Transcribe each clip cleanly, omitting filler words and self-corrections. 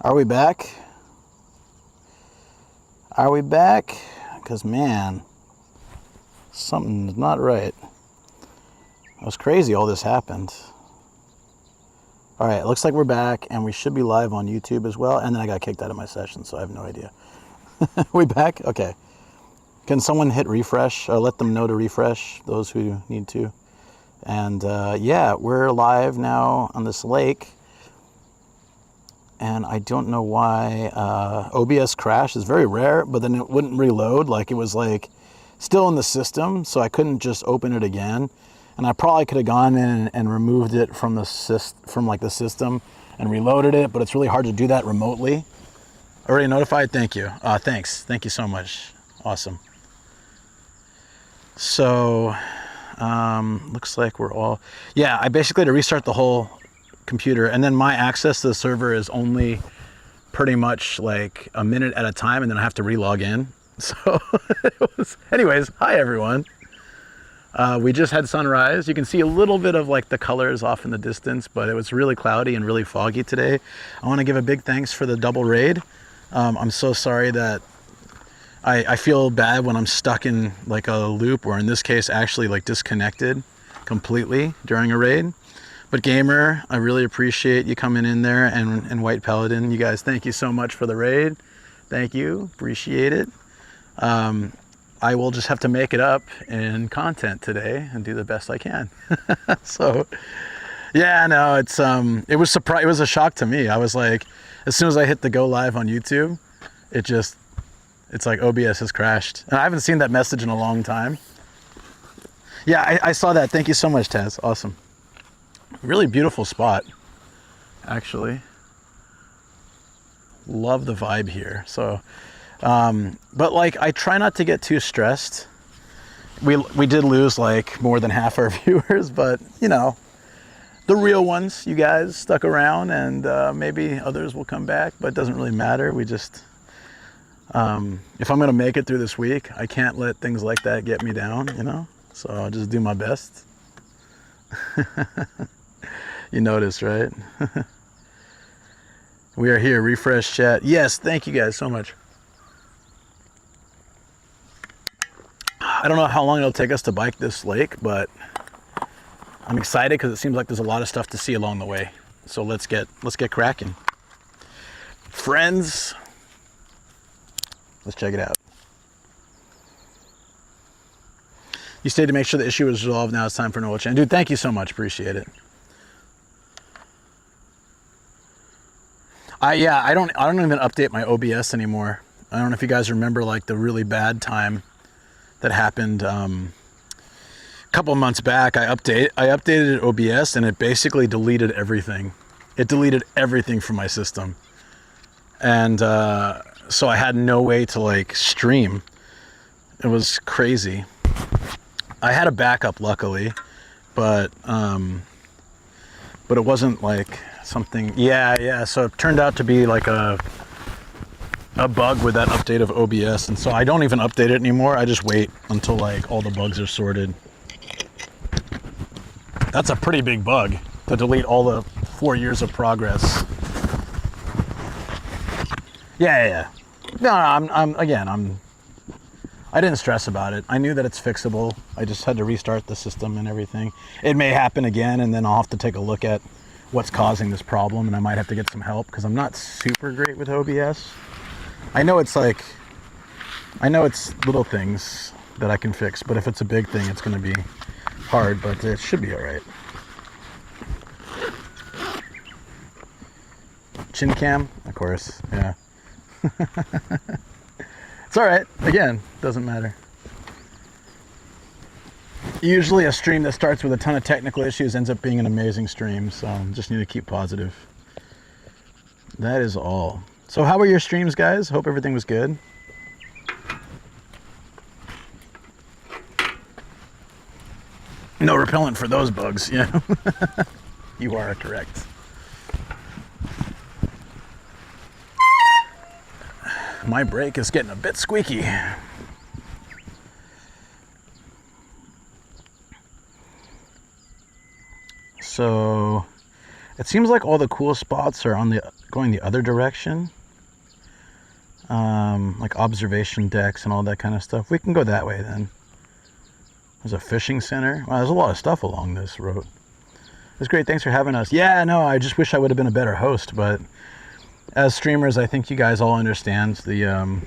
Are we back? Are we back? Because, man, something's not right. It was crazy all this happened. All right, it looks like we're back, and we should be live on YouTube as well. And then I got kicked out of my session, so I have no idea. We back? Okay. Can someone hit refresh or let them know to refresh, those who need to? And yeah, we're live now on this lake. And I don't know why OBS crashed. It's very rare, but then it wouldn't reload. Like, it was like still in the system, so I couldn't just open it again. And I probably could have gone in and removed it from the system and reloaded it, but it's really hard to do that remotely. Already notified? Thank you. Thanks. Thank you so much. Awesome. So, looks like we're all... Yeah, I basically had to restart the whole computer, and then my access to the server is only pretty much like a minute at a time, and then I have to re-log in. So, anyways, hi everyone. We just had sunrise. You can see a little bit of like the colors off in the distance, but it was really cloudy and really foggy today. I want to give a big thanks for the double raid. I'm so sorry that I feel bad when I'm stuck in like a loop, or in this case actually like disconnected completely during a raid. But Gamer, I really appreciate you coming in there, and White Paladin, you guys, thank you so much for the raid. Thank you, appreciate it. I will just have to make it up in content today and do the best I can. So, yeah, no, it was it was a shock to me. I was like, as soon as I hit the go live on YouTube, it's like OBS has crashed. And I haven't seen that message in a long time. Yeah, I saw that. Thank you so much, Taz. Awesome. Really beautiful spot, actually. Love the vibe here. So, but like, I try not to get too stressed. We did lose like more than half our viewers, but you know, the real ones, you guys stuck around, and maybe others will come back, but it doesn't really matter. We just, if I'm gonna make it through this week, I can't let things like that get me down, you know? So I'll just do my best. You noticed, right? We are here. Refresh chat. Yes, thank you guys so much. I don't know how long it'll take us to bike this lake, but I'm excited because it seems like there's a lot of stuff to see along the way. So let's get cracking. Friends, let's check it out. You stayed to make sure the issue was resolved. Now it's time for Noah Chan. Dude, thank you so much. Appreciate it. I don't even update my OBS anymore. I don't know if you guys remember like the really bad time that happened a couple of months back. I updated OBS, and it basically deleted everything. It deleted everything from my system. And so I had no way to like stream. It was crazy. I had a backup luckily, but it wasn't like something, yeah, so it turned out to be like a bug with that update of OBS, and so I don't even update it anymore. I just wait until like all the bugs are sorted. That's a pretty big bug to delete all the 4 years of progress. Yeah. No, I didn't stress about it. I knew that it's fixable. I just had to restart the system and everything. It may happen again, and then I'll have to take a look at what's causing this problem, and I might have to get some help because I'm not super great with OBS. I know it's little things that I can fix, but if it's a big thing, it's going to be hard, but it should be all right. Chin cam, of course, yeah. It's all right. Again, doesn't matter. Usually a stream that starts with a ton of technical issues ends up being an amazing stream, so just need to keep positive. That is all. So how were your streams, guys? Hope everything was good. No repellent for those bugs, yeah. You are correct. My brake is getting a bit squeaky. So It seems like all the cool spots are on going the other direction. Like observation decks and all that kind of stuff. We can go that way then. There's a fishing center. Wow, there's a lot of stuff along this road. It's great. Thanks for having us. Yeah, no, I just wish I would have been a better host, but as streamers, I think you guys all understand the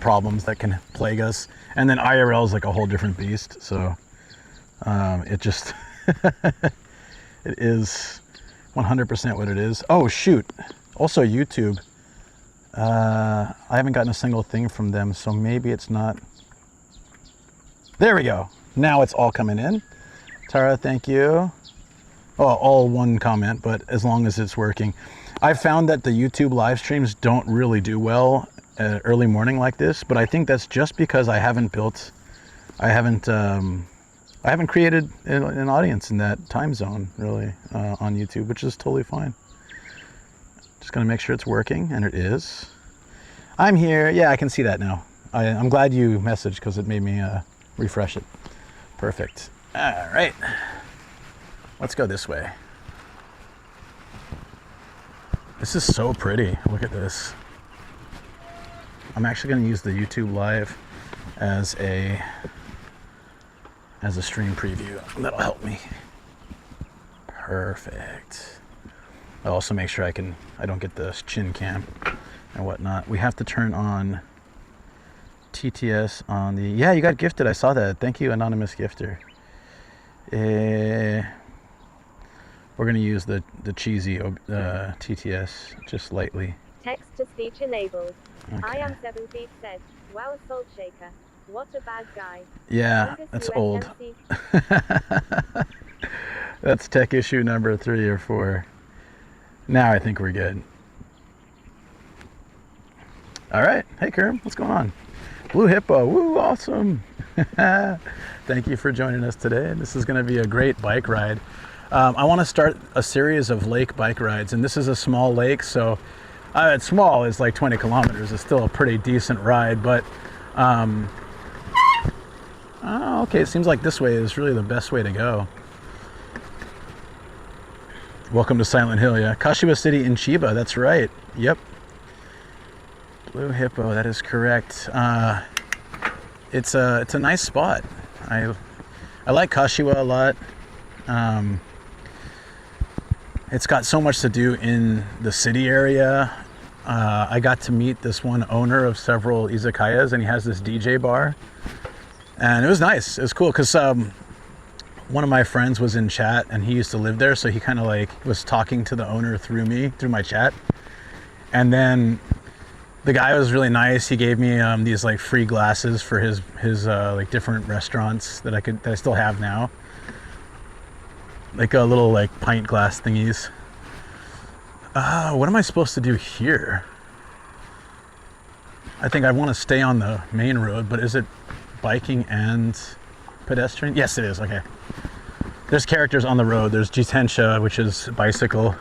problems that can plague us. And then IRL is like a whole different beast. So it just it is 100% what it is. Oh shoot! Also YouTube. I haven't gotten a single thing from them, so maybe it's not. There we go. Now it's all coming in. Tara, thank you. Oh, all one comment, but as long as it's working. I found that the YouTube live streams don't really do well at early morning like this, but I think that's just because I haven't created an audience in that time zone really on YouTube, which is totally fine. Just gonna make sure it's working, and it is. I'm here. Yeah, I can see that now. I'm glad you messaged because it made me refresh it. Perfect. All right. Let's go this way. This is so pretty. Look at this. I'm actually going to use the YouTube Live as a stream preview. That'll help me. Perfect. I'll also make sure I don't get the chin cam and whatnot. We have to turn on TTS on the... Yeah, you got gifted. I saw that. Thank you, anonymous gifter. We're going to use the cheesy TTS just lightly. Text to speech enabled. Okay. I am 7 feet said. Wow, salt shaker. What a bad guy. Yeah, that's old. That's tech issue number 3 or 4. Now I think we're good. All right. Hey, Kerm, what's going on? Blue Hippo. Woo, awesome. Thank you for joining us today. This is going to be a great bike ride. I want to start a series of lake bike rides, and this is a small lake, so it's small. It's like 20 kilometers. It's still a pretty decent ride, but okay, it seems like this way is really the best way to go. Welcome to Silent Hill, yeah. Kashiwa City in Chiba, that's right. Yep. Blue Hippo, that is correct. It's a nice spot. I like Kashiwa a lot. It's got so much to do in the city area. I got to meet this one owner of several izakayas, and he has this DJ bar. And it was nice. It was cool because one of my friends was in chat, and he used to live there, so he kind of like was talking to the owner through my chat. And then the guy was really nice. He gave me these like free glasses for his like different restaurants that I still have now. Like a little like pint glass thingies. What am I supposed to do here? I think I want to stay on the main road, but is it biking and pedestrian? Yes, it is. Okay. There's characters on the road. There's Jitensha, which is bicycle.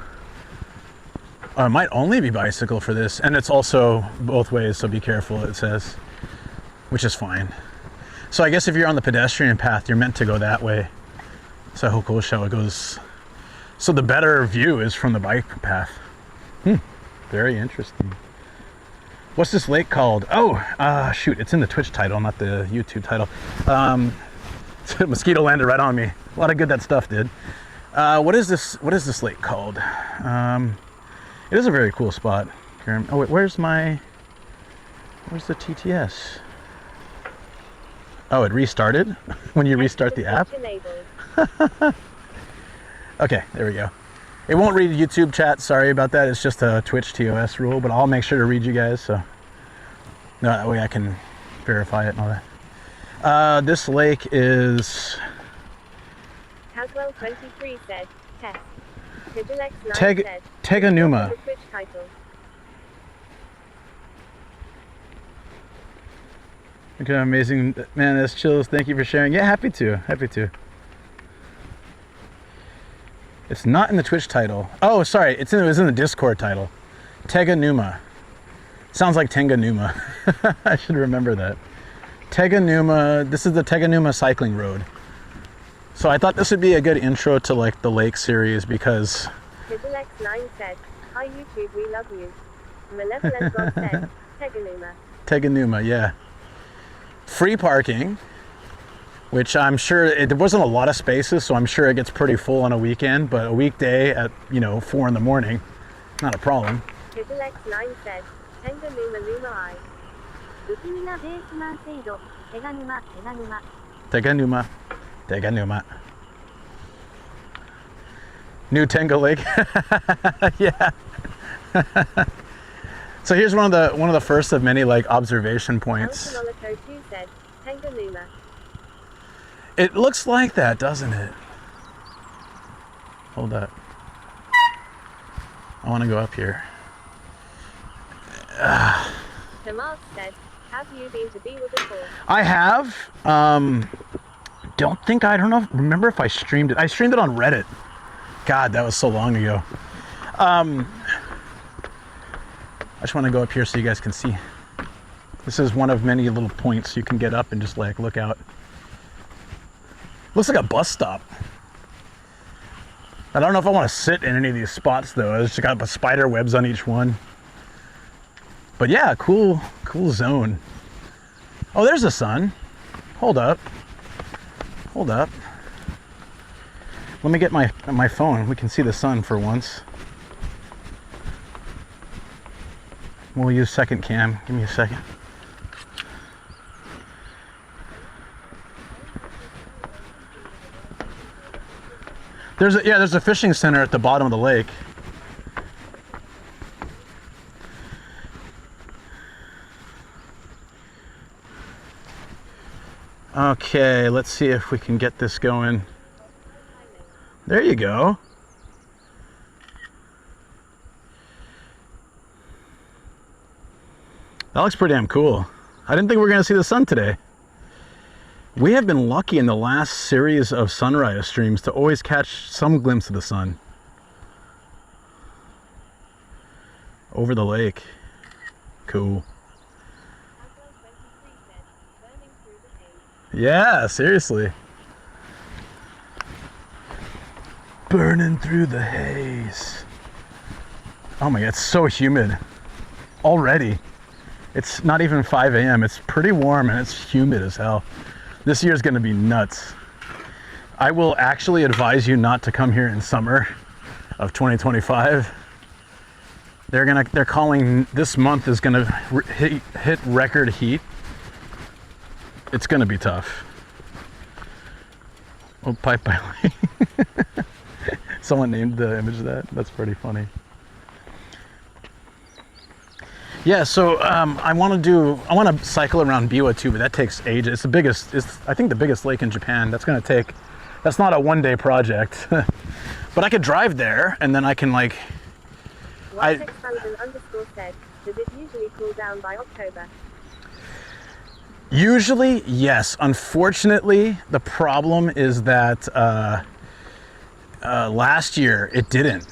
Or it might only be bicycle for this, and it's also both ways, so be careful, it says, which is fine. So I guess if you're on the pedestrian path, you're meant to go that way. So Hokusho, it goes. So the better view is from the bike path. Very interesting. What's this lake called? Oh, shoot, it's in the Twitch title, not the YouTube title. Mosquito landed right on me. A lot of good that stuff did. What is this lake called? It is a very cool spot. Oh wait, where's the TTS? Oh, it restarted when you restart the app. Okay, there we go. It won't read YouTube chat. Sorry about that. It's just a Twitch TOS rule, but I'll make sure to read you guys, so no, that way I can verify it and all that. This lake is. Caswell 23 said test. Teganuma. Okay, amazing, man. That's chills. Thank you for sharing. Yeah, happy to. It's not in the Twitch title. Oh, sorry. It was in the Discord title. Teganuma. Sounds like Tenganuma. I should remember that. Teganuma. This is the Teganuma cycling road. So I thought this would be a good intro to like the lake series because Fizzlex9 said, "Hi YouTube, we love you." Malevolent God said, "Teganuma." Teganuma, yeah. Free parking, which I'm sure there wasn't a lot of spaces, so I'm sure it gets pretty full on a weekend, but a weekday at, 4 in the morning, not a problem. Fizzlex9 said, "Teganuma Luma I." Ukimina Baseman Seido, Teganuma, Teganuma. Teganuma, Teganuma. New Tenga Lake. Yeah. So here's one of the first of many like observation points. Alcoholico 2 said, "Teganuma." It looks like that, doesn't it? Hold up. I want to go up here. Tomas said, "Have you been to Biwa before?" I have. Don't know. Remember if I streamed it? I streamed it on Reddit. God, that was so long ago. I just want to go up here so you guys can see. This is one of many little points you can get up and just like look out. Looks like a bus stop. I don't know if I want to sit in any of these spots though. It's got spider webs on each one. But yeah, cool zone. Oh, there's the sun. Hold up. Let me get my phone. We can see the sun for once. We'll use second cam. Give me a second. There's a fishing center at the bottom of the lake. Okay, let's see if we can get this going. There you go. That looks pretty damn cool. I didn't think we were going to see the sun today. We have been lucky in the last series of sunrise streams to always catch some glimpse of the sun over the lake. Cool. Yeah, seriously. Burning through the haze. Oh my God, it's so humid already. It's not even 5 a.m. It's pretty warm and it's humid as hell. This year's gonna be nuts. I will actually advise you not to come here in summer of 2025. They're calling this month is gonna hit record heat. It's gonna be tough. Oh, pipe by lane. Someone named the image that. That's pretty funny. Yeah, so I want to cycle around Biwa too, but that takes ages. It's I think the biggest lake in Japan. That's not a one-day project. But I could drive there and then I can like. Said, does it usually cool down by October? Usually, yes. Unfortunately, the problem is that last year it didn't.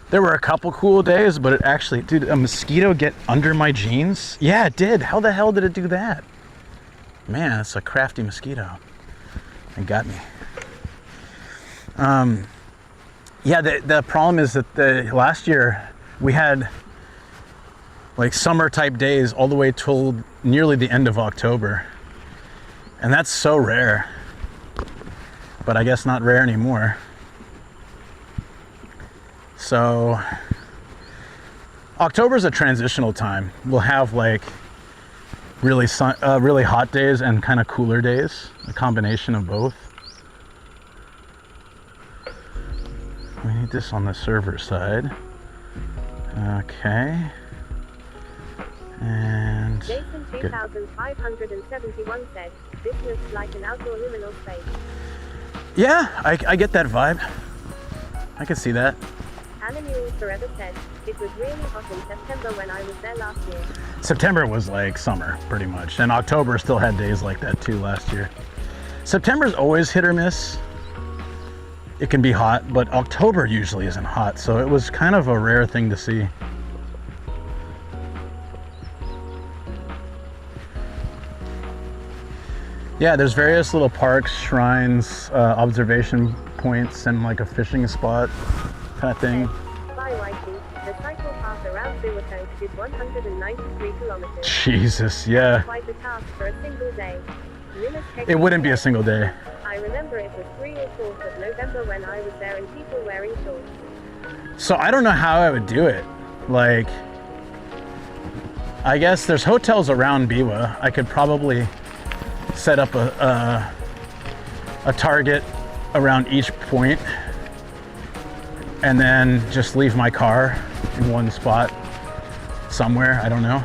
There were a couple cool days, but it actually, dude, a mosquito get under my jeans? Yeah, it did. How the hell did it do that? Man, it's a crafty mosquito. It got me. Yeah, the problem is that last year we had like summer type days all the way till nearly the end of October. And that's so rare. But I guess not rare anymore. So October is a transitional time. We'll have like really hot days and kind of cooler days, a combination of both. We need this on the server side. Okay. And Jason 2571 said, "This looks like an outdoor liminal space." yeah, I get that vibe. I can see that. Animal Forever said, "It was really hot in September when I was there last year." September was like summer, pretty much. And October still had days like that too last year. September's always hit or miss. It can be hot, but October usually isn't hot. So it was kind of a rare thing to see. Yeah, there's various little parks, shrines, observation points, and like a fishing spot. kind of thing. By Gaijin, the cycle path around Biwa Coast is 193 kilometers. Jesus, yeah. Quite the task for a single day. It wouldn't be a single day. I remember it was 3 or 4th of November when I was there and people wearing shorts. So I don't know how I would do it. Like, I guess there's hotels around Biwa. I could probably set up a target around each point and then just leave my car in one spot somewhere, I don't know.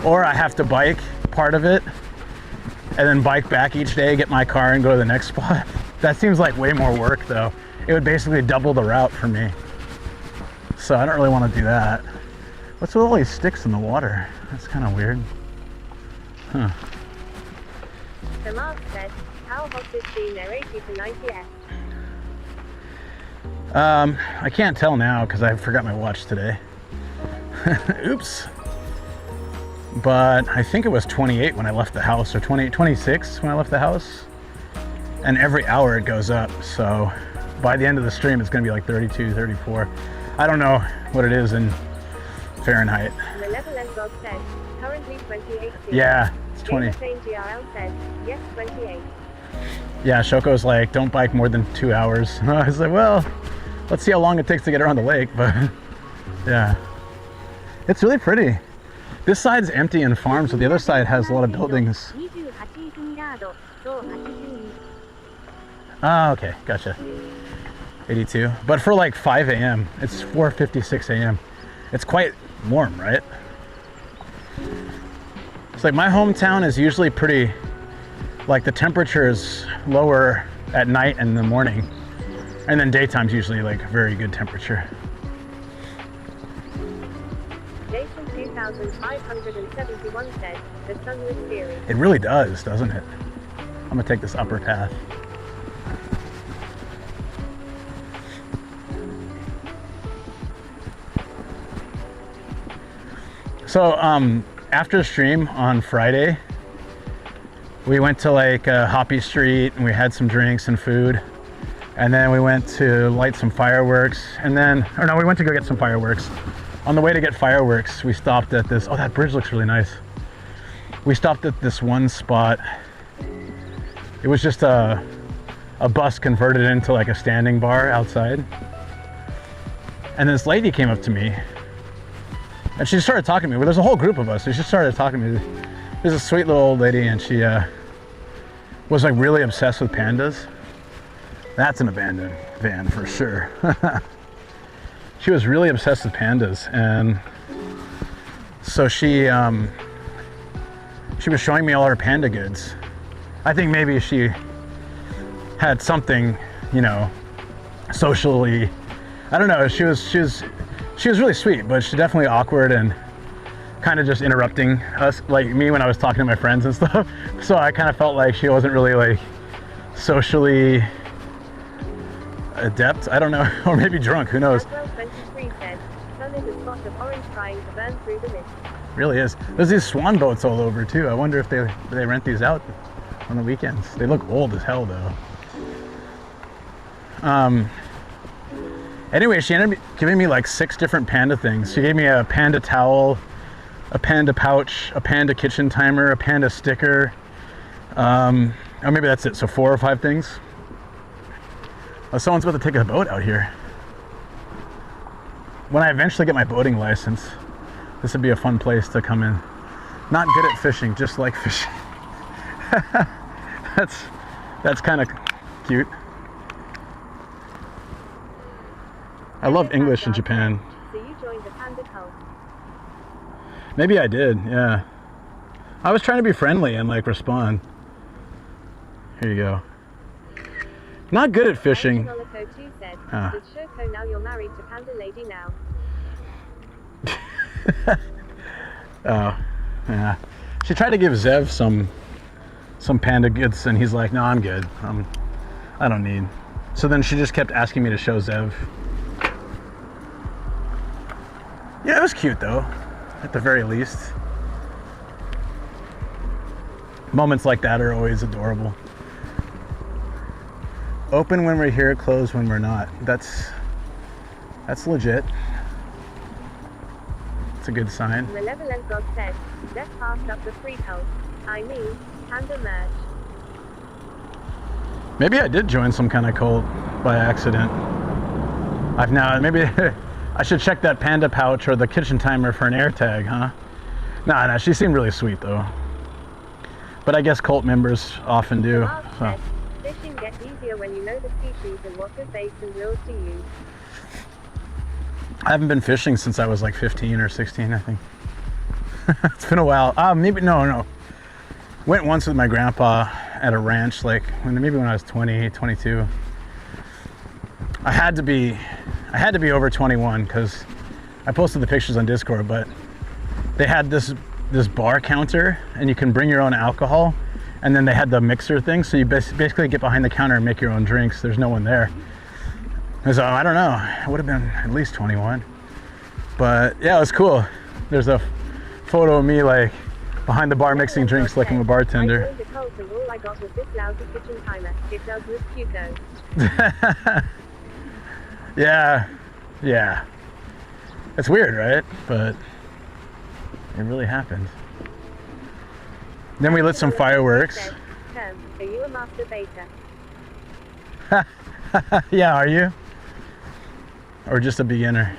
Or I have to bike part of it and then bike back each day, get my car and go to the next spot. That seems like way more work though. It would basically double the route for me. So I don't really want to do that. What's with all these sticks in the water? That's kind of weird. Huh. The mark said, how hot is being there 80 to 90s? I can't tell now because I forgot my watch today. Oops. But I think it was 28 when I left the house, or 26 when I left the house. And every hour it goes up. So by the end of the stream, it's going to be like 32, 34. I don't know what it is in Fahrenheit. Malevolent God said, currently 28. Yeah, it's 20. GRL said, yes, 28. Yeah, Shoko's like, don't bike more than 2 hours. I was like, well, let's see how long it takes to get around the lake. But yeah, it's really pretty. This side's empty and farms, but the other side has a lot of buildings. Oh, okay, gotcha. 82. But for like 5 a.m., it's 4:56 a.m. It's quite warm, right? It's like my hometown is usually pretty, like the temperature is lower at night and in the morning. And then daytime's usually like very good temperature. Jason 2571 said, the sun was fiery. It really does, doesn't it? I'm gonna take this upper path. So after the stream on Friday, we went to like Hoppy Street and we had some drinks and food. And then we went to light some fireworks. And then, or no, we went to go get some fireworks. On the way to get fireworks, we stopped at this, oh, that bridge looks really nice. We stopped at this one spot. It was just a bus converted into like a standing bar outside. And this lady came up to me and she started talking to me. Well, there's a whole group of us. So she just started talking to me. There's a sweet little old lady and she was like really obsessed with pandas. That's an abandoned van for sure. She was really obsessed with pandas, and so she was showing me all her panda goods. I think maybe she had something, you know, socially. I don't know. She was really sweet, but she's definitely awkward and kind of just interrupting us, like me when I was talking to my friends and stuff. So I kind of felt like she wasn't really like socially adept, I don't know, or maybe drunk, who knows. Really is. There's these swan boats all over too. I wonder if they rent these out on the weekends. They look old as hell though. Anyway, she ended up giving me like 6 different panda things. She gave me a panda towel, a panda pouch, a panda kitchen timer, a panda sticker. Or maybe that's it, so 4 or 5 things. Oh, someone's about to take a boat out here. When I eventually get my boating license, this would be a fun place to come in. Not good at fishing, just like fishing. That's kind of cute. I love English in Japan. So you joined the panda cult? Maybe I did, yeah. I was trying to be friendly and like respond. Here you go. Not good at fishing. Said, with Shoko, now you're married to Panda Lady now. Oh, yeah. She tried to give Zev some panda goods, and he's like, "No, I'm good. I don't need." So then she just kept asking me to show Zev. Yeah, it was cute though, at the very least. Moments like that are always adorable. Open when we're here, closed when we're not. That's That's legit. It's a good sign. Malevolent God said, let's pass up the free cult. I mean, panda merch. Maybe I did join some kind of cult by accident. I've now, maybe I should check that panda pouch or the kitchen timer for an air tag, huh? Nah, she seemed really sweet though. But I guess cult members often do. Mark So. said, fishing gets easier when you know the species and what good baits and lures to use. I haven't been fishing since I was like 15 or 16, I think. It's been a while. Maybe, no. Went once with my grandpa at a ranch, like maybe when I was 20, 22. I had to be over 21 because I posted the pictures on Discord, but they had this bar counter and you can bring your own alcohol, and then they had the mixer thing, so you basically get behind the counter and make your own drinks. There's no one there. So I don't know, I would have been at least 21. But yeah, it was cool. There's a photo of me like behind the bar mixing drinks like I'm a bartender. I joined the cult and all I got was this lousy kitchen timer. It does look cute though. Yeah. It's weird, right? But it really happened. Then we lit some fireworks. Are you a masturbator? Yeah, are you? Or just a beginner?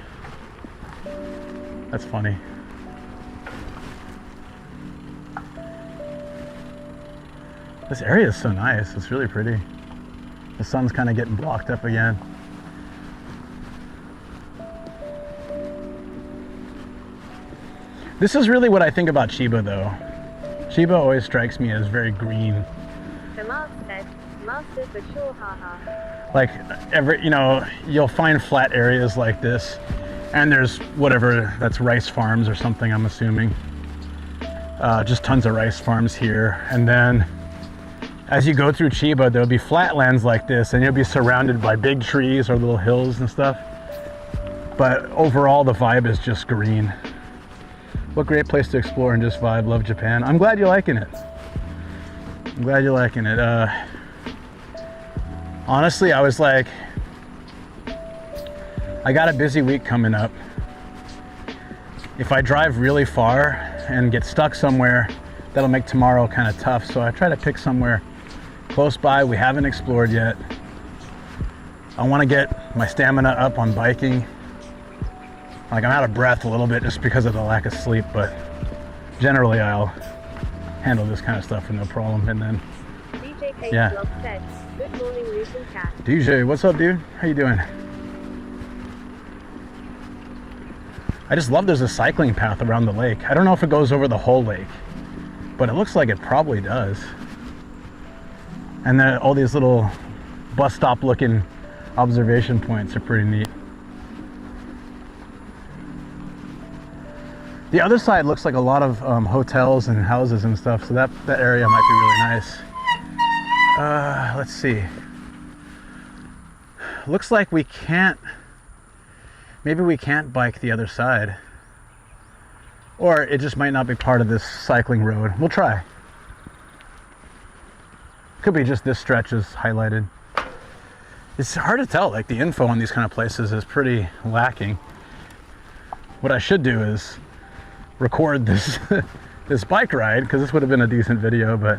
That's funny. This area is so nice. It's really pretty. The sun's kind of getting blocked up again. This is really what I think about Chiba though. Chiba always strikes me as very green. The Mark said, master for sure, haha. Like you'll find flat areas like this, and there's whatever, that's rice farms or something, I'm assuming. Just tons of rice farms here. And then as you go through Chiba, there'll be flatlands like this, and you'll be surrounded by big trees or little hills and stuff. But overall, the vibe is just green. What great place to explore and just vibe. Love Japan. I'm glad you're liking it. Honestly, I was like, I got a busy week coming up. If I drive really far and get stuck somewhere, that'll make tomorrow kind of tough. So I try to pick somewhere close by we haven't explored yet. I want to get my stamina up on biking. Like, I'm out of breath a little bit just because of the lack of sleep, but generally I'll handle this kind of stuff with no problem. And then DJ Kate Yeah. Vlog said, good morning, Luton Cat. DJ, what's up, dude? How you doing? I just love there's a cycling path around the lake. I don't know if it goes over the whole lake, but it looks like it probably does. And then all these little bus stop looking observation points are pretty neat. The other side looks like a lot of hotels and houses and stuff, so that area might be really nice. Let's see. Looks like we can't, maybe we can't bike the other side. Or it just might not be part of this cycling road. We'll try. Could be just this stretch is highlighted. It's hard to tell, like the info on these kind of places is pretty lacking. What I should do is record this this bike ride, because this would have been a decent video, but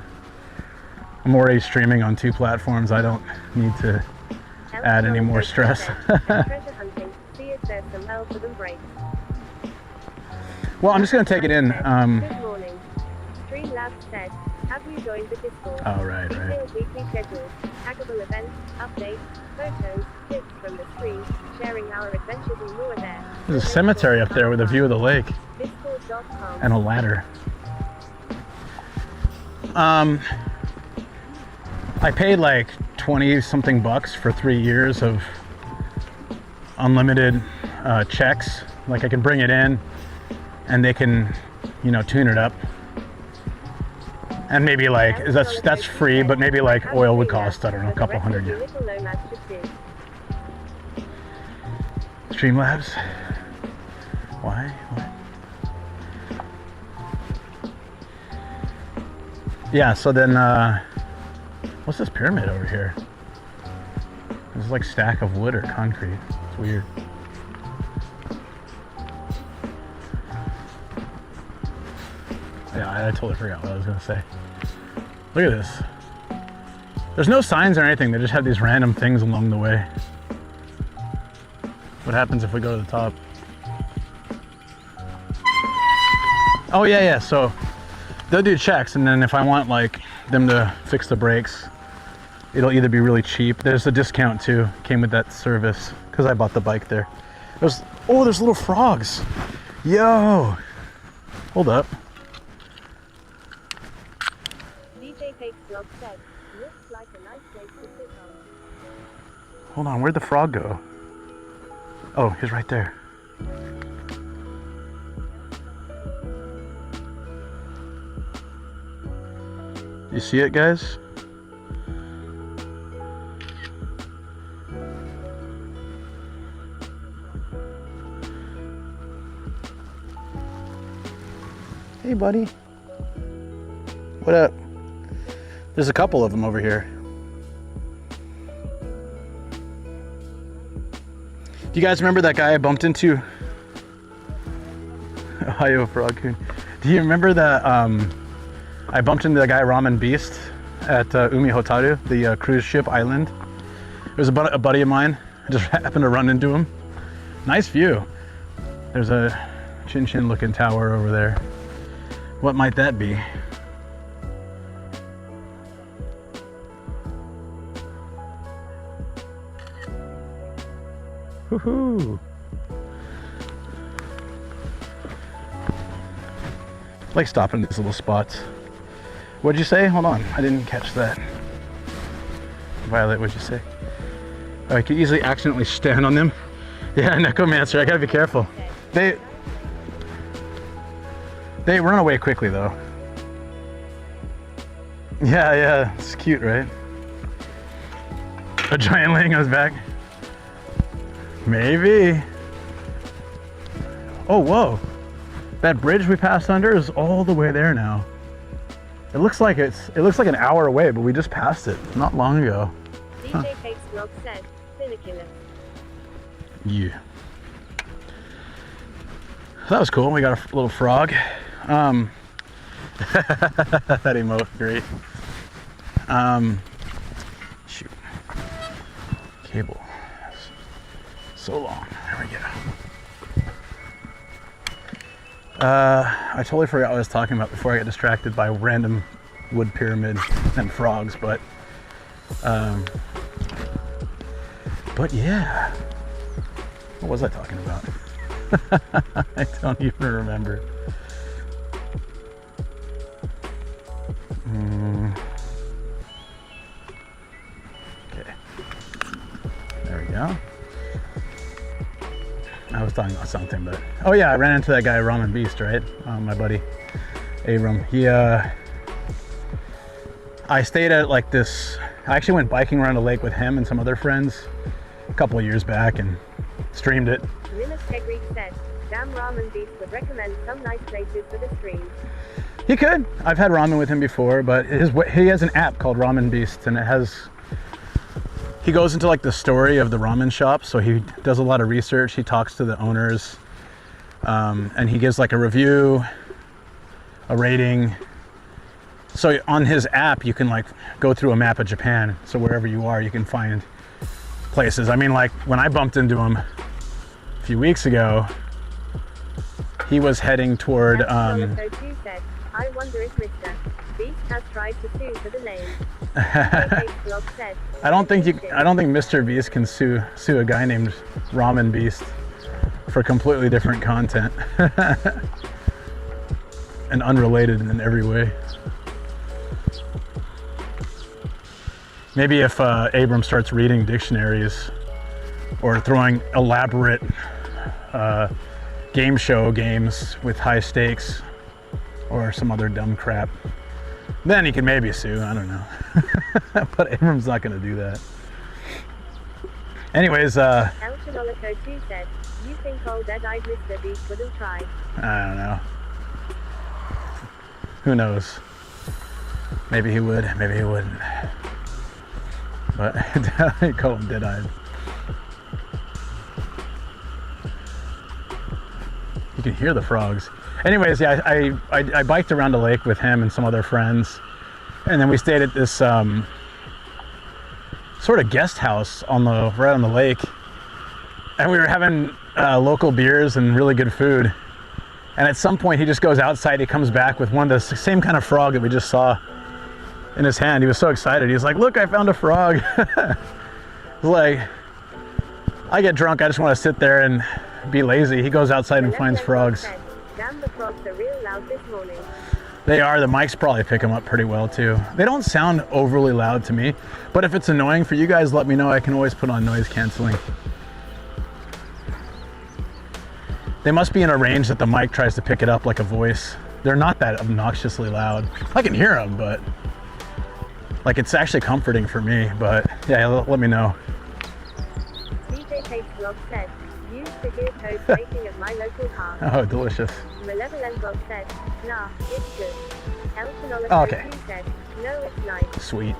I'm already streaming on 2 platforms. I don't need to add any more stress. Treasure hunting. See if there's some help for them breaks. Well, I'm just going to take it in. Good morning. Streamlabs said, have you joined the Discord? Oh, right. Detailed weekly schedules, taggable events, updates, photos, tips from the stream, sharing our adventures and more there. There's a cemetery up there with a view of the lake Discord.com. and a ladder. I paid like 20 something bucks for 3 years of unlimited checks. Like I can bring it in and they can, tune it up. And maybe like, that's free, but maybe like oil would cost, I don't know, a couple hundred. Streamlabs? Why? What? Yeah, so then, what's this pyramid over here? It's like stack of wood or concrete. It's weird. Yeah, I totally forgot what I was gonna say. Look at this. There's no signs or anything. They just have these random things along the way. What happens if we go to the top? Oh yeah. So they'll do checks, and then if I want like them to fix the brakes, it'll either be really cheap. There's a discount too. Came with that service because I bought the bike there. There's little frogs. Yo, hold up. DJ Fakes Vlog said, looks like a nice place to sit on. Hold on, where'd the frog go? Oh, he's right there. You see it, guys? Hey, buddy. What up? There's a couple of them over here. Do you guys remember that guy I bumped into? Ohio Frog Coon. Do you remember that I bumped into the guy Ramen Beast at Umi Hotaru, the cruise ship island? It was a buddy of mine. I just happened to run into him. Nice view. There's a chin looking tower over there. What might that be? Woohoo! I like stopping at these little spots. What'd you say? Hold on, I didn't catch that. Violet, what'd you say? Oh, I could easily accidentally stand on them. Yeah, Necromancer, I gotta be careful. They run away quickly though. Yeah, it's cute, right? A giant laying on his back. Maybe. Oh, whoa. That bridge we passed under is all the way there now. It looks like an hour away, but we just passed it not long ago. DJ Fakes Vlog said, Finiculus. Yeah. That was cool. We got a little frog. That emote, great. Shoot. Cable. So long. There we go. I totally forgot what I was talking about before I got distracted by random wood pyramid and frogs, but yeah. What was I talking about? I don't even remember. Okay. There we go. I was talking about something, but oh yeah, I ran into that guy Ramen Beast, right? My buddy Abram. I stayed at like this. I actually went biking around a lake with him and some other friends a couple of years back and streamed it. Linus Kegreek said, damn Ramen Beast would recommend some nice places for the stream. He could. I've had ramen with him before, but he has an app called Ramen Beast, and he goes into like the story of the ramen shop, so he does a lot of research. He talks to the owners, and he gives like a review, a rating. So on his app, you can like go through a map of Japan. So wherever you are, you can find places. I mean, like when I bumped into him a few weeks ago, he was heading toward. Said, I wonder if Mr. Beast has tried to sue for the name. Said, I don't think Mr. Beast can sue a guy named Ramen Beast for completely different content and unrelated in every way. Maybe if Abram starts reading dictionaries or throwing elaborate game show games with high stakes or some other dumb crap, then he can maybe sue. I don't know. But Abram's not going to do that. Anyways, El Chinolico 2 said, you think old dead-eyed Mr. Beast wouldn't try? I don't know. Who knows? Maybe he would, maybe he wouldn't. But I call him dead-eyed. You can hear the frogs. Anyways, yeah, I biked around the lake with him and some other friends, and then we stayed at this sort of guest house right on the lake, and we were having local beers and really good food. And at some point, he just goes outside. He comes back with one of the same kind of frog that we just saw in his hand. He was so excited. He was like, "Look, I found a frog." Like, I get drunk. I just want to sit there and be lazy. He goes outside and finds frogs. Damn, the frogs are real loud this morning. They are. The mics probably pick them up pretty well too. They don't sound overly loud to me, but if it's annoying for you guys, let me know. I can always put on noise canceling. They must be in a range that the mic tries to pick it up like a voice. They're not that obnoxiously loud. I can hear them, but like, it's actually comforting for me. But yeah, let me know. DJ Tate's blog said, use the gear code rating at my local car. Oh, delicious. Malevolent blog said, nah, it's good. Elton Oh, okay. said, no, it's nice. Sweet.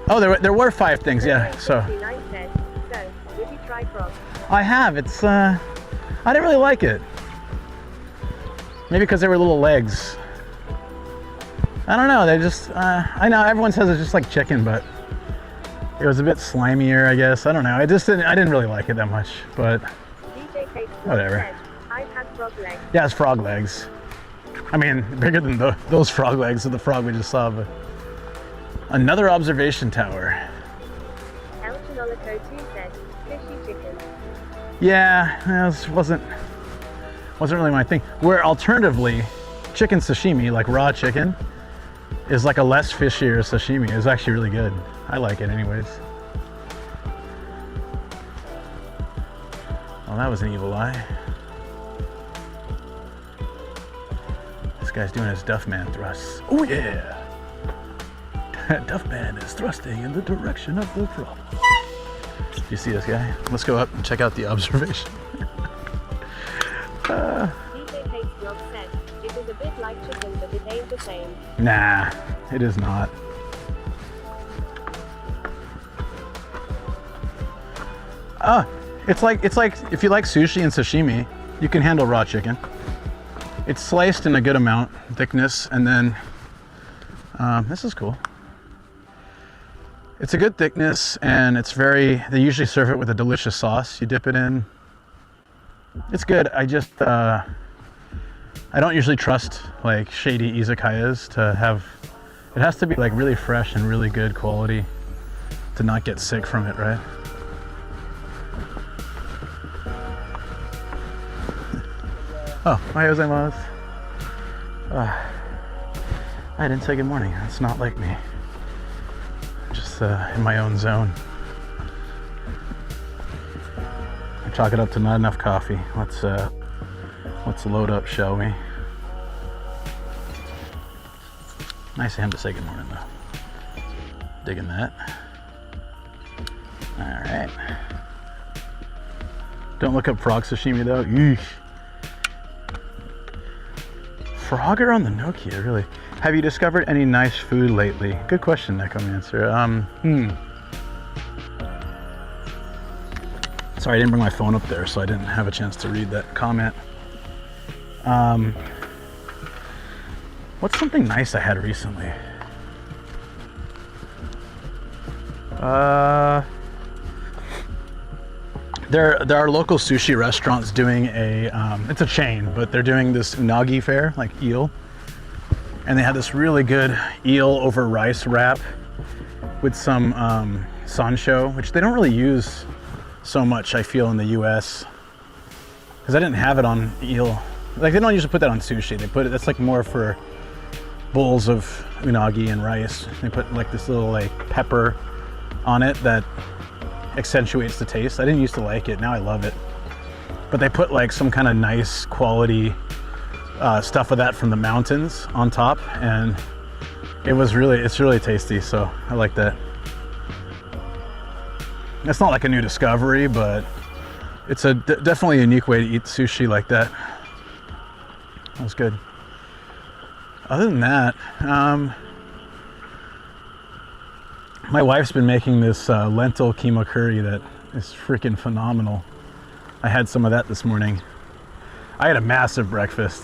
Oh, there were 5 things, yeah. So Said, so, did you try frogs? I have. It's I didn't really like it. Maybe because they were little legs. I don't know. They just I know everyone says it's just like chicken, but it was a bit slimier, I guess. I don't know. I didn't really like it that much, but DJ Tate's whatever. Said, I've had frog legs. Yeah, it's frog legs. I mean, bigger than those frog legs of the frog we just saw. But another observation tower. Elton Olico 2 said, fishy chicken. Yeah, this wasn't really my thing. Where alternatively, chicken sashimi, like raw chicken, is like a less fishier sashimi. It's actually really good. I like it anyways. Well, that was an evil eye. This guy's doing his Duffman thrusts. Oh yeah! Duffman is thrusting in the direction of the problem. Do you see this guy? Let's go up and check out the observation. DJ Tate's blog said, it was a bit like chicken, but it ain't the same. Nah, it is not. It's like if you like sushi and sashimi, you can handle raw chicken. It's sliced in a good amount, thickness, and then this is cool. It's a good thickness, and they usually serve it with a delicious sauce. You dip it in. It's good. I just, I don't usually trust like shady izakayas to have, it has to be like really fresh and really good quality to not get sick from it, right? Oh, ohayou gozaimasu. I didn't say good morning. That's not like me. Just in my own zone. I chalk it up to not enough coffee. Let's load up, shall we? Nice of him to say good morning, though. Digging that. All right. Don't look up frog sashimi though. Eesh. Frogger on the Nokia, really. Have you discovered any nice food lately? Good question, Necromancer. Sorry, I didn't bring my phone up there, so I didn't have a chance to read that comment. What's something nice I had recently? There are local sushi restaurants doing it's a chain, but they're doing this unagi fare, like eel. And they had this really good eel over rice wrap with some sansho, which they don't really use so much, I feel, in the US. Because I didn't have it on eel. Like, they don't usually put that on sushi. That's like more for bowls of unagi and rice. They put like this little like pepper on it that accentuates the taste. I didn't used to like it, now I love it. But they put like some kind of nice quality stuff of that from the mountains on top, and it's really tasty, so I like that. It's not like a new discovery, but it's definitely a unique way to eat sushi like that. That was good. Other than that, my wife's been making this lentil keema curry that is freaking phenomenal. I had some of that this morning. I had a massive breakfast.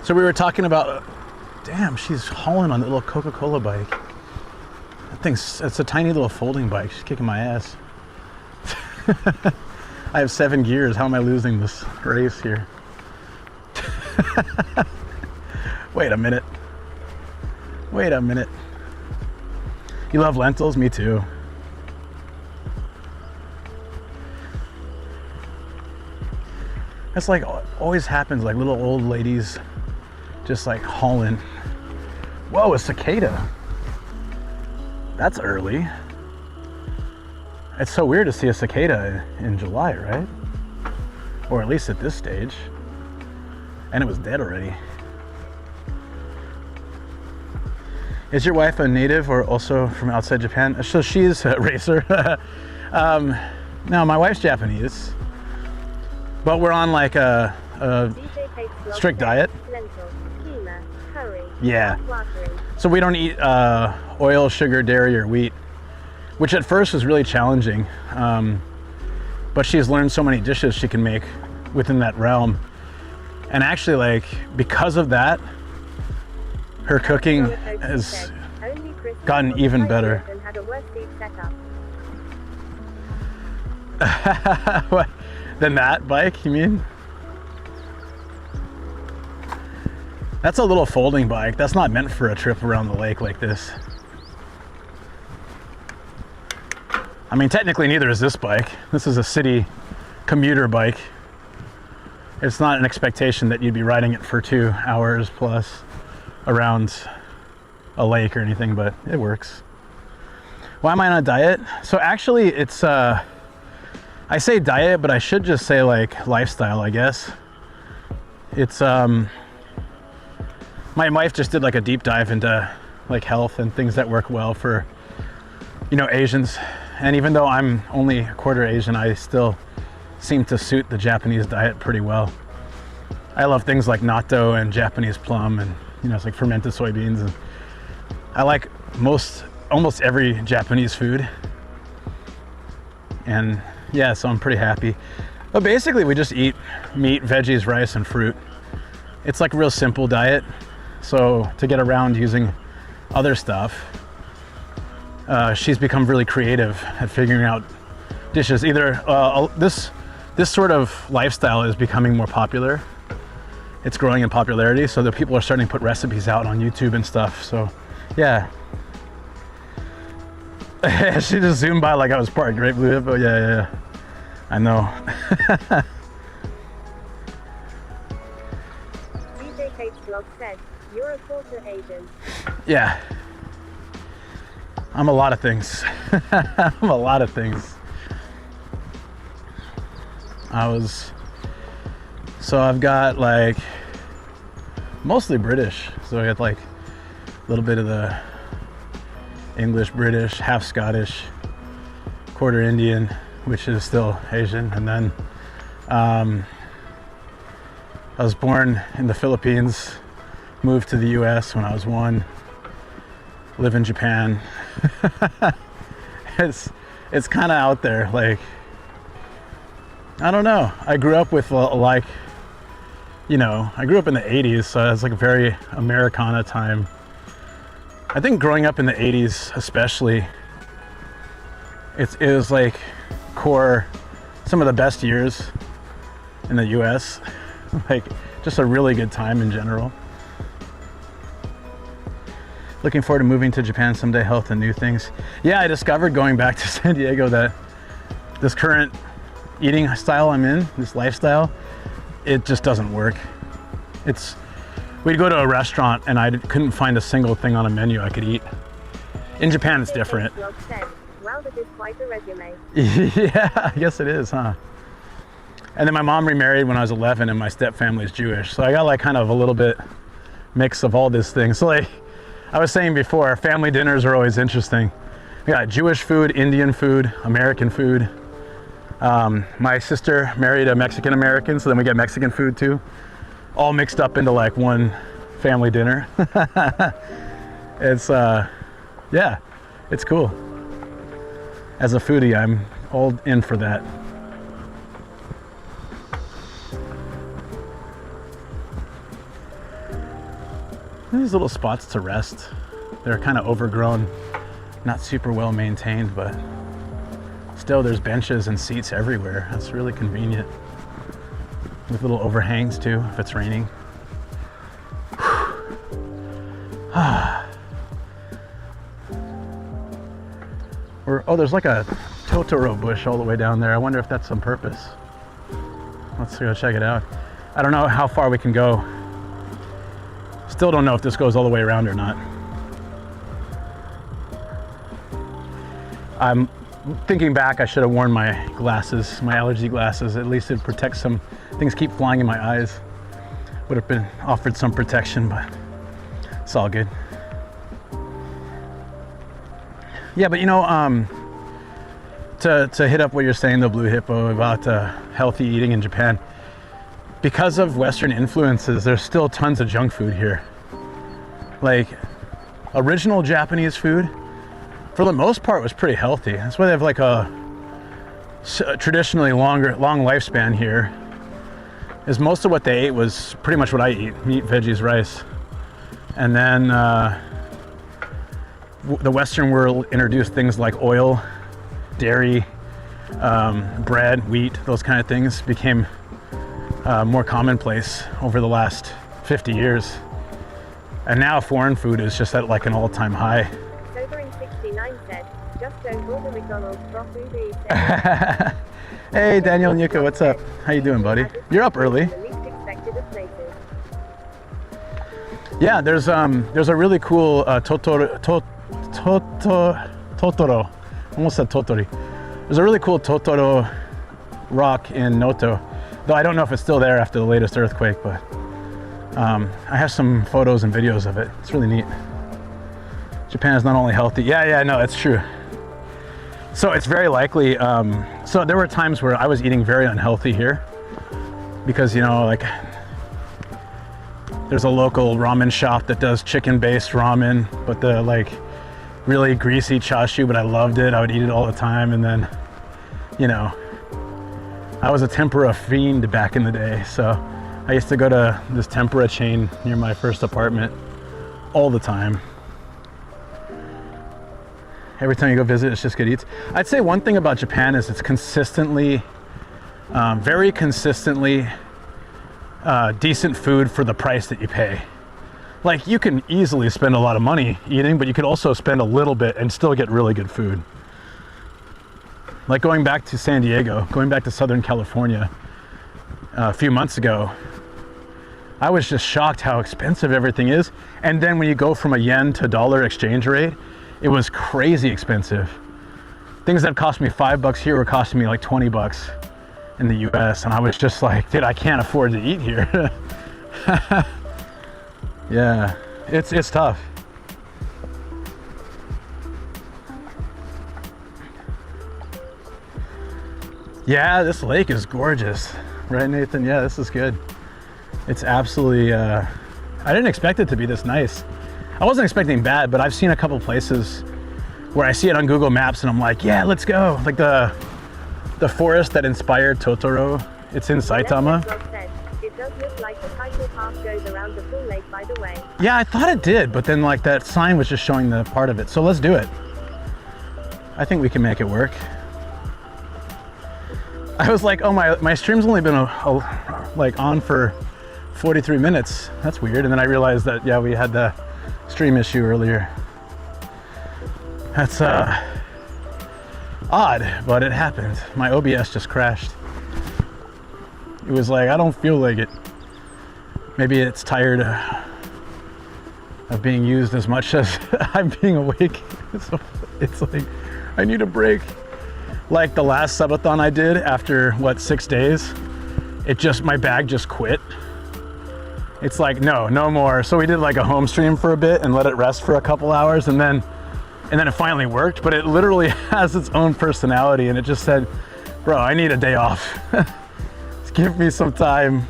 So we were talking about, damn, she's hauling on the little Coca-Cola bike. That thing's, it's a tiny little folding bike. She's kicking my ass. I have 7 gears. How am I losing this race here? Wait a minute. Wait a minute. You love lentils? Me too. That's like always happens, like little old ladies just like hauling. Whoa, a cicada. That's early. It's so weird to see a cicada in July, right? Or at least at this stage. And it was dead already. Is your wife a native or also from outside Japan? So she's a racer. No, my wife's Japanese. But we're on like a strict diet. Yeah. So we don't eat oil, sugar, dairy, or wheat, which at first was really challenging. But she's learned so many dishes she can make within that realm. And actually, like, because of that, her cooking has gotten even better. What? Than that bike, you mean? That's a little folding bike. That's not meant for a trip around the lake like this. I mean, technically neither is this bike. This is a city commuter bike. It's not an expectation that you'd be riding it for 2 hours plus around a lake or anything, but it works. Why am I on a diet? So actually it's, I say diet, but I should just say like lifestyle, I guess. It's, my wife just did like a deep dive into like health and things that work well for, you know, Asians. And even though I'm only a quarter Asian, I still seem to suit the Japanese diet pretty well. I love things like natto and Japanese plum and, you know, it's like fermented soybeans. And I like almost every Japanese food. And yeah, so I'm pretty happy. But basically we just eat meat, veggies, rice, and fruit. It's like a real simple diet. So to get around using other stuff, she's become really creative at figuring out dishes. Either this sort of lifestyle is becoming more popular. It's growing in popularity, so that people are starting to put recipes out on YouTube and stuff. So yeah. She just zoomed by like I was part of Great Blue Hippo. Yeah. I know. DJ Kate's blog said, you're a quarter Asian. Yeah. I'm a lot of things. I'm a lot of things. So I've got like mostly British. So I got like a little bit of the English, British, half Scottish, quarter Indian, which is still Asian. And then I was born in the Philippines, moved to the US when I was 1, live in Japan. It's kind of out there. Like, I don't know. I grew up with like, you know, I grew up in the 80s, so it's like a very Americana time. I think growing up in the 80s especially, it was like some of the best years in the US. Like just a really good time in general. Looking forward to moving to Japan someday, health and new things. Yeah, I discovered going back to San Diego that this current eating style I'm in, this lifestyle, it just doesn't work. We'd go to a restaurant and I couldn't find a single thing on a menu I could eat. In Japan, it's different. Well, that is quite a resume. Yeah, I guess it is, huh? And then my mom remarried when I was 11 and my stepfamily is Jewish. So I got like kind of a little bit mix of all these things. So like I was saying before, family dinners are always interesting. We got Jewish food, Indian food, American food. My sister married a Mexican American, so then we get Mexican food too. All mixed up into like one family dinner. It's, yeah, it's cool. As a foodie, I'm all in for that. These little spots to rest. They're kind of overgrown, not super well maintained, but still there's benches and seats everywhere. That's really convenient. With little overhangs too, if it's raining. Oh, there's like a Totoro bush all the way down there. I wonder if that's on purpose. Let's go check it out. I don't know how far we can go. Still don't know if this goes all the way around or not. I'm thinking back, I should have worn my glasses, my allergy glasses. At least it protects some things keep flying in my eyes. Would have been offered some protection, but it's all good. Yeah, but you know, to hit up what you're saying, the Blue Hippo, about healthy eating in Japan, because of Western influences, there's still tons of junk food here. Like, original Japanese food, for the most part, was pretty healthy. That's why they have like a traditionally long lifespan here. Is most of what they ate was pretty much what I eat: meat, veggies, rice. And then the Western world introduced things like oil, dairy, bread, wheat, those kind of things became more commonplace over the last 50 years. And now foreign food is just at like an all-time high. Sobering 69 said, just don't order McDonald's from Uber Eats. Hey Daniel and Yuka, what's up? How you doing, buddy? You're up early. The least expected of places. Yeah, there's a really cool Totoro. Almost said Totori. There's a really cool Totoro rock in Noto, though I don't know if it's still there after the latest earthquake, but I have some photos and videos of it. It's really neat. Japan is not only healthy. Yeah, no, it's true. So it's very likely, so there were times where I was eating very unhealthy here because, you know, like there's a local ramen shop that does chicken-based ramen, but the like really greasy chashu, but I loved it. I would eat it all the time. And then, you know, I was a tempura fiend back in the day. So I used to go to this tempura chain near my first apartment all the time. Every time you go visit, it's just good eats. I'd say one thing about Japan is it's consistently, very consistently decent food for the price that you pay. Like, you can easily spend a lot of money eating, but you could also spend a little bit and still get really good food. Like going back to San Diego, going back to Southern California a few months ago, I was just shocked how expensive everything is. And then when you go from a yen to dollar exchange rate, it was crazy expensive. Things that cost me $5 here were costing me like $20 in the US. And I was just like, dude, I can't afford to eat here. Yeah, it's tough. Yeah, this lake is gorgeous. Right, Nathan? Yeah, this is good. It's absolutely, I didn't expect it to be this nice. I wasn't expecting bad, but I've seen a couple places where I see it on Google Maps and I'm like, yeah, let's go. Like the forest that inspired Totoro, it's in Saitama. It does look like the cycle path goes around the full lake, by the way. Yeah, I thought it did, but then like that sign was just showing the part of it. So let's do it. I think we can make it work. I was like, oh, my stream's only been like on for 43 minutes. That's weird. And then I realized that, yeah, we had the stream issue earlier. That's odd, but it happened. My OBS just crashed. It was like, I don't feel like it. Maybe it's tired of being used as much as I'm being awake. So it's like, I need a break. Like the last subathon I did after, 6 days, my bag just quit. It's like, no more. So we did like a home stream for a bit and let it rest for a couple hours, and then it finally worked, but it literally has its own personality, and it just said, bro, I need a day off. Give me some time.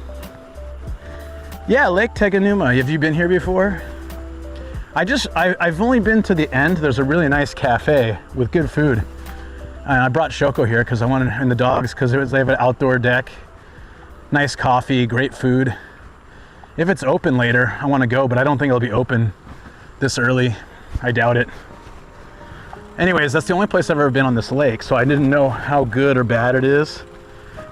Yeah, Lake Teganuma. Have you been here before? I've only been to the end. There's a really nice cafe with good food. And I brought Shoko here because I wanted, and the dogs, because they have an outdoor deck. Nice coffee, great food. If it's open later, I want to go, but I don't think it'll be open this early. I doubt it. Anyways, that's the only place I've ever been on this lake, so I didn't know how good or bad it is.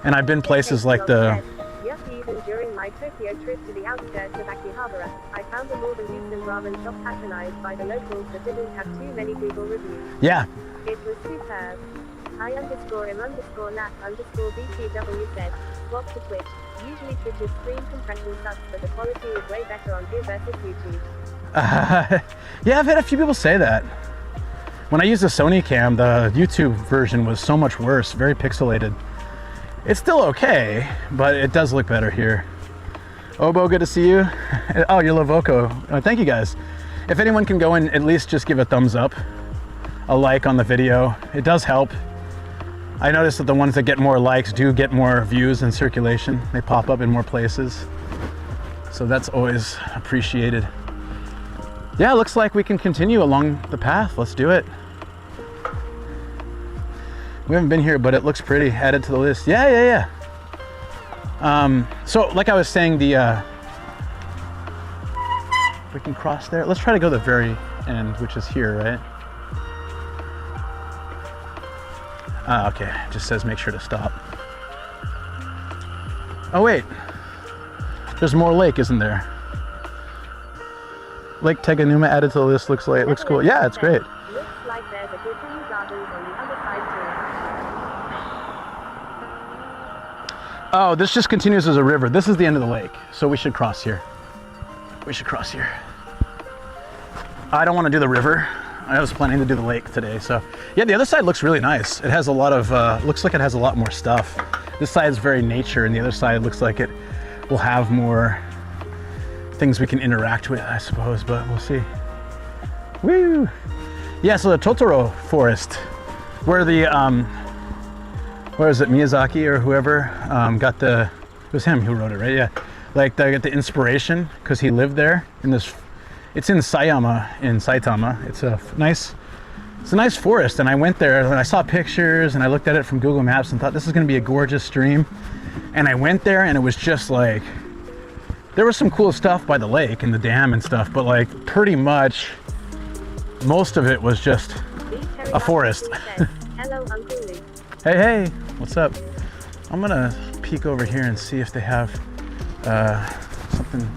And I've been places like the... Yes, even during my Tokyo trip to the outskirts of Akihabara, I found the Northern Houston ramen shop patronized by the locals that didn't have too many Google reviews. Yeah. It was superb. I_M_NAT_BTW said, swap to Twitch. Usually Twitch's screen compression sucks, but the quality is way better on here versus YouTube. Yeah, I've had a few people say that. When I used the Sony cam, the YouTube version was so much worse, very pixelated. It's still okay, but it does look better here. Obo, good to see you. Oh, you're Lovoco. Thank you guys. If anyone can go and at least just give a thumbs up, a like on the video, it does help. I noticed that the ones that get more likes do get more views and circulation. They pop up in more places. So that's always appreciated. Yeah, it looks like we can continue along the path. Let's do it. We haven't been here, but it looks pretty. Added to the list. Yeah. So like I was saying, we can cross there. Let's try to go to the very end, which is here, right? Okay, it just says make sure to stop. Oh wait, there's more lake, isn't there? Lake Teganuma added to the list. Looks cool. Yeah, it's great. Looks like there's a Gaijin gardens on the other side too. Oh, this just continues as a river. This is the end of the lake, so we should cross here. I don't want to do the river. I was planning to do the lake today, so yeah, the other side looks really nice. It has a lot of, looks like it has a lot more stuff. This side is very nature, and the other side looks like it will have more things we can interact with, I suppose, but we'll see. Woo! Yeah, so the Totoro forest, where the, where is it, Miyazaki or whoever got the, it was him who wrote it, right? Yeah, like they got the inspiration because he lived there in this. It's in Sayama, in Saitama. It's a nice forest, and I went there and I saw pictures and I looked at it from Google Maps and thought this is going to be a gorgeous stream. And I went there and it was just like, there was some cool stuff by the lake and the dam and stuff, but like pretty much most of it was just a forest. Hello, Uncle Luke. Hey, what's up? I'm gonna peek over here and see if they have something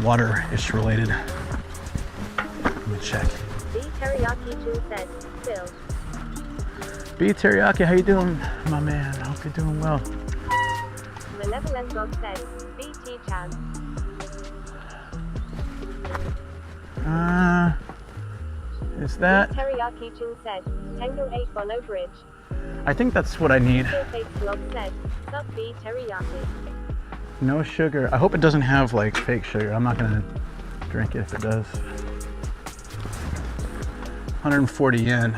water-ish related. Let me check. B Teriyaki Jun said, Phil. B Teriyaki, how you doing, my man? I hope you're doing well. Malevolent Dog said, BT Chan. Is that? B Teriyaki Jun said, Tango 8 Bono Bridge. I think that's what I need. Phil Blog said, Sup B Teriyaki. No sugar. I hope it doesn't have like fake sugar. I'm not gonna drink it if it does. 140 yen.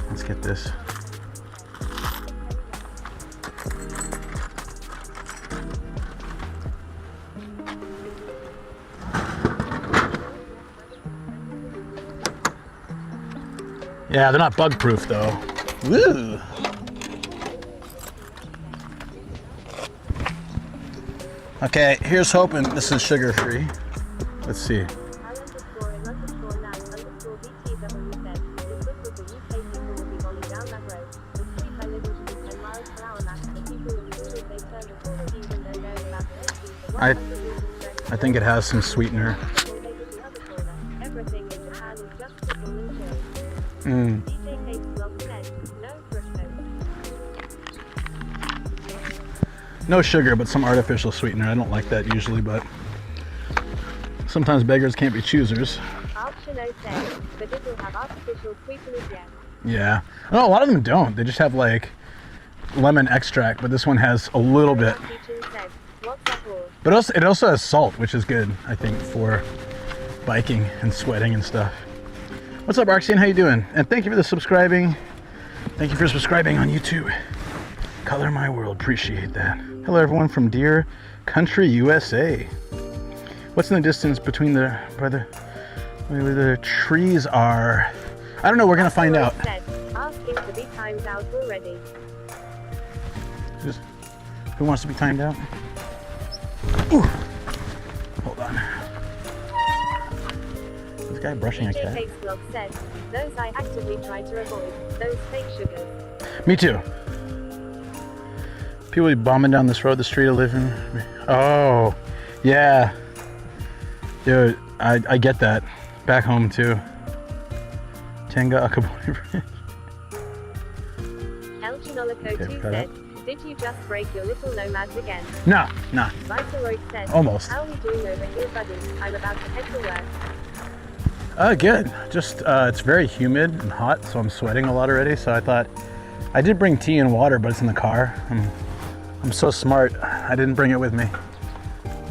Let's get this. Yeah, they're not bug proof though. Woo! Okay, here's hoping this is sugar free. Let's see. I think it has some sweetener. No sugar, but some artificial sweetener. I don't like that usually, but sometimes beggars can't be choosers. Yeah. No, a lot of them don't. They just have like lemon extract, but this one has a little bit. But it also has salt, which is good, I think, for biking and sweating and stuff. What's up, Arxian? How you doing? And thank you for the subscribing. Thank you for subscribing on YouTube. Color my world. Appreciate that. Hello, everyone from Deer Country, USA. What's in the distance between where the trees are? I don't know. We're gonna find out. Who wants to be timed out? Ooh. Hold on. This guy brushing a DJ cat? Cakes Vlog said, those I actively try to avoid, those fake sugars. Me too. People be bombing down this road, the street of living. Oh, yeah. Dude, I get that. Back home too. Tenga Akabori Bridge. El Chinolico 2 said, did you just break your little nomads again? Nah. Viceroy said, Almost. how are we doing over here, buddy? I'm about to head to work. Good. Just, it's very humid and hot, so I'm sweating a lot already. So I thought, I did bring tea and water, but it's in the car. I'm so smart. I didn't bring it with me.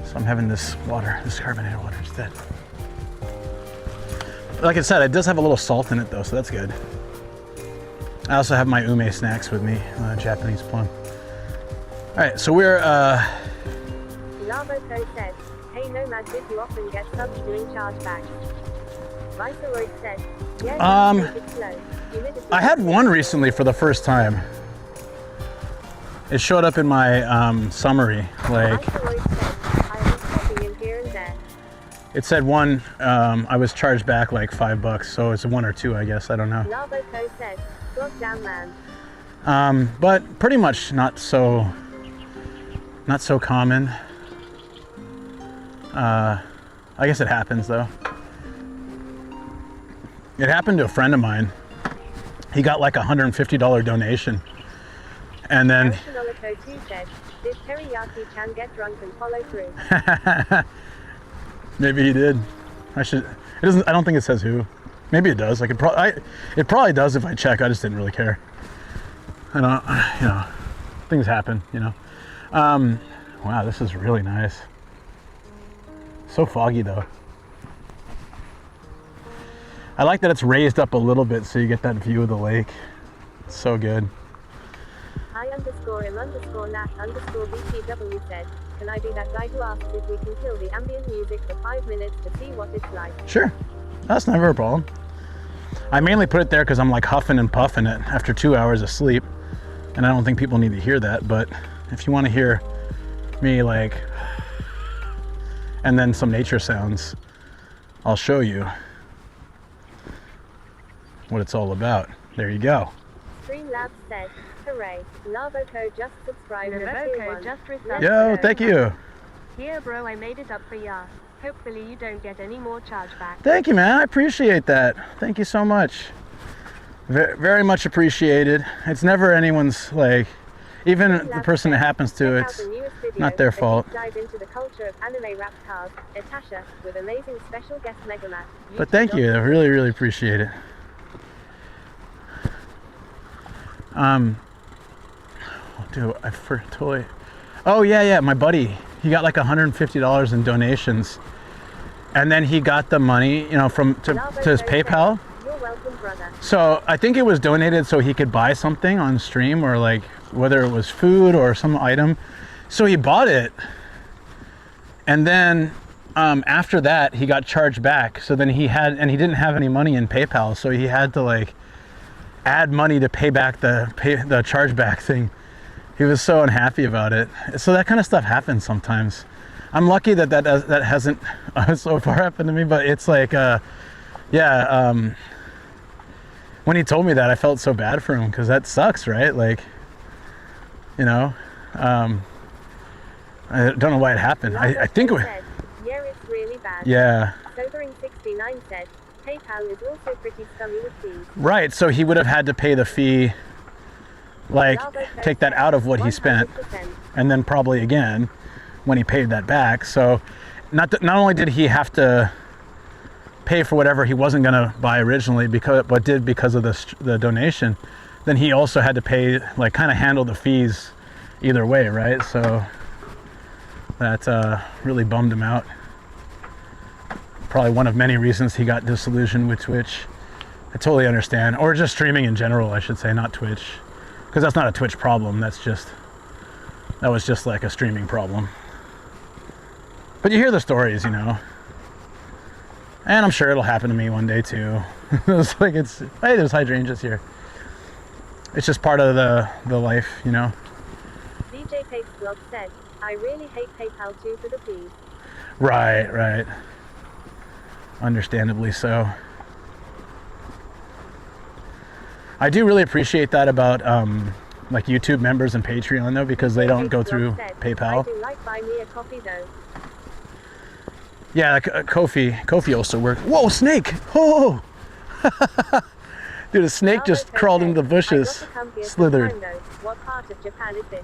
So I'm having this water, this carbonated water instead. Like I said, it does have a little salt in it though, so that's good. I also have my ume snacks with me, Japanese plum. All right, so we're, Lavoco said, hey nomad, did you often get subs doing chargebacks? Viceroy said, yeah, take it slow. I had one recently for the first time. It showed up in my summary, like, Viceroy said, I was popping in here and there. it said one, I was charged back like $5, so it's one or two, I guess, I don't know. Lavoco said, God damn man. But pretty much not so common. I guess it happens though. It happened to a friend of mine. He got like a $150 donation. And then Chinolico 2 said, this teriyaki can get drunk and follow through. maybe he did. I don't think it says who. Maybe it does. It probably does if I check. I just didn't really care. I don't, things happen, Wow, this is really nice. So foggy though. I like that it's raised up a little bit so you get that view of the lake. It's so good. I_M_nat_BTW said, can I be that guy who asks if we can kill the ambient music for 5 minutes to see what it's like? Sure, that's never a problem. I mainly put it there because I'm like huffing and puffing it after 2 hours of sleep. And I don't think people need to hear that, but if you want to hear me like, and then some nature sounds, I'll show you what it's all about. There you go. Streamlabs said, hooray, Lavoco just subscribed. Lavoco just received. Yo, thank you. Here bro, I made it up for ya. Hopefully you don't get any more chargeback. Thank you, man. I appreciate that. Thank you so much. Very much appreciated. It's never anyone's, like, even the person that happens to, it's not their fault. Dive into the culture of anime rap cars, Etasha, with amazing special guest Megamat. But thank you. I really, really appreciate it. Dude, I totally. Oh yeah, my buddy. He got like $150 in donations, and then he got the money, to his PayPal. You're welcome, brother. So I think it was donated so he could buy something on stream, or like whether it was food or some item. So he bought it, and then after that he got charged back. So then he didn't have any money in PayPal, so he had to like add money to pay back the chargeback thing. He was so unhappy about it. So that kind of stuff happens sometimes. I'm lucky that hasn't so far happened to me, but it's like, when he told me that, I felt so bad for him because that sucks, right? Like, I don't know why it happened. I think it was. Yeah, it's really bad. Yeah. Sobering69 said, PayPal is also pretty scummy with fees. Right, so he would have had to pay the fee, like take that out of what he spent, 100%. and then probably again when he paid that back. So not only did he have to pay for whatever he wasn't going to buy originally but did because of the donation, then he also had to pay, like, kind of handle the fees either way, right? So that really bummed him out. Probably one of many reasons he got disillusioned with Twitch. I totally understand. Or just streaming in general, I should say, not Twitch. Because that's not a Twitch problem, that was just like a streaming problem. But you hear the stories, And I'm sure it'll happen to me one day too. It's like, hey, there's hydrangeas here. It's just part of the life, These DJ Pace Blog said, I really hate PayPal too for the fees. Right. Understandably so. I do really appreciate that about like YouTube members and Patreon though, because they don't go through PayPal. I do like buy me a coffee though. Yeah, Kofi also works. Whoa, snake! Oh! Dude, a snake just crawled into the bushes, slithered. What part of Japan is this?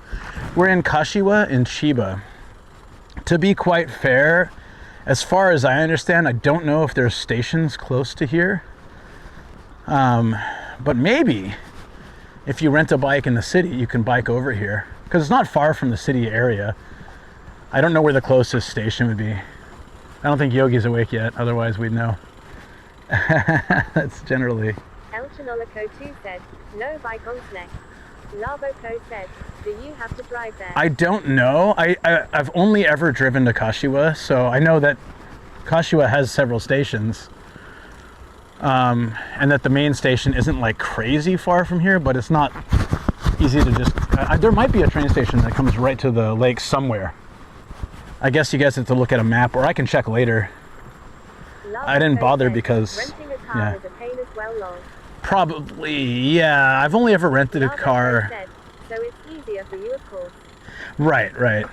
We're in Kashiwa in Chiba. To be quite fair, as far as I understand, I don't know if there's stations close to here. But maybe if you rent a bike in the city, you can bike over here, because it's not far from the city area. I don't know where the closest station would be. I don't think Yogi's awake yet, otherwise we'd know. That's generally... El Chinolico 2 said, no bike on Snack. Lavoco said, do you have to drive there? I don't know. I've only ever driven to Kashiwa, so I know that Kashiwa has several stations. And that the main station isn't like crazy far from here, but it's not easy to just... there might be a train station that comes right to the lake somewhere. I guess you guys have to look at a map, or I can check later. I didn't bother because... renting a car is a pain as well, long. Probably, yeah. I've only ever rented a car. Said, so it's easier for you, of course. Right.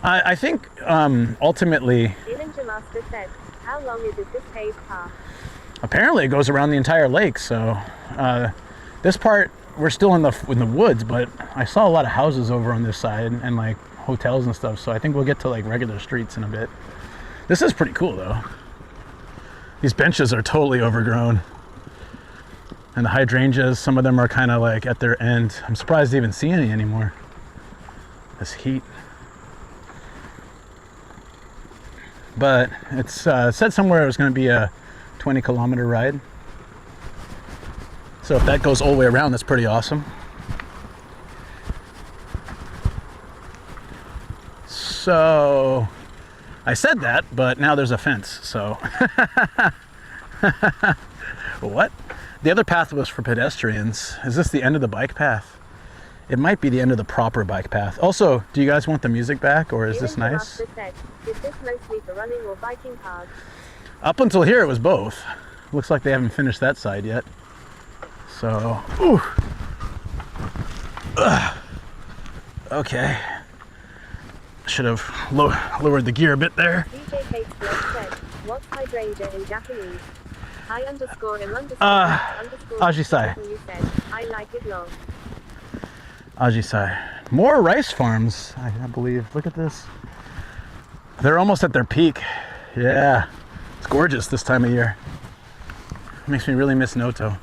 I think ultimately... Ninja Master said, how long is this paved path? Apparently it goes around the entire lake, so this part we're still in the woods, but I saw a lot of houses over on this side and like hotels and stuff, so I think we'll get to like regular streets in a bit. This is pretty cool though. These benches are totally overgrown, and the hydrangeas, some of them are kind of like at their end. I'm surprised to even see any anymore. This heat. But it's it said somewhere it was going to be a 20-kilometer ride. So if that goes all the way around, that's pretty awesome. So I said that, but now there's a fence, so what? The other path was for pedestrians. Is this the end of the bike path? It might be the end of the proper bike path. Also, do you guys want the music back, or is this nice? Said, is this mostly for running or biking paths? Up until here, it was both. Looks like they haven't finished that side yet. So, ooh. Ugh. Okay. Should have lowered the gear a bit there. DJ Kate said, what's hydrangea in Japanese? Hi underscore and underscore underscore. Ajisai. You said, I like it long. Ajisai. More rice farms, I believe. Look at this. They're almost at their peak. Yeah. It's gorgeous this time of year. Makes me really miss Noto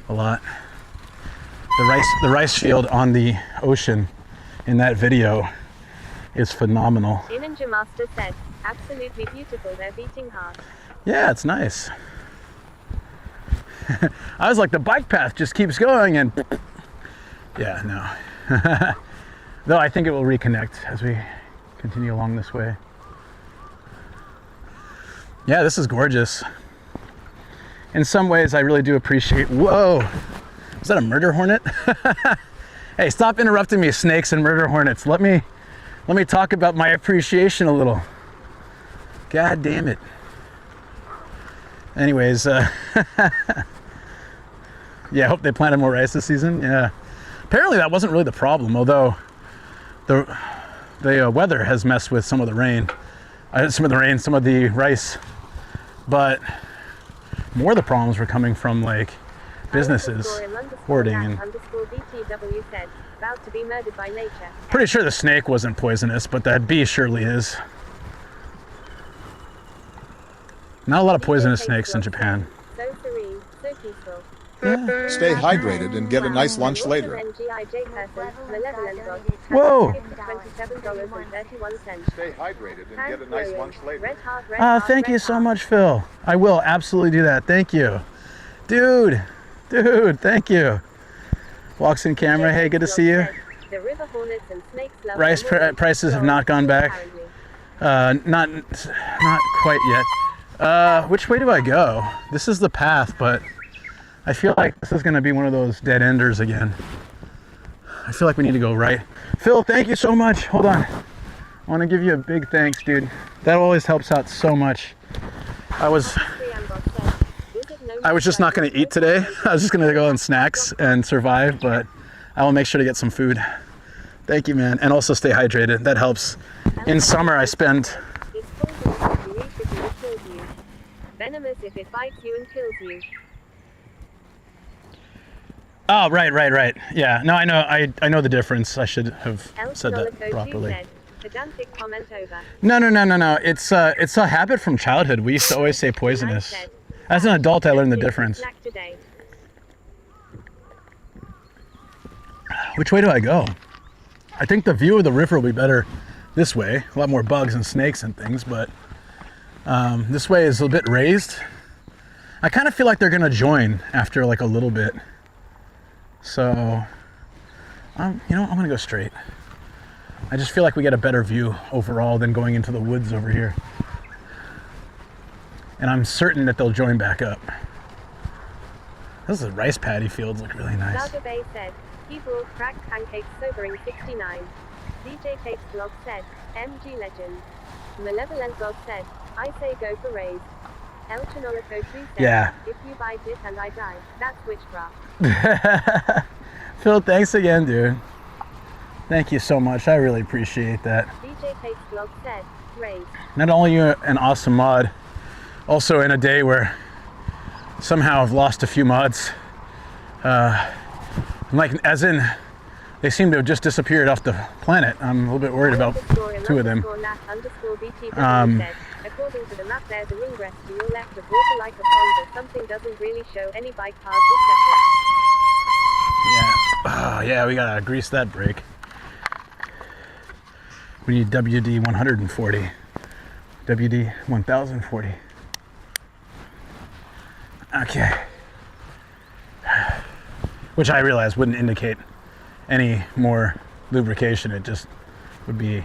a lot. The rice field on the ocean in that video is phenomenal. Ninja Master said, absolutely beautiful, they're beating hard. Yeah, it's nice. I was like, the bike path just keeps going, and yeah, no. Though I think it will reconnect as we continue along this way. Yeah, this is gorgeous. In some ways, I really do appreciate... Whoa! Is that a murder hornet? Hey, stop interrupting me, snakes and murder hornets. Let me talk about my appreciation a little. God damn it. Anyways, yeah, I hope they planted more rice this season. Yeah. Apparently that wasn't really the problem, although the weather has messed with some of the rain. Some of the rice. But more of the problems were coming from like businesses hoarding and... said, about to be murdered by nature. Pretty sure the snake wasn't poisonous, but that bee surely is. Not a lot of poisonous snakes in Japan. So serene, so peaceful. Yeah. Stay hydrated and get a nice lunch later. Whoa! Stay hydrated and get a nice lunch later. Thank you so much, Phil. I will absolutely do that. Thank you. Dude, thank you. Walks in camera. Hey, good to see you. Rice prices have not gone back. Not quite yet. Which way do I go? This is the path, but I feel like this is going to be one of those dead enders again. I feel like we need to go right. Phil, thank you so much. Hold on. I want to give you a big thanks, dude. That always helps out so much. I was just not going to eat today. I was just going to go on snacks and survive, but I will make sure to get some food. Thank you, man. And also stay hydrated. That helps. In summer, I spend... Venomous if it bites you and kills you. Oh, right. Yeah, no, I know the difference. I should have said that properly. Pedantic comment over. No. It's a habit from childhood. We used to always say poisonous. As an adult, I learned the difference. Which way do I go? I think the view of the river will be better this way. A lot more bugs and snakes and things, but this way is a bit raised. I kind of feel like they're gonna join after like a little bit. So, I'm gonna go straight. I just feel like we get a better view overall than going into the woods over here. And I'm certain that they'll join back up. Those rice paddy fields look really nice. Lager Bay said, he brought cracked pancakes sobering 69. DJ Takes Vlog said, MG Legend. Malevolent God said, I say go for raise. El Chinolico 3 said, yeah. If you bite it and I die, that's witchcraft. Phil, thanks again, dude. Thank you so much. I really appreciate that. DJ Takes Vlog said, raise. Not only are you an awesome mod, also in a day where somehow I've lost a few mods. Like, as in, they seem to have just disappeared off the planet. I'm a little bit worried about two of them. According to the map, there's a ingress to your left of water like a pond or something. Doesn't really show any bike paths, etc. Yeah. Oh, yeah, we gotta grease that brake. We need WD 140. WD 1040. Okay. Which I realize wouldn't indicate any more lubrication. It just would be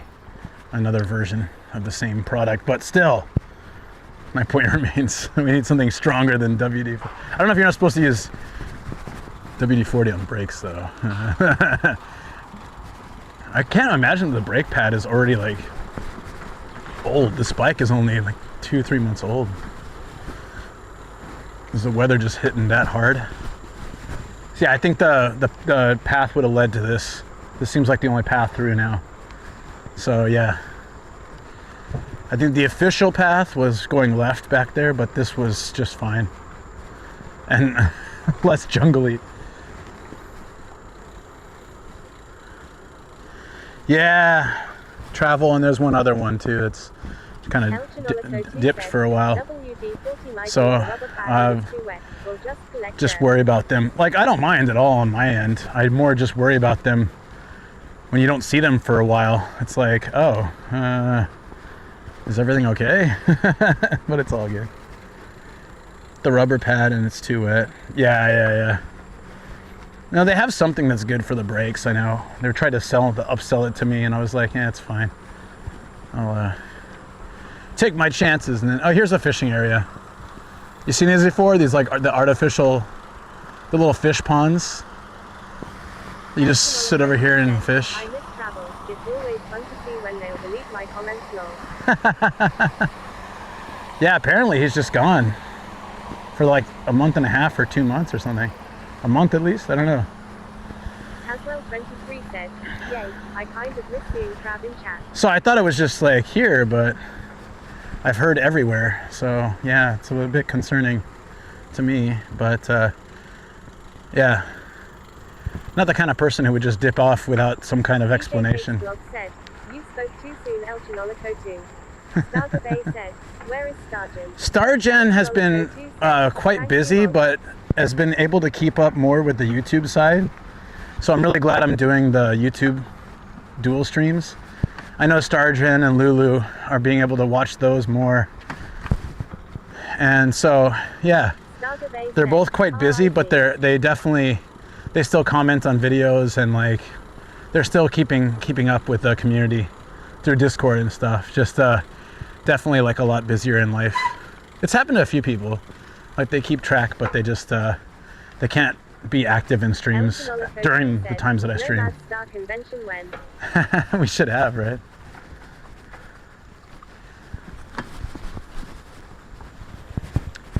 another version of the same product. But still, my point remains. We need something stronger than WD. I don't know if you're not supposed to use WD-40 on brakes, though. I can't imagine the brake pad is already like old. This bike is only like 2-3 months old. Is the weather just hitting that hard? So yeah, I think the path would have led to this. This seems like the only path through now. So yeah, I think the official path was going left back there, but this was just fine and less jungly. Yeah, travel, and there's one other one too. It's kind of dipped for a while, so I've just worry about them. Like, I don't mind at all on my end. I more just worry about them when you don't see them for a while. It's like, oh, is everything okay? But it's all good. The rubber pad and it's too wet. Yeah. No, they have something that's good for the brakes. I know they're trying to upsell it to me, and I was like, yeah, it's fine. I'll take my chances. And then, oh, here's a fishing area. You seen these before? These like the little fish ponds. You just sit over here and fish. I miss travel. It's always fun to see when they'll delete my comments long. Yeah, apparently he's just gone for like a month and a half or 2 months or something. A month at least, I don't know. Haswell23 said, yay, I kind of miss being crab in chat. So I thought it was just like here, but I've heard everywhere. So yeah, it's a bit concerning to me, but yeah. Not the kind of person who would just dip off without some kind of explanation. Said, you spoke too soon, El Chinolico 2. Starger Bay said, where is Stargen? Stargen has been quite busy, but has been able to keep up more with the YouTube side. So I'm really glad I'm doing the YouTube dual streams. I know Stargen and Lulu are being able to watch those more. And so, yeah, they're both quite busy, but they still comment on videos, and like they're still keeping up with the community through Discord and stuff. Just definitely like a lot busier in life. It's happened to a few people. Like they keep track, but they just they can't be active in streams during the times that I stream. Nomad Star Convention when? We should have, right?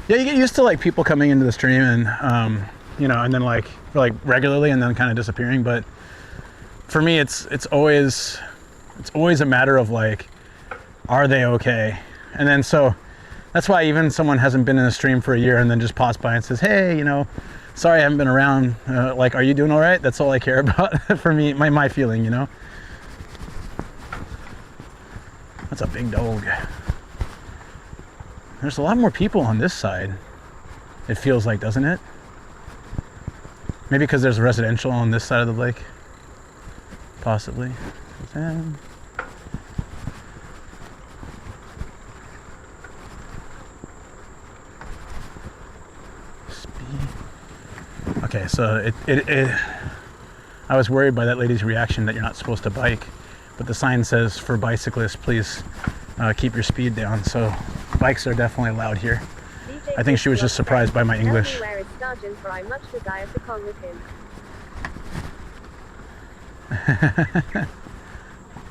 Yeah, you get used to like people coming into the stream and you know, and then like regularly and then kind of disappearing. But for me, it's always a matter of like, are they okay? And then so that's why even someone hasn't been in the stream for a year and then just pops by and says, hey, you know, sorry I haven't been around. Like, are you doing all right? That's all I care about. For me, my feeling, you know. That's a big dog. There's a lot more people on this side. It feels like, doesn't it? Maybe because there's residential on this side of the lake. Possibly. Okay, so I was worried by that lady's reaction that you're not supposed to bike, but the sign says for bicyclists, please keep your speed down. So bikes are definitely allowed here. I think she was just surprised by my English. Where is Sergeant, for I much desire to con with him.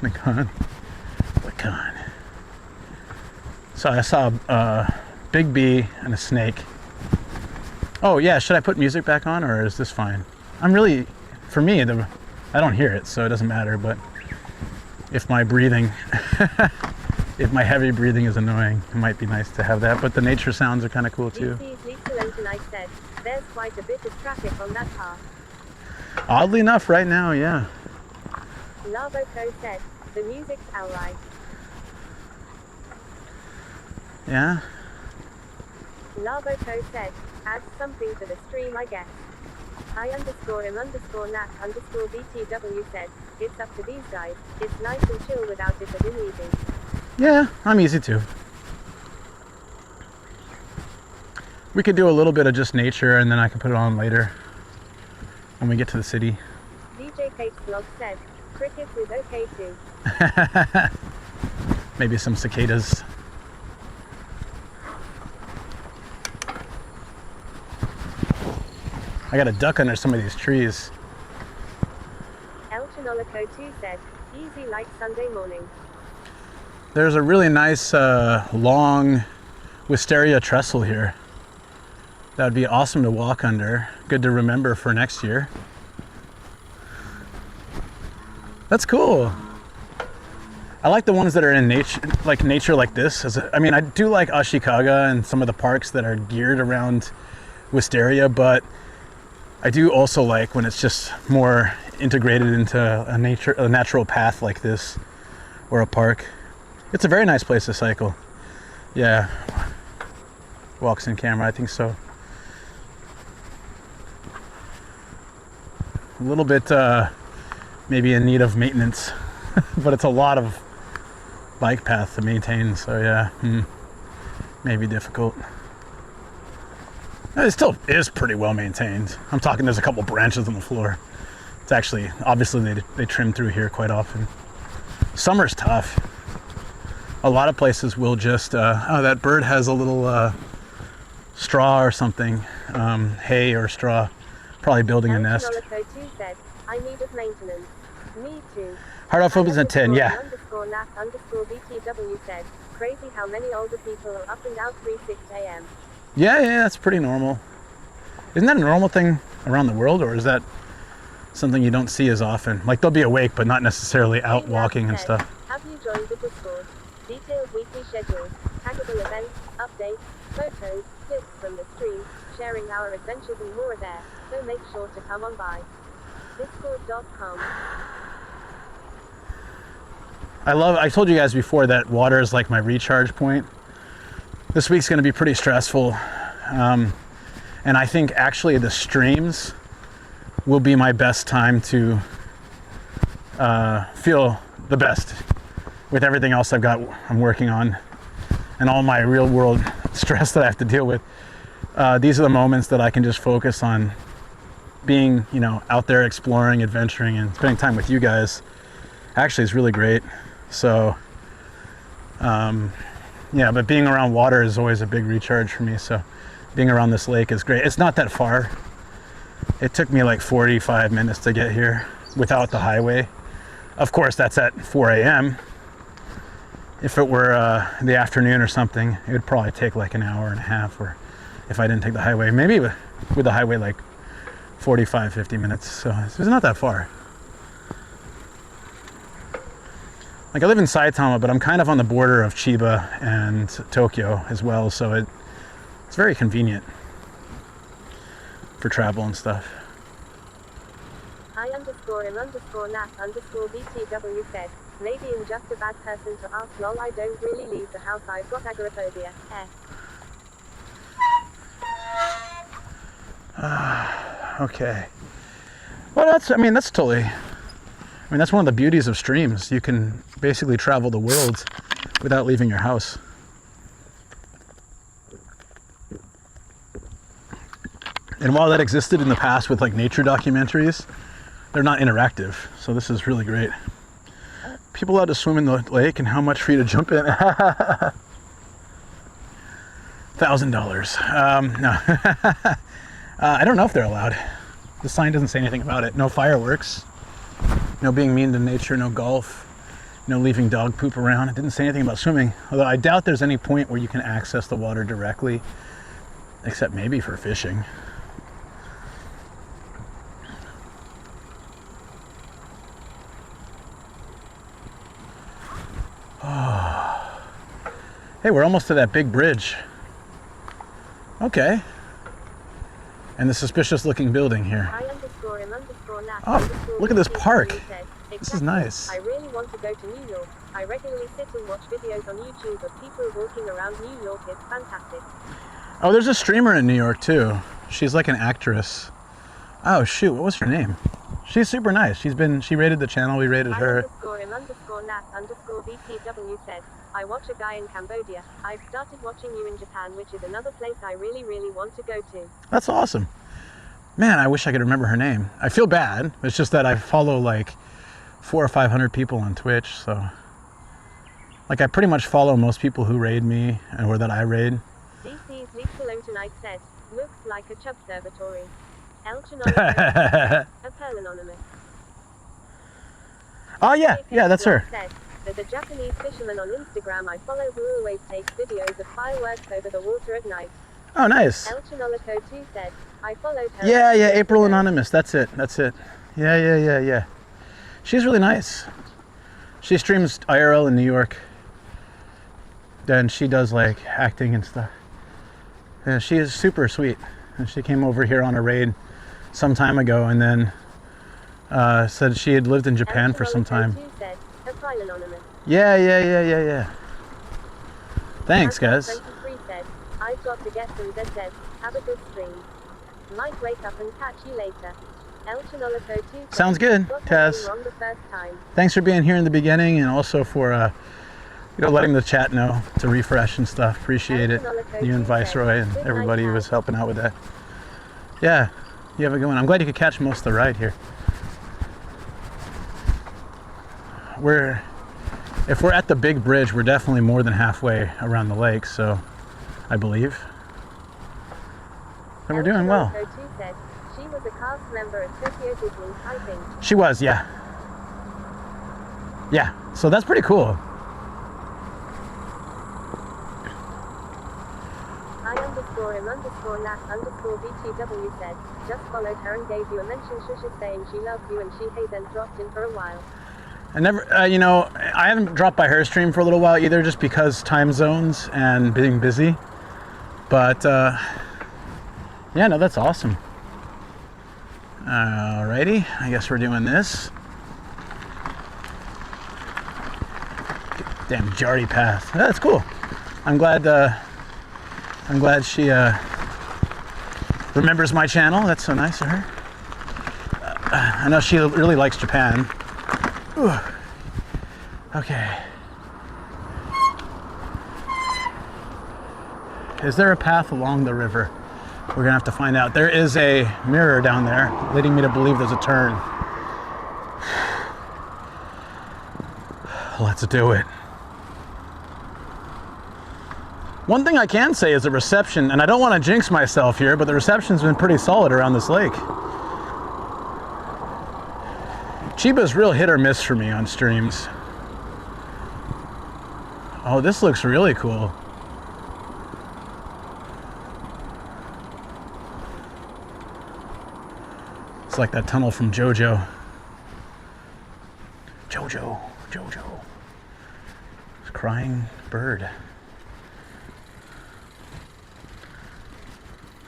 The con. So I saw a big bee and a snake. Oh yeah, should I put music back on or is this fine? I'm really, for me, I don't hear it, so it doesn't matter, but if my breathing, if my heavy breathing is annoying, it might be nice to have that, but the nature sounds are kind of cool too. I said, there's quite a bit of traffic on that path. Oddly enough, right now, yeah. Lavoco said, the music's alright. Yeah? Lavoco said, add something to the stream, I guess. I_m_nat_BTW said, it's up to these guys. It's nice and chill without it being easy. Yeah, I'm easy too. We could do a little bit of just nature and then I can put it on later when we get to the city. DJ Kate's blog said, crickets is okay too. Maybe some cicadas. I got a duck under some of these trees. El Chinolico 2 said, easy like Sunday morning. There's a really nice long wisteria trestle here. That would be awesome to walk under. Good to remember for next year. That's cool. I like the ones that are in nature like this. I mean, I do like Ashikaga and some of the parks that are geared around wisteria, but I do also like when it's just more integrated into a natural path like this or a park. It's a very nice place to cycle. Yeah. Walks in camera, I think so. A little bit maybe in need of maintenance, but it's a lot of bike path to maintain, so yeah, maybe difficult. It still is pretty well maintained. I'm talking there's a couple branches on the floor. It's actually, obviously they trim through here quite often. Summer's tough. A lot of places will just, oh, that bird has a little straw or something, hay or straw, probably building a nest. Said, I need of maintenance. Me too. Hard off opens at 10, yeah. _nat_BTW said, crazy how many older people are up and out 3-6 a.m. Yeah, that's pretty normal. Isn't that a normal thing around the world, or is that something you don't see as often? Like they'll be awake, but not necessarily out walking and stuff. Have you joined the Discord? Detailed weekly schedules, taggable events, updates, photos, clips from the stream, sharing our adventures and more there, so make sure to come on by. Discord.com. I told you guys before that water is like my recharge point. This week's going to be pretty stressful. And I think actually the streams will be my best time to feel the best with everything else I'm working on and all my real world stress that I have to deal with. These are the moments that I can just focus on being, out there exploring, adventuring, and spending time with you guys. Actually, it's really great. So, yeah, but being around water is always a big recharge for me. So being around this lake is great. It's not that far. It took me like 45 minutes to get here without the highway. Of course, that's at 4 a.m. If it were the afternoon or something, it would probably take like an hour and a half, or if I didn't take the highway, maybe with the highway like 45, 50 minutes. So it's not that far. Like I live in Saitama, but I'm kind of on the border of Chiba and Tokyo as well, so it's very convenient for travel and stuff. I_M_Nat_VTW said, maybe I'm just a bad person to ask, lol, I don't really leave the house, I've got agoraphobia, Okay. Well, that's totally, that's one of the beauties of streams. You can basically travel the world without leaving your house. And while that existed in the past with like nature documentaries, they're not interactive. So this is really great. People allowed to swim in the lake, and how much for you to jump in? $1,000. No. I don't know if they're allowed. The sign doesn't say anything about it. No fireworks. No being mean to nature. No golf. No leaving dog poop around. It didn't say anything about swimming. Although I doubt there's any point where you can access the water directly, except maybe for fishing. Oh. Hey, we're almost to that big bridge. Okay. And the suspicious looking building here. Oh, look at this park. This is nice. I really want to go to New York. I regularly sit and watch videos on YouTube of people walking around New York. It's fantastic. Oh, there's a streamer in New York too. She's like an actress. Oh shoot, what was her name? She's super nice. She rated the channel, we rated her. I_M_Nat_VTW said, I watch a guy in Cambodia. I've started watching you in Japan, which is another place I really, really want to go to. That's awesome. Man, I wish I could remember her name. I feel bad. It's just that I follow like 400 or 500 people on Twitch, so like I pretty much follow most people who raid me or that I raid. DC's Leap Alone Tonight said, looks like a chubservatory. A Pearl Anonymous. Oh yeah, that's her. Said, there's a Japanese fisherman on Instagram I follow who always takes videos of fireworks over the water at night. Oh, nice. Elchinolico2 said, I followed her. Yeah, April Anonymous. That's it. Yeah. She's really nice. She streams IRL in New York. Then she does like acting and stuff. Yeah, she is super sweet. And she came over here on a raid some time ago, and then said she had lived in Japan for some time. Said, Anonymous. Yeah. Thanks, guys. 23 said, I've got to get some ZZ. Have a good stream. Might wake up and catch you later. Elchinolico2 sounds good, Taz. Wrong the first time. Thanks for being here in the beginning, and also for letting the chat know to refresh and stuff. Appreciate it. You and Viceroy and everybody who was helping out with that. Yeah, you have a good one. I'm glad you could catch most of the ride here. If we're at the big bridge, we're definitely more than halfway around the lake, so I believe. And we're doing well. Said she was a cast member at Tokyo Disney, I think. She was, yeah. Yeah, so that's pretty cool. I_M_Nat_VTW said, just followed her and gave you a mention. Shusha saying she loves you and she hasn't dropped in for a while. I never, I haven't dropped by her stream for a little while either, just because time zones and being busy. But yeah, no, that's awesome. Alrighty, I guess we're doing this. Damn jardy path. That's cool. I'm glad she remembers my channel. That's so nice of her. I know she really likes Japan. Ooh. Okay. Is there a path along the river? We're gonna have to find out. There is a mirror down there leading me to believe there's a turn. Let's do it. One thing I can say is the reception, and I don't want to jinx myself here, but the reception's been pretty solid around this lake. Chiba's real hit or miss for me on streams. Oh, this looks really cool. It's like that tunnel from JoJo. JoJo. It's a crying bird.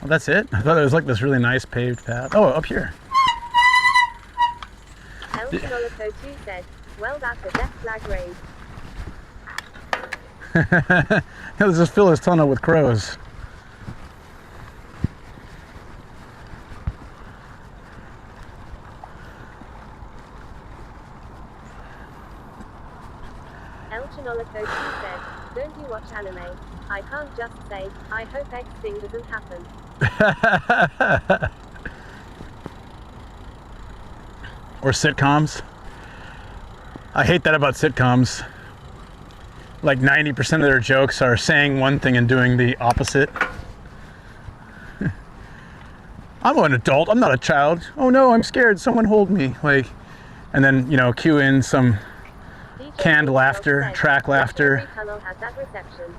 Oh, that's it? I thought it was like this really nice paved path. Oh, up here. El Chinolico 2 said, well, that's a death flag raid. Let's just fill this tunnel with crows. El Chinolico 2 said, don't you watch anime? I can't just say, I hope X thing doesn't happen. Or sitcoms. I hate that about sitcoms. Like 90% of their jokes are saying one thing and doing the opposite. I'm an adult, I'm not a child. Oh no, I'm scared, someone hold me. Like, and then, you know, cue in some canned laughter, track laughter. Every tunnel has that reception.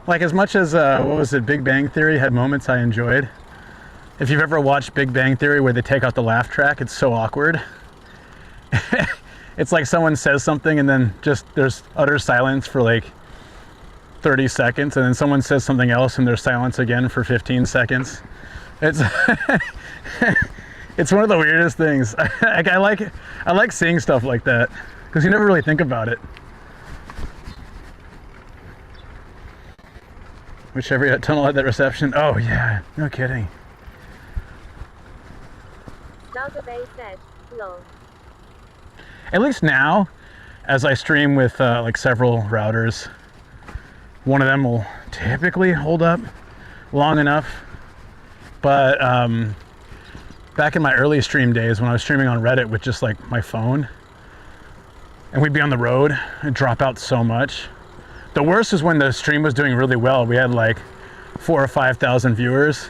Like, as much as, what was it, Big Bang Theory had moments I enjoyed. If you've ever watched Big Bang Theory where they take out the laugh track, it's so awkward. It's like someone says something and then just there's utter silence for like 30 seconds, and then someone says something else and there's silence again for 15 seconds. It's it's one of the weirdest things. I like seeing stuff like that because you never really think about it. Whichever tunnel had that reception. Oh yeah, no kidding. Starter Bay said, lol. At least now, as I stream with like several routers, one of them will typically hold up long enough. But back in my early stream days when I was streaming on Reddit with just like my phone, and we'd be on the road and drop out so much. The worst is when the stream was doing really well. We had like 4,000 or 5,000 viewers,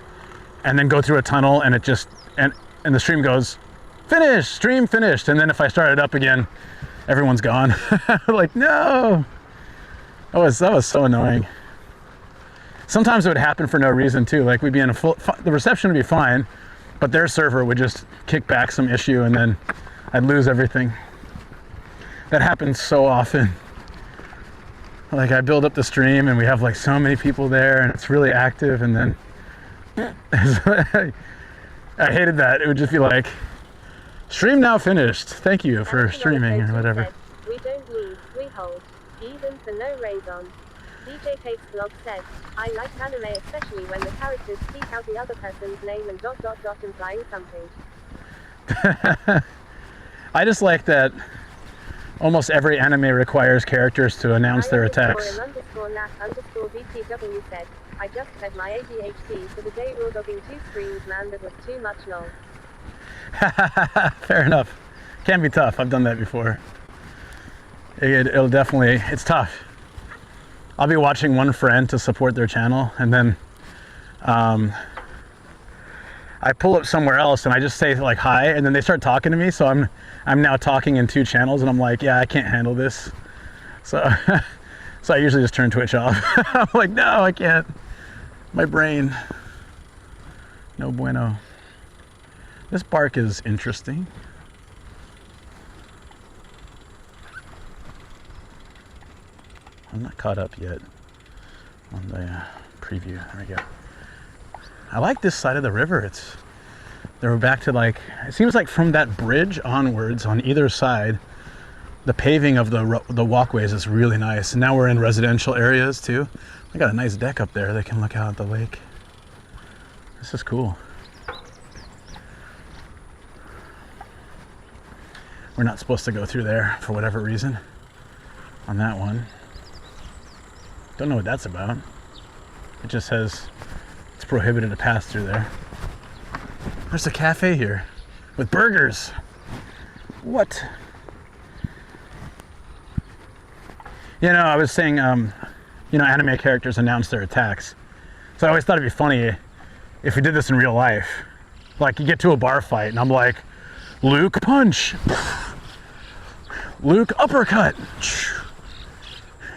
and then go through a tunnel and it just, and the stream goes, finish, stream finished. And then if I start it up again, everyone's gone. Like, no. That was so annoying. Sometimes it would happen for no reason too. Like we'd be in the reception would be fine, but their server would just kick back some issue and then I'd lose everything. That happens so often. Like I build up the stream and we have like so many people there and it's really active, and then I hated that. It would just be like, stream now finished. Thank you for streaming or whatever. Said, we don't need, we hold. Even for no raison. DJ Cakes Vlog said, I like anime especially when the characters speak out the other person's name and ... implying something. I just like that almost every anime requires characters to announce their attacks. _VTW said, I just fed my ADHD for the day raw dogging 2 screens, man, that was too much lol. Fair enough. Can be tough. I've done that before. It'll definitely, it's tough. I'll be watching one friend to support their channel, and then I pull up somewhere else and I just say like hi, and then they start talking to me, so I'm now talking in 2 channels, and I'm like, yeah, I can't handle this. So so I usually just turn Twitch off. I'm like, no, I can't. My brain. No bueno. This bark is interesting. I'm not caught up yet on the preview. There we go. I like this side of the river. They're back to like, it seems like from that bridge onwards on either side, the paving of the walkways is really nice. And now we're in residential areas too. I got a nice deck up there. They can look out at the lake. This is cool. We're not supposed to go through there for whatever reason on that one. Don't know what that's about. It just says it's prohibited to pass through there. There's a cafe here with burgers. What? You know, I was saying, you know, anime characters announce their attacks. So I always thought it'd be funny if we did this in real life. Like you get to a bar fight and I'm like, Luke punch. Luke uppercut.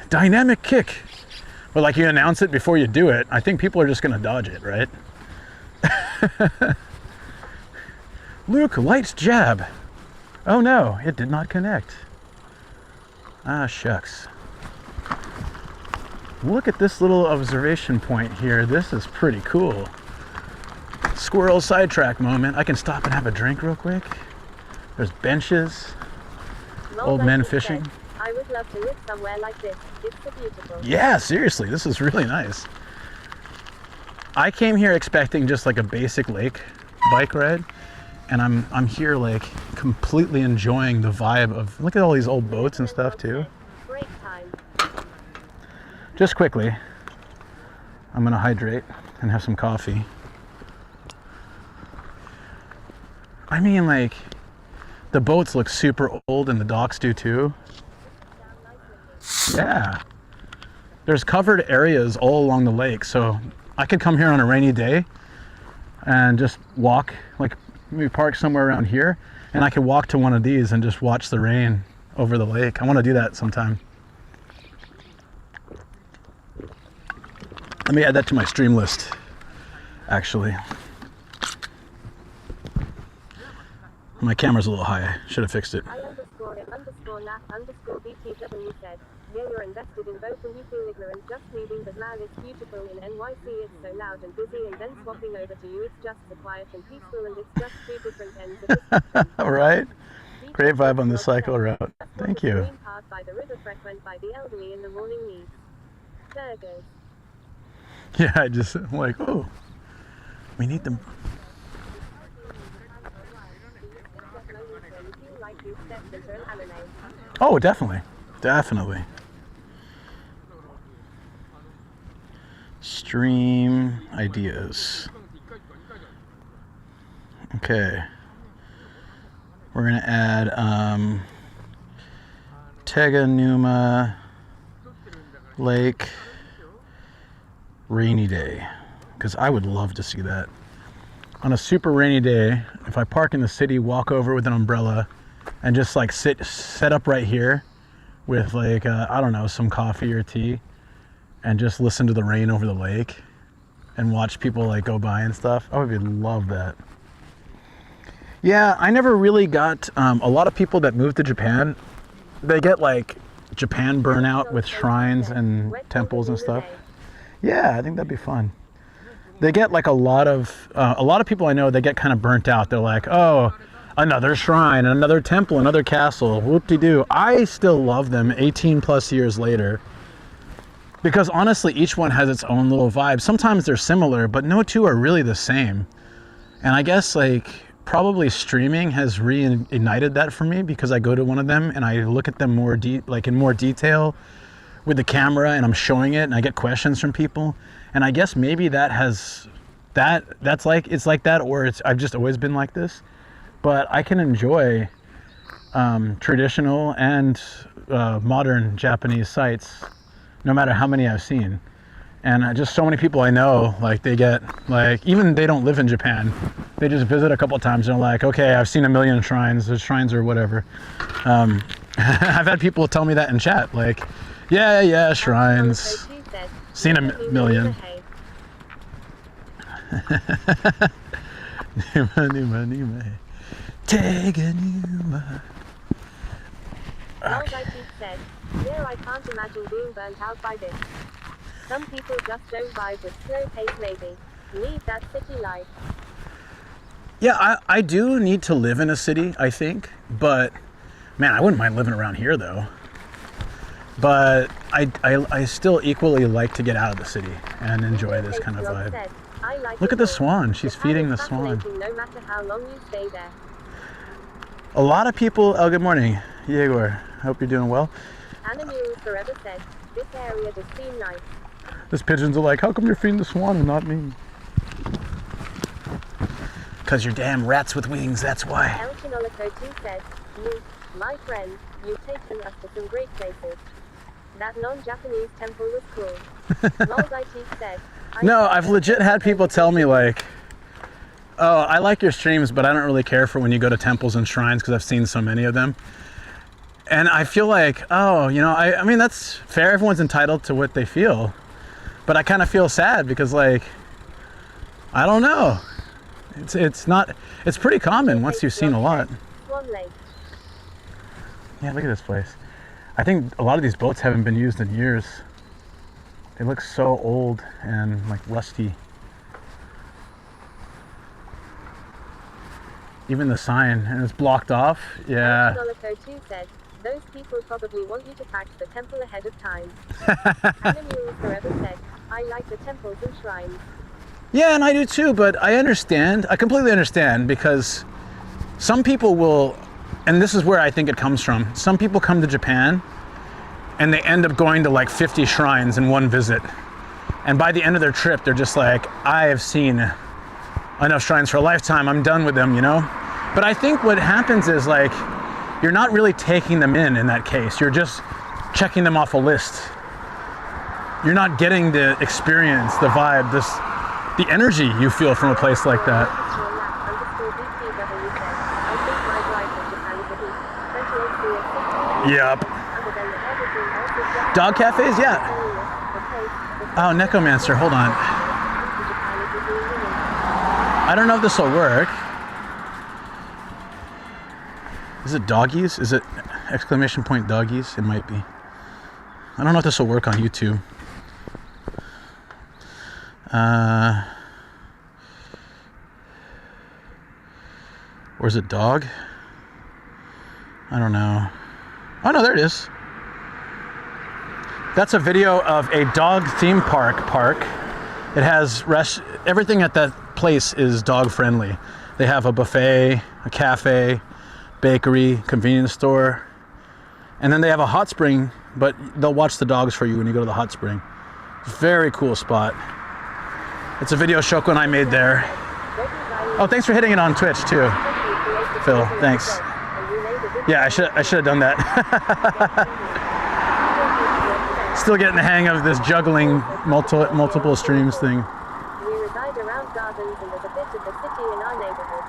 Dynamic kick. But like you announce it before you do it, I think people are just gonna dodge it, right? Luke light jab. Oh no, it did not connect. Ah, shucks. Look at this little observation point here. This is pretty cool. Squirrel sidetrack moment. I can stop and have a drink real quick. There's benches. Old men fishing. I would love to live somewhere like this. It's so beautiful. Yeah, seriously, this is really nice. I came here expecting just like a basic lake bike ride, and I'm here like completely enjoying the vibe of, look at all these old boats and stuff too. Great time. Just quickly, I'm gonna hydrate and have some coffee. I mean, like, the boats look super old and the docks do too. Yeah. There's covered areas all along the lake, so I could come here on a rainy day and just walk, like maybe park somewhere around here, and I could walk to one of these and just watch the rain over the lake. I want to do that sometime. Let me add that to my stream list, actually. My camera's a little high. Should have fixed it. I_it_nap_BTW said, yeah, you're invested in both and you feel ignorant just leaving, but man, it's beautiful in NYC. It's so loud and busy, and then swapping over to you, it's just so quiet and peaceful, and it's just two different ends of the spectrum. All right. Great vibe on this cycle route. Thank you. By the river frequented by the elderly in the morning needs. Burgers. Yeah, I just like, oh, we need them. Oh, definitely. Definitely. Stream ideas. Okay. We're going to add Teganuma Lake rainy day, because I would love to see that. On a super rainy day, if I park in the city, walk over with an umbrella, and just like set up right here with like, I don't know, some coffee or tea, and just listen to the rain over the lake and watch people like go by and stuff. I would love that. Yeah, I never really got, a lot of people that move to Japan, they get like Japan burnout with shrines and temples and stuff. Yeah, I think that'd be fun. They get like a lot of people I know, they get kind of burnt out. They're like, oh, another shrine, another temple, another castle, whoop-de-doo. I still love them 18 plus years later, because honestly, each one has its own little vibe. Sometimes they're similar, but no two are really the same. And I guess like probably streaming has reignited that for me, because I go to one of them and I look at them more in more detail with the camera, and I'm showing it and I get questions from people. And I guess maybe that's like, it's like that, or I've just always been like this. But I can enjoy traditional and modern Japanese sites, no matter how many I've seen. And just so many people I know, like they get, like, even they don't live in Japan, they just visit a couple times and are like, okay, I've seen a million shrines, there's shrines or whatever. I've had people tell me that in chat, like, yeah, shrines, seen a million. Numa. Teganuma. Okay. Said, yeah, I can't imagine being burnt out by this. Some people just don't vibe with slow pace maybe. Need that city life. Yeah, I do need to live in a city, I think. But, man, I wouldn't mind living around here, though. But I still equally like to get out of the city and enjoy this kind of vibe. Said, look at the swan. She's feeding the swan. No matter how long you stay there. A lot of people... Oh, good morning, Yegor. Hope you're doing well. Animals Forever said, this area does seem nice. Those pigeons are like, how come you're feeding the swan and not me? Because you're damn rats with wings, that's why. El Chinoloco 2 said, Luke, my friend, you've taken us to some great places. That non-Japanese temple was cool. Mold IT said, no, I've legit had people tell me like, Oh, I like your streams, but I don't really care for when you go to temples and shrines because I've seen so many of them. And I feel like, oh, you know, I mean, that's fair. Everyone's entitled to what they feel. But I kind of feel sad because, like, I don't know. It's pretty common once you've seen a lot. Swan Lake. Yeah, look at this place. I think a lot of these boats haven't been used in years. They look so old and like rusty. Even the sign, and it's blocked off. Yeah. $2 said, those people probably want you to pack the temple ahead of time. Anna Mules Forever said, I like the temples and shrines. Yeah, and I do too, but I understand. I completely understand because some people will, and this is where I think it comes from. Some people come to Japan and they end up going to like 50 shrines in one visit. And by the end of their trip, they're just like, I have seen enough shrines for a lifetime. I'm done with them, you know? But I think what happens is like, you're not really taking them in that case. You're just checking them off a list. You're not getting the experience, the vibe, the energy you feel from a place like that. Yep. Dog cafes, yeah. Oh, Necromancer, hold on. I don't know if this will work. Is it doggies? Is it exclamation point doggies? It might be. I don't know if this will work on YouTube. Or is it dog? I don't know. Oh no, there it is. That's a video of a dog theme park. It has everything at that place is dog friendly. They have a buffet, a cafe, bakery, convenience store, and then they have a hot spring, but they'll watch the dogs for you when you go to the hot spring. Very cool spot. It's a video Shoko and I made there. Oh, thanks for hitting it on Twitch too, Phil. Thanks. Yeah, I should have done that. Still getting the hang of this juggling multiple streams thing. We reside around gardens and there's a bit of the city in our neighborhood.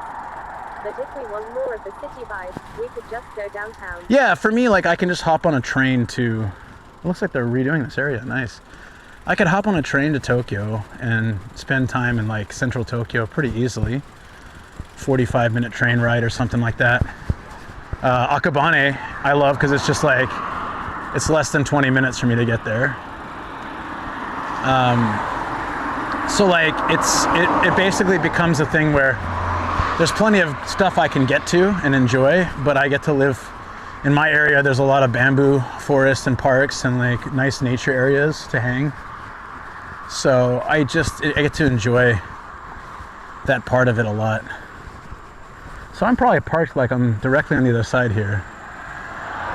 But if we want more of the city vibe, we could just go downtown. Yeah, for me, like I can just hop on a train to. It looks like they're redoing this area. Nice. I could hop on a train to Tokyo and spend time in like central Tokyo pretty easily. 45-minute train ride or something like that. Akabane, I love because it's just like, it's less than 20 minutes for me to get there. So like it basically becomes a thing where there's plenty of stuff I can get to and enjoy, but I get to live in my area. There's a lot of bamboo forests and parks and like nice nature areas to hang. So I get to enjoy that part of it a lot. So I'm probably parked like I'm directly on the other side here,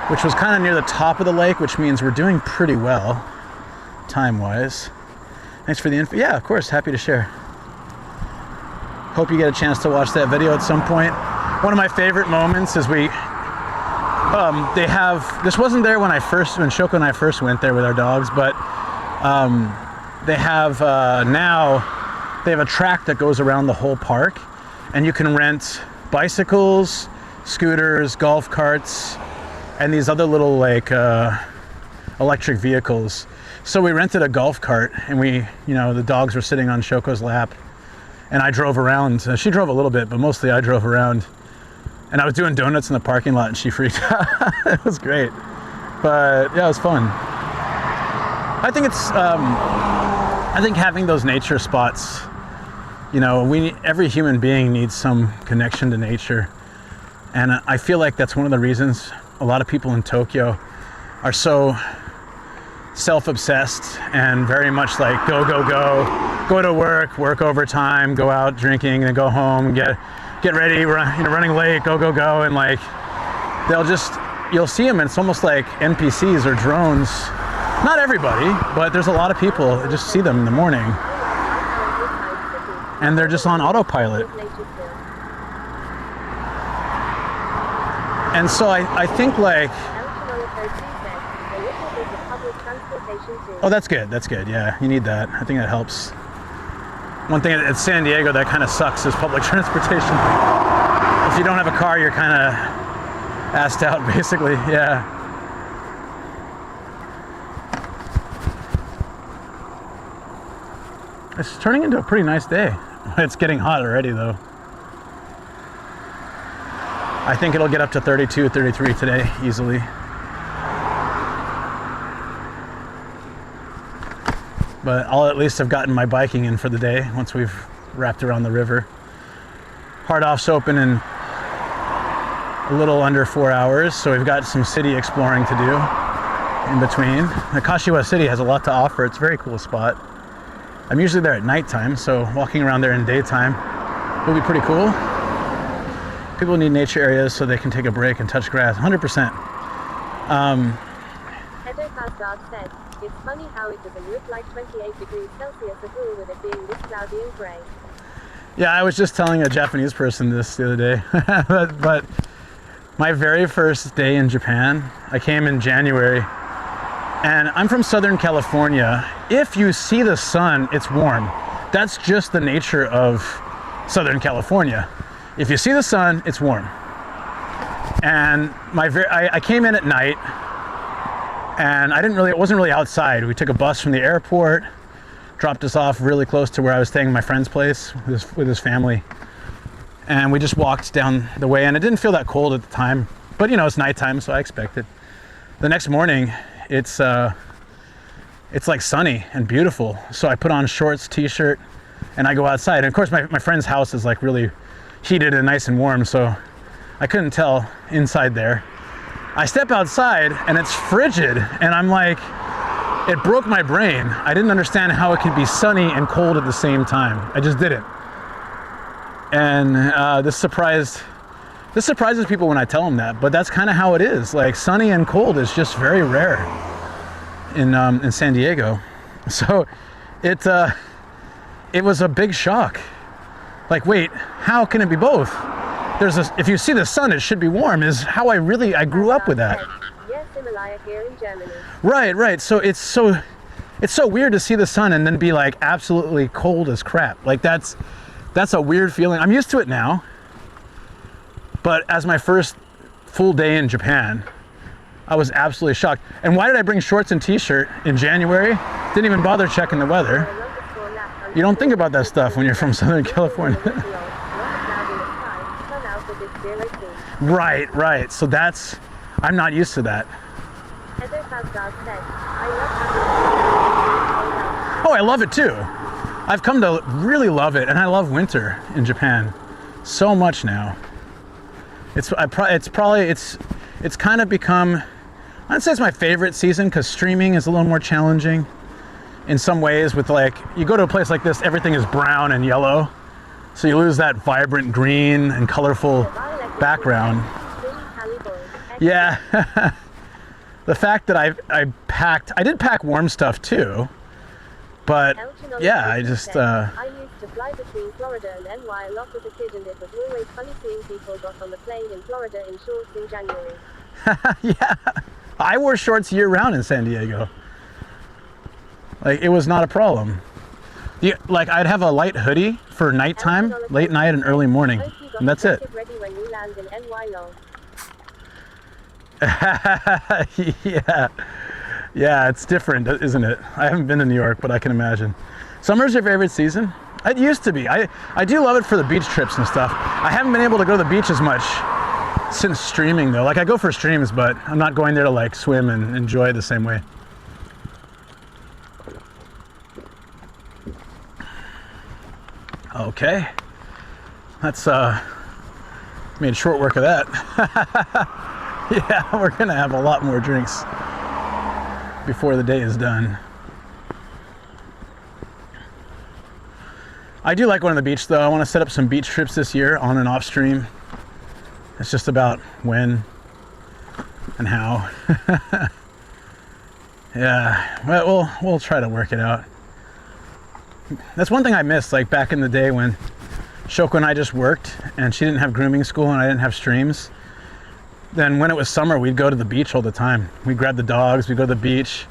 which was kind of near the top of the lake, which means we're doing pretty well time-wise. Thanks for the info. Yeah, of course, happy to share. Hope you get a chance to watch that video at some point. One of my favorite moments is they have, this wasn't there when Shoko and I first went there with our dogs, but they have now, they have a track that goes around the whole park, and you can rent bicycles, scooters, golf carts, and these other little like electric vehicles. So we rented a golf cart, and the dogs were sitting on Shoko's lap, and I drove around. She drove a little bit, but mostly I drove around. And I was doing donuts in the parking lot, and she freaked out. It was great, but yeah, it was fun. I think I think having those nature spots, every human being needs some connection to nature. And I feel like that's one of the reasons a lot of people in Tokyo are so self-obsessed and very much like go to work overtime, go out drinking, and go home, get ready, running late, go, and like you'll see them, and it's almost like NPCs or drones. Not everybody, but there's a lot of people that just see them in the morning, and they're just on autopilot. And so I think like, oh, that's good. Yeah, you need that. I think that helps. One thing at San Diego that kind of sucks is public transportation. If you don't have a car, you're kind of assed out, basically. Yeah. It's turning into a pretty nice day. It's getting hot already, though. I think it'll get up to 32, 33 today, easily. But I'll at least have gotten my biking in for the day once we've wrapped around the river. Hard off's open in a little under 4 hours, so we've got some city exploring to do in between. The Kashiwa city has a lot to offer. It's a very cool spot. I'm usually there at nighttime, so walking around there in daytime will be pretty cool. People need nature areas so they can take a break and touch grass, 100%. Edo Kasgard said, it's funny how it doesn't look like 28 degrees Celsius at all with it being this cloudy and grey. Yeah, I was just telling a Japanese person this the other day, but my very first day in Japan, I came in January, and I'm from Southern California. If you see the sun, it's warm. That's just the nature of Southern California. If you see the sun, it's warm. And I came in at night, and it wasn't really outside. We took a bus from the airport, dropped us off really close to where I was staying at my friend's place with his family. And we just walked down the way, and it didn't feel that cold at the time, but you know, it's nighttime, so I expected. The next morning, it's like sunny and beautiful. So I put on shorts, t-shirt, and I go outside. And of course, my friend's house is like really heated and nice and warm, so I couldn't tell inside there. I step outside and it's frigid, and I'm like, it broke my brain. I didn't understand how it could be sunny and cold at the same time. I just didn't. And this surprises people when I tell them that, but that's kind of how it is. Like, sunny and cold is just very rare in San Diego. So it was a big shock. Like, wait, how can it be both? If you see the sun, it should be warm, is how I grew up with that. Yes, Himalaya here in Germany. Right. So it's so weird to see the sun and then be like absolutely cold as crap. Like that's a weird feeling. I'm used to it now. But as my first full day in Japan, I was absolutely shocked. And why did I bring shorts and t-shirt in January? Didn't even bother checking the weather. You don't think about that stuff when you're from Southern California. Right. So I'm not used to that. Oh, I love it too. I've come to really love it, and I love winter in Japan so much now. It's kind of become, I'd say it's my favorite season, because streaming is a little more challenging in some ways. With, like, you go to a place like this, everything is brown and yellow, so you lose that vibrant green and colorful background. Yeah. The fact that I did pack warm stuff too, but yeah, I used to fly between Florida and NY a lot as a kid, and it was always funny seeing people got on the plane in Florida in shorts in January. Yeah, I wore shorts year round in San Diego. Like, it was not a problem. Like, I'd have a light hoodie for nighttime, late night and early morning, and that's it. Yeah, it's different, isn't it? I haven't been to New York, but I can imagine. Summer's your favorite season? It used to be. I do love it for the beach trips and stuff. I haven't been able to go to the beach as much since streaming, though. Like, I go for streams, but I'm not going there to, like, swim and enjoy it the same way. Okay, that's made short work of that. Yeah, we're gonna have a lot more drinks before the day is done. I do like going to the beach, though. I want to set up some beach trips this year, on and off stream. It's just about when and how. Yeah, well, we'll try to work it out. That's one thing I missed, like back in the day when Shoko and I just worked and she didn't have grooming school and I didn't have streams. Then when it was summer, we'd go to the beach all the time. We'd grab the dogs, we'd go to the beach,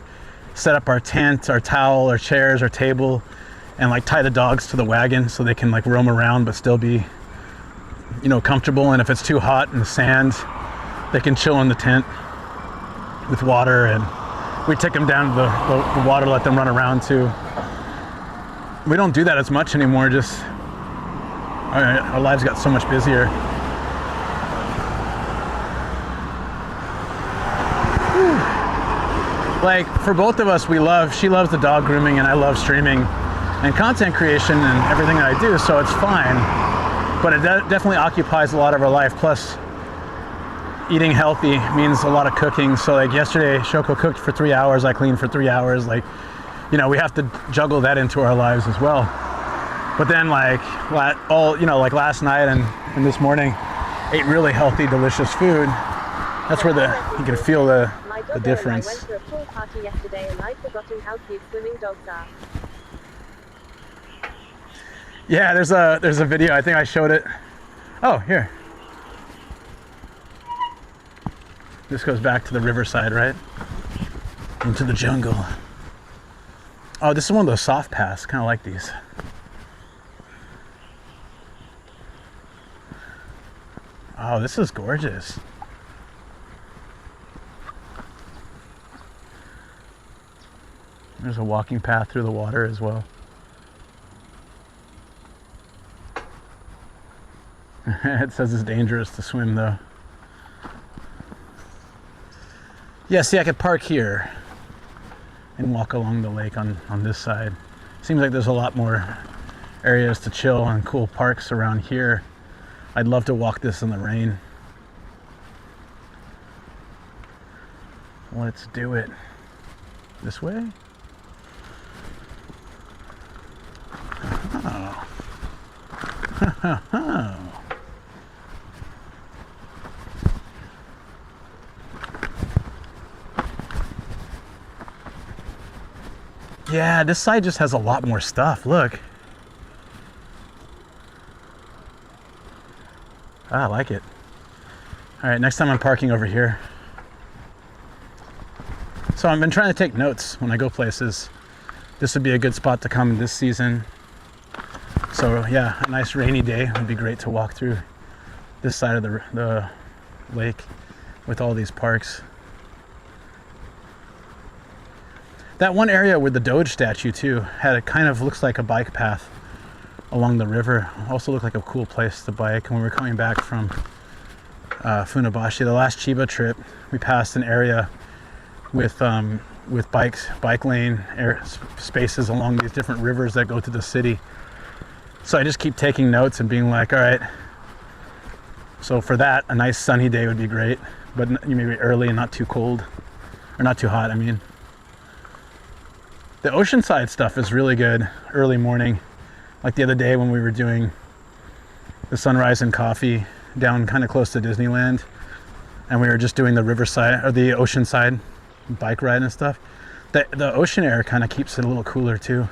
set up our tent, our towel, our chairs, our table, and like tie the dogs to the wagon so they can like roam around but still be, you know, comfortable. And if it's too hot in the sand, they can chill in the tent with water, and we take them down to the water, let them run around too. We don't do that as much anymore, just our lives got so much busier. Whew. Like for both of us, she loves the dog grooming and I love streaming and content creation and everything that I do, so it's fine. But it definitely occupies a lot of our life. Plus, eating healthy means a lot of cooking. So like yesterday, Shoko cooked for 3 hours, I cleaned for 3 hours. Like, you know, we have to juggle that into our lives as well. But then like like last night and this morning, ate really healthy, delicious food. That's where you can feel the difference. I went to a pool party yesterday and I'd forgotten how cute swimming dogs are. Yeah, there's a video, I think I showed it. Oh, here. This goes back to the riverside, right? Into the jungle. Oh, this is one of those soft paths, kind of like these. Oh, this is gorgeous. There's a walking path through the water as well. It says it's dangerous to swim though. Yeah, see, I could park here and walk along the lake on this side. Seems like there's a lot more areas to chill and cool parks around here. I'd love to walk this in the rain. Let's do it. This way? Oh. Yeah, this side just has a lot more stuff. Look. I like it. All right, next time I'm parking over here. So I've been trying to take notes when I go places. This would be a good spot to come this season. So yeah, a nice rainy day would be great to walk through this side of the lake with all these parks. That one area with the Doge statue too had a kind of looks like a bike path along the river. Also looked like a cool place to bike. When we were coming back from Funabashi, the last Chiba trip, we passed an area with bike lane spaces along these different rivers that go to the city. So I just keep taking notes and being like, all right, so for that, a nice sunny day would be great, but maybe early and not too cold, or not too hot, I mean. The oceanside stuff is really good early morning. Like the other day when we were doing the sunrise and coffee down kind of close to Disneyland, and we were just doing the riverside or the oceanside bike ride and stuff. The ocean air kind of keeps it a little cooler too.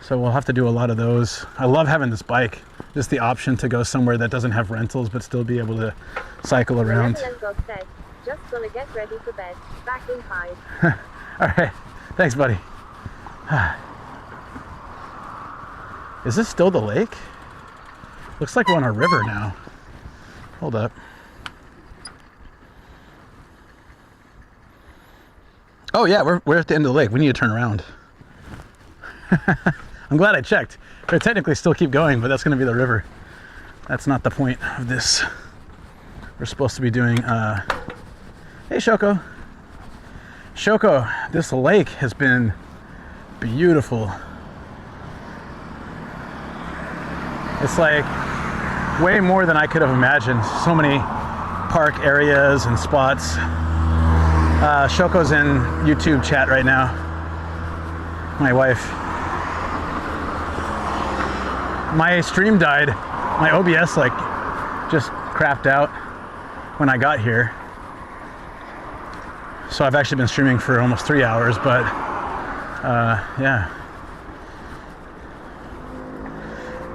So we'll have to do a lot of those. I love having this bike, just the option to go somewhere that doesn't have rentals but still be able to cycle around. God said, just gonna get ready for bed. Back in 5. All right, thanks, buddy. Is this still the lake? Looks like we're on a river now. Hold up. Oh yeah, we're at the end of the lake. We need to turn around. I'm glad I checked. Could technically still keep going, but that's going to be the river. That's not the point of this. We're supposed to be doing, hey Shoko. Shoko, this lake has been beautiful. It's like way more than I could have imagined. So many park areas and spots. Shoko's in YouTube chat right now. My wife. My stream died. My OBS like just crapped out when I got here. So I've actually been streaming for almost 3 hours, but yeah.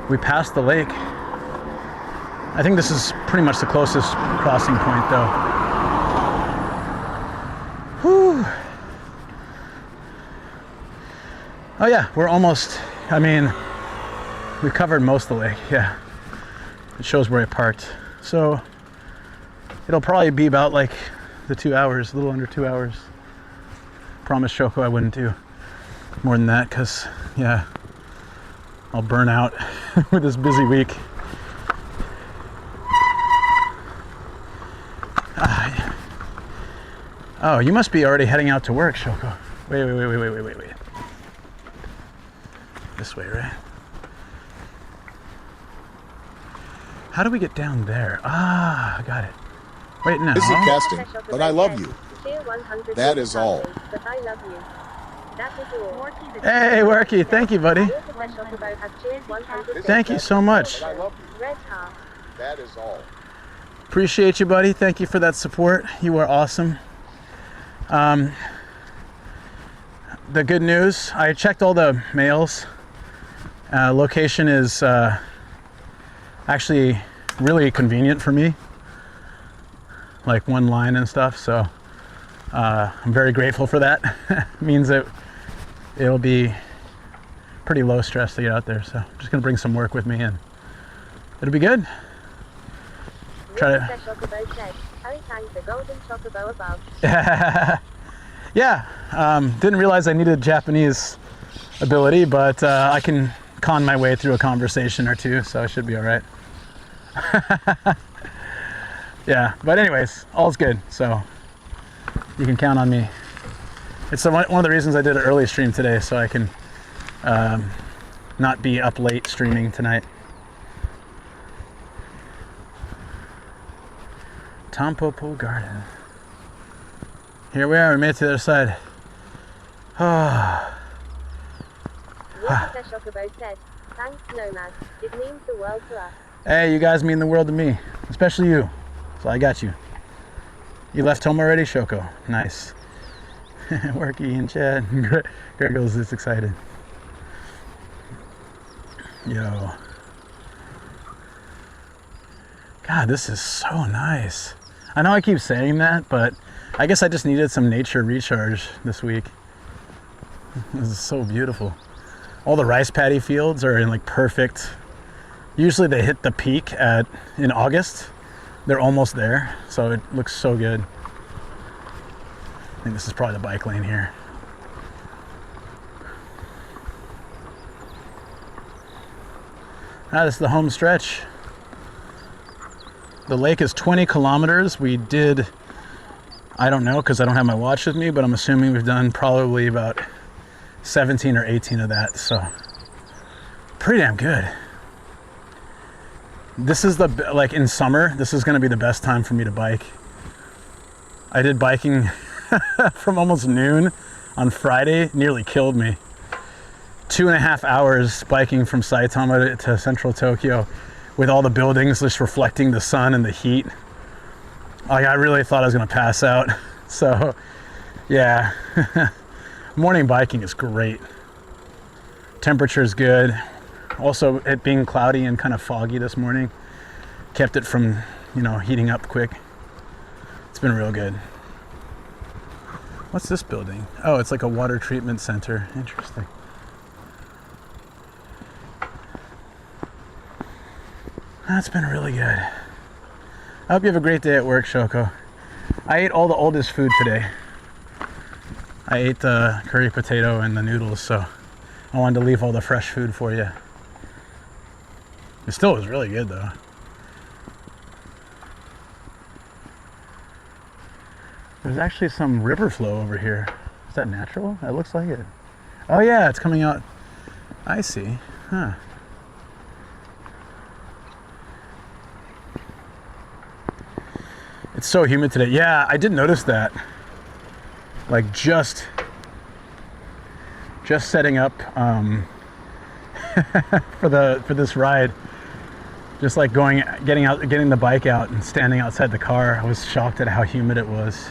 We passed the lake. I think this is pretty much the closest crossing point though. Whew. Oh yeah, we're almost I mean, we've covered most of the lake, yeah. It shows where I parked. So it'll probably be about like the 2 hours, a little under 2 hours. Promise Shoko I wouldn't do more than that because, yeah, I'll burn out with this busy week. Oh, you must be already heading out to work, Shoko. Wait. This way, right? How do we get down there? Ah, I got it. Wait, no. Busy casting, but I love you. Cheer 100 That is all. But I love you. That is all. Hey, Worky, thank you, buddy. Chocobo has cheered 100. Thank you so much. But I love you. Red heart. That is all. Appreciate you, buddy. Thank you for that support. You are awesome. The good news, I checked all the mails. Location is actually really convenient for me. Like one line and stuff, so I'm very grateful for that. Means that it'll be pretty low stress to get out there, so I'm just gonna bring some work with me and it'll be good. Try to... Chocobo said, "Oh, thank the golden chocobo above." Yeah, didn't realize I needed Japanese ability, but I can con my way through a conversation or two, so I should be all right. Yeah, but anyways, all's good, so you can count on me. It's one of the reasons I did an early stream today, so I can not be up late streaming tonight. Tampopo Garden. Here we are, we made it to the other side. Chocobo said, "Thanks, Nomad. It means the world to us." Hey, you guys mean the world to me, especially you. So I got you. You left home already, Shoko? Nice. Worky and Chad. Gregos is excited. Yo. God, this is so nice. I know I keep saying that, but I guess I just needed some nature recharge this week. This is so beautiful. All the rice paddy fields are in like perfect. Usually they hit the peak in August. They're almost there, so it looks so good. I think this is probably the bike lane here. This is the home stretch. The lake is 20 kilometers. We did, I don't know because I don't have my watch with me, but I'm assuming we've done probably about 17 or 18 of that, so pretty damn good. This is like in summer, this is gonna be the best time for me to bike. I did biking from almost noon on Friday, nearly killed me. 2.5 hours biking from Saitama to central Tokyo with all the buildings just reflecting the sun and the heat. Like, I really thought I was gonna pass out. So yeah, morning biking is great. Temperature is good. Also, it being cloudy and kind of foggy this morning kept it from, heating up quick. It's been real good. What's this building? Oh, it's like a water treatment center. Interesting. That's been really good. I hope you have a great day at work, Shoko. I ate all the oldest food today. I ate the curry potato and the noodles, so I wanted to leave all the fresh food for you. It still was really good though. There's actually some river flow over here. Is that natural? That looks like it. Oh yeah, it's coming out. I see. Huh. It's so humid today. Yeah, I did notice that. Like just setting up for this ride. Just like getting the bike out and standing outside the car, I was shocked at how humid it was.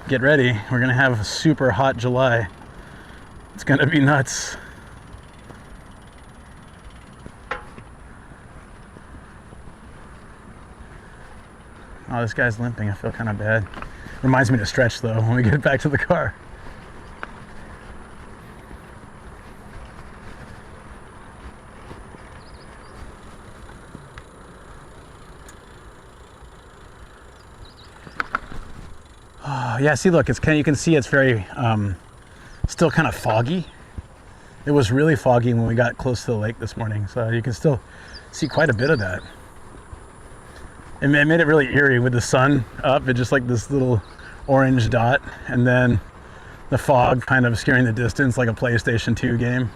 Get ready, we're gonna have a super hot July. It's gonna be nuts. Oh, this guy's limping, I feel kind of bad. Reminds me to stretch though when we get back to the car. Yeah, see, look, you can see it's very still kind of foggy. It was really foggy when we got close to the lake this morning, so you can still see quite a bit of that. It made it really eerie with the sun up. It just like this little orange dot, and then the fog kind of obscuring the distance like a PlayStation 2 game.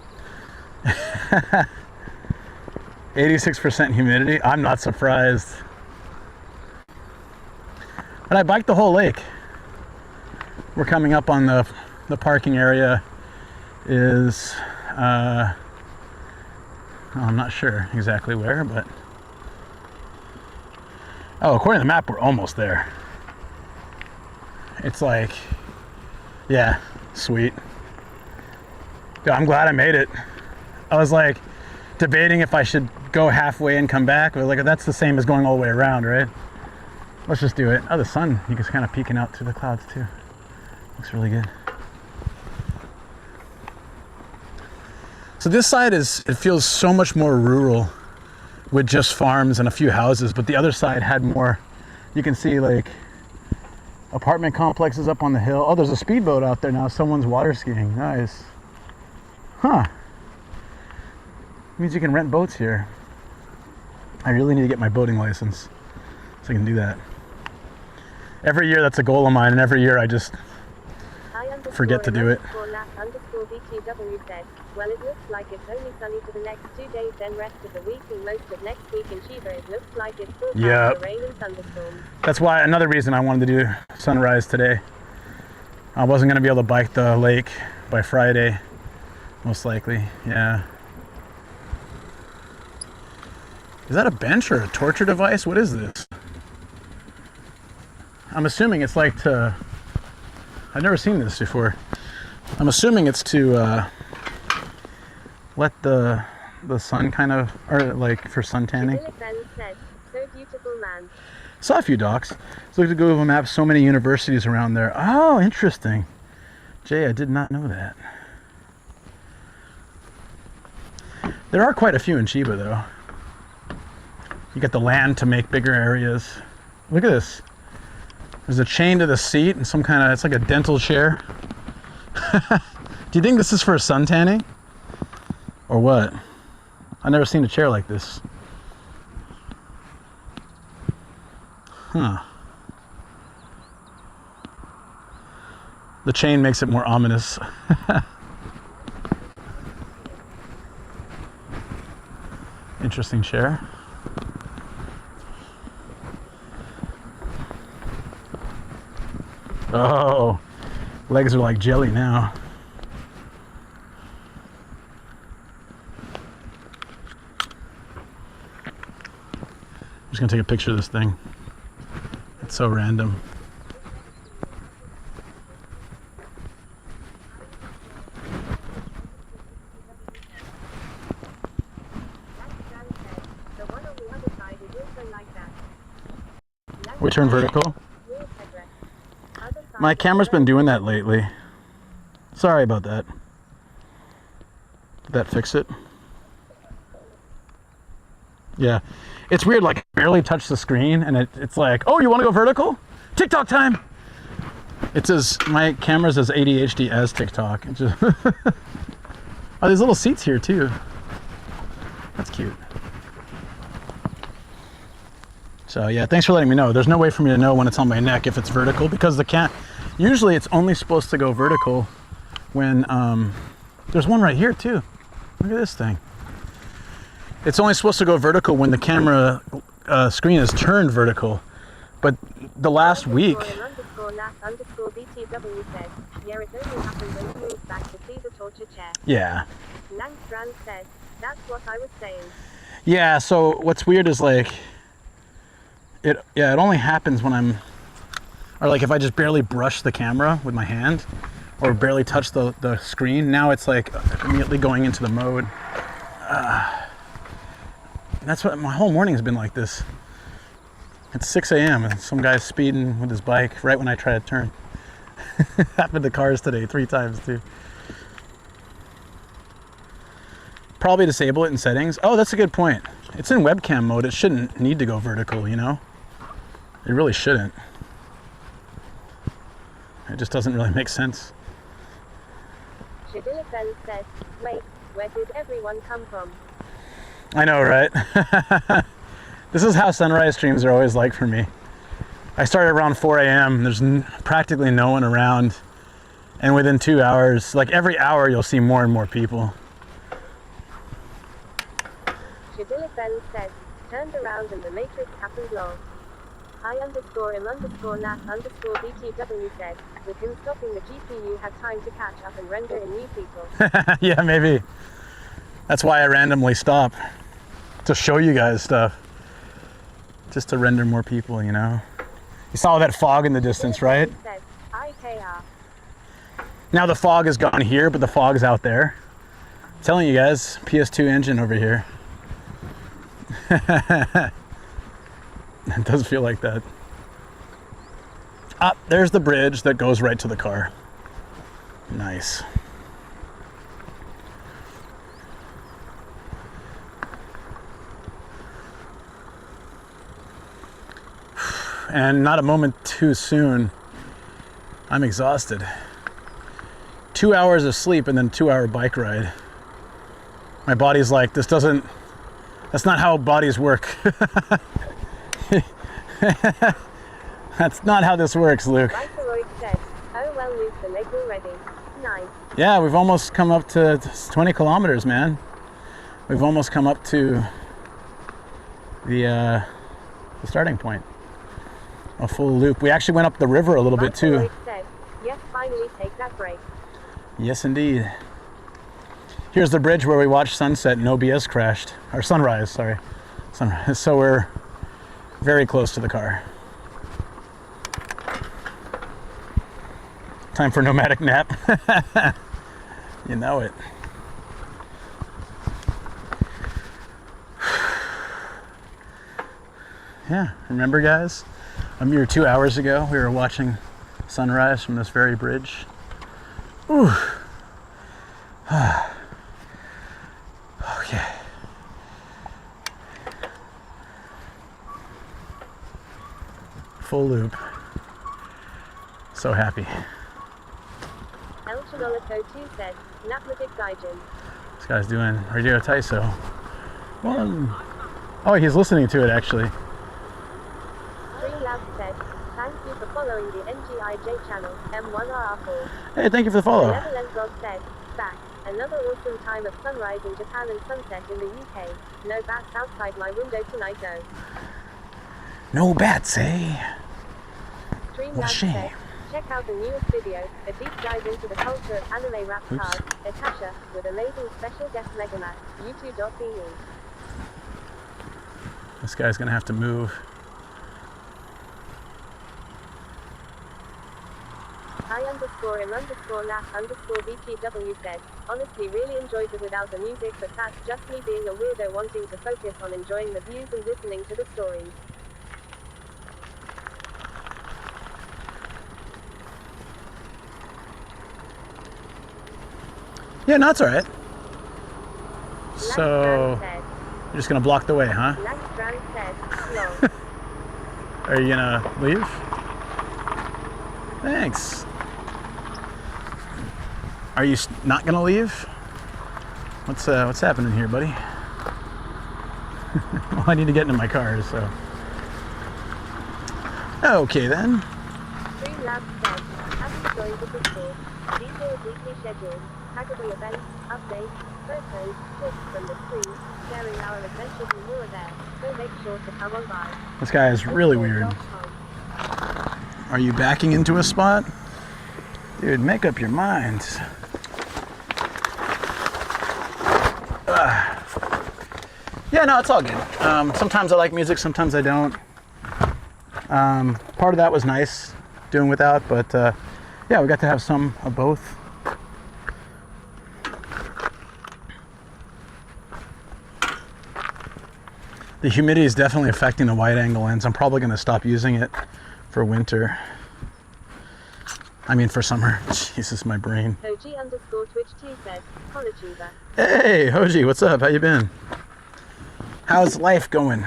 86% humidity. I'm not surprised. But I biked the whole lake. We're coming up on the parking area is I'm not sure exactly where, but according to the map we're almost there. It's like, yeah, sweet. Yeah, I'm glad I made it. I was like debating if I should go halfway and come back, but like that's the same as going all the way around, right? Let's just do it. Oh, the sun, you can kind of peeking out through the clouds too. Looks really good. So this side it feels so much more rural with just farms and a few houses, but the other side had more, you can see like apartment complexes up on the hill. Oh, there's a speedboat out there now. Someone's water skiing. Nice. Huh. Means you can rent boats here. I really need to get my boating license so I can do that. Every year that's a goal of mine, and every year I just forget to do it. Well, it looks like it's only sunny for the next 2 days, then rest of the week and most of next week in Chiba. It looks like it's full of rain and thunderstorms. That's why another reason I wanted to do sunrise today. I wasn't going to be able to bike the lake by Friday, most likely. Yeah. Is that a bench or a torture device? What is this? I'm assuming it's like to... I've never seen this before. I'm assuming it's to let the sun kind of, or like for sun tanning. So beautiful, man. Saw a few docks. Let's look at Google Maps. So many universities around there. Oh, interesting. Jay, I did not know that. There are quite a few in Chiba, though. You get the land to make bigger areas. Look at this. There's a chain to the seat and some kind of, it's like a dental chair. Do you think this is for sun tanning? Or what? I've never seen a chair like this. Huh. The chain makes it more ominous. Interesting chair. Oh, legs are like jelly now. I'm just gonna take a picture of this thing. It's so random. We turn vertical. My camera's been doing that lately. Sorry about that. Did that fix it? Yeah. It's weird, like, I barely touch the screen and it's like, oh, you want to go vertical? TikTok time! It says, my camera's as ADHD as TikTok. It just oh, there's little seats here too. That's cute. So yeah, thanks for letting me know. There's no way for me to know when it's on my neck if it's vertical, because usually it's only supposed to go vertical when, there's one right here too. Look at this thing. It's only supposed to go vertical when the camera screen is turned vertical. But the last week... Yeah. That's what I was saying. Yeah, so what's weird is like, it only happens when I'm, or like if I just barely brush the camera with my hand or barely touch the screen. Now it's like immediately going into the mode. That's what my whole morning has been like this. It's 6 a.m. and some guy's speeding with his bike right when I try to turn. Happened to cars today 3 times too. Probably disable it in settings. Oh, that's a good point. It's in webcam mode. It shouldn't need to go vertical, you know? It really shouldn't. It just doesn't really make sense. Shadilafel said, wait, where did everyone come from? I know, right? This is how sunrise streams are always like for me. I start around 4 a.m. There's practically no one around. And within 2 hours, like every hour, you'll see more and more people. Shadilafel said, turned around and the matrix happened lol. I_M_nat_BTW said, with him stopping the GPU had time to catch up and render in new people. Yeah, maybe. That's why I randomly stop. To show you guys stuff. Just to render more people, you know. You saw that fog in the distance, right? Said, IKR. Now the fog is gone here, but the fog's out there. I'm telling you guys, PS2 engine over here. It does feel like that. Ah, there's the bridge that goes right to the car. Nice. And not a moment too soon, I'm exhausted. 2 hours of sleep and then 2-hour bike ride. My body's like, that's not how bodies work. That's not how this works, Luke. Viceroy said, oh well, Luke, the leg already. Nice. Yeah, we've almost come up to 20 kilometers, man. We've almost come up to the starting point. A full loop. We actually went up the river a little bit too. Viceroy said, yes, finally take that break. Yes, indeed. Here's the bridge where we watched sunset and OBS crashed. Or sunrise, sorry. Sunrise. So we're very close to the car. Time for nomadic nap. You know it. Yeah, remember guys? A mere 2 hours ago, we were watching sunrise from this very bridge. Ooh. Okay. Full loop. So happy. El Chinolico 2 said, Nomadic Gaijin. This guy's doing Radio Taiso. Well, oh, he's listening to it actually. Streamlab said, thank you for following the NGIJ channel, M1RR4. Hey, thank you for the follow. Netherlands Blog said, back. Another awesome time of sunrise in Japan and sunset in the UK. No bats outside my window tonight though. No bats, eh? Streamlab What a shame. said, check out the newest video, a deep dive into the culture of anime rap Oops. card, Atasha, with amazing special guest Megamat, youtube.be. This guy's gonna have to move. I_M_nat_BTW said, honestly really enjoyed it without the music, but that's just me being a weirdo wanting to focus on enjoying the views and listening to the stories. Yeah, no, it's alright. So, Langstrand said, you're just gonna block the way, huh? Langstrand said, lol. Are you gonna leave? Thanks. Are you not gonna leave? What's happening here, buddy? Well, I need to get into my car, so. Okay then. Streamlab said, have you joined the Discord? Detailed weekly schedule, taggable events, updates, photos, tips from the screen, sharing our adventures and more there, so make sure to come on by. This guy is really weird. Are you backing into a spot? Dude, make up your mind. Yeah, no, it's all good. Sometimes I like music, sometimes I don't. Part of that was nice, doing without, but yeah, we got to have some of both. The humidity is definitely affecting the wide angle lens. I'm probably going to stop using it for winter. I mean for summer. Jesus, my brain. Hoji_Twitch2 said, Connichiwa. Hey, Hoji, what's up? How you been? How's life going?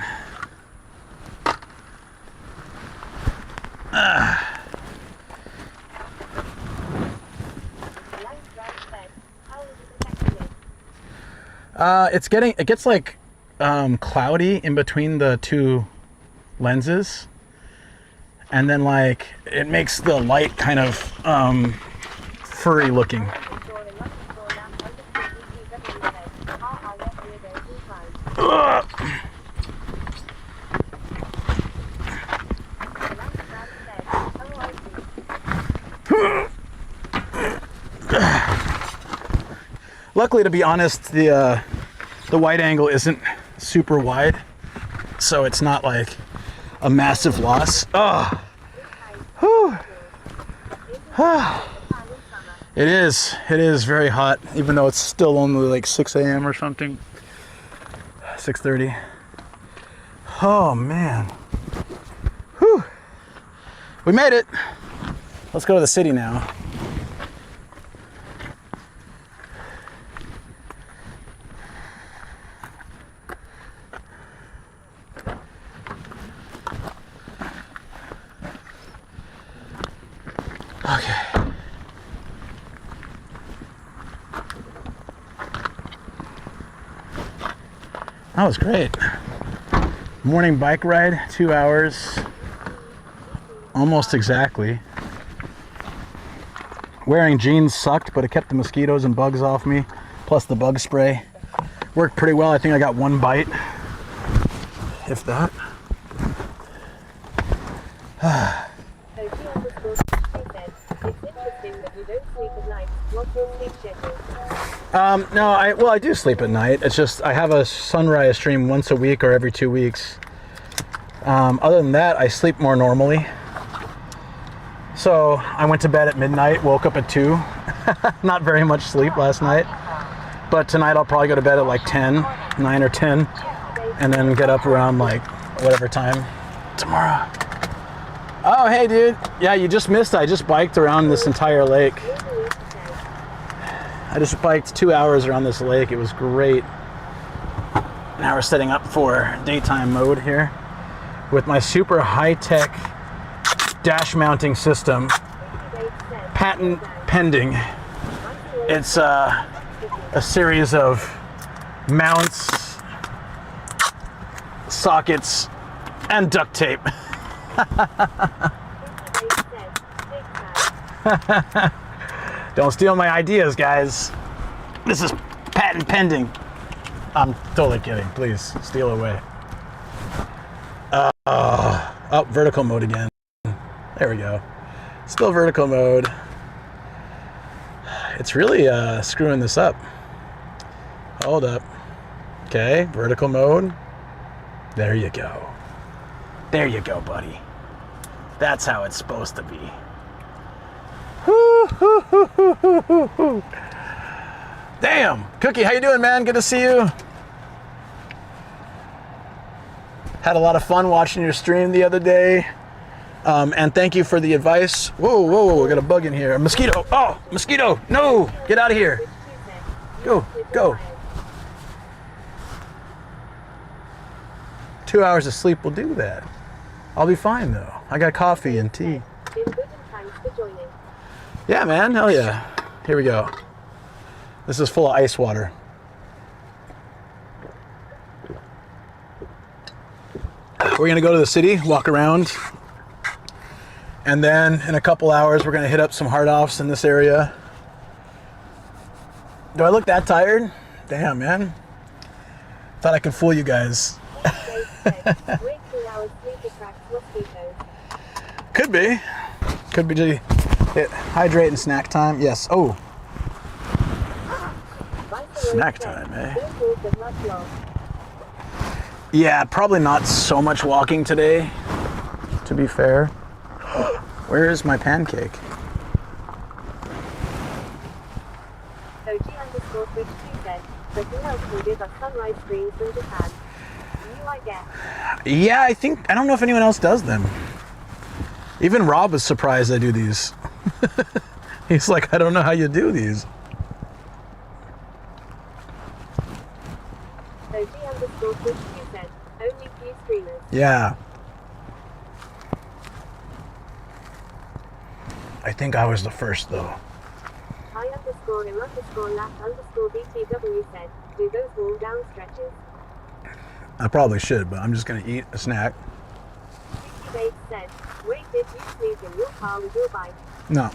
It gets like cloudy in between the two lenses, and then like it makes the light kind of furry looking. Ugh. Luckily, to be honest, the wide angle isn't super wide, so it's not like a massive loss. Oh, whew. It is very hot, even though it's still only like 6 a.m. or something. 6:30. Oh man. Whew. We made it. Let's go to the city now. Okay. That was great. Morning bike ride, 2 hours, almost exactly. Wearing jeans sucked, but it kept the mosquitoes and bugs off me, plus the bug spray. Worked pretty well. I think I got one bite, if that. No, I do sleep at night. It's just I have a sunrise stream once a week or every 2 weeks. Other than that, I sleep more normally. So I went to bed at midnight, woke up at 2. Not very much sleep last night. But tonight I'll probably go to bed at like 9 or 10, and then get up around like whatever time tomorrow. Oh, hey dude. Yeah, you just missed it. I just biked around this entire lake. I just biked 2 hours around this lake. It was great. Now we're setting up for daytime mode here with my super high-tech dash mounting system. Patent pending. It's a series of mounts, sockets, and duct tape. Don't steal my ideas, guys. This is patent pending. I'm totally kidding. Please, steal away. Oh, vertical mode again. There we go. Still vertical mode. It's really screwing this up. Hold up. Okay, vertical mode. There you go. There you go, buddy. That's how it's supposed to be. Damn, Cookie, how you doing, man? Good to see you. Had a lot of fun watching your stream the other day. And thank you for the advice. Whoa, whoa, whoa, we got a bug in here. A mosquito. Oh, mosquito. No, get out of here. Go, go. 2 hours of sleep will do that. I'll be fine, though. I got coffee and tea. Yeah, man. Hell yeah. Here we go. This is full of ice water. We're going to go to the city, walk around. And then in a couple hours, we're going to hit up some hard offs in this area. Do I look that tired? Damn, man. Thought I could fool you guys. Could be. Could be. Hydrate and snack time. Yes. Oh. Snack time, eh? Yeah, probably not so much walking today, to be fair. Where is my pancake? Yeah, I don't know if anyone else does them. Even Rob was surprised I do these. He's like, I don't know how you do these. Yeah. I think I was the first though. Hi__lap_BTW said, do those warm down stretches? I probably should, but I'm just gonna eat a snack. Vicky Bates said, wait, did you sleep in your car with your bike? No.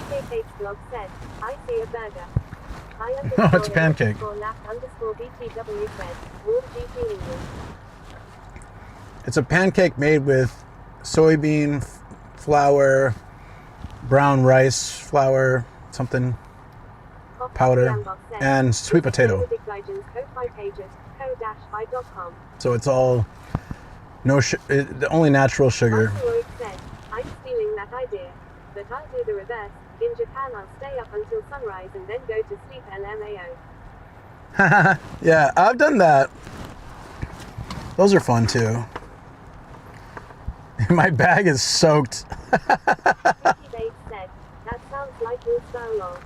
DJ Kate's blog said, I see a burger. Oh, it's pancake. _BTW said, warm GT English. It's a pancake made with soybean flour, brown rice flour, something powder, and sweet potato. Gaijin's code 5 pages, code-5.com. So it's all the only natural sugar. Kashiwa said, I'm stealing that idea, but I'll do the reverse. In Japan, I'll stay up until sunrise and then go to sleep. LMAO. Yeah, I've done that. Those are fun too. My bag is soaked. Vicky Bates said, that sounds like your style lol.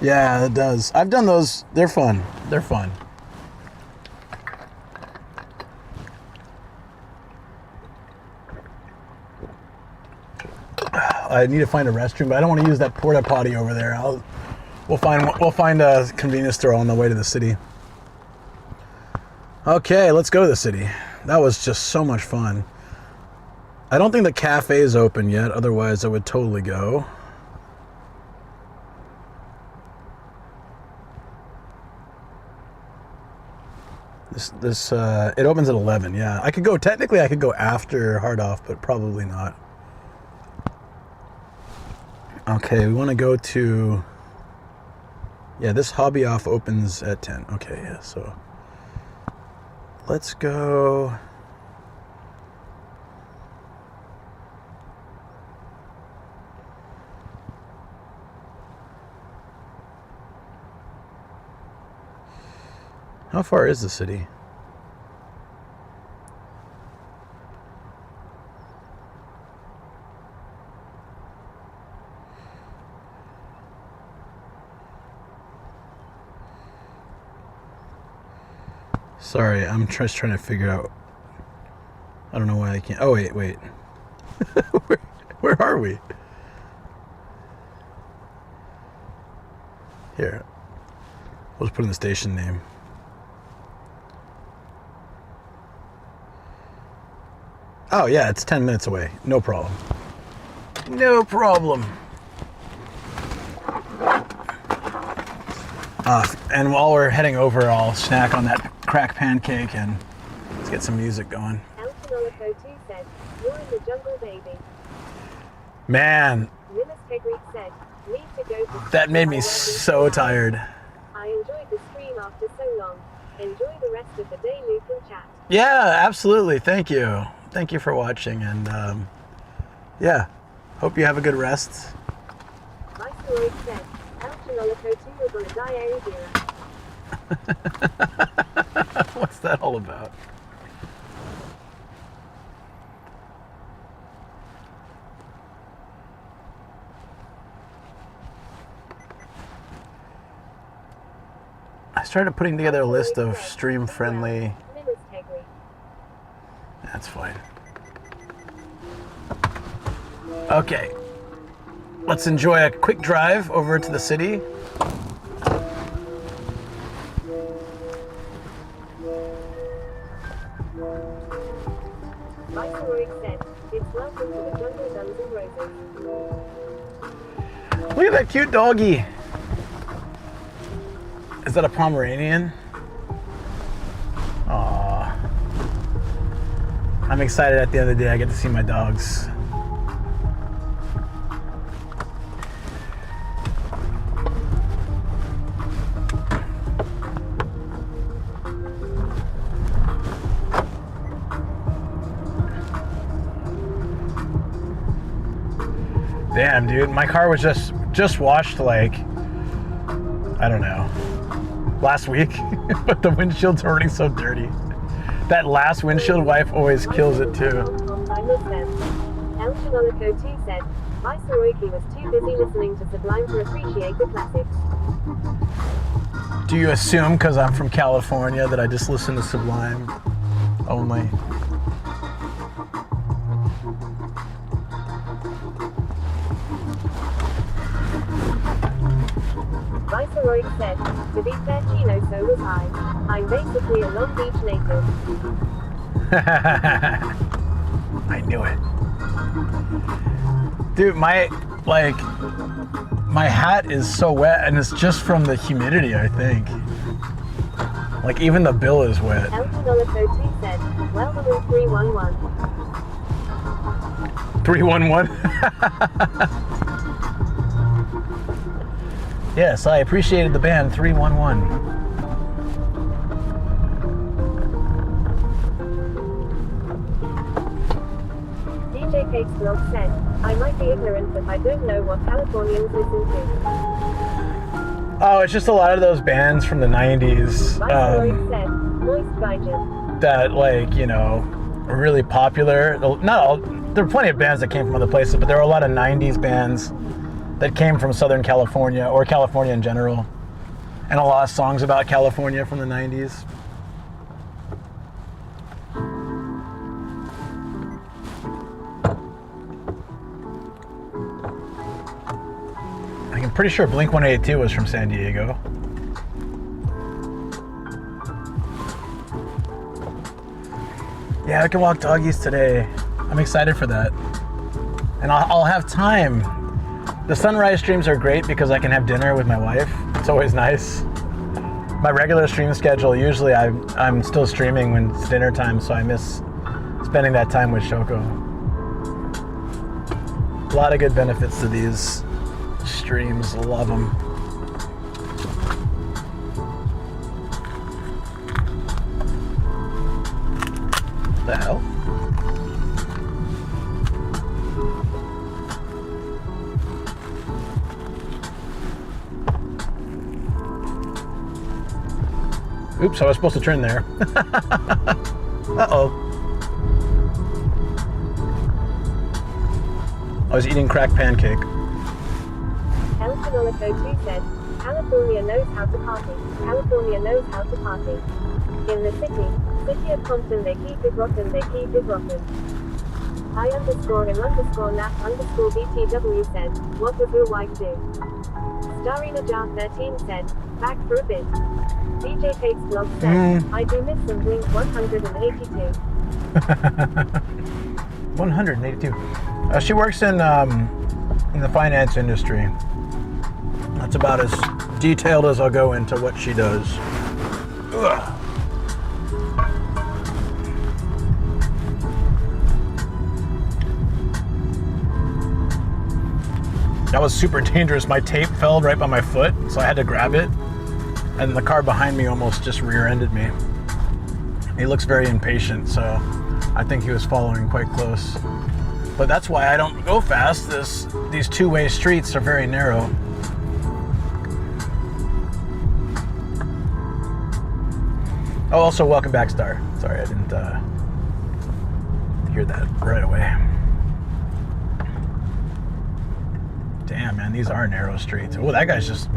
Yeah, it does. I've done those. They're fun. They're fun. I need to find a restroom, but I don't want to use that porta potty over there. We'll find a convenience store on the way to the city. Okay, let's go to the city. That was just so much fun. I don't think the cafe is open yet, otherwise I would totally go. It opens at 11. Yeah, technically I could go after Hard Off, but probably not. Okay, we want to go to, yeah, this Hobby Off opens at 10. Okay, yeah, so let's go. How far is the city? Sorry, I'm just trying to figure out. I don't know why I can't. Oh, wait. where are we? Here. We'll just put in the station name. Oh, yeah, it's 10 minutes away. No problem. No problem. And while we're heading over, I'll snack on that crack pancake and let's get some music going. Eltonolico 2 said, you're in the jungle, baby. Man, said, need to go to that made me so tired. I enjoyed the stream after so long. Enjoy the rest of the day, Luke and chat. Yeah, absolutely. Thank you. Thank you for watching, and yeah, hope you have a good rest. Viceroy said, Eltonolico 2 was on a diary era. What's that all about? I started putting together a list of stream-friendly. That's fine. Okay. Let's enjoy a quick drive over to the city. Viceroy said, it's welcome to the jungle Guns and Roses. Look at that cute doggy. Is that a Pomeranian? Aww. I'm excited at the end of the day I get to see my dogs. Damn, dude, my car was just washed like, I don't know, last week, but the windshield's already so dirty. That last windshield wipe always kills it too. Eltonolico 2 said, Viceroy was too busy listening to Sublime to appreciate the classics. Do you assume because I'm from California that I just listen to Sublime only? Viceroy said, to be fair Chino, so was I. I'm basically a Long Beach native. I knew it. Dude, my hat is so wet, and it's just from the humidity, I think. Like, even the bill is wet. Elton said, welcome in 311. 311? Yes, I appreciated the band 311. DJ Kate's blog said, I might be ignorant, but I don't know what Californians listen to. Oh, it's just a lot of those bands from the 90s. Viceroy said, Moist Gaijin. That, like, you know, are really popular. Not all, there are plenty of bands that came from other places, but there are a lot of 90s bands that came from Southern California, or California in general. And a lot of songs about California from the 90s. I'm pretty sure Blink-182 was from San Diego. Yeah, I can walk doggies today. I'm excited for that. And I'll have time. The sunrise streams are great because I can have dinner with my wife. It's always nice. My regular stream schedule, usually I'm still streaming when it's dinner time, so I miss spending that time with Shoko. A lot of good benefits to these streams. Love them. The hell? Oops, I was supposed to turn there. Uh-oh. I was eating cracked pancake. Elton said, California knows how to party. California knows how to party. In the city of Compton, they keep it rockin', they keep it rockin'. I_M_NAP_BTW said, what does your wife do? Starina Jar 13 said, back for a bit. DJ Kate's blog said, I do miss some Blink 182. 182. She works in the finance industry. That's about as detailed as I'll go into what she does. Ugh. That was super dangerous. My tape fell right by my foot, so I had to grab it. And the car behind me almost just rear-ended me. He looks very impatient, so I think he was following quite close. But that's why I don't go fast. These two-way streets are very narrow. Oh, also welcome back, Star. Sorry, I didn't hear that right away. Damn, man, these are narrow streets. Oh, that guy's just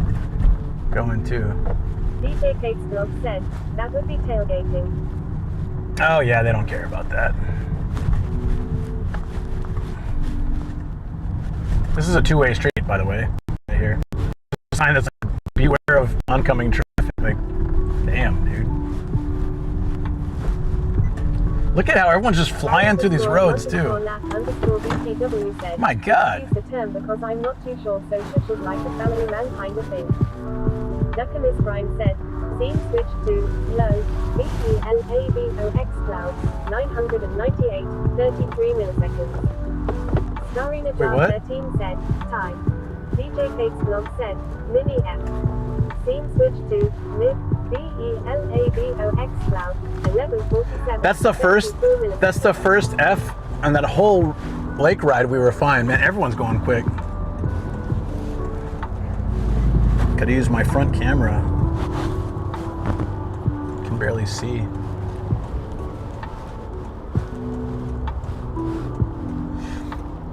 going too. DJ Kate's blog said, that would be tailgating. Oh yeah, they don't care about that. This is a two-way street, by the way, right here. There's a sign that's like, beware of oncoming traffic. Like, damn, dude. Look at how everyone's just flying through these roads, too. My God. Use the term because I'm not too sure, so should like a family man kind of thing. Duckamis Prime said, scene switch to low, VELABOX cloud, 998, 33 milliseconds. Starina Jar 13 said, time. DJ Kate's blog said, mini F. Scene switch to mid, VELABOX cloud, 1147. That's the first F, and that whole lake ride we were fine. Man, everyone's going quick. Could use my front camera. Can barely see.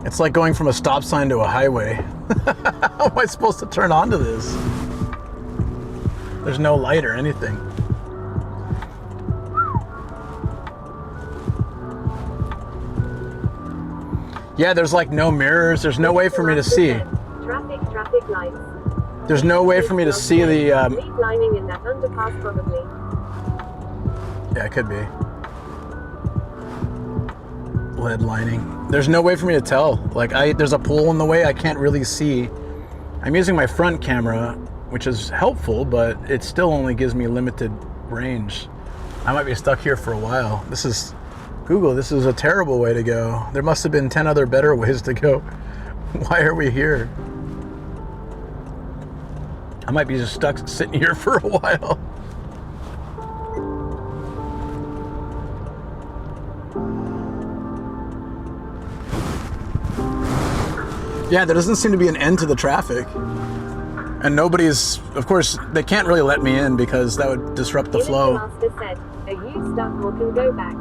It's like going from a stop sign to a highway. How am I supposed to turn onto this? There's no light or anything. Yeah, there's like no mirrors. There's no way for me to see. Traffic lights. There's no way for me to see the... Lead lining in that underpass probably. Yeah, it could be. Lead lining. There's no way for me to tell. Like, there's a pole in the way. I can't really see. I'm using my front camera, which is helpful, but it still only gives me limited range. I might be stuck here for a while. This is... Google, this is a terrible way to go. There must have been 10 other better ways to go. Why are we here? I might be just stuck sitting here for a while. Yeah, there doesn't seem to be an end to the traffic. And nobody's, of course, they can't really let me in because that would disrupt the flow. Master said, are you stuck or can go back?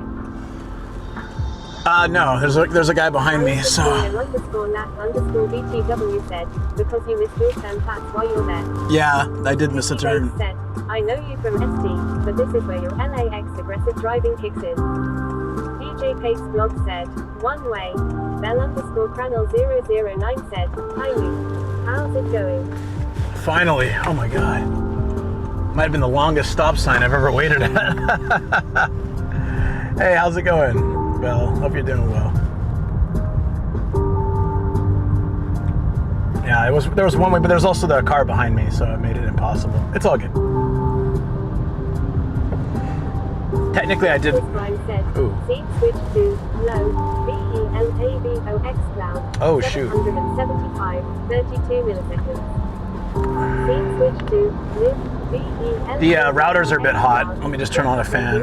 No, there's a guy behind me, so... _nat_BTW said, because you missed your turn, that's why you're there. Yeah, I did miss a turn. Said, I know you from ST, but this is where your LAX aggressive driving kicks in. DJ Pace blog said, one way. Bell_Cranel009 said, hi you. How's it going? Finally, oh my god. Might have been the longest stop sign I've ever waited at. Hey, how's it going? Well, hope you're doing well. Yeah, there was one way, but there's also the car behind me, so it made it impossible. It's all good. Technically, I did. Ooh. Seat switch to low. VELAVOX cloud. Oh shoot. 775. 32 milliseconds. Seat switch to mid. VELAVOX. The routers are a bit hot. Let me just turn on a fan.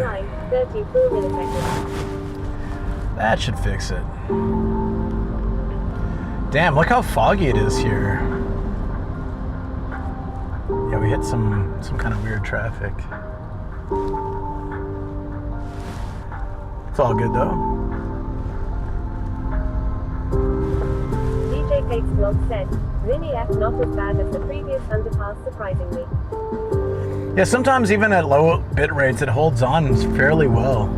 34 milliseconds. That should fix it. Damn, look how foggy it is here. Yeah, we hit some kind of weird traffic. It's all good though. DJ Cake's blog said, really F not as bad as the previous underpass, surprisingly. Yeah, sometimes even at low bit rates, it holds on fairly well.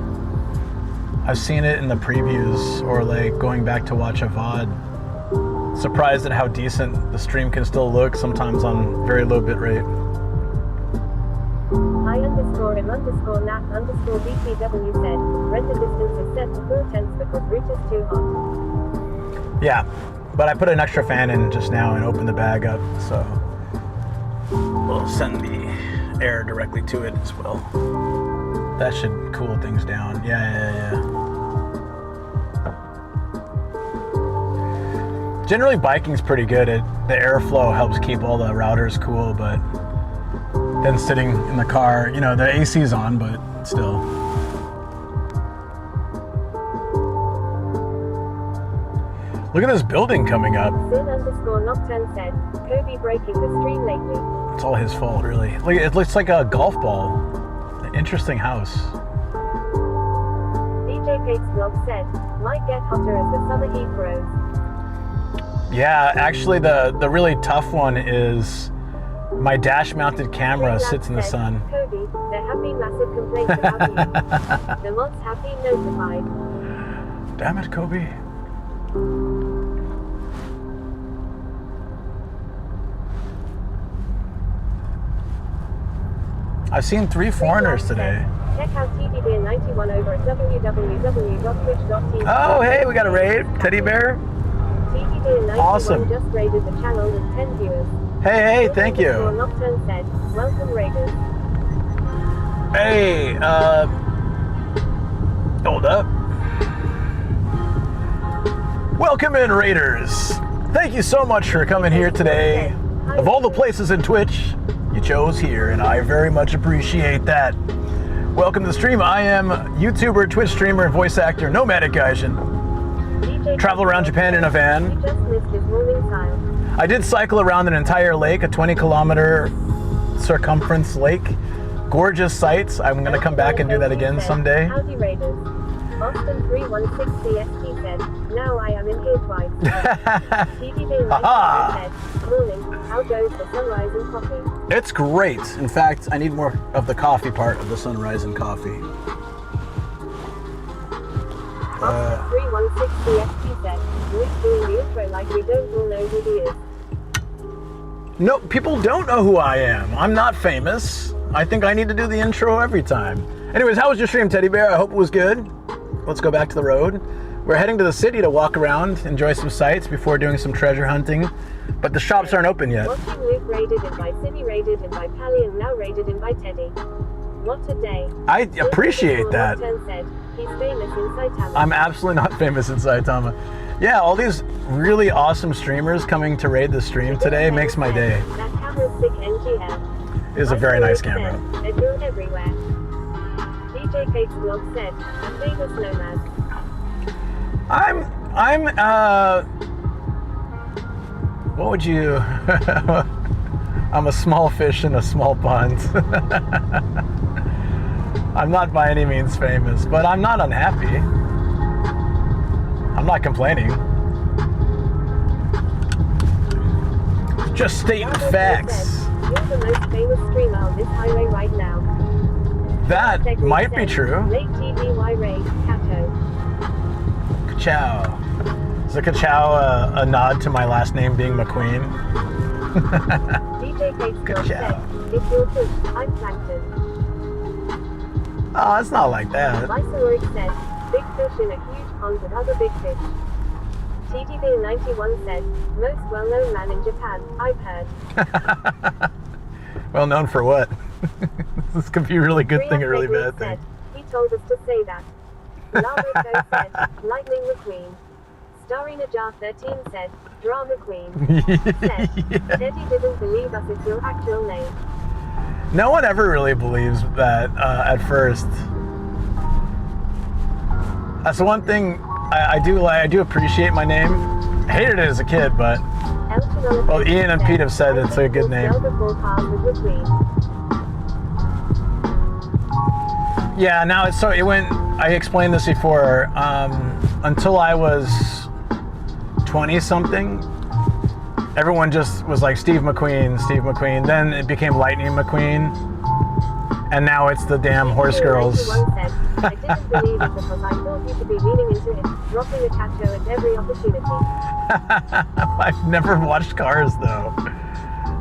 I've seen it in the previews or like going back to watch a VOD. Surprised at how decent the stream can still look sometimes on very low bit rate. I_M_nat_BTW said, render distance is set to 4/10 because route is too hot. Yeah, but I put an extra fan in just now and opened the bag up, so we'll send the air directly to it as well. That should cool things down. Yeah. Generally, biking's pretty good. The airflow helps keep all the routers cool, but then sitting in the car, you know, the AC's on, but still. Look at this building coming up. Sin_Nocturne said, Kobe breaking the stream lately. It's all his fault, really. Look, it looks like a golf ball. An interesting house. DJ Cake's blog said, might get hotter as the summer heat grows. Yeah, actually the really tough one is my dash-mounted camera sits in the sun. Kobe, there have been massive complaints about you. The mods have been notified. Damn it, Kobe. I've seen 3 foreigners today. Check out TDBear91 over at www.twitch.tv. Oh, hey, we got a raid. Teddy bear. TDBear91 Awesome. just raided the channel with 10 viewers. Hey, thank you. Nocturne said, welcome raiders. Hey, hold up. Welcome in, raiders. Thank you so much for coming here today. Of all the places in Twitch, you chose here, and I very much appreciate that. Welcome to the stream. I am YouTuber, Twitch streamer, and voice actor Nomadic Gaijin. Travel around Japan in a van. Just missed his morning time. I did cycle around an entire lake, a 20-kilometer circumference lake. Gorgeous sights. I'm going to come back and do that again someday. Howdy Raiders. Boston 316 CST said, now I am in here twice. TDB said, morning, how goes the sunrise and coffee? It's great. In fact, I need more of the coffee part of the sunrise and coffee. Boston 316 CST said, Luke's doing the intro like we don't all know who he is. No, people don't know who I am. I'm not famous. I think I need to do the intro every time. Anyways, how was your stream, Teddy Bear? I hope it was good. Let's go back to the road. We're heading to the city to walk around, enjoy some sights before doing some treasure hunting. But the shops aren't open yet. Watching Luke raided in by City, raided in by Pally, and now raided in by Teddy. What a day. I appreciate that. Said, he's famous in Saitama. I'm absolutely not famous in Saitama. Yeah, all these really awesome streamers coming to raid the stream today makes my day. That camera's sick NGL. It is a very nice camera. They're good everywhere. DJ Kate's vlog said, a famous nomad. What would you... I'm a small fish in a small pond. I'm not by any means famous, but I'm not unhappy. I'm not complaining. Just stating facts. You're the most famous streamer on this highway right now. That might be true. Late TVY raid, Kato. Ka-chow. Is a ka-chow a nod to my last name being McQueen? DJ Kate's vlog Ka-chow. said, if you're fish, I'm plankton. Oh, it's not like that. Viceroy said, big fish in a huge pond with other big fish. TDB91 said, most well-known man in Japan, I've heard. Well known for what? This could be a really good thing, a really bad thing. Said, he told us to say that. Larrico said, Lightning McQueen. Starry Najar 13 said, Drama Queen. Said, Teddy didn't believe us, it's your actual name. No one ever really believes that at first. That's the one thing I do appreciate my name. I hated it as a kid, but well, Ian and Pete have said it's a good name. Yeah, now it's so it went. I explained this before. Until I was 20-something, everyone just was like Steve McQueen, Steve McQueen. Then it became Lightning McQueen, and now it's the damn horse girls. I didn't believe it because I thought you should be leaning into it, dropping a cacho at every opportunity. I've never watched Cars though,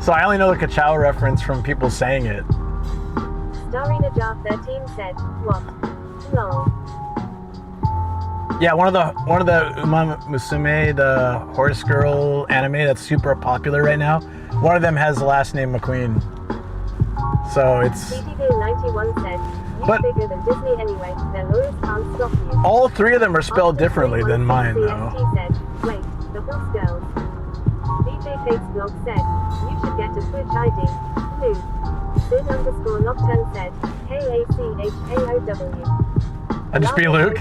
so I only know the Ka-chow reference from people saying it. Starry Najar 13 said, what? Lol. Yeah, one of the Uma Musume, the horse girl anime that's super popular right now. One of them has the last name McQueen. So it's. TTV91 said, but bigger than Disney anyway. Their lawyers can't stop you. All three of them are spelled differently than mine, though. Said, wait, the horse girls. DJ Kate's blog said, you should get a Twitch ID. Lou. Sid _ Nocturne said, KACHAOW. I'd just be Luke.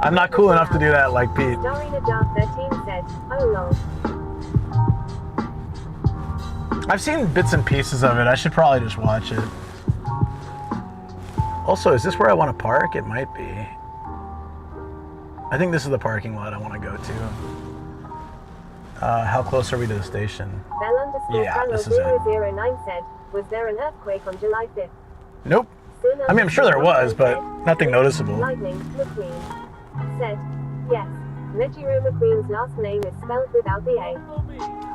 I'm not cool enough to do that like Pete. Starry Najar 13 said, oh lol. I've seen bits and pieces of it. I should probably just watch it. Also, is this where I want to park? It might be. I think this is the parking lot I want to go to. How close are we to the station? Yeah, this is it. 009 said, was there an earthquake on July 5th? Nope. I mean, I'm sure there was, but nothing noticeable. Lightning McQueen said, yes, Nejiro McQueen's last name is spelled without the A.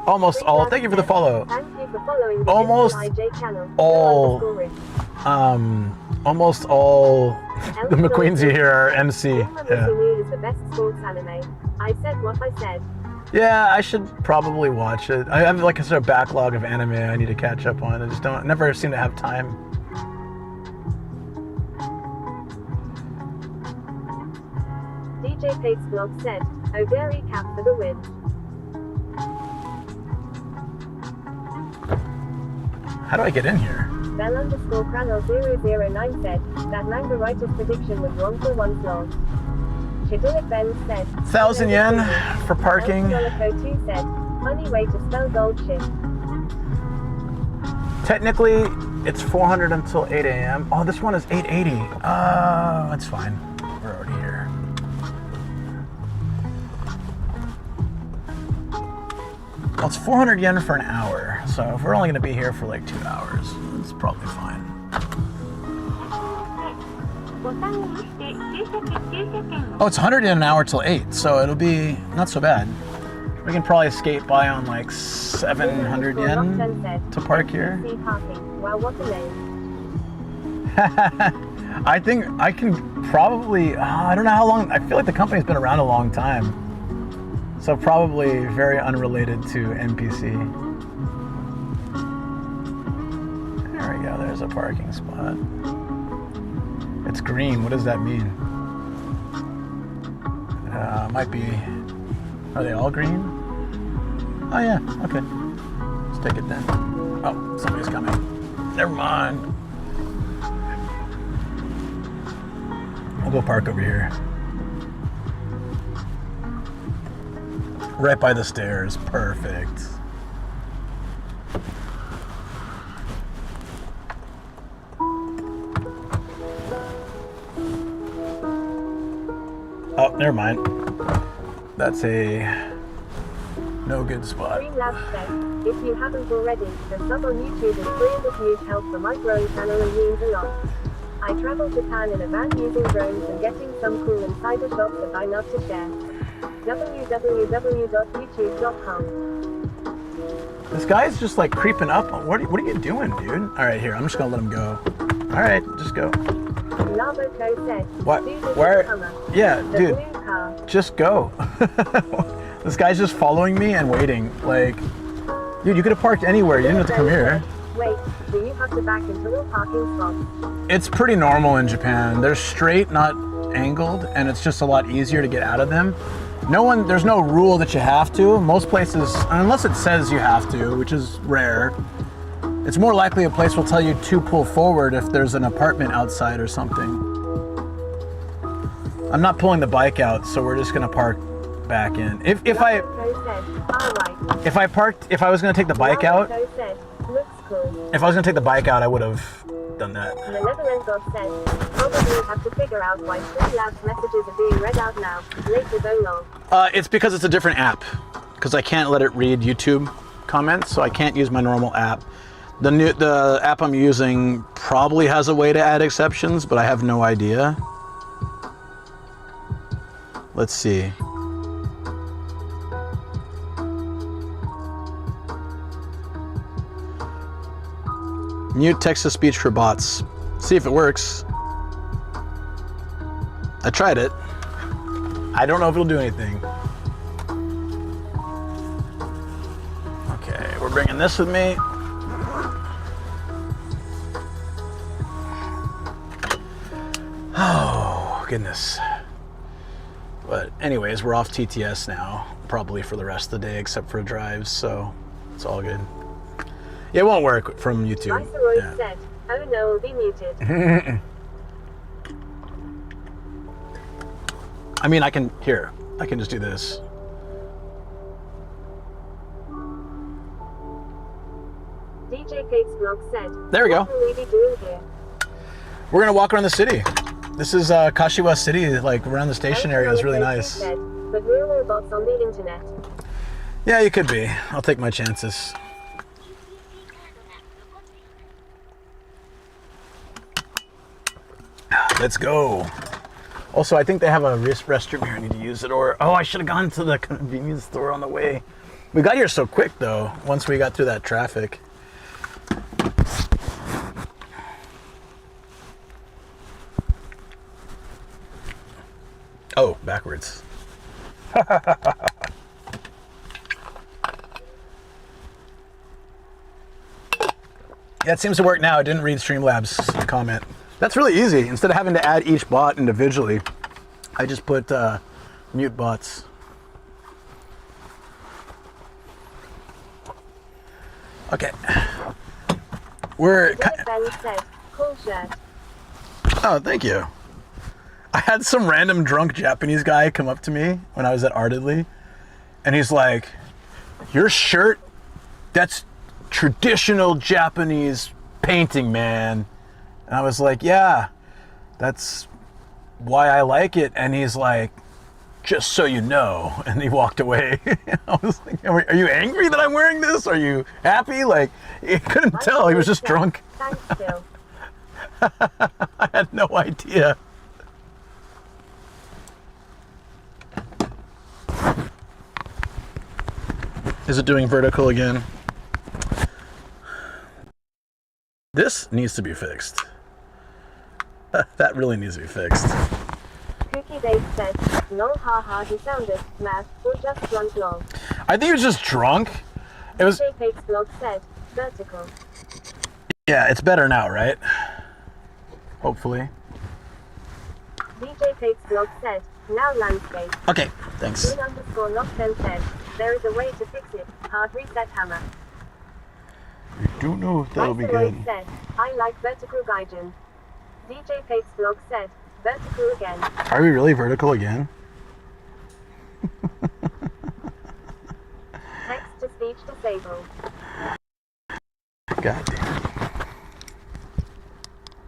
Almost all. Thank you for the follow. Thank you for following the almost channel. all. Almost all the McQueens you hear are MC. Yeah. Is the best sports anime. I said what I said. Yeah, I should probably watch it. I have like a sort of backlog of anime I need to catch up on. I just never seem to have time. DJ Kate's blog said, Oguri cap for the win. How do I get in here? Bell _ Crano 009 said, that manga writer's prediction was wrong for one flaw. Chidillic Ben said, 1,000 yen for parking. El2 said, funny way to spell gold shit. Technically, it's 400 until 8 a.m. Oh, this one is 880. That's fine. We're already here. Well, it's 400 yen for an hour. So if we're only going to be here for like 2 hours, it's probably fine. Oh, it's 100 yen an hour till 8, so it'll be not so bad. We can probably skate by on like 700 yen to park here. Wow, what a name. I think I can probably, I don't know how long, I feel like the company's been around a long time. So probably very unrelated to NPC. There we go, there's a parking spot. It's green, what does that mean? Might be, are they all green? Oh yeah, okay. Let's take it then. Oh, somebody's coming. Never mind. We'll go park over here. Right by the stairs, perfect. Oh, never mind. That's a no good spot. Green Lab said, if you haven't already, the sub on YouTube is free and huge help for my growing channel and means a lot. I travel Japan in a van using drones and getting some cool insider shots that I love to share. www.youtube.com. This guy's just like creeping up. What are you doing, dude? All right, here, I'm just gonna let him go. All right, just go. Lavoco said, What? Where? Yeah, dude, just go. This guy's just following me and waiting. Like, dude, you could have parked anywhere. You didn't have to come here. Wait, do you have to back into the parking spots? It's pretty normal in Japan. They're straight, not angled, and it's just a lot easier to get out of them. There's no rule that you have to. Most places, unless it says you have to, which is rare, it's more likely a place will tell you to pull forward if there's an apartment outside or something. I'm not pulling the bike out, so we're just gonna park back in. If I was gonna take the bike out, if I was gonna take the bike out, I would have done that. The Netherlands God said, probably have to figure out why Streamlabs messages are being read out now. Later so long. It's because it's a different app. Because I can't let it read YouTube comments, so I can't use my normal app. The app I'm using probably has a way to add exceptions, but I have no idea. Let's see. Mute text-to-speech for bots. See if it works. I tried it. I don't know if it'll do anything. Okay, we're bringing this with me. Oh, goodness. But anyways, we're off TTS now, probably for the rest of the day, except for drives, so it's all good. Yeah, it won't work from YouTube. Viceroy Yeah. said, oh no, will be muted. I mean, I can just do this. DJ Cake's vlog said, There we go. what will we be doing here? We're gonna walk around the city. This is Kashiwa City, like around the station area is really nice. Said, but we're all bots on the internet. Yeah, you could be. I'll take my chances. Let's go. Also, I think they have a restroom here. I need to use it. Or, oh, I should have gone to the convenience store on the way. We got here so quick, though, once we got through that traffic. Oh, backwards. Yeah, it seems to work now. I didn't read Streamlabs' comment. That's really easy. Instead of having to add each bot individually, I just put mute bots. Okay. Ben said, cool shirt. Oh, thank you. I had some random drunk Japanese guy come up to me when I was at Ardedly, and he's like, your shirt, that's traditional Japanese painting, man. And I was like, yeah, that's why I like it. And he's like, just so you know. And he walked away. I was like, are you angry that I'm wearing this? Are you happy? Like, he couldn't tell. He was just drunk. Thanks, Phil. I had no idea. Is it doing vertical again? This needs to be fixed. That really needs to be fixed. Cookie Dave said, lol haha he sounded mad or just drunk lol. I think he was just drunk. It was. DJ Fake's blog said, vertical. Yeah, it's better now, right? Hopefully. DJ Fake's blog said, now landscape. Okay, thanks. Moon_Lockden said, there is a way to fix it. Hard reset hammer. I don't know if that'll be good. Said, I like vertical Gaijin. DJ Fake's blog said, vertical again. Are we really vertical again? Text to speech disabled. God damn.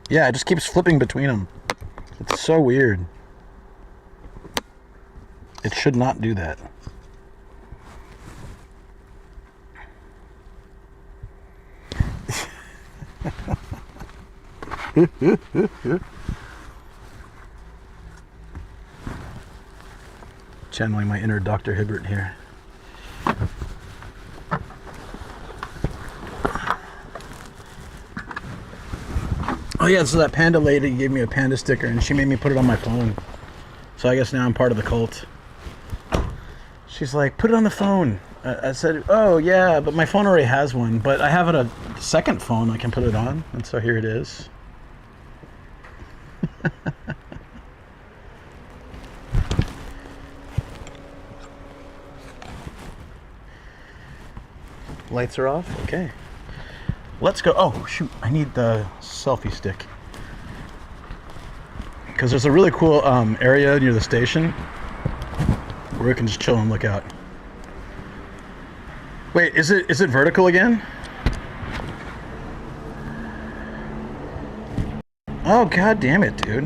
Yeah, it just keeps flipping between them. It's so weird. It should not do that. Channeling my inner Dr. Hibbert here. Oh yeah, so that panda lady gave me a panda sticker and she made me put it on my phone. So I guess now I'm part of the cult. She's like, put it on the phone. I said, oh yeah, but my phone already has one, but I have a second phone I can put it on. And so here it is. Lights are off? Okay. Let's go. Oh, shoot. I need the selfie stick. Because there's a really cool area near the station where we can just chill and look out. Wait, is it vertical again? Oh, god damn it, dude.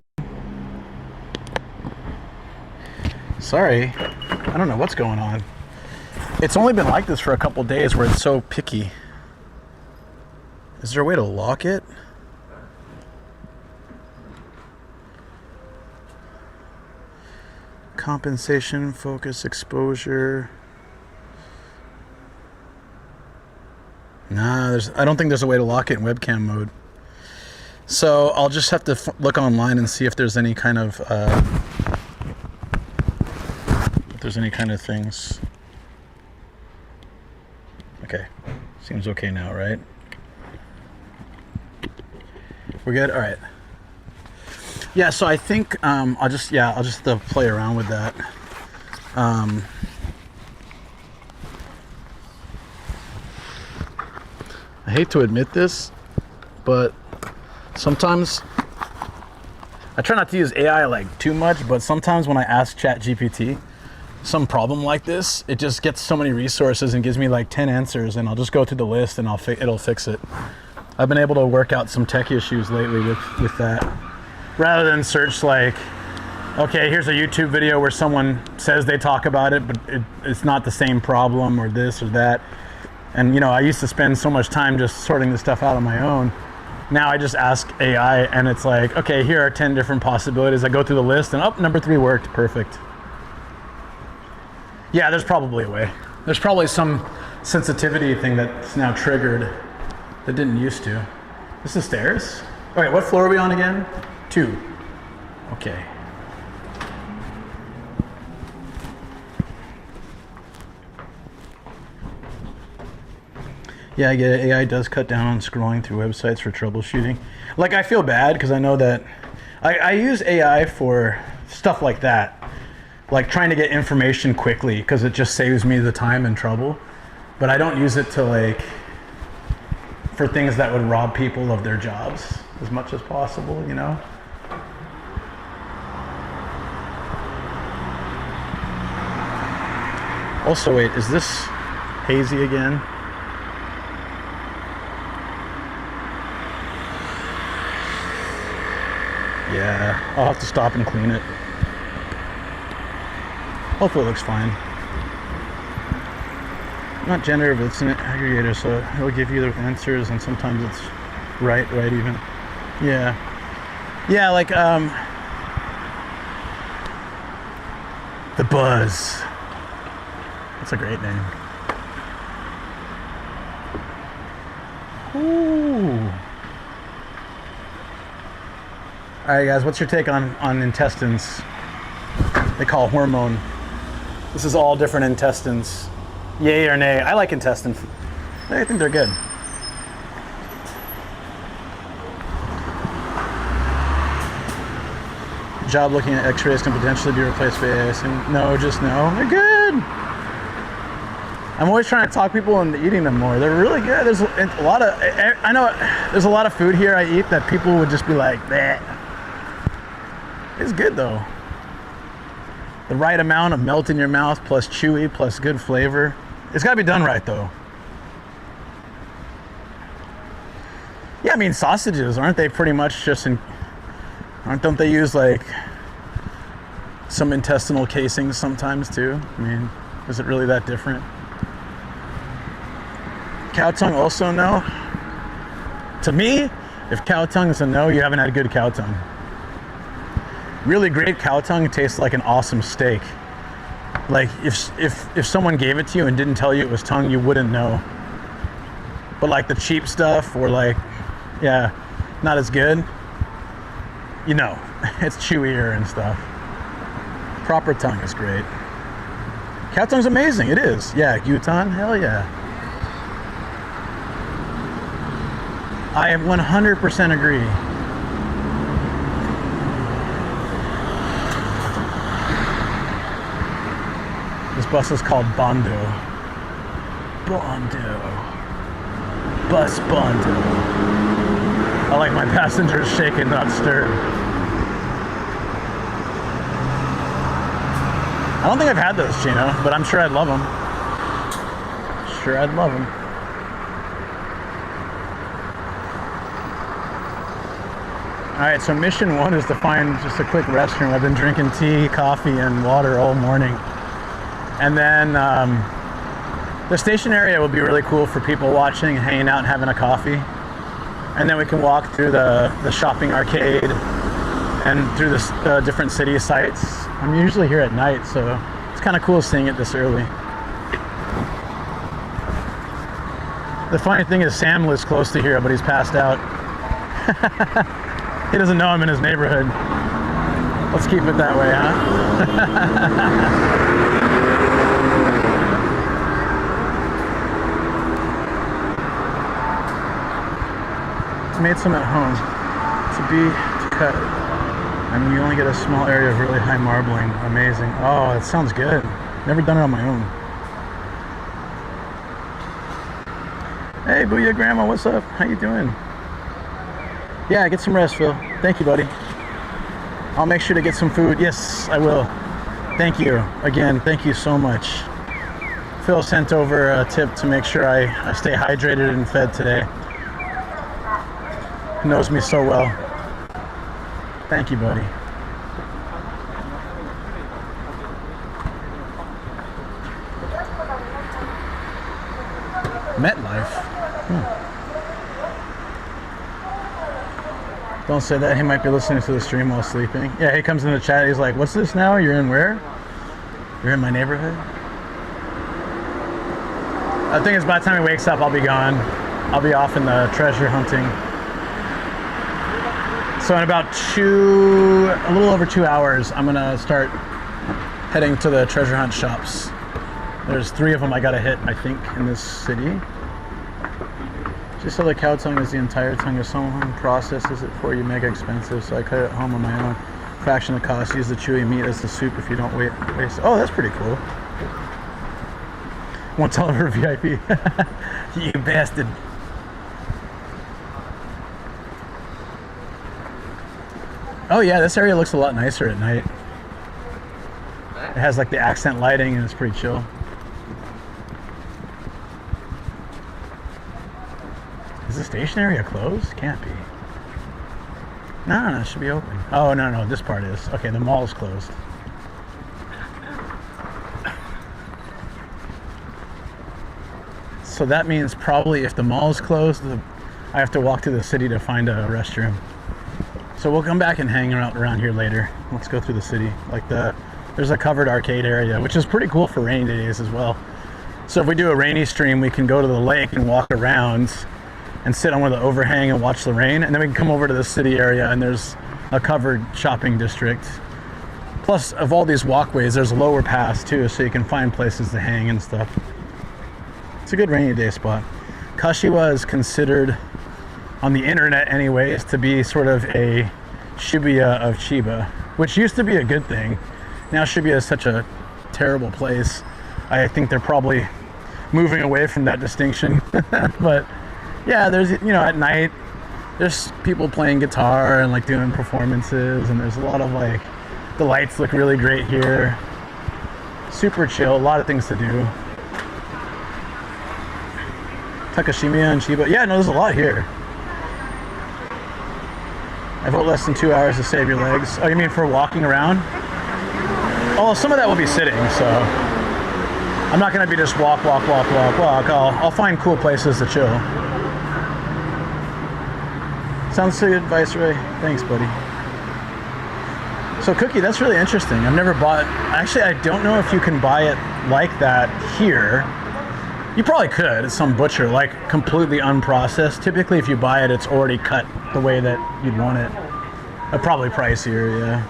Sorry. I don't know what's going on. It's only been like this for a couple days where it's so picky. Is there a way to lock it? Compensation, focus, exposure. Nah, I don't think there's a way to lock it in webcam mode. So I'll just have to look online and see if there's any kind of things. Okay, seems okay now, right? We're good. All right. Yeah. So I think I'll just have to play around with that. I hate to admit this, but sometimes I try not to use AI like too much, but sometimes when I ask ChatGPT some problem like this, it just gets so many resources and gives me like 10 answers, and I'll just go through the list and it'll fix it. I've been able to work out some tech issues lately with that, rather than search like, okay, here's a YouTube video where someone says they talk about it, but it's not the same problem, or this or that. And you know, I used to spend so much time just sorting this stuff out on my own. Now I just ask AI and it's like, okay, here are 10 different possibilities. I go through the list and number 3 worked, perfect. Yeah, there's probably a way. There's probably some sensitivity thing that's now triggered that didn't used to. This is stairs? Oh, wait, what floor are we on again? 2. Okay. Yeah, I get it. AI does cut down on scrolling through websites for troubleshooting. Like, I feel bad because I know that I use AI for stuff like that. Like trying to get information quickly because it just saves me the time and trouble. But I don't use it to like, for things that would rob people of their jobs as much as possible, you know? Also, wait, is this hazy again? Yeah, I'll have to stop and clean it. Hopefully it looks fine. Not generative, it's an aggregator, so it'll give you the answers, and sometimes it's right even. Yeah. Yeah, like, The Buzz. That's a great name. Ooh. All right, guys, what's your take on intestines? They call hormone. This is all different intestines. Yay or nay? I like intestines. I think they're good. Job looking at x-rays can potentially be replaced by ASM. No, just no. They're good. I'm always trying to talk people into eating them more. They're really good. There's a lot of, I know there's a lot of food here I eat that people would just be like, bleh. It's good though. The right amount of melt in your mouth, plus chewy, plus good flavor. It's gotta be done right though. Yeah, I mean sausages, aren't they pretty much just don't they use like some intestinal casings sometimes too? I mean, is it really that different? Cow tongue also no. To me, if cow tongue is a no, you haven't had a good cow tongue. Really great cow tongue tastes like an awesome steak. Like if someone gave it to you and didn't tell you it was tongue, you wouldn't know. But like the cheap stuff or like, yeah, not as good. You know, it's chewier and stuff. Proper tongue is great. Cow tongue's amazing, it is. Yeah, Guton, hell yeah. I 100% agree. This bus is called Bondo. Bondo. Bus Bondo. I like my passengers shaken, not stirred. I don't think I've had those, Chino, but I'm sure I'd love them. Sure I'd love them. Alright, so mission one is to find just a quick restroom. I've been drinking tea, coffee, and water all morning. And then the station area will be really cool for people watching, hanging out, and having a coffee. And then we can walk through the shopping arcade and through the different city sites. I'm usually here at night, so it's kind of cool seeing it this early. The funny thing is Sam lives close to here, but he's passed out. He doesn't know I'm in his neighborhood. Let's keep it that way, huh? Made some at home. To cut. I mean, you only get a small area of really high marbling. Amazing. Oh, it sounds good. Never done it on my own. Hey, Booyah Grandma, what's up? How you doing? Yeah, get some rest, Phil. Thank you, buddy. I'll make sure to get some food. Yes, I will. Thank you. Again, thank you so much. Phil sent over a tip to make sure I stay hydrated and fed today. He knows me so well. Thank you, buddy. MetLife. Don't say that. He might be listening to the stream while sleeping. Yeah, he comes in the chat. He's like, "What's this now? You're in where? You're in my neighborhood." I think it's by the time he wakes up, I'll be gone. I'll be off in the treasure hunting. So in about a little over 2 hours, I'm gonna start heading to the treasure hunt shops. There's 3 of them I gotta hit, I think, in this city. Just so the cow tongue is the entire tongue. If someone processes it for you, mega expensive, so I cut it at home on my own. Fraction of cost, use the chewy meat as the soup if you don't waste. Oh, that's pretty cool. Won't tell her VIP. You bastard. Oh yeah, this area looks a lot nicer at night. It has like the accent lighting and it's pretty chill. Is the station area closed? Can't be. No, it should be open. Oh, no, this part is. Okay, the mall is closed. So that means probably if the mall is closed, I have to walk to the city to find a restroom. So we'll come back and hang out around here later. Let's go through the city. There's a covered arcade area, which is pretty cool for rainy days as well. So if we do a rainy stream, we can go to the lake and walk around and sit on one of the overhang and watch the rain. And then we can come over to the city area and there's a covered shopping district. Plus, of all these walkways, there's a lower pass too, so you can find places to hang and stuff. It's a good rainy day spot. Kashiwa is considered, on the internet anyways, to be sort of a Shibuya of Chiba, which used to be a good thing. Now Shibuya is such a terrible place. I think they're probably moving away from that distinction. But yeah, there's, you know, at night, there's people playing guitar and like doing performances, and there's a lot of like, the lights look really great here. Super chill, a lot of things to do. Takashimiya and Chiba. Yeah, no, there's a lot here. I vote less than 2 hours to save your legs. Oh, you mean for walking around? Oh, some of that will be sitting, so I'm not gonna be just walk. I'll find cool places to chill. Sounds good advice, Ray. Thanks, buddy. So Cookie, that's really interesting. I've never bought, actually I don't know if you can buy it like that here. You probably could at some butcher, like completely unprocessed. Typically if you buy it, it's already cut the way that you'd want it. Probably pricier, yeah.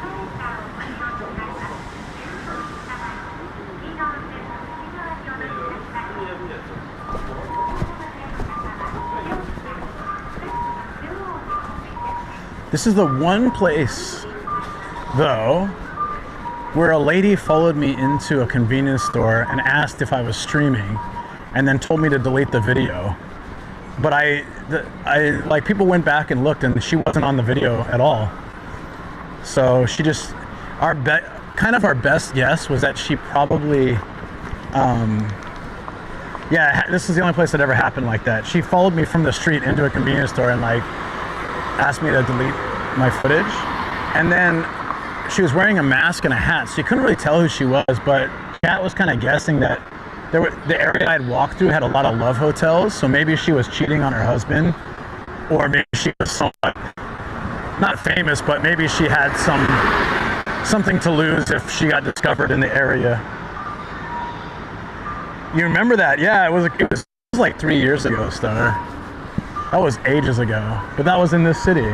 This is the one place, though, where a lady followed me into a convenience store and asked if I was streaming, and then told me to delete the video. But I like, people went back and looked, and she wasn't on the video at all. So she just, our best guess was that she probably, yeah, this is the only place that ever happened like that. She followed me from the street into a convenience store and like asked me to delete my footage, and then she was wearing a mask and a hat, so you couldn't really tell who she was, but Kat was kind of guessing that the area I'd walked through had a lot of love hotels, so maybe she was cheating on her husband, or maybe she was somewhat, not famous, but maybe she had something to lose if she got discovered in the area. You remember that? Yeah, it was like 3 years ago, Star. That was ages ago, but that was in this city.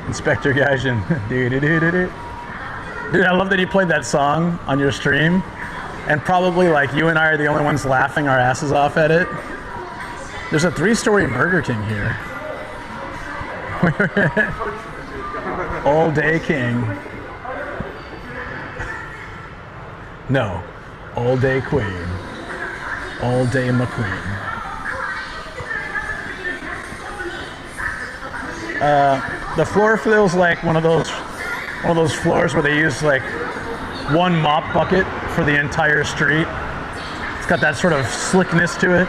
Inspector Gaijin. Dude, I love that you played that song on your stream, and probably like you and I are the only ones laughing our asses off at it. There's a 3-story Burger King here. All Day King. No, All Day Queen. All Day McQueen. The floor feels like one of those floors where they use like one mop bucket for the entire street. It's got that sort of slickness to it.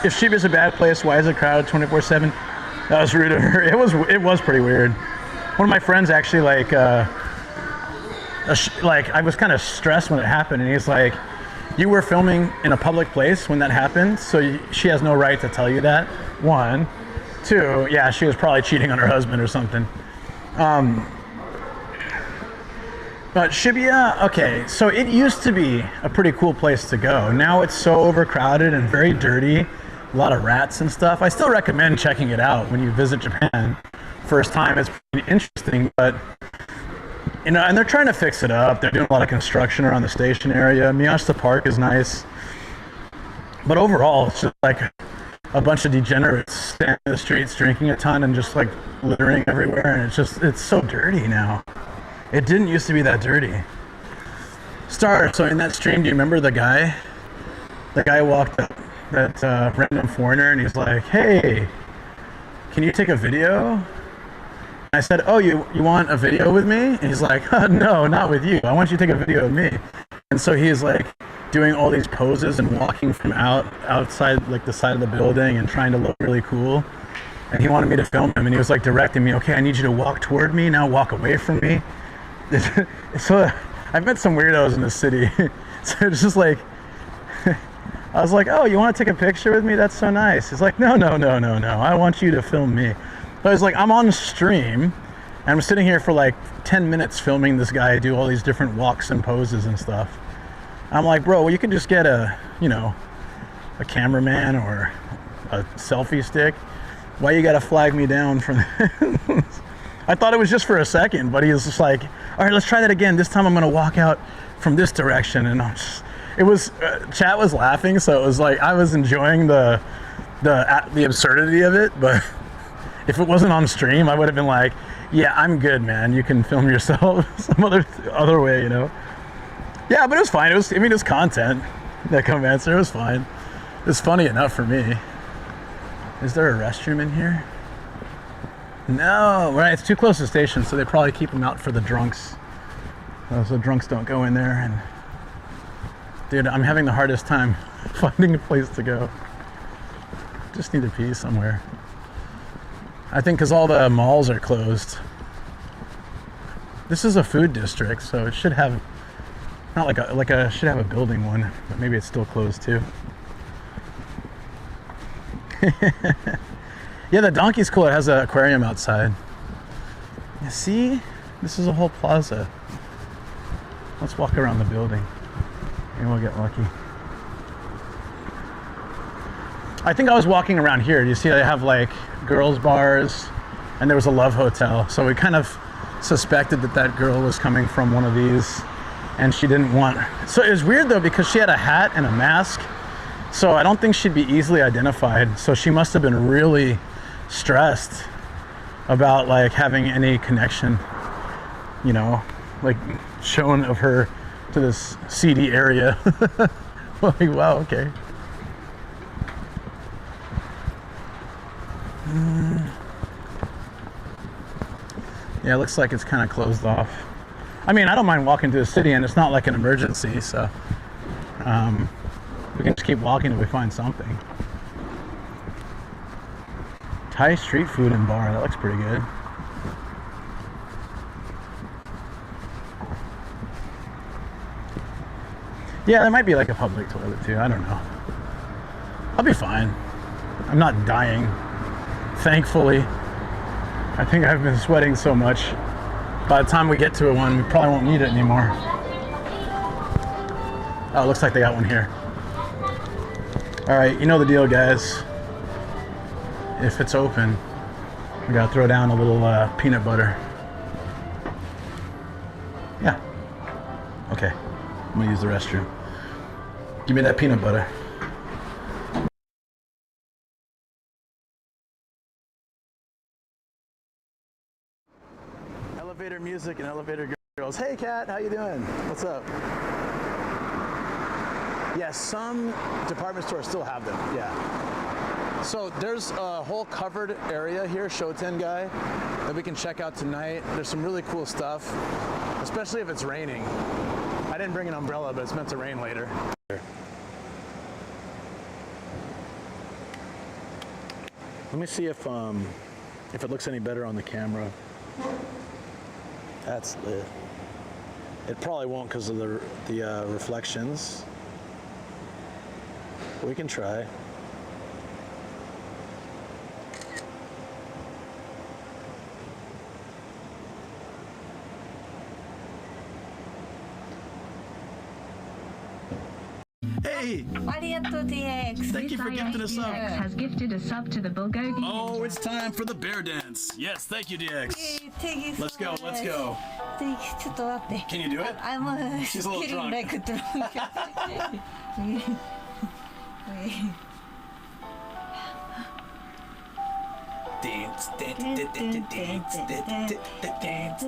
If Shiba's a bad place, why is it crowded 24/7? That was rude of her. It was pretty weird. One of my friends actually like I was kind of stressed when it happened, and he's like, "You were filming in a public place when that happened, so she has no right to tell you that." 1, 2, yeah, she was probably cheating on her husband or something. But Shibuya, okay, so it used to be a pretty cool place to go. Now it's so overcrowded and very dirty, a lot of rats and stuff. I still recommend checking it out when you visit Japan. First time, it's pretty interesting, but you know, and they're trying to fix it up. They're doing a lot of construction around the station area. Miyashita Park is nice, but overall, it's just like a bunch of degenerates standing in the streets drinking a ton and just like littering everywhere, and it's so dirty now. It didn't used to be that dirty. Star, so in that stream, do you remember the guy? The guy walked up, that random foreigner, and he's like, "Hey, can you take a video?" I said, "Oh, you want a video with me?" And he's like, "No, not with you. I want you to take a video of me." And so he's like doing all these poses and walking from outside like the side of the building and trying to look really cool. And he wanted me to film him, and he was like directing me, "Okay, I need you to walk toward me, now walk away from me." So I've met some weirdos in this city. So it's just like, I was like, "Oh, you want to take a picture with me? That's so nice." He's like, No. I want you to film me." So I was like, I'm on stream, and I'm sitting here for like 10 minutes filming this guy do all these different walks and poses and stuff. I'm like, bro, well, you can just get a cameraman or a selfie stick. Why you gotta flag me down from this? I thought it was just for a second, but he was just like, all right, let's try that again. This time I'm gonna walk out from this direction. And chat was laughing, so it was like I was enjoying the absurdity of it. But if it wasn't on stream, I would have been like, yeah, I'm good, man. You can film yourself some other way, Yeah, but it was fine. It was content. That answer, it was fine. It was funny enough for me. Is there a restroom in here? No, right, it's too close to the station, so they probably keep them out for the drunks. So drunks don't go in there. And dude, I'm having the hardest time finding a place to go. Just need to pee somewhere. I think because all the malls are closed. This is a food district, so it should have, not should have a building one, but maybe it's still closed too. Yeah, the donkey's cool. It has an aquarium outside. You see? This is a whole plaza. Let's walk around the building. Maybe we'll get lucky. I think I was walking around here. You see they have like girls bars, and there was a love hotel. So we kind of suspected that girl was coming from one of these, and she didn't want. So it was weird though, because she had a hat and a mask. So I don't think she'd be easily identified. So she must have been really stressed about like having any connection, like shown of her to this seedy area. Like, wow, okay. Yeah, it looks like it's kind of closed off. I mean, I don't mind walking to the city, and it's not like an emergency, so we can just keep walking till we find something. Thai street food and bar, that looks pretty good. Yeah, there might be like a public toilet too, I don't know. I'll be fine. I'm not dying, thankfully. I think I've been sweating so much. By the time we get to one, we probably won't need it anymore. Oh, it looks like they got one here. All right, you know the deal, guys. If it's open, we gotta throw down a little peanut butter. Yeah. Okay, I'm gonna use the restroom. Give me that peanut butter. Elevator music and elevator girls. Hey Kat, how you doing? What's up? Yeah, some department stores still have them, yeah. So there's a whole covered area here, Shoten guy, that we can check out tonight. There's some really cool stuff, especially if it's raining. I didn't bring an umbrella, but it's meant to rain later. Let me see if it looks any better on the camera. That's lit. It probably won't because of the reflections. We can try. Hey! Thank you for gifting us up. Has gifted a sub to the Bulgogi. Oh, it's time for the bear dance. Yes, thank you, DX. Let's go, let's go. Can you do it? She's a little drunk. Dance, dance.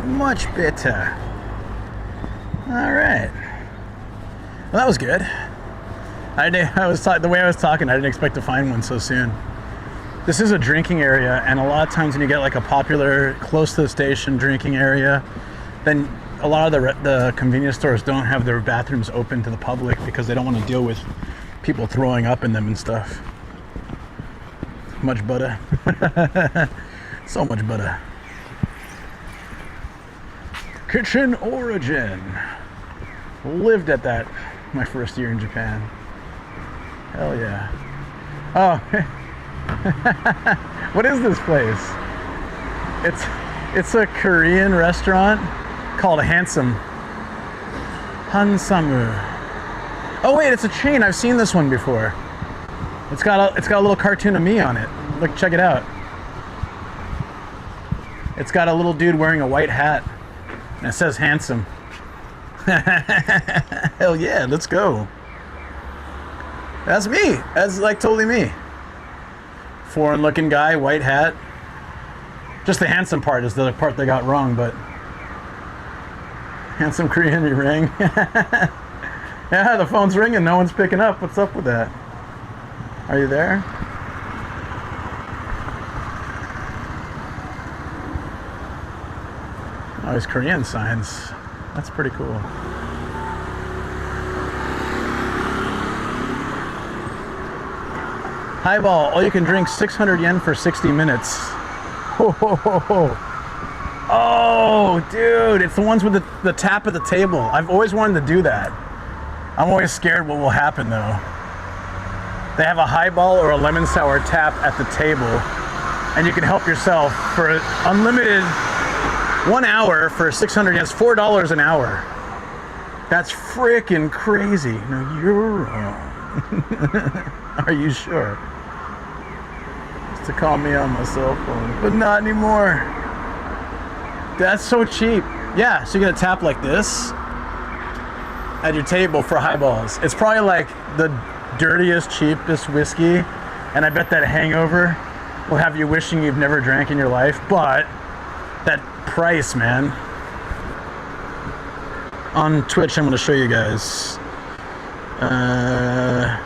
Much better. All right. Well, that was good. The way I was talking, I didn't expect to find one so soon. This is a drinking area, and a lot of times when you get like a popular, close to the station drinking area, then a lot of the convenience stores don't have their bathrooms open to the public because they don't want to deal with people throwing up in them and stuff. Much butter. So much butter. Kitchen Origin. Lived at that my first year in Japan. Hell yeah. Oh, what is this place? It's a Korean restaurant called Handsome. Hansamu. Oh wait, it's a chain. I've seen this one before. It's got a little cartoon of me on it. Look, check it out. It's got a little dude wearing a white hat, and it says Handsome. Hell yeah, let's go. That's me. That's like totally me. Foreign looking guy, white hat. Just the handsome part is the part they got wrong, but handsome Korean, you ring. Yeah, the phone's ringing, no one's picking up. What's up with that? Are you there? Oh, these Korean signs. That's pretty cool. Highball, all you can drink, 600 yen for 60 minutes. Ho, ho, ho, ho. Oh, dude, it's the ones with the tap at the table. I've always wanted to do that. I'm always scared what will happen though. They have a highball or a lemon sour tap at the table, and you can help yourself for unlimited 1 hour for 600 yen. It's $4 an hour. That's freaking crazy. No, you're wrong. Are you sure? Just to call me on my cell phone, but not anymore. That's so cheap. Yeah, so you get a tap like this at your table for highballs. It's probably like the dirtiest, cheapest whiskey, and I bet that hangover will have you wishing you've never drank in your life, but that price, man. On Twitch, I'm going to show you guys. I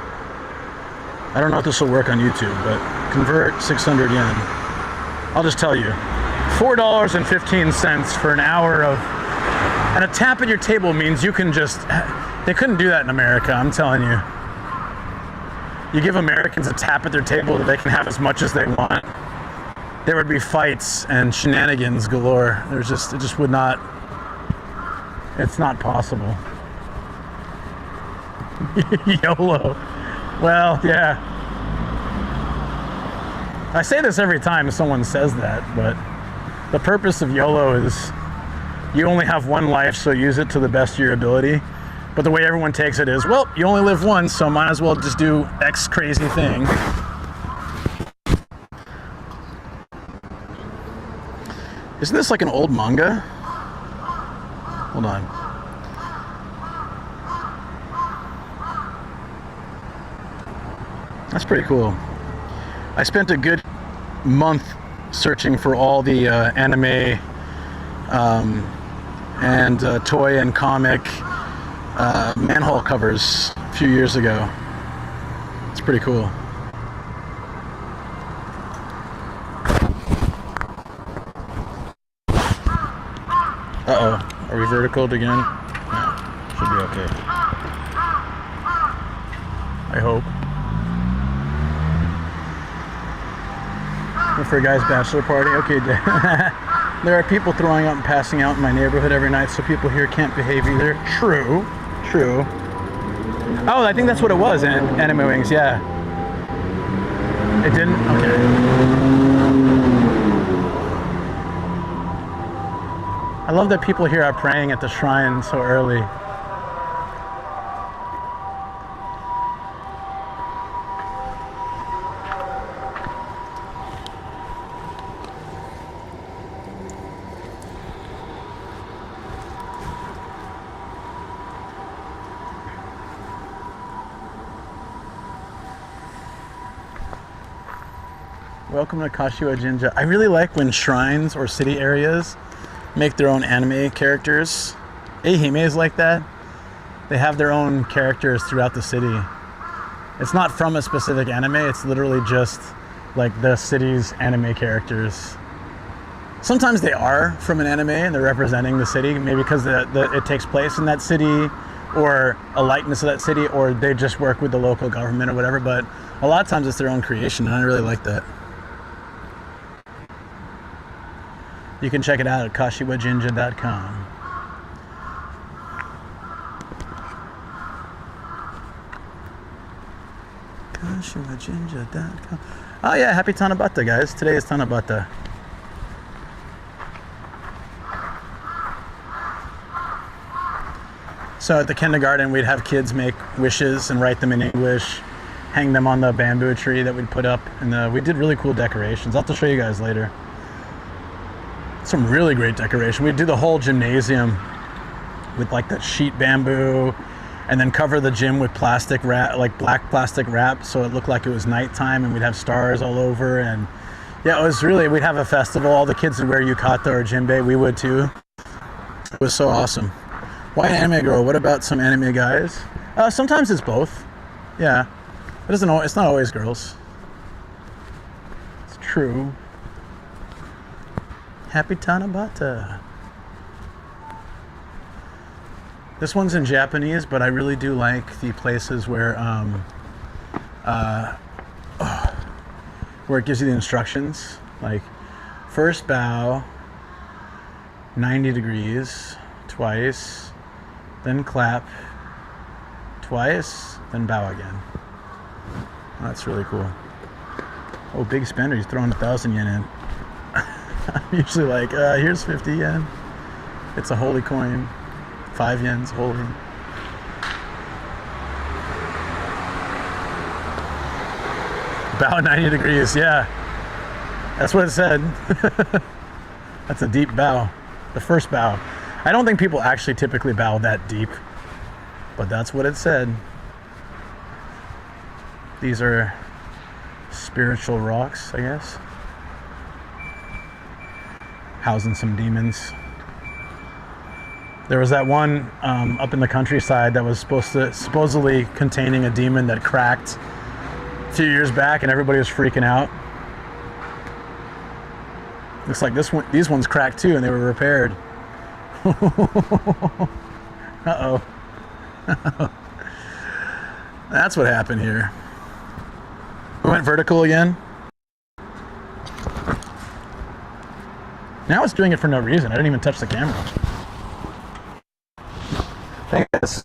don't know if this will work on YouTube, but convert 600 yen. I'll just tell you. $4.15 for an hour of... And a tap at your table means you can just... They couldn't do that in America, I'm telling you. You give Americans a tap at their table that they can have as much as they want. There would be fights and shenanigans galore. It just would not... It's not possible. YOLO. Well, yeah. I say this every time someone says that, but the purpose of YOLO is you only have one life, so use it to the best of your ability. But the way everyone takes it is, well, you only live once, so might as well just do X crazy thing. Isn't this like an old manga? Hold on. That's pretty cool. I spent a good month searching for all the anime and toy and comic manhole covers a few years ago. It's pretty cool. Uh-oh. Are we verticaled again? No. Should be okay. I hope. For a guy's bachelor party? Okay. There are people throwing up and passing out in my neighborhood every night, so people here can't behave either. True. True. Oh, I think that's what it was, Anime Wings, yeah. It didn't? Okay. I love that people here are praying at the shrine so early. Welcome to Kashiwa Jinja. I really like when shrines or city areas make their own anime characters. Ehime is like that. They have their own characters throughout the city. It's not from a specific anime, it's literally just like the city's anime characters. Sometimes they are from an anime and they're representing the city, maybe because it takes place in that city or a likeness of that city, or they just work with the local government or whatever, but a lot of times it's their own creation and I really like that. You can check it out at kashiwajinja.com. KashiwaJinja.com. Oh yeah, happy Tanabata, guys. Today is Tanabata. So at the kindergarten, we'd have kids make wishes and write them in English, hang them on the bamboo tree that we'd put up, and we did really cool decorations. I'll have to show you guys later. Some really great decoration. We'd do the whole gymnasium with like that sheet bamboo, and then cover the gym with plastic wrap, like black plastic wrap, so it looked like it was nighttime, and we'd have stars all over. And yeah, it was really, we'd have a festival. All the kids would wear yukata or jinbei. We would too. It was so awesome. Why an anime girl? What about some anime guys? Sometimes it's both. Yeah, it doesn't. It's not always girls. It's true. Happy Tanabata. This one's in Japanese, but I really do like the places where it gives you the instructions. Like, first bow, 90 degrees, twice. Then clap twice, then bow again. That's really cool. Oh, big spender. He's throwing 1,000 yen in. I'm usually like, here's 50 yen. It's a holy coin. 5 yen's holy. Bow 90 degrees, yeah. That's what it said. That's a deep bow. The first bow. I don't think people actually typically bow that deep, but that's what it said. These are spiritual rocks, I guess. Housing some demons. There was that one up in the countryside that was supposedly containing a demon that cracked a few years back, and everybody was freaking out. Looks like these ones cracked too, and they were repaired. Uh-oh. That's what happened here. We went vertical again. Now it's doing it for no reason. I didn't even touch the camera. Thanks.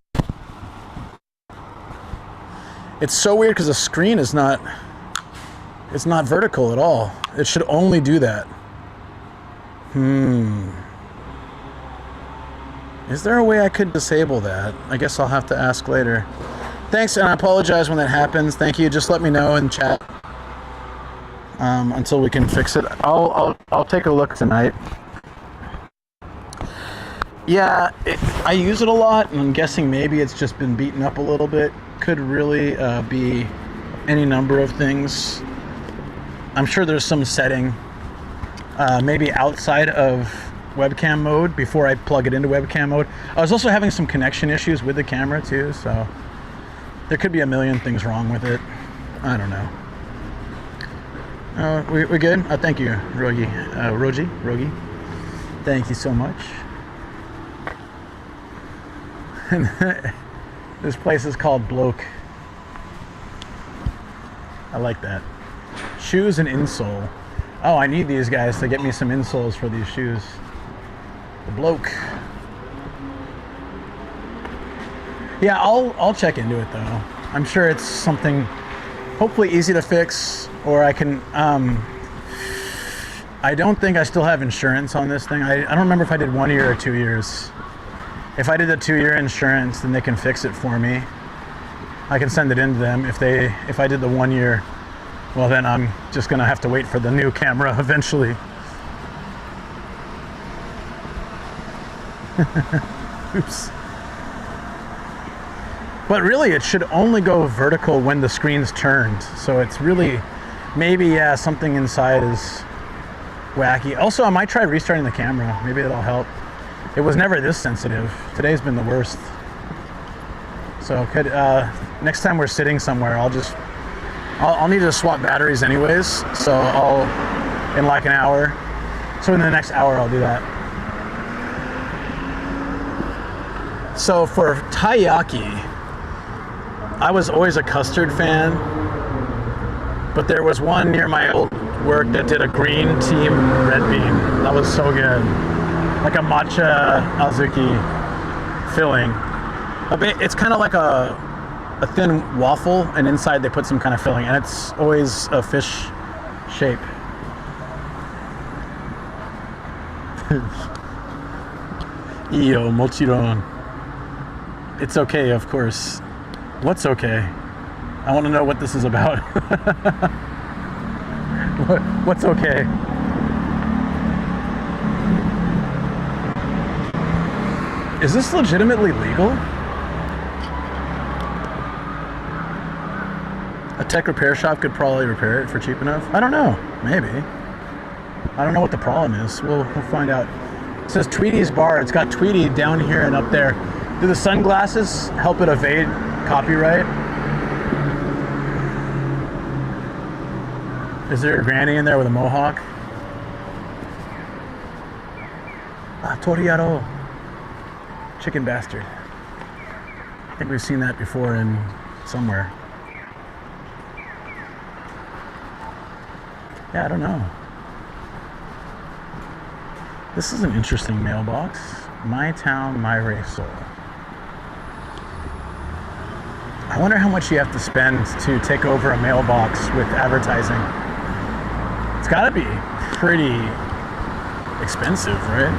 It's so weird because the screen is not, it's not vertical at all. It should only do that. Is there a way I could disable that? I guess I'll have to ask later. Thanks, and I apologize when that happens. Thank you. Just let me know in chat until we can fix it. I'll take a look tonight. Yeah, I use it a lot, and I'm guessing maybe it's just been beaten up a little bit. Could really be any number of things. I'm sure there's some setting, maybe outside of webcam mode before I plug it into webcam mode. I was also having some connection issues with the camera too, so there could be a million things wrong with it. I don't know. We good? Thank you, Rogi. Thank you so much. This place is called Bloke. I like that. Shoes and insole. Oh, I need these guys to get me some insoles for these shoes. The Bloke. Yeah, I'll check into it though. I'm sure it's something hopefully easy to fix, or I can I don't think I still have insurance on this thing. I don't remember if I did 1 year or 2 years. If I did the 2-year insurance, then they can fix it for me. I can send it in to them. If I did the 1 year, well then I'm just gonna have to wait for the new camera eventually. Oops. But really, it should only go vertical when the screen's turned. So it's really, maybe, yeah, something inside is wacky. Also, I might try restarting the camera. Maybe it'll help. It was never this sensitive. Today's been the worst. So next time we're sitting somewhere, I'll need to swap batteries anyways. So in like an hour. So in the next hour, I'll do that. So for taiyaki, I was always a custard fan, but there was one near my old work that did a green team red bean. That was so good. Like a matcha azuki filling. It's kind of like a thin waffle, and inside they put some kind of filling, and it's always a fish shape. Iyo mochiron. It's okay, of course. What's okay? I want to know what this is about. What's okay? Is this legitimately legal? A tech repair shop could probably repair it for cheap enough. I don't know. Maybe. I don't know what the problem is. We'll find out. It says Tweety's Bar. It's got Tweety down here and up there. Do the sunglasses help it evade copyright? Is there a granny in there with a mohawk? Ah, Toriaro. Chicken bastard. I think we've seen that before in somewhere. Yeah, I don't know. This is an interesting mailbox. My town, my race soul. I wonder how much you have to spend to take over a mailbox with advertising. It's gotta be pretty expensive, right?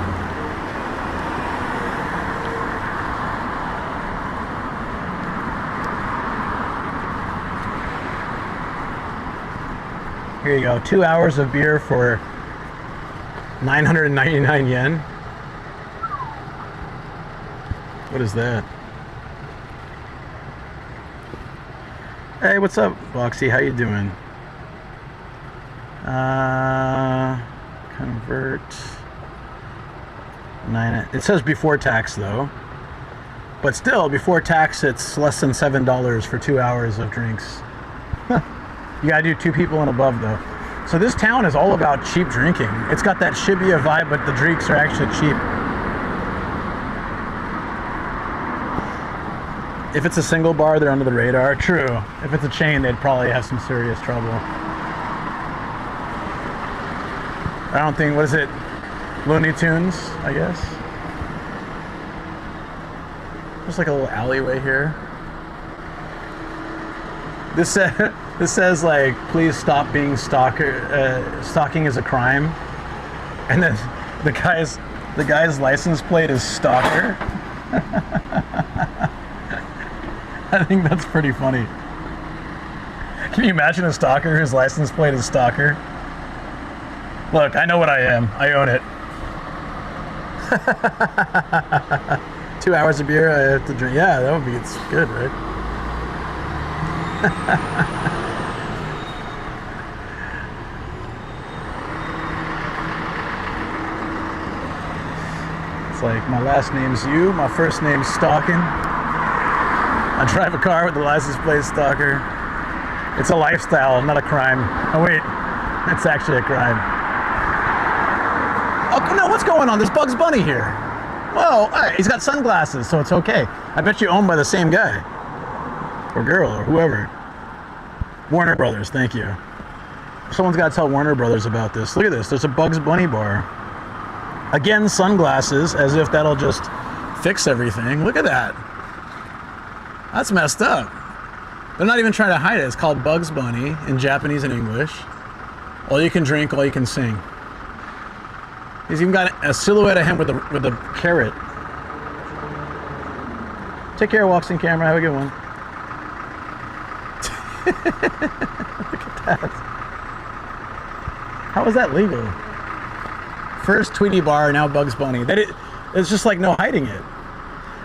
Here you go, 2 hours of beer for 999 yen. What is that? Hey, what's up, Boxy? How you doing? Convert. It says before tax though. But still, before tax, it's less than $7 for 2 hours of drinks. You gotta do 2 people and above though. So this town is all about cheap drinking. It's got that Shibuya vibe, but the drinks are actually cheap. If it's a single bar, they're under the radar. True. If it's a chain, they'd probably have some serious trouble. I don't think, what is it? Looney Tunes, I guess. There's like a little alleyway here. This says like, please stop being stalking is a crime. And then the guy's license plate is stalker. I think that's pretty funny. Can you imagine a stalker whose license plate is stalker? Look, I know what I am. I own it. 2 hours of beer, I have to drink. Yeah, that would be, it's good, right? It's like, my last name's you, my first name's Stalking. I drive a car with the license plate stalker. It's a lifestyle, not a crime. Oh wait, it's actually a crime. Oh no, what's going on? There's Bugs Bunny here. Whoa, hey, he's got sunglasses, so it's okay. I bet you owned by the same guy. Or girl, or whoever. Warner Brothers, thank you. Someone's got to tell Warner Brothers about this. Look at this, there's a Bugs Bunny bar. Again, sunglasses, as if that'll just fix everything. Look at that. That's messed up. They're not even trying to hide it. It's called Bugs Bunny in Japanese and English. All you can drink, all you can sing. He's even got a silhouette of him with a carrot. Take care, Walks in Camera. Have a good one. Look at that. How is that legal? First Tweety Bar, now Bugs Bunny. It's just like no hiding it.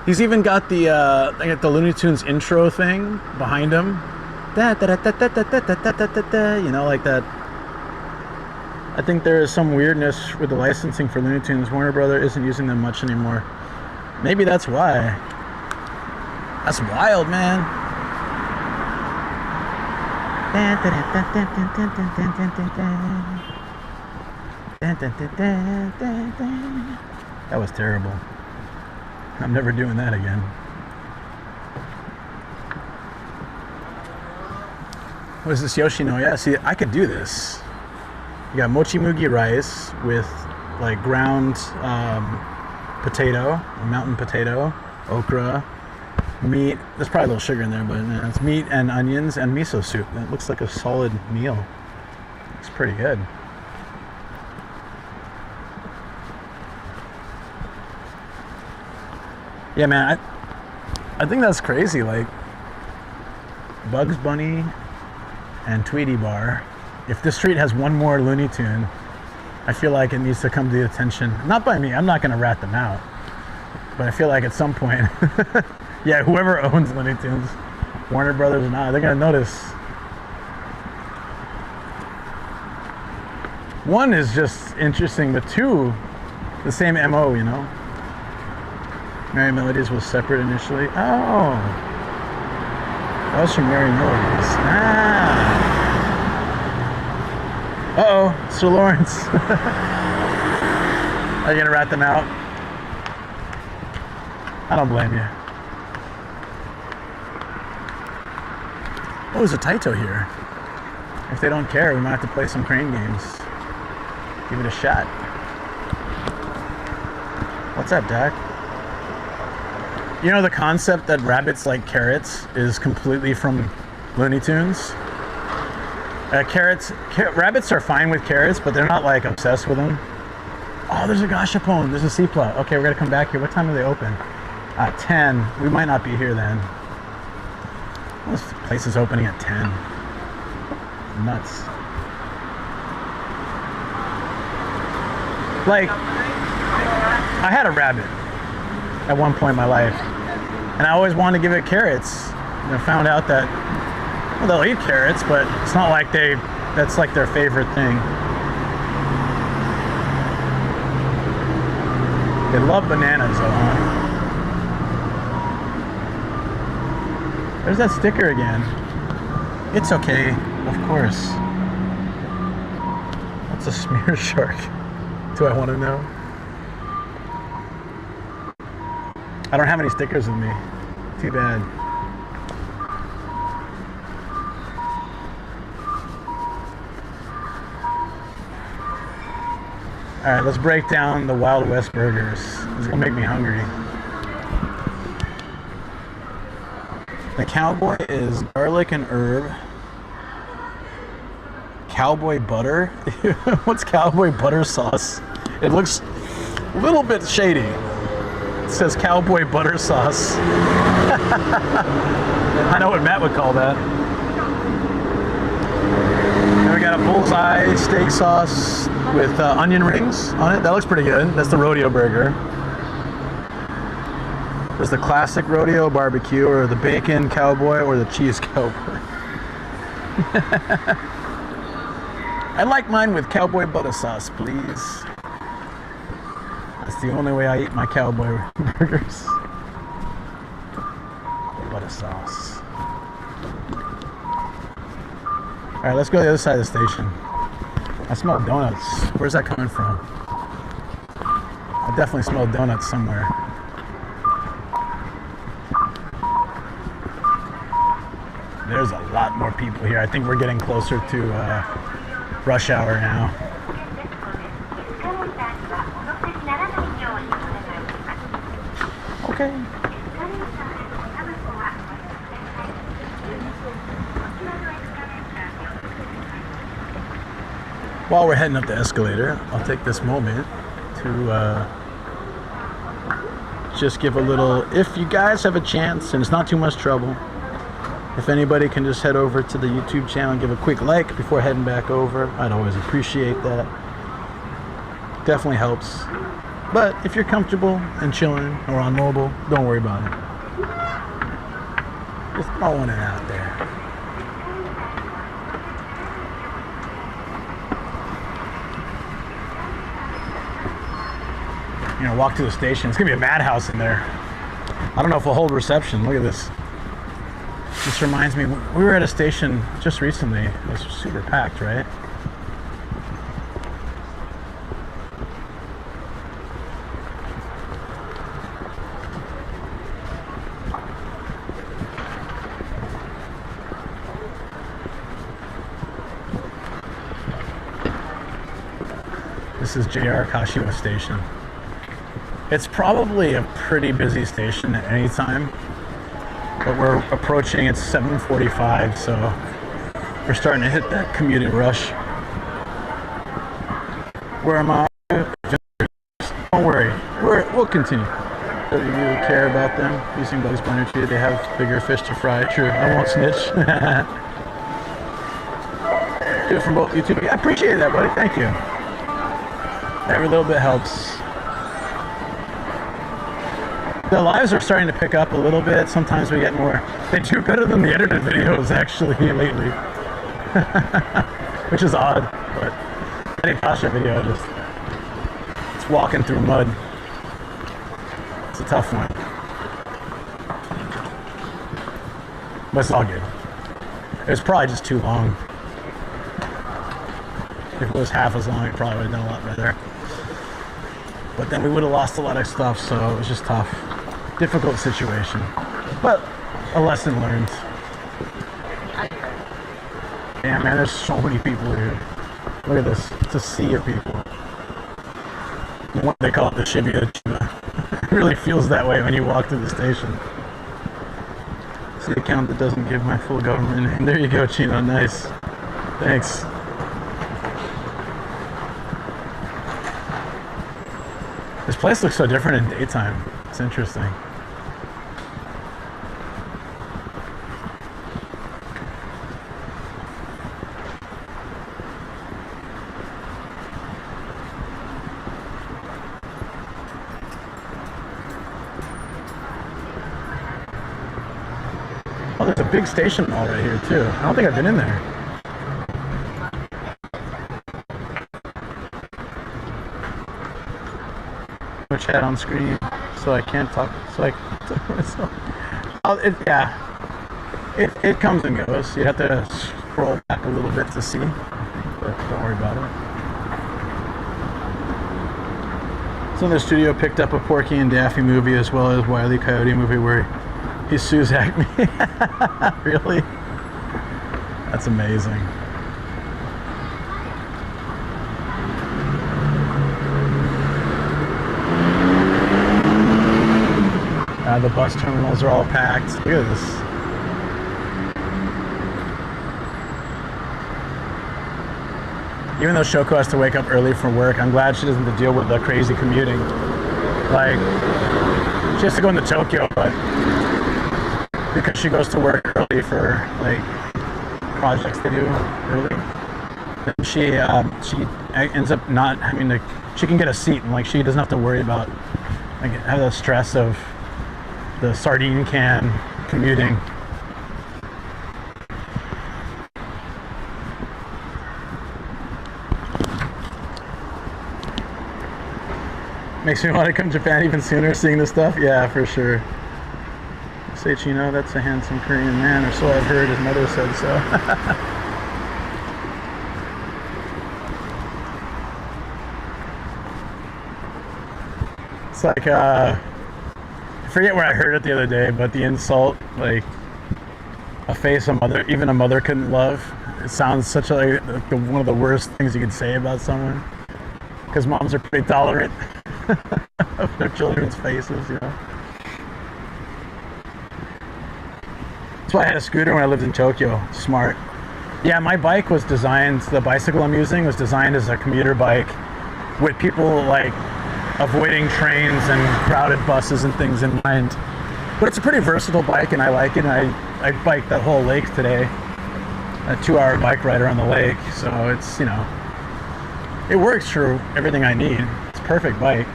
He's even got the Looney Tunes intro thing behind him. You know, like that. I think there is some weirdness with the licensing for Looney Tunes. Warner Brother isn't using them much anymore. Maybe that's why. That's wild, man. That was terrible. I'm never doing that again. What is this, Yoshinoya? See, I could do this. You got mochi mugi rice with like ground potato, mountain potato, okra, meat. There's probably a little sugar in there, but it's meat and onions and miso soup. It looks like a solid meal. It's pretty good. Yeah, man, I think that's crazy. Like Bugs Bunny and Tweety Bar. If this street has one more Looney Tune, I feel like it needs to come to the attention. Not by me. I'm not going to rat them out. But I feel like at some point, yeah, whoever owns Looney Tunes, Warner Brothers or not, they're going to notice. One is just interesting, but two, the same MO, you know? Merry Melodies was separate initially. Oh. That was from Merry Melodies. Ah. Uh-oh, Sir Lawrence. Are you gonna rat them out? I don't blame you. Oh, there's a Taito here. If they don't care, we might have to play some crane games. Give it a shot. What's up, Dak? You know the concept that rabbits like carrots is completely from Looney Tunes? Rabbits are fine with carrots, but they're not like obsessed with them. Oh, there's a gashapon. There's a Cipla. Okay, we're gonna come back here. What time do they open? 10. We might not be here then. This place is opening at 10. Nuts. Like, I had a rabbit at one point in my life, and I always wanted to give it carrots. And I found out that, well, they'll eat carrots, but it's not like that's like their favorite thing. They love bananas though, huh? There's that sticker again. It's okay, of course. What's a smear shark? Do I want to know? I don't have any stickers with me. Too bad. Alright, let's break down the Wild West burgers. It's gonna make me hungry. The Cowboy is garlic and herb. Cowboy butter? What's cowboy butter sauce? It looks a little bit shady. It says cowboy butter sauce. I know what Matt would call that. And we got a bullseye steak sauce with onion rings on it. That looks pretty good. That's the rodeo burger. There's the classic rodeo barbecue, or the bacon cowboy, or the cheese cowboy. I like mine with cowboy butter sauce, please. That's the only way I eat my cowboy burgers. Butter sauce. Alright, let's go to the other side of the station. I smell donuts. Where's that coming from? I definitely smell donuts somewhere. There's a lot more people here. I think we're getting closer to rush hour now. Okay. While we're heading up the escalator, I'll take this moment to just give a little, if you guys have a chance, and it's not too much trouble, if anybody can just head over to the YouTube channel and give a quick like before heading back over, I'd always appreciate that. Definitely helps. But if you're comfortable and chilling or on mobile, don't worry about it. Just throwing it out there. You know, walk to the station. It's gonna be a madhouse in there. I don't know if we'll hold reception. Look at this. This reminds me, we were at a station just recently. It was super packed, right? This is JR Kashiwa Station. It's probably a pretty busy station at any time. but we're approaching. It's 7:45, so we're starting to hit that commuting rush. Where am I? Don't worry, we'll continue. Do you care about them? Using Bugs Bunny tree, they have bigger fish to fry. True, I won't snitch. Do it from both YouTube. I appreciate that, buddy. Thank you. Every little bit helps. The lives are starting to pick up a little bit. Sometimes we get more. They do better than the edited videos actually lately, which is odd. But any Kasha video, it's walking through mud. It's a tough one, but it's all good. It was probably just too long. If it was half as long, it probably would have done a lot better. But then we would have lost a lot of stuff, so it was just tough. Difficult situation, but a lesson learned. Yeah, man, there's so many people here. Look at this. It's a sea of people. They call it the Shibuya. It really feels that way when you walk through the station. It's the account that doesn't give my full government name. There you go, Chino. Nice. Thanks. This place looks so different in daytime. It's interesting. Oh, there's a big station mall right here too. I don't think I've been in there. Put chat on screen so I can't talk. So I can talk to myself. It comes and goes. You have to scroll back a little bit to see, but don't worry about it. So in the studio picked up a Porky and Daffy movie as well as Wile E. Coyote movie where he Suzak me. Really? That's amazing. The bus terminals are all packed. Look at this. Even though Shoko has to wake up early for work, I'm glad she doesn't have to deal with the crazy commuting. Like, she has to go into Tokyo, but because she goes to work early for like projects to do early, she ends up not having to. She can get a seat, and like she doesn't have to worry about like have the stress of the sardine can commuting. Makes me want to come to Japan even sooner seeing this stuff. Yeah, for sure. Say Chino, that's a handsome Korean man, or so I've heard. His mother said so. It's like, I forget where I heard it the other day, but the insult, like, a face even a mother couldn't love. It sounds such like one of the worst things you could say about someone. Because moms are pretty tolerant of their children's faces, you know. That's why I had a scooter when I lived in Tokyo. Smart. Yeah, my bike was designed, the bicycle I'm using was designed as a commuter bike with people like avoiding trains and crowded buses and things in mind. But it's a pretty versatile bike and I like it. And I biked that whole lake today. A 2-hour bike ride around the lake. So it's, you know, it works for everything I need. It's a perfect bike.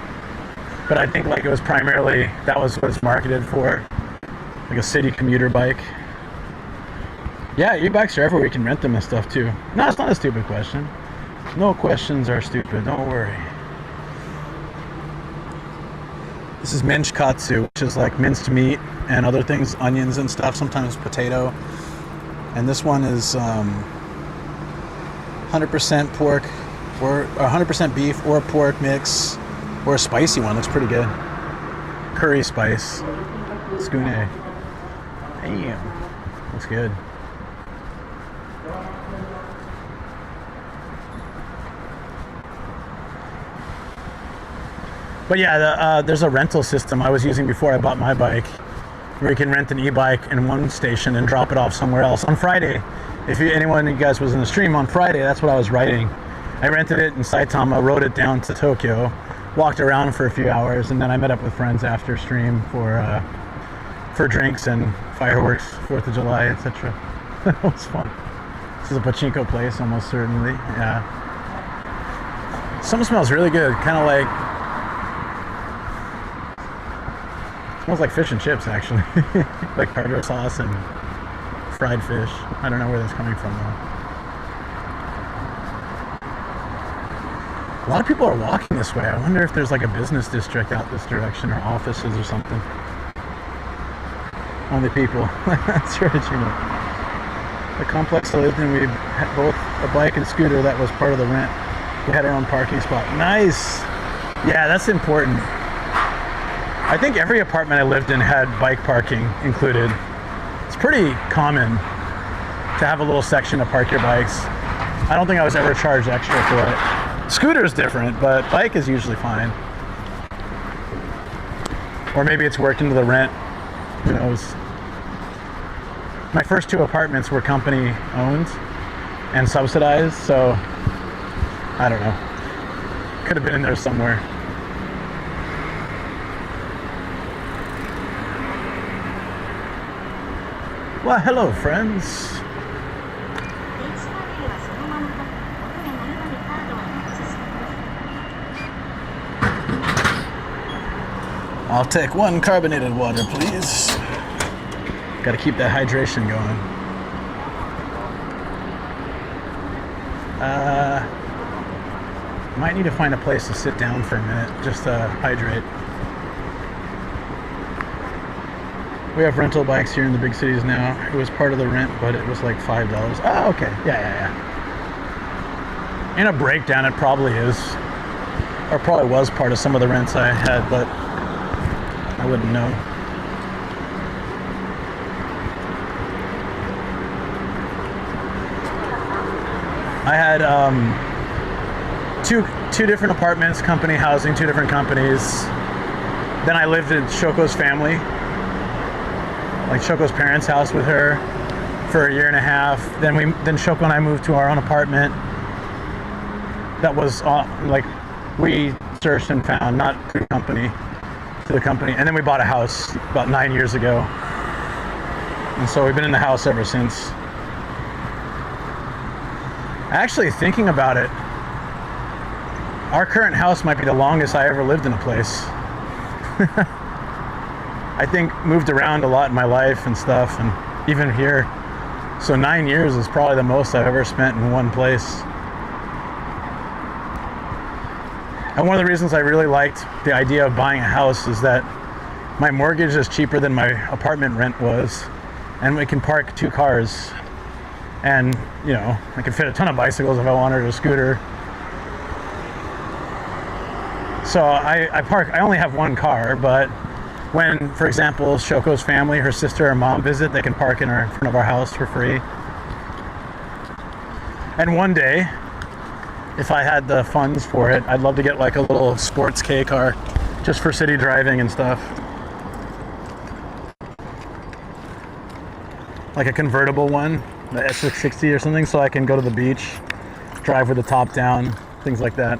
But I think like it was primarily, that was what it's marketed for. Like a city commuter bike. Yeah, e-bikes are everywhere. You can rent them and stuff too. No, it's not a stupid question. No questions are stupid, don't worry. This is minced katsu, which is like minced meat and other things, onions and stuff, sometimes potato. And this one is 100% pork or 100% beef or pork mix or a spicy one. Looks pretty good. Curry spice. Skune. Damn. Looks good. But yeah, there's a rental system I was using before I bought my bike where you can rent an e-bike in one station and drop it off somewhere else. On Friday, if anyone of you guys was in the stream on Friday, that's what I was riding. I rented it in Saitama, rode it down to Tokyo, walked around for a few hours, and then I met up with friends after stream for drinks and fireworks, 4th of July, etc. It was fun. This is a pachinko place, almost certainly. Yeah. Something smells really good, kind of like, smells like fish and chips actually. Like tartar sauce and fried fish. I don't know where that's coming from though. A lot of people are walking this way. I wonder if there's like a business district out this direction or offices or something. Only people. That's right, you know. The complex I lived in, we had both a bike and scooter that was part of the rent. We had our own parking spot. Nice! Yeah, that's important. I think every apartment I lived in had bike parking included. It's pretty common to have a little section to park your bikes. I don't think I was ever charged extra for it. Scooter's different, but bike is usually fine. Or maybe it's worked into the rent. Who knows? My first 2 apartments were company owned and subsidized, so I don't know. Could have been in there somewhere. Well, hello, friends. I'll take 1 carbonated water, please. Gotta keep that hydration going. Might need to find a place to sit down for a minute, just to hydrate. We have rental bikes here in the big cities now. It was part of the rent, but it was like $5. Oh, okay. Yeah. In a breakdown, it probably is. Or probably was part of some of the rents I had, but I wouldn't know. I had two different apartments, company housing, 2 different companies. Then I lived in Shoko's family, like Shoko's parents' house with her for a year and a half. Then Shoko and I moved to our own apartment. That was like we searched and found, not through company, to the company. And then we bought a house about 9 years ago. And so we've been in the house ever since. Actually, thinking about it, our current house might be the longest I ever lived in a place. I think moved around a lot in my life and stuff, and even here. So 9 years is probably the most I've ever spent in one place. And one of the reasons I really liked the idea of buying a house is that my mortgage is cheaper than my apartment rent was, and we can park 2 cars. And, you know, I could fit a ton of bicycles if I wanted, or a scooter. So I only have 1 car, but when, for example, Shoko's family, her sister or mom visit, they can park in front of our house for free. And one day, if I had the funds for it, I'd love to get like a little sports K car just for city driving and stuff. Like a convertible one, the S660 or something, so I can go to the beach, drive with the top down, things like that.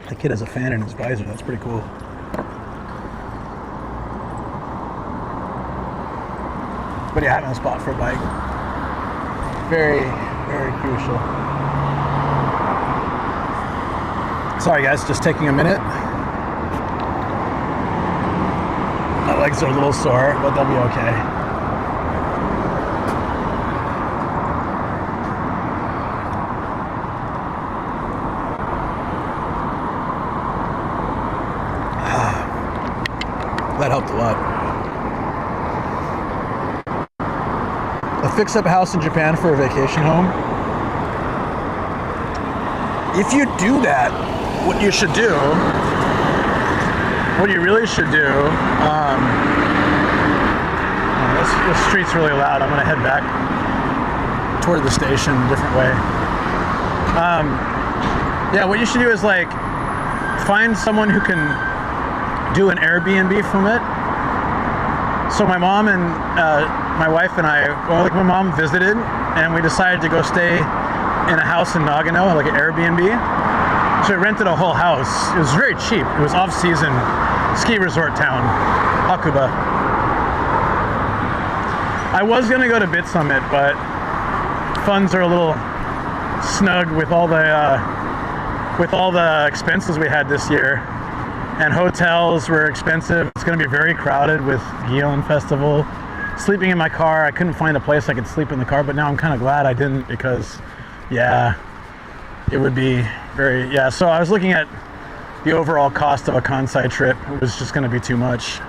The kid has a fan in his visor, that's pretty cool. But yeah, having a spot for a bike, very, very crucial. Sorry guys, just taking a minute. My legs are a little sore, but they'll be okay. That helped a lot. A fix-up house in Japan for a vacation home. If you do that, what you should do, what you really should do, this street's really loud. I'm gonna head back toward the station a different way. Yeah, what you should do is like find someone who can do an Airbnb from it. So my mom and my wife and I, well, like my mom visited, and we decided to go stay in a house in Nagano, like an Airbnb. So we rented a whole house. It was very cheap. It was off-season ski resort town, Hakuba. I was gonna go to Bit Summit, but funds are a little snug with all the expenses we had this year, and hotels were expensive. It's gonna be very crowded with Gion Festival. Sleeping in my car, I couldn't find a place I could sleep in the car, but now I'm kind of glad I didn't, because yeah, it would be very, yeah. So I was looking at the overall cost of a Kansai trip. It was just gonna be too much,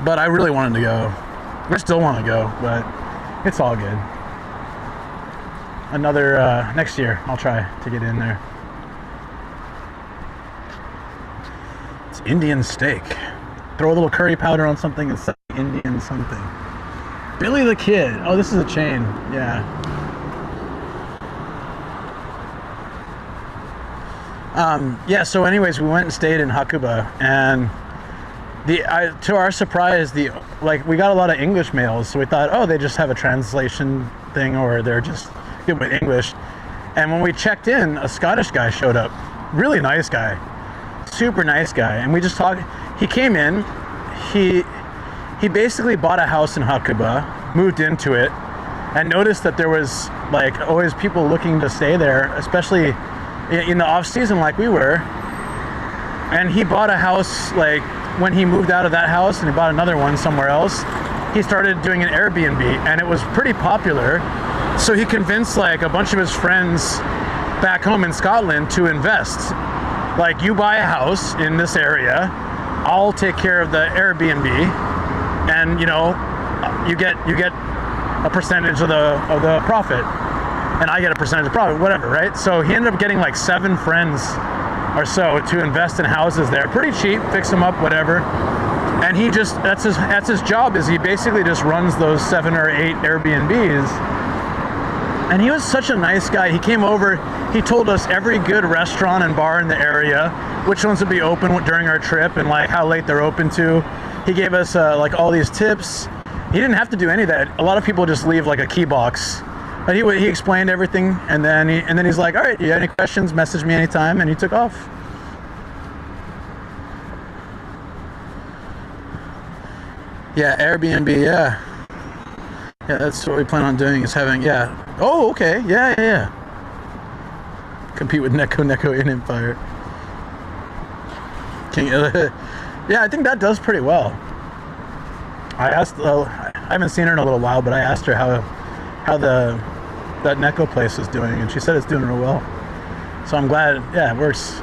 but I really wanted to go. I still want to go, but it's all good. Another, next year, I'll try to get in there. It's Indian steak. Throw a little curry powder on something and say Indian something. Billy the Kid. Oh, this is a chain. Yeah. Yeah, so anyways, we went and stayed in Hakuba, and to our surprise, we got a lot of English mails, so we thought, oh, they just have a translation thing, or they're just good with English. And when we checked in, a Scottish guy showed up. Really nice guy. Super nice guy. And we just talked. He came in. He basically bought a house in Hakuba, moved into it, and noticed that there was like always people looking to stay there, especially in the off season like we were. And he bought a house, like when he moved out of that house and he bought another one somewhere else, he started doing an Airbnb, and it was pretty popular. So he convinced like a bunch of his friends back home in Scotland to invest. Like, you buy a house in this area, I'll take care of the Airbnb, and you know, you get a percentage of the profit, and I get a percentage of profit, whatever, right? So he ended up getting like 7 friends or so to invest in houses there, pretty cheap, fix them up, whatever. And he just, that's his job, is he basically just runs those 7 or 8 Airbnbs. And he was such a nice guy. He came over, he told us every good restaurant and bar in the area, which ones would be open during our trip, and like how late they're open to. He gave us like all these tips. He didn't have to do any of that. A lot of people just leave like a key box. But he explained everything, and then he's like, all right, you got any questions, message me anytime, and he took off. Yeah, Airbnb, yeah. Yeah, that's what we plan on doing, is having, yeah. Oh, okay, yeah. Compete with Neko in Empire. Yeah, I think that does pretty well. I asked, I haven't seen her in a little while, but I asked her how that Neko place is doing, and she said it's doing real well. So I'm glad, yeah, it works.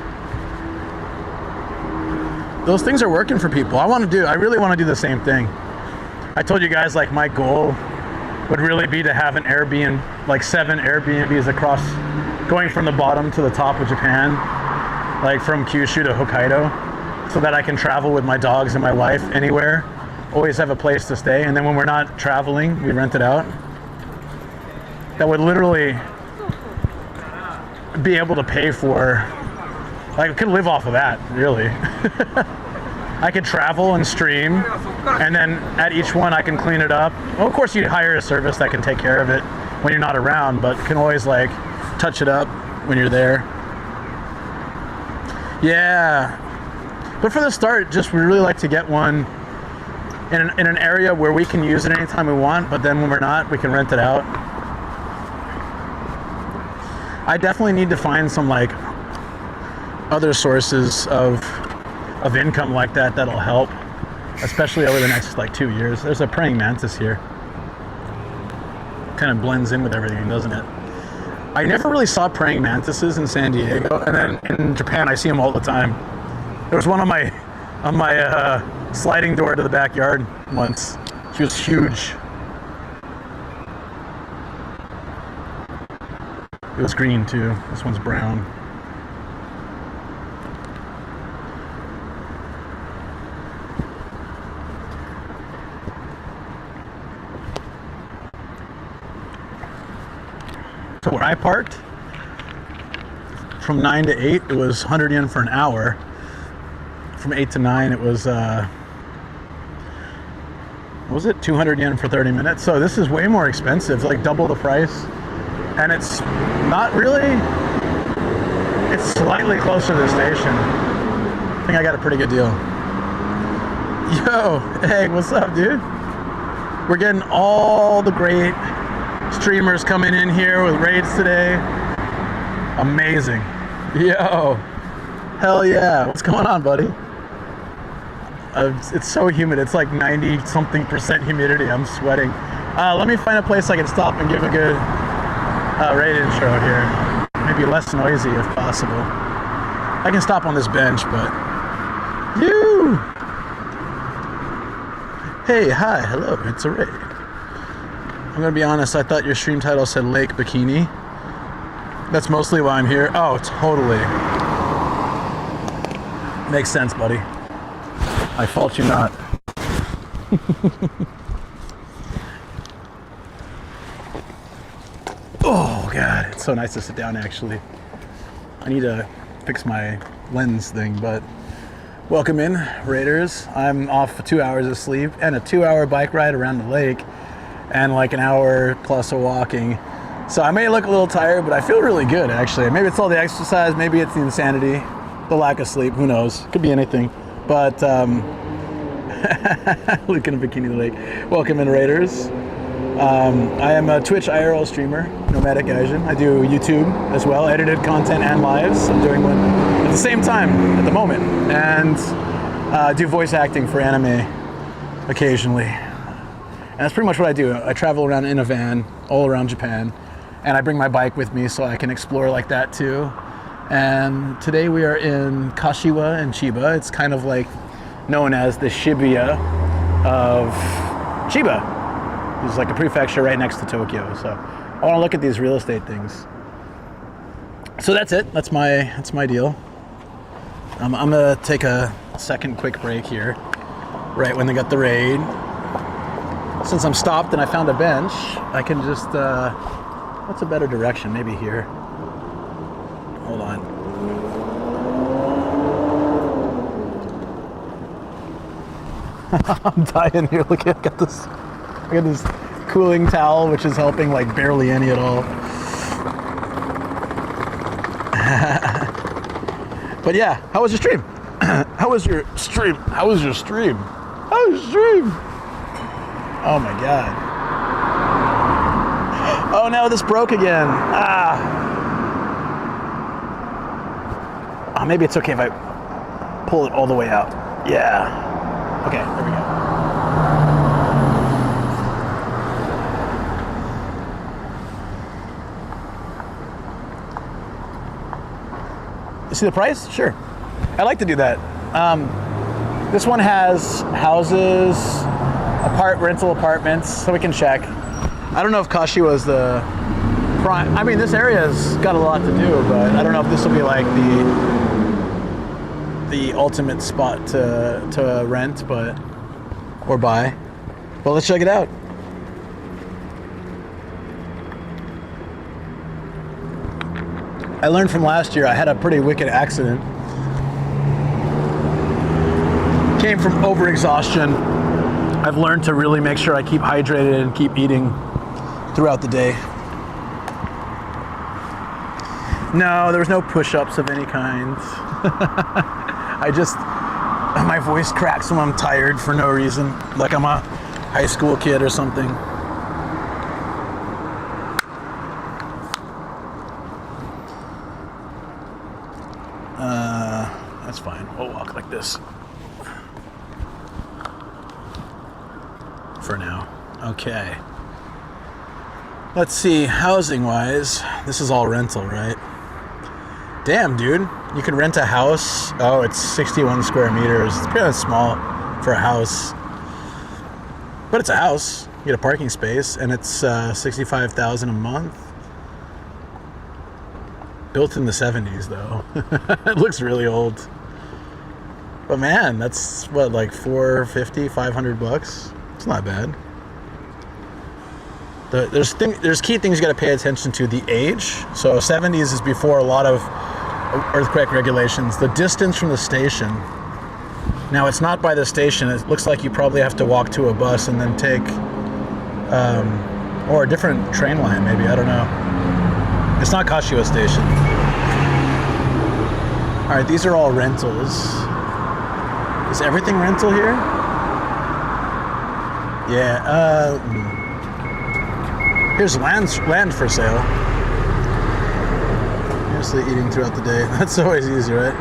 Those things are working for people. I really want to do the same thing. I told you guys, like, my goal would really be to have an Airbnb, like 7 Airbnbs across, going from the bottom to the top of Japan, like from Kyushu to Hokkaido, so that I can travel with my dogs and my wife anywhere, always have a place to stay, and then when we're not traveling, we rent it out. That would literally be able to pay for, like, I could live off of that, really. I could travel and stream, and then at each one I can clean it up. Well, of course, you'd hire a service that can take care of it when you're not around, but can always like touch it up when you're there. Yeah, but for the start, just we really like to get one in an area where we can use it anytime we want, but then when we're not, we can rent it out. I definitely need to find some like other sources of income like that'll help, especially over the next like 2 years. There's a praying mantis here. Kind of blends in with everything, doesn't it? I never really saw praying mantises in San Diego, and then in Japan I see them all the time. There was one on my sliding door to the backyard once. She was huge. It was green too. This one's brown. So where I parked, from 9 to 8, it was 100 yen for an hour. From 8 to 9, it was, what was it? 200 yen for 30 minutes. So this is way more expensive, like double the price. And it's not really, it's slightly closer to the station. I think I got a pretty good deal. Yo, hey, what's up, dude? We're getting all the great streamers coming in here with raids today. Amazing. Yo, hell yeah. What's going on, buddy? It's so humid. It's like 90-something% humidity. I'm sweating. Let me find a place I can stop and give a good raid intro here. Maybe less noisy if possible. I can stop on this bench, but... You! Hey, hi, hello, it's a raid. I'm gonna be honest, I thought your stream title said Lake Bikini. That's mostly why I'm here. Oh, totally. Makes sense, buddy. I fault you not. Oh, God, it's so nice to sit down, actually. I need to fix my lens thing, but welcome in, Raiders. I'm off for 2 hours of sleep and a 2-hour bike ride around the lake and like an hour plus of walking. So I may look a little tired, but I feel really good, actually. Maybe it's all the exercise, maybe it's the insanity, the lack of sleep, who knows? Could be anything. But, looking at Bikini Lake. Welcome in, Raiders. I am a Twitch IRL streamer, Nomadic Gaijin. I do YouTube as well, edited content and lives. I'm doing one at the same time at the moment. And do voice acting for anime occasionally. And that's pretty much what I do. I travel around in a van all around Japan. And I bring my bike with me so I can explore like that too. And today we are in Kashiwa in Chiba. It's kind of like known as the Shibuya of Chiba. There's like a prefecture right next to Tokyo. So I want to look at these real estate things. So that's it. That's my deal. I'm gonna take a second quick break here, right when they got the raid. Since I'm stopped and I found a bench, I can just, what's a better direction? Maybe here. Hold on. I'm dying here. Look, I got this cooling towel, which is helping like barely any at all. But yeah, how was your stream? How was your stream? How was your stream? How was your stream? Oh my God. Oh no, this broke again. Oh, maybe it's okay if I pull it all the way out. Yeah. Okay, there we go. You see the price? Sure. I like to do that. This one has houses, rental apartments, so we can check. I don't know if Kashiwa is the prime. I mean, this area's got a lot to do, but I don't know if this will be like the ultimate spot to rent, or buy. Well, let's check it out. I learned from last year, I had a pretty wicked accident. Came from overexhaustion. I've learned to really make sure I keep hydrated and keep eating throughout the day. No, there was no push-ups of any kind. My voice cracks when I'm tired for no reason, like I'm a high school kid or something. That's fine. We'll walk like this. For now. Okay. Let's see, housing-wise, this is all rental, right? Damn, dude. You can rent a house. Oh, it's 61 square meters. It's pretty small for a house. But it's a house. You get a parking space, and it's $65,000 a month. Built in the 70s, though. It looks really old. But man, that's what, like $450, $500? It's not bad. There's key things you got to pay attention to. The age. So 70s is before a lot of earthquake regulations. The distance from the station. Now it's not by the station. It looks like you probably have to walk to a bus and then take, or a different train line maybe, I don't know. It's not Kashiwa station. All right, these are all rentals. Is everything rental here? Yeah, here's land for sale. Mostly eating throughout the day. That's always easy, right?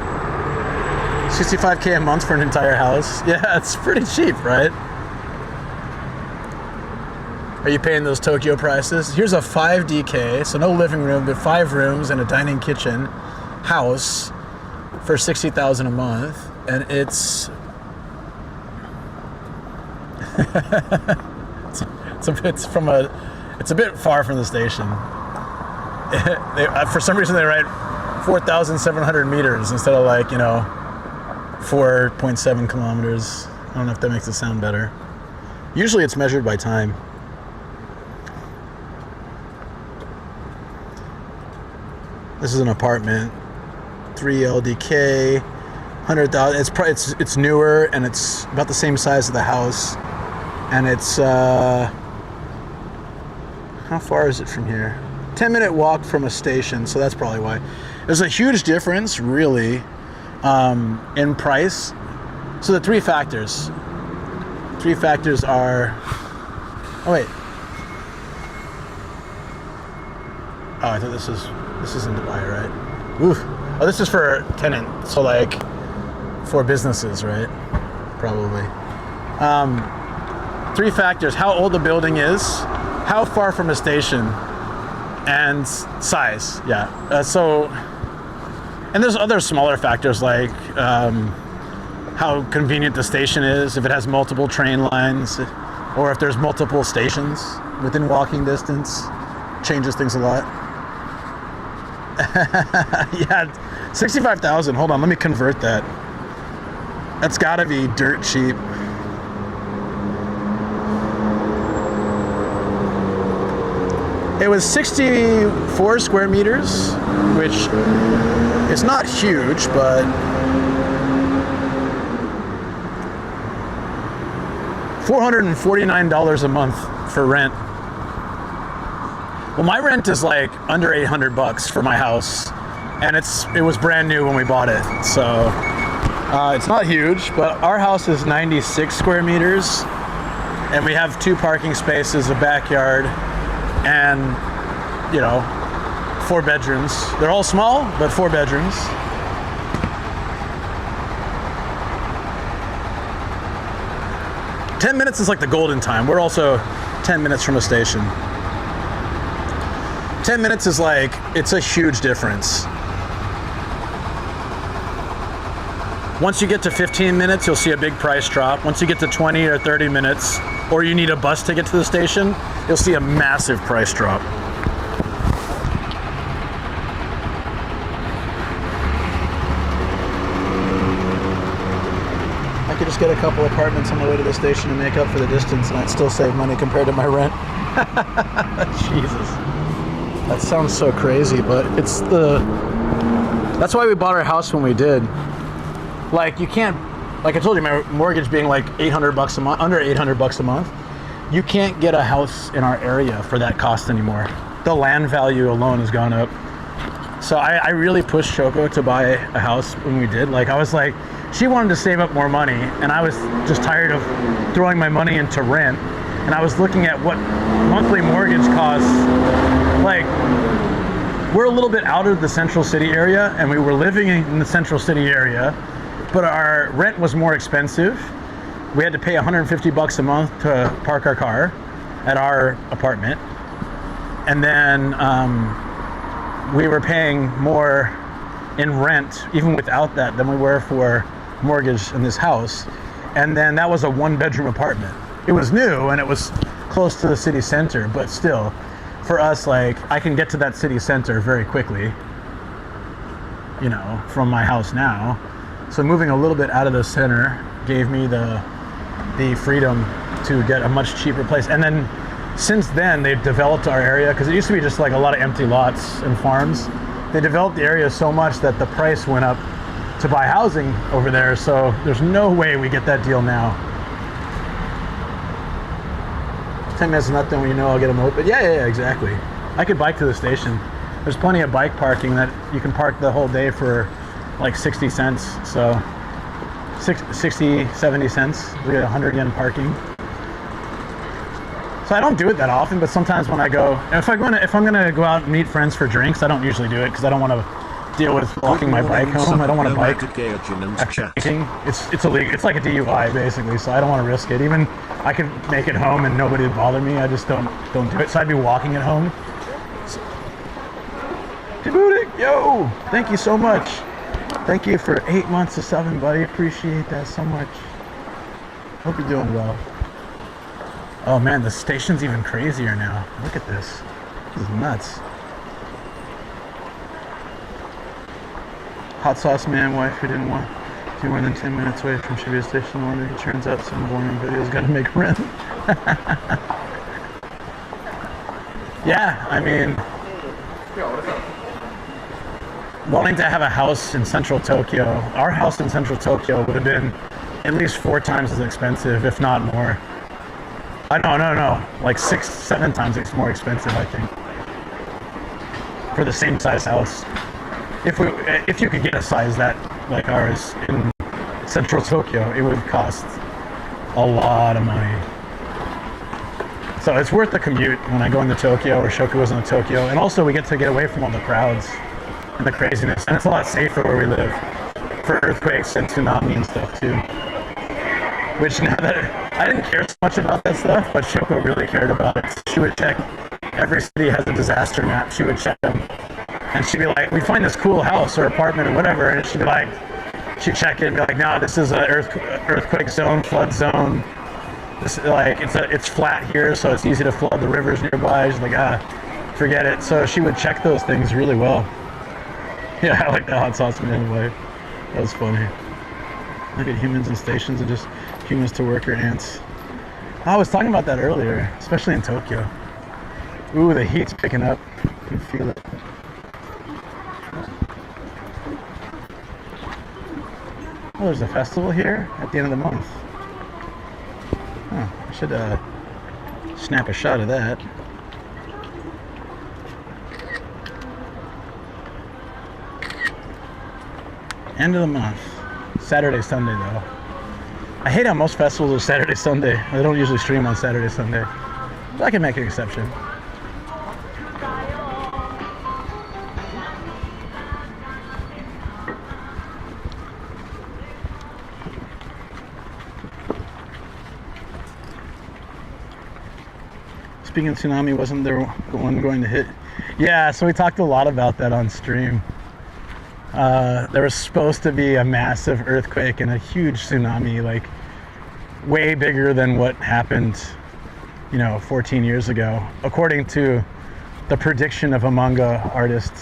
65K a month for an entire house. Yeah, it's pretty cheap, right? Are you paying those Tokyo prices? Here's a 5DK, so no living room, but 5 rooms and a dining kitchen house for 60,000 a month, and it's it's a bit far from the station. For some reason they write 4,700 meters instead of 4.7 kilometers. I don't know if that makes it sound better. Usually it's measured by time. This is an apartment, 3 LDK, 100,000. It's newer and it's about the same size as the house. And it's how far is it from here? 10-minute walk from a station, so that's probably why. There's a huge difference, really, in price. So the three factors are. Oh wait. Oh, I thought this is in Dubai, right? Oof. Oh, this is for tenant, so for businesses, right? Probably. 3 factors: how old the building is, how far from a station, and size. Yeah. And there's other smaller factors like how convenient the station is, if it has multiple train lines, or if there's multiple stations within walking distance. Changes things a lot. Yeah, 65,000. Hold on, let me convert that. That's gotta be dirt cheap. It was 64 square meters, which is not huge, but $449 a month for rent. Well, my rent is under $800 for my house, and it was brand new when we bought it, so it's not huge. But our house is 96 square meters, and we have 2 parking spaces, a backyard, and 4 bedrooms. They're all small, but 4 bedrooms. "10 minutes is the golden time. We're also 10 minutes from a station. 10 minutes is it's a huge difference. Once you get to 15 minutes, you'll see a big price drop. Once you get to 20 or 30 minutes, or you need a bus to get to the station, you'll see a massive price drop. I could just get a couple apartments on the way to the station to make up for the distance, and I'd still save money compared to my rent. Jesus. That sounds so crazy, but that's why we bought our house when we did. You can't, I told you, my mortgage being $800 a month, under $800 a month, you can't get a house in our area for that cost anymore. The land value alone has gone up. So I really pushed Choco to buy a house when we did. She wanted to save up more money, and I was just tired of throwing my money into rent. And I was looking at what monthly mortgage costs. We're a little bit out of the central city area, and we were living in the central city area, but our rent was more expensive. We had to pay $150 a month to park our car at our apartment. And then we were paying more in rent, even without that, than we were for mortgage in this house. And then that was a 1-bedroom apartment. It was new and it was close to the city center, but still, for us, I can get to that city center very quickly, from my house now. So moving a little bit out of the center gave me the freedom to get a much cheaper place. And then since then, they've developed our area, because it used to be just a lot of empty lots and farms. they developed the area so much that the price went up to buy housing over there. So there's no way we get that deal now. 10 minutes is nothing when you know I'll get a moped. Yeah, exactly. I could bike to the station. There's plenty of bike parking that you can park the whole day for like 60 cents. So 60, 70 cents. We get 100 yen parking. So I don't do it that often, but sometimes when I go, if I'm gonna go out and meet friends for drinks, I don't usually do it because I don't want to deal with walking my bike home. I don't want to bike after drinking. It's illegal. It's like a DUI basically, so I don't want to risk it. Even I could make it home and nobody would bother me. I just don't do it. So I'd be walking it home. Nomadic, yo! Thank you so much. Thank you for 8 months of subbing, buddy. Appreciate that so much. Hope you're doing well. Oh man, the station's even crazier now. Look at this. This is nuts. Hot sauce man, wife who didn't want to be more than 10 minutes away from Shibuya Station. Wonder it turns out some boring video's gotta make rent. Yeah, I mean, wanting to have a house in central Tokyo, our house in central Tokyo would have been at least 4 times as expensive, if not more. No, like 6, 7 times it's more expensive, I think, for the same size house. If you could get a size that like ours in central Tokyo, it would cost a lot of money. So it's worth the commute when I go into Tokyo or Shoku goes into Tokyo, and also we get to get away from all the crowds and the craziness, and it's a lot safer where we live for earthquakes and tsunami and stuff too. Which now that I didn't care so much about that stuff, but Shoko really cared about it. She would check, every city has a disaster map, she would check them. And she'd be like, we find this cool house or apartment or whatever, and she'd be like, she'd check it and be like, no, this is an earthquake zone, flood zone. This, like, it's flat here, so it's easy to flood the rivers nearby. She's like, forget it. So she would check those things really well. Yeah, I like the hot sauce man wife. That was funny. Look at humans and stations and just humans to worker ants. I was talking about that earlier, especially in Tokyo. Ooh, the heat's picking up. You can feel it. Oh, there's a festival here at the end of the month. Huh, I should snap a shot of that. End of the month. Saturday, Sunday though. I hate how most festivals are Saturday, Sunday. I don't usually stream on Saturday, Sunday. But I can make an exception. Speaking of tsunami, wasn't there one going to hit? Yeah, so we talked a lot about that on stream. There was supposed to be a massive earthquake and a huge tsunami, like way bigger than what happened, 14 years ago, according to the prediction of a manga artist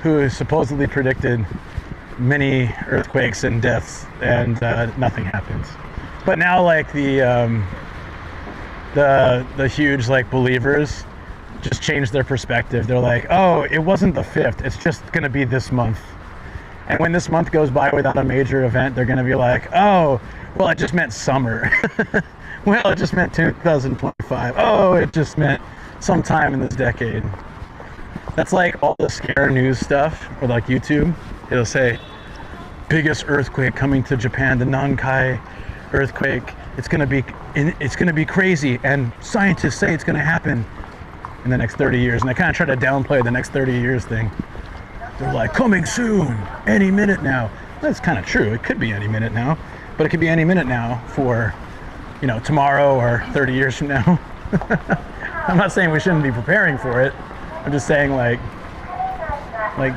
who supposedly predicted many earthquakes and deaths, and nothing happened. But now, like the huge believers just changed their perspective. They're like, oh, it wasn't the 5th, it's just gonna be this month. And when this month goes by without a major event, they're gonna be like, oh, well, it just meant summer. Well, it just meant 2025. Oh, it just meant sometime in this decade. That's like all the scare news stuff, or like YouTube. It'll say, biggest earthquake coming to Japan, the Nankai earthquake. It's gonna be crazy, and scientists say it's gonna happen in the next 30 years. And they kind of try to downplay the next 30 years thing. They're like, coming soon, any minute now. That's kind of true. It could be any minute now, but it could be any minute now for, tomorrow or 30 years from now. I'm not saying we shouldn't be preparing for it. I'm just saying like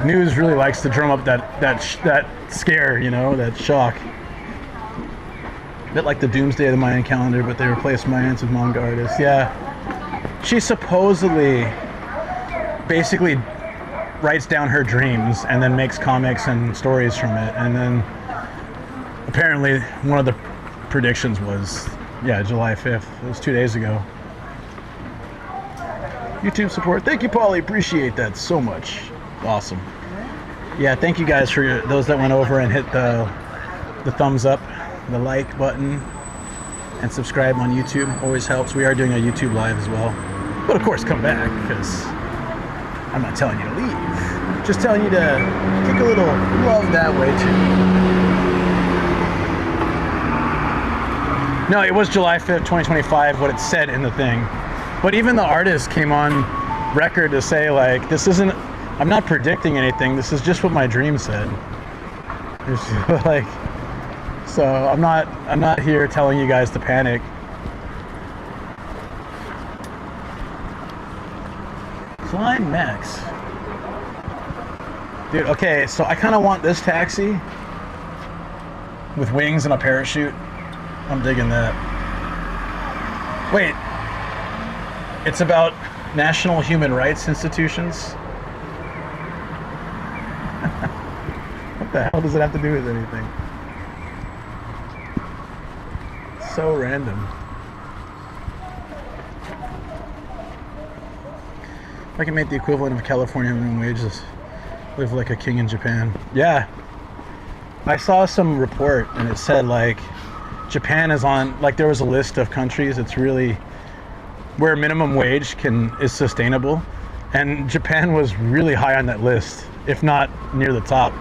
news really likes to drum up that scare, that shock. A bit like the doomsday of the Mayan calendar, but they replaced Mayans with manga artists. Yeah. She supposedly basically writes down her dreams and then makes comics and stories from it. And then apparently one of the predictions was, July 5th. It was 2 days ago. YouTube support. Thank you, Paulie. Appreciate that so much. Awesome. Yeah, thank you guys for those that went over and hit the thumbs up, the like button, and subscribe on YouTube. Always helps. We are doing a YouTube live as well. But of course, come back, because I'm not telling you to leave. Just telling you to kick a little love that way too. No, it was July 5th, 2025, what it said in the thing. But even the artist came on record to say, like, this isn't, I'm not predicting anything, this is just what my dream said. It's like, so I'm not here telling you guys to panic. Flying Max. Dude, okay, so I kind of want this taxi with wings and a parachute. I'm digging that. Wait, it's about national human rights institutions? What the hell does it have to do with anything? So random. If I can make the equivalent of California minimum wages, live like a king in Japan. Yeah. I saw some report and it said like Japan is on, like there was a list of countries it's really where minimum wage is sustainable, and Japan was really high on that list, if not near the top,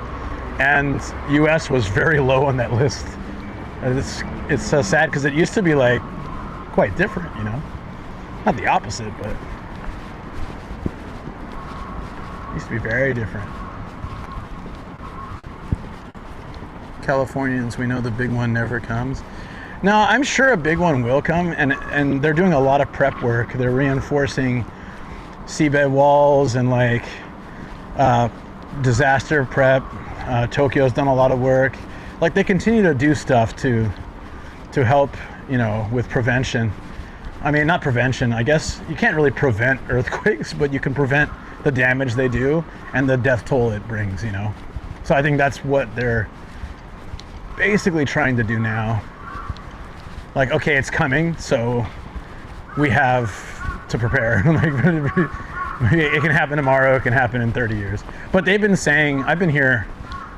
and US was very low on that list. And it's so sad because it used to be like quite different, you know, not the opposite, but it used to be very different. Californians, we know the big one never comes. Now, I'm sure a big one will come, and they're doing a lot of prep work. They're reinforcing seabed walls and like disaster prep. Tokyo's done a lot of work. Like they continue to do stuff to help, you know, with prevention. I mean, not prevention. I guess you can't really prevent earthquakes, but you can prevent the damage they do and the death toll it brings, you know. So I think that's what they're basically trying to do now. Like, okay, it's coming, so we have to prepare. Like, it can happen tomorrow, it can happen in 30 years. But they've been saying, I've been here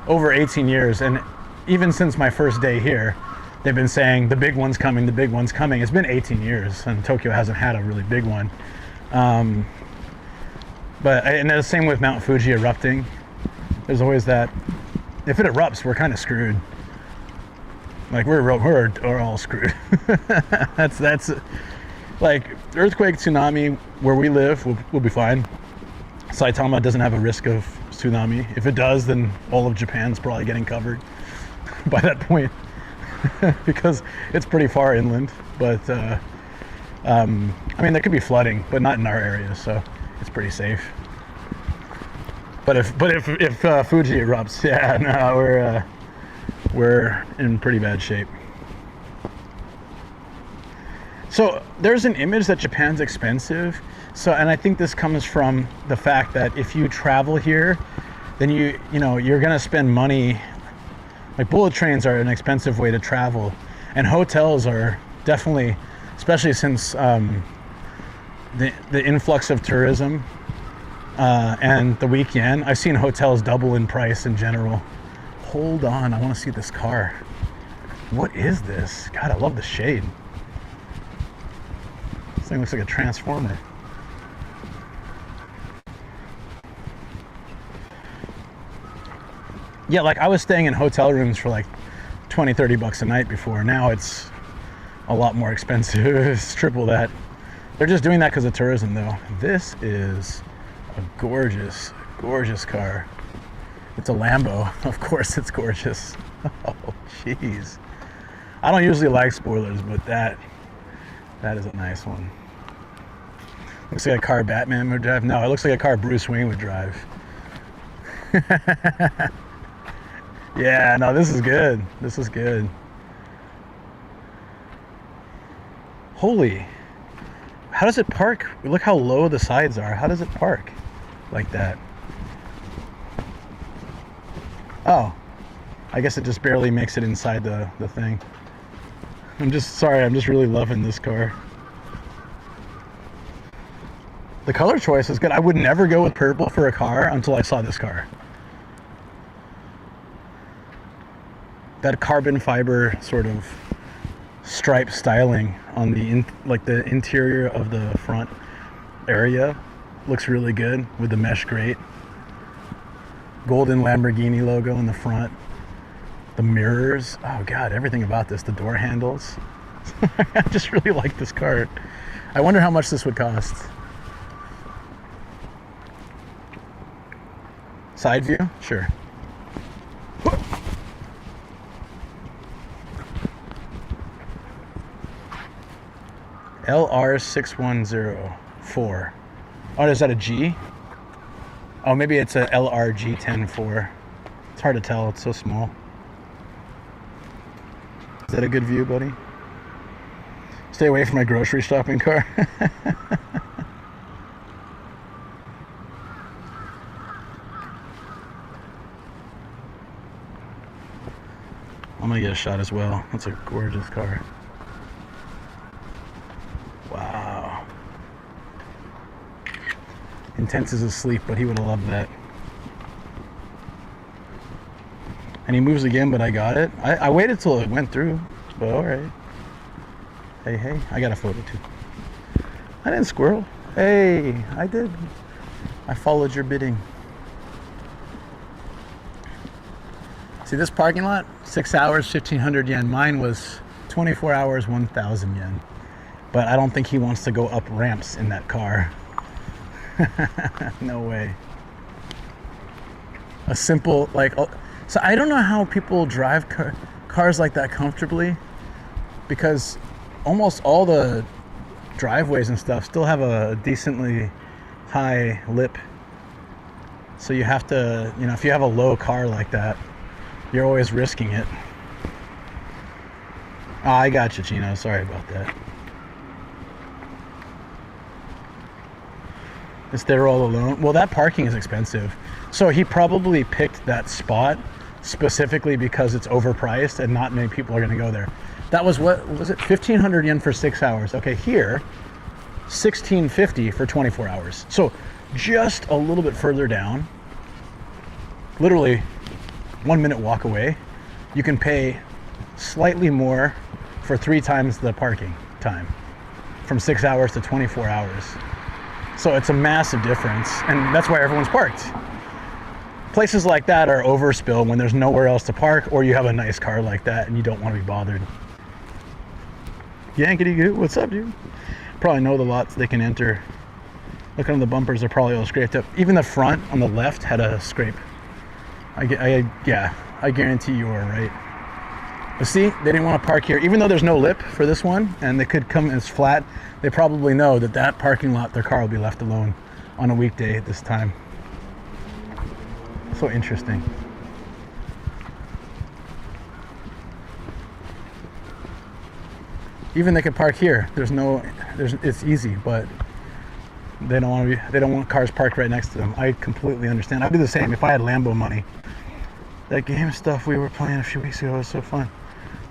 over 18 years, and even since my first day here, they've been saying the big one's coming, the big one's coming. It's been 18 years, and Tokyo hasn't had a really big one. And the same with Mount Fuji erupting. There's always that. If it erupts, we're kind of screwed. Like we're all screwed. that's like earthquake, tsunami. Where we live, we'll be fine. Saitama doesn't have a risk of tsunami. If it does, then all of Japan's probably getting covered by that point because it's pretty far inland. But I mean, there could be flooding, but not in our area, so it's pretty safe. But if Fuji erupts, yeah, no, we're in pretty bad shape. So there's an image that Japan's expensive. So, and I think this comes from the fact that if you travel here, then you know, you're gonna spend money. Like bullet trains are an expensive way to travel, and hotels are definitely, especially since the influx of tourism and the weak yen. I've seen hotels double in price in general. Hold on, I want to see this car. What is this? God, I love the shade. This thing looks like a transformer. Yeah, like I was staying in hotel rooms for like 20-30 bucks a night before. Now it's a lot more expensive. It's triple that. They're just doing that because of tourism though. This is a gorgeous, gorgeous car. It's a Lambo. Of course it's gorgeous. Oh, jeez. I don't usually like spoilers, but that is a nice one. Looks like a car Batman would drive. No, it looks like a car Bruce Wayne would drive. Yeah, no, this is good. This is good. Holy. How does it park? Look how low the sides are. How does it park like that? Oh, I guess it just barely makes it inside the thing. I'm just really loving this car. The color choice is good. I would never go with purple for a car until I saw this car. that carbon fiber sort of stripe styling on the the interior of the front area looks really good with the mesh grate. Golden Lamborghini logo in the front. The mirrors. Oh god, everything about this. The door handles. I just really like this car. I wonder how much this would cost. Side view? Sure. LR6104. Oh, is that a G? Oh, maybe it's a LRG104. It's hard to tell, it's so small. Is that a good view, buddy? Stay away from my grocery shopping car. I'm gonna get a shot as well. That's a gorgeous car. Wow. Intense is asleep, but he would have loved that. And he moves again, but I got it. I waited till it went through, but alright. Hey, I got a photo too. I didn't squirrel. Hey, I did. I followed your bidding. See this parking lot? 6 hours, 1,500 yen. Mine was 24 hours, 1,000 yen. But I don't think he wants to go up ramps in that car. No way. A simple, like, so I don't know how people drive cars like that comfortably, because almost all the driveways and stuff still have a decently high lip. So you have to, you know, if you have a low car like that, you're always risking it. Oh, I got you, Chino. Sorry about that. Is there all alone? Well, that parking is expensive. So he probably picked that spot specifically because it's overpriced and not many people are going to go there. That was, what was it, 1,500 yen for 6 hours. Okay, here, 1,650 for 24 hours. So just a little bit further down, literally 1 minute walk away, you can pay slightly more for 3 times the parking time, from 6 hours to 24 hours. So it's a massive difference, and that's why everyone's parked. Places like that are overspill when there's nowhere else to park, or you have a nice car like that and you don't want to be bothered. Yankety goo, what's up, dude? Probably know the lots they can enter. Look under the bumpers, they're probably all scraped up. Even the front on the left had a scrape. Yeah, I guarantee you are right. But see, they didn't want to park here. Even though there's no lip for this one, and they could come as flat, they probably know that that parking lot, their car will be left alone on a weekday at this time. So interesting. Even they could park here. It's easy, but they don't want cars parked right next to them. I completely understand. I'd do the same if I had Lambo money. That game stuff we were playing a few weeks ago was so fun.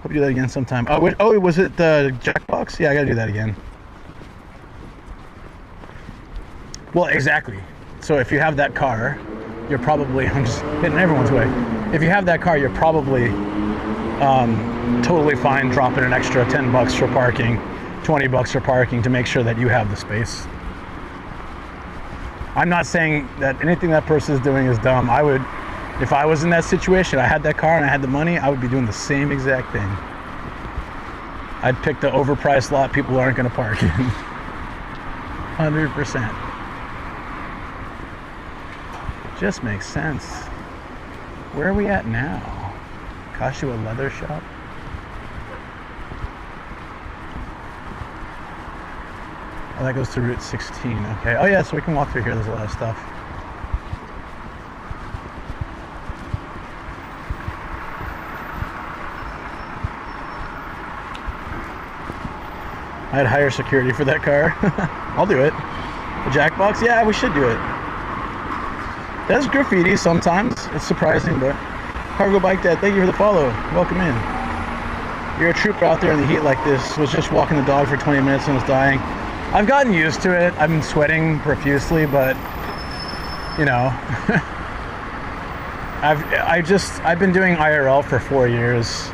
Hope you do that again sometime. Oh, was it the Jackbox? Yeah, I gotta do that again. Well, exactly. So if you have that car, you're probably, I'm just getting everyone's way. If you have that car, you're probably totally fine dropping an extra 10 bucks for parking, 20 bucks for parking to make sure that you have the space. I'm not saying that anything that person is doing is dumb. I would, if I was in that situation, I had that car and I had the money, I would be doing the same exact thing. I'd pick the overpriced lot people aren't gonna park in. 100%. Just makes sense. Where are we at now? Kashiwa leather shop? Oh, that goes to Route 16, okay. Oh yeah, so we can walk through here, there's a lot of stuff. I'd hire security for that car. I'll do it. The Jackbox? Yeah, we should do it. There's graffiti sometimes. It's surprising, but Cargo Bike Dad, thank you for the follow. Welcome in. You're a trooper out there in the heat like this. Was just walking the dog for 20 minutes and was dying. I've gotten used to it. I've been sweating profusely, but you know, I've been doing IRL for 4 years,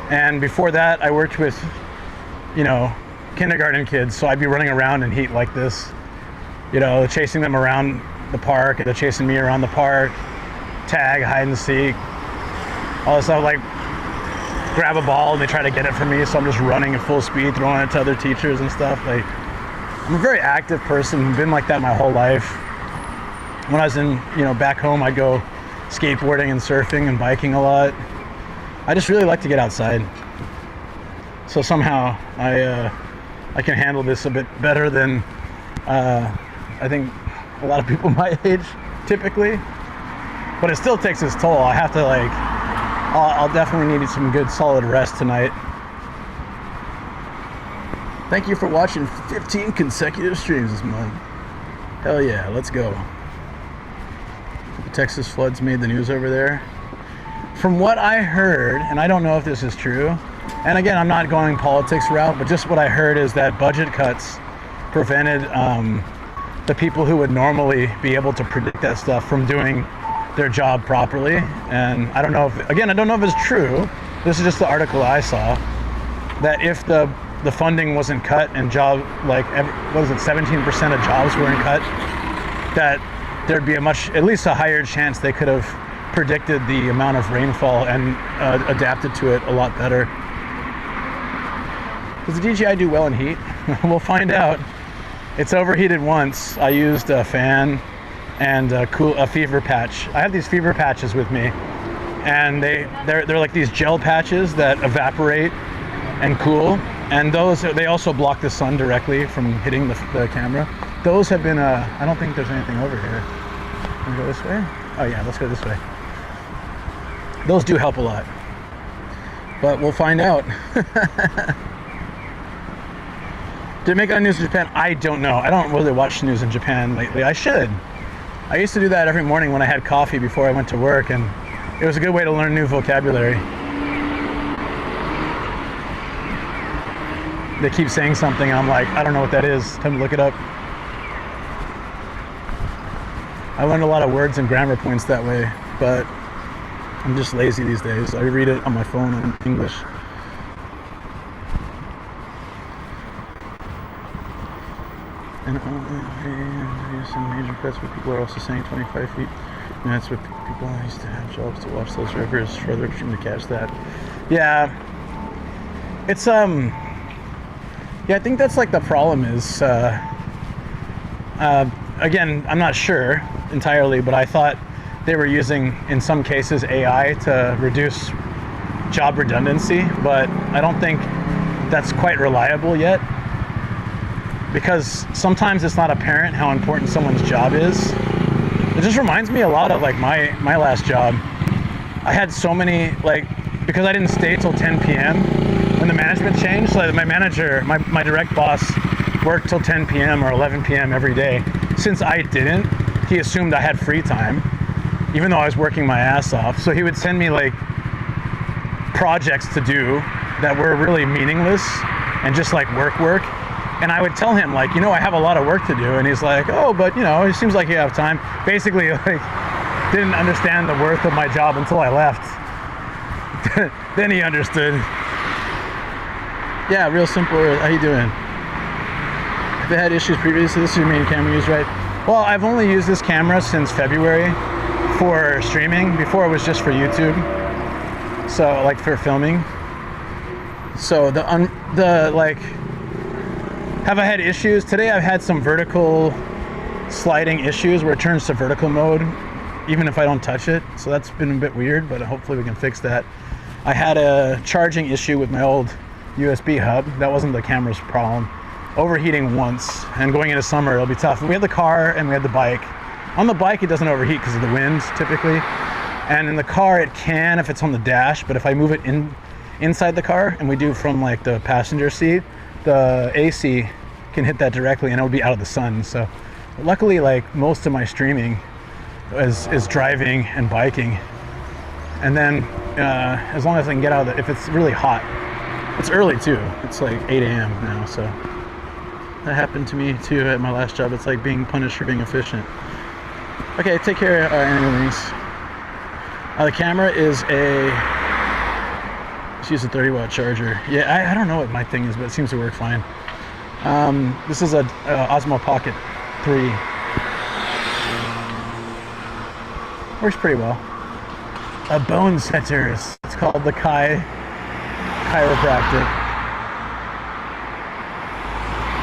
and before that I worked with, you know, kindergarten kids, so I'd be running around in heat like this, you know, chasing them around the park, and they're chasing me around the park, tag, hide and seek, all this stuff, like grab a ball and they try to get it from me, so I'm just running at full speed, throwing it to other teachers and stuff. Like, I'm a very active person, been like that my whole life. When I was in, you know, back home, I'd go skateboarding and surfing and biking a lot. I just really like to get outside. So somehow I can handle this a bit better than I think a lot of people my age typically. But it still takes its toll. I have to like, I'll definitely need some good solid rest tonight. Thank you for watching 15 consecutive streams this month. Hell yeah, let's go. The Texas floods made the news over there. From what I heard, and I don't know if this is true, and again, I'm not going politics route, but just what I heard is that budget cuts prevented the people who would normally be able to predict that stuff from doing their job properly. And I don't know if, again, I don't know if it's true. This is just the article I saw, that if the funding wasn't cut and job, like, what is it, 17% of jobs weren't cut, that there'd be at least a higher chance they could have predicted the amount of rainfall and adapted to it a lot better. Does the DJI do well in heat? We'll find out. It's overheated once. I used a fan and a fever patch. I have these fever patches with me, and they're like these gel patches that evaporate and cool, and those, they also block the sun directly from hitting the camera. Those have been I don't think there's anything over here. Can we go this way? Oh yeah, let's go this way. Those do help a lot, but we'll find out. Did it make it on news in Japan? I don't know. I don't really watch news in Japan lately. I should. I used to do that every morning when I had coffee before I went to work, and it was a good way to learn new vocabulary. They keep saying something, and I'm like, I don't know what that is. Time to look it up. I learned a lot of words and grammar points that way, but I'm just lazy these days. I read it on my phone in English. And some major cuts, but people are also saying 25 feet. And that's what people used to have jobs to watch those rivers further upstream to catch that. Yeah, it's yeah, I think that's like the problem is. Again, I'm not sure entirely, but I thought they were using, in some cases, AI to reduce job redundancy, but I don't think that's quite reliable yet, because sometimes it's not apparent how important someone's job is. It just reminds me a lot of like my last job. I had so many, like, because I didn't stay till 10 p.m. when the management changed, like my manager, my direct boss worked till 10 p.m. or 11 p.m. every day. Since I didn't, he assumed I had free time, even though I was working my ass off. So he would send me like projects to do that were really meaningless and just like work. And I would tell him like, you know, I have a lot of work to do. And he's like, oh, but you know, it seems like you have time. Basically, like, didn't understand the worth of my job until I left. Then he understood. Yeah, real simple. How you doing? Have you had issues previously? This is your main camera use, right? Well, I've only used this camera since February for streaming. Before it was just for YouTube. So like for filming. So the like, have I had issues? Today I've had some vertical sliding issues where it turns to vertical mode even if I don't touch it. So that's been a bit weird, but hopefully we can fix that. I had a charging issue with my old USB hub. That wasn't the camera's problem. Overheating once, and going into summer it'll be tough. We had the car and we had the bike. On the bike it doesn't overheat because of the wind typically, and in the car it can if it's on the dash, but if I move it inside the car and we do from like the passenger seat, the AC can hit that directly and it'll be out of the sun. So luckily, like, most of my streaming is driving and biking, and then as long as I can get out of it, if it's really hot. It's early too, it's like 8 a.m. now, so that happened to me too at my last job. It's like being punished for being efficient. Okay, take care, anyways. The camera is let's use a 30-watt charger. Yeah, I don't know what my thing is, but it seems to work fine. This is a Osmo Pocket 3. Works pretty well. A bone center. It's called the chiropractic.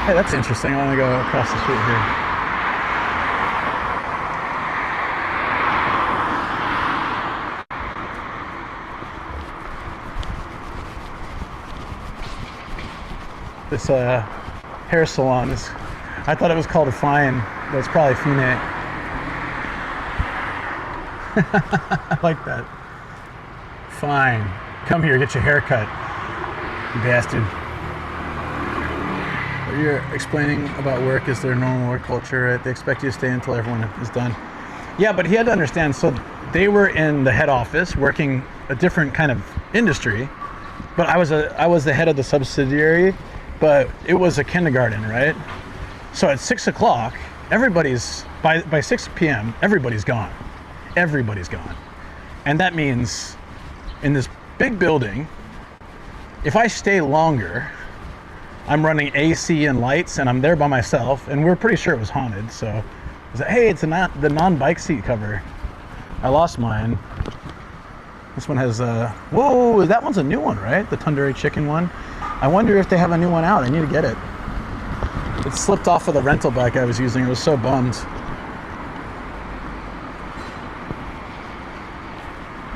Hey, that's interesting. I want to go across the street here. This hair salon is, I thought it was called a Fine, but it's probably Fine. I like that. Fine. Come here, get your hair cut, you bastard. What you're explaining about work is their normal work culture, right? They expect you to stay until everyone is done. Yeah, but he had to understand, so they were in the head office working a different kind of industry, but I was the head of the subsidiary, but it was a kindergarten, right? So at 6 o'clock, everybody's, by 6 p.m., everybody's gone. Everybody's gone. And that means in this big building, if I stay longer, I'm running AC and lights and I'm there by myself, and we're pretty sure it was haunted. So I was like, hey, it's the non-bike seat cover. I lost mine. This one has whoa, that one's a new one, right? The tandoori chicken one. I wonder if they have a new one out. I need to get it. It slipped off of the rental bike I was using. I was so bummed.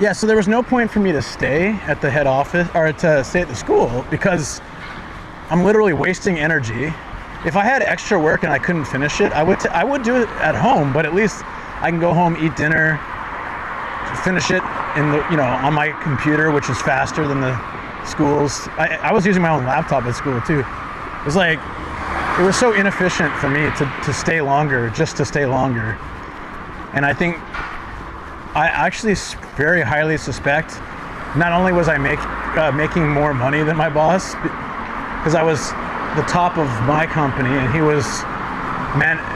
Yeah, so there was no point for me to stay at the head office or to stay at the school because I'm literally wasting energy. If I had extra work and I couldn't finish it, I would do it at home, but at least I can go home, eat dinner, finish it in the, on my computer, which is faster than the school's. I was using my own laptop at school too. It was like, it was so inefficient for me to stay longer, just to stay longer. And I think I actually very highly suspect not only was I making more money than my boss, because I was the top of my company and he was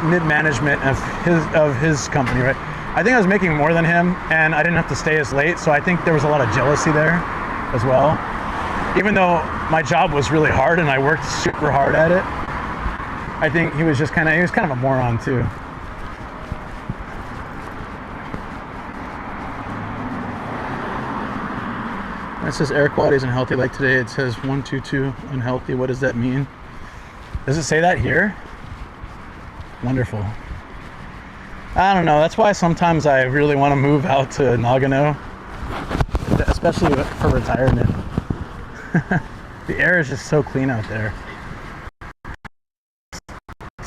mid-management of his company, right? I think I was making more than him and I didn't have to stay as late, so I think there was a lot of jealousy there as well. Even though my job was really hard and I worked super hard at it, I think he was kind of a moron too. It says air quality is unhealthy. Like today it says 122 unhealthy. What does that mean? Does it say that here? Wonderful. I don't know. That's why sometimes I really want to move out to Nagano, especially for retirement. The air is just so clean out there.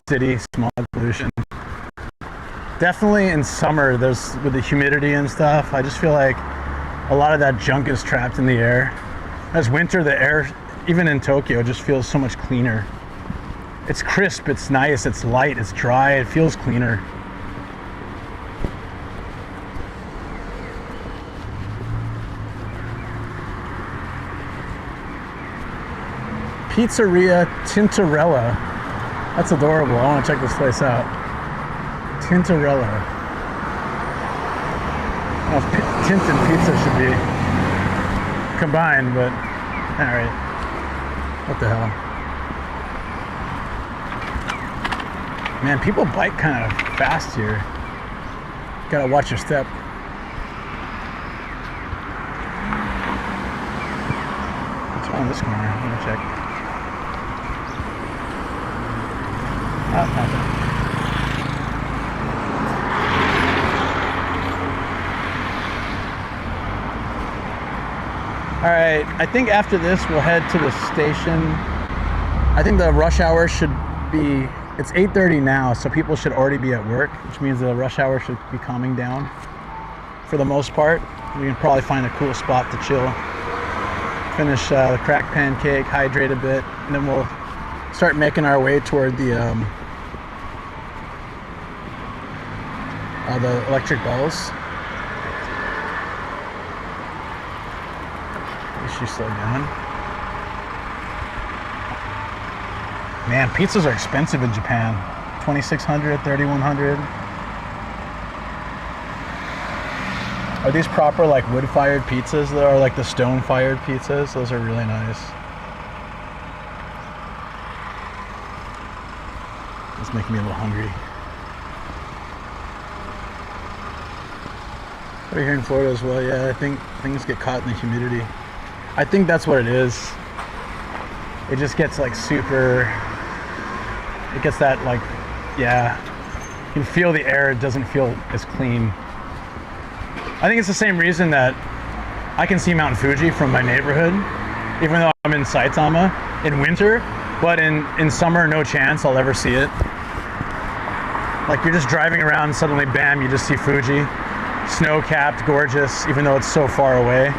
City, smog, pollution. Definitely in summer, with the humidity and stuff, I just feel like a lot of that junk is trapped in the air. As winter, the air, even in Tokyo, just feels so much cleaner. It's crisp, it's nice, it's light, it's dry, it feels cleaner. Pizzeria Tintorella. That's adorable. I want to check this place out. Tintorella. I don't know if Tint and pizza should be combined, but alright. What the hell? Man, people bike kind of fast here. Gotta watch your step. What's on this corner? I'm gonna check. Oh, nothing. All right, I think after this we'll head to the station. I think the rush hour should be, it's 8:30 now, so people should already be at work, which means the rush hour should be calming down for the most part. We can probably find a cool spot to chill, finish the cracked pancake, hydrate a bit, and then we'll start making our way toward the electric bells. She slowed down. Man, pizzas are expensive in Japan. 2,600, 3,100. Are these proper like wood-fired pizzas though, or like the stone-fired pizzas? Those are really nice. It's making me a little hungry. Over here in Florida as well, yeah, I think things get caught in the humidity. I think that's what it is. It just gets like super, it gets that like, yeah, you can feel the air, it doesn't feel as clean. I think it's the same reason that I can see Mount Fuji from my neighborhood, even though I'm in Saitama in winter, but in summer, no chance I'll ever see it. Like you're just driving around, suddenly bam, you just see Fuji. Snow-capped, gorgeous, even though it's so far away.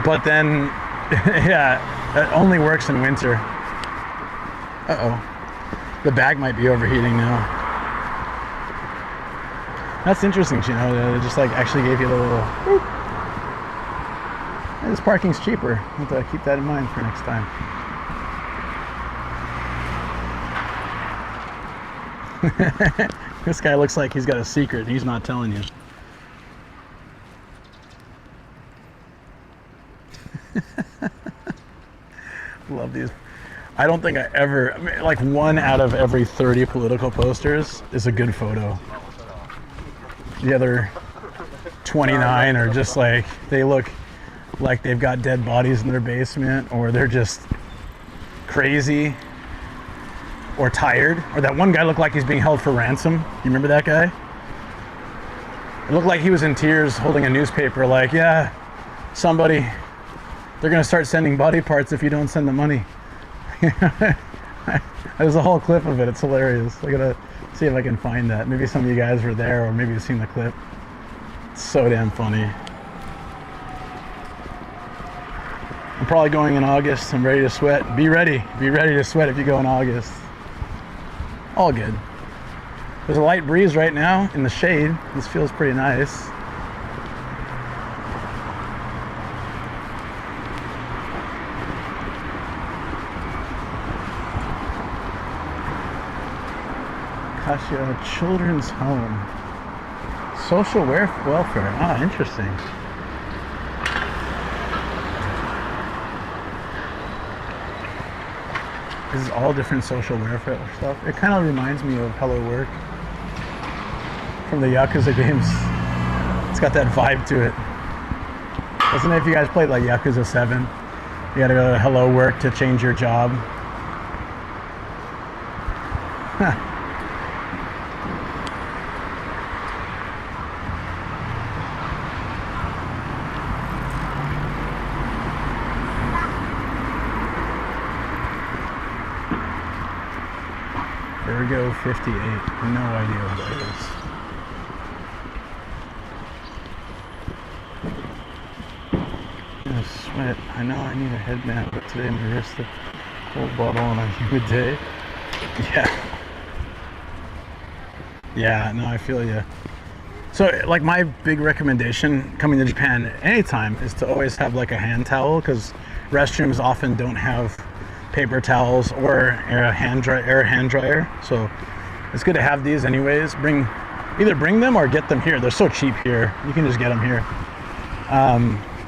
But then, yeah, it only works in winter. Uh-oh. The bag might be overheating now. That's interesting, you know, they just like actually gave you the little boop. And this parking's cheaper. I have to keep that in mind for next time. This guy looks like he's got a secret and he's not telling you. Love these. I don't think I ever, I mean, like 1 out of every 30 political posters is a good photo. The other 29 are just like, they look like they've got dead bodies in their basement, or they're just crazy or tired. Or that one guy looked like he's being held for ransom. You remember that guy? It looked like he was in tears holding a newspaper like, yeah, somebody, they're gonna start sending body parts if you don't send the money. There's a whole clip of it, it's hilarious. I gotta see if I can find that. Maybe some of you guys were there, or maybe you've seen the clip. It's so damn funny. I'm probably going in August. I'm ready to sweat. Be ready to sweat if you go in August. All good. There's a light breeze right now in the shade. This feels pretty nice. Kashiwa Children's Home. Social welfare. Ah, interesting. This is all different social welfare stuff. It kind of reminds me of Hello Work from the Yakuza games. It's got that vibe to it. Doesn't it? If you guys played like Yakuza 7, you gotta go to Hello Work to change your job. Huh. Virgo 58. No idea what that is. I'm gonna sweat. I know I need a headband, but today my wrist a cold bottle on a humid day. Yeah. Yeah, no, I feel you. So, like, my big recommendation coming to Japan anytime is to always have like a hand towel, because restrooms often don't have paper towels or air hand dryer, so it's good to have these anyways. Either bring them or get them here. They're so cheap here, you can just get them here.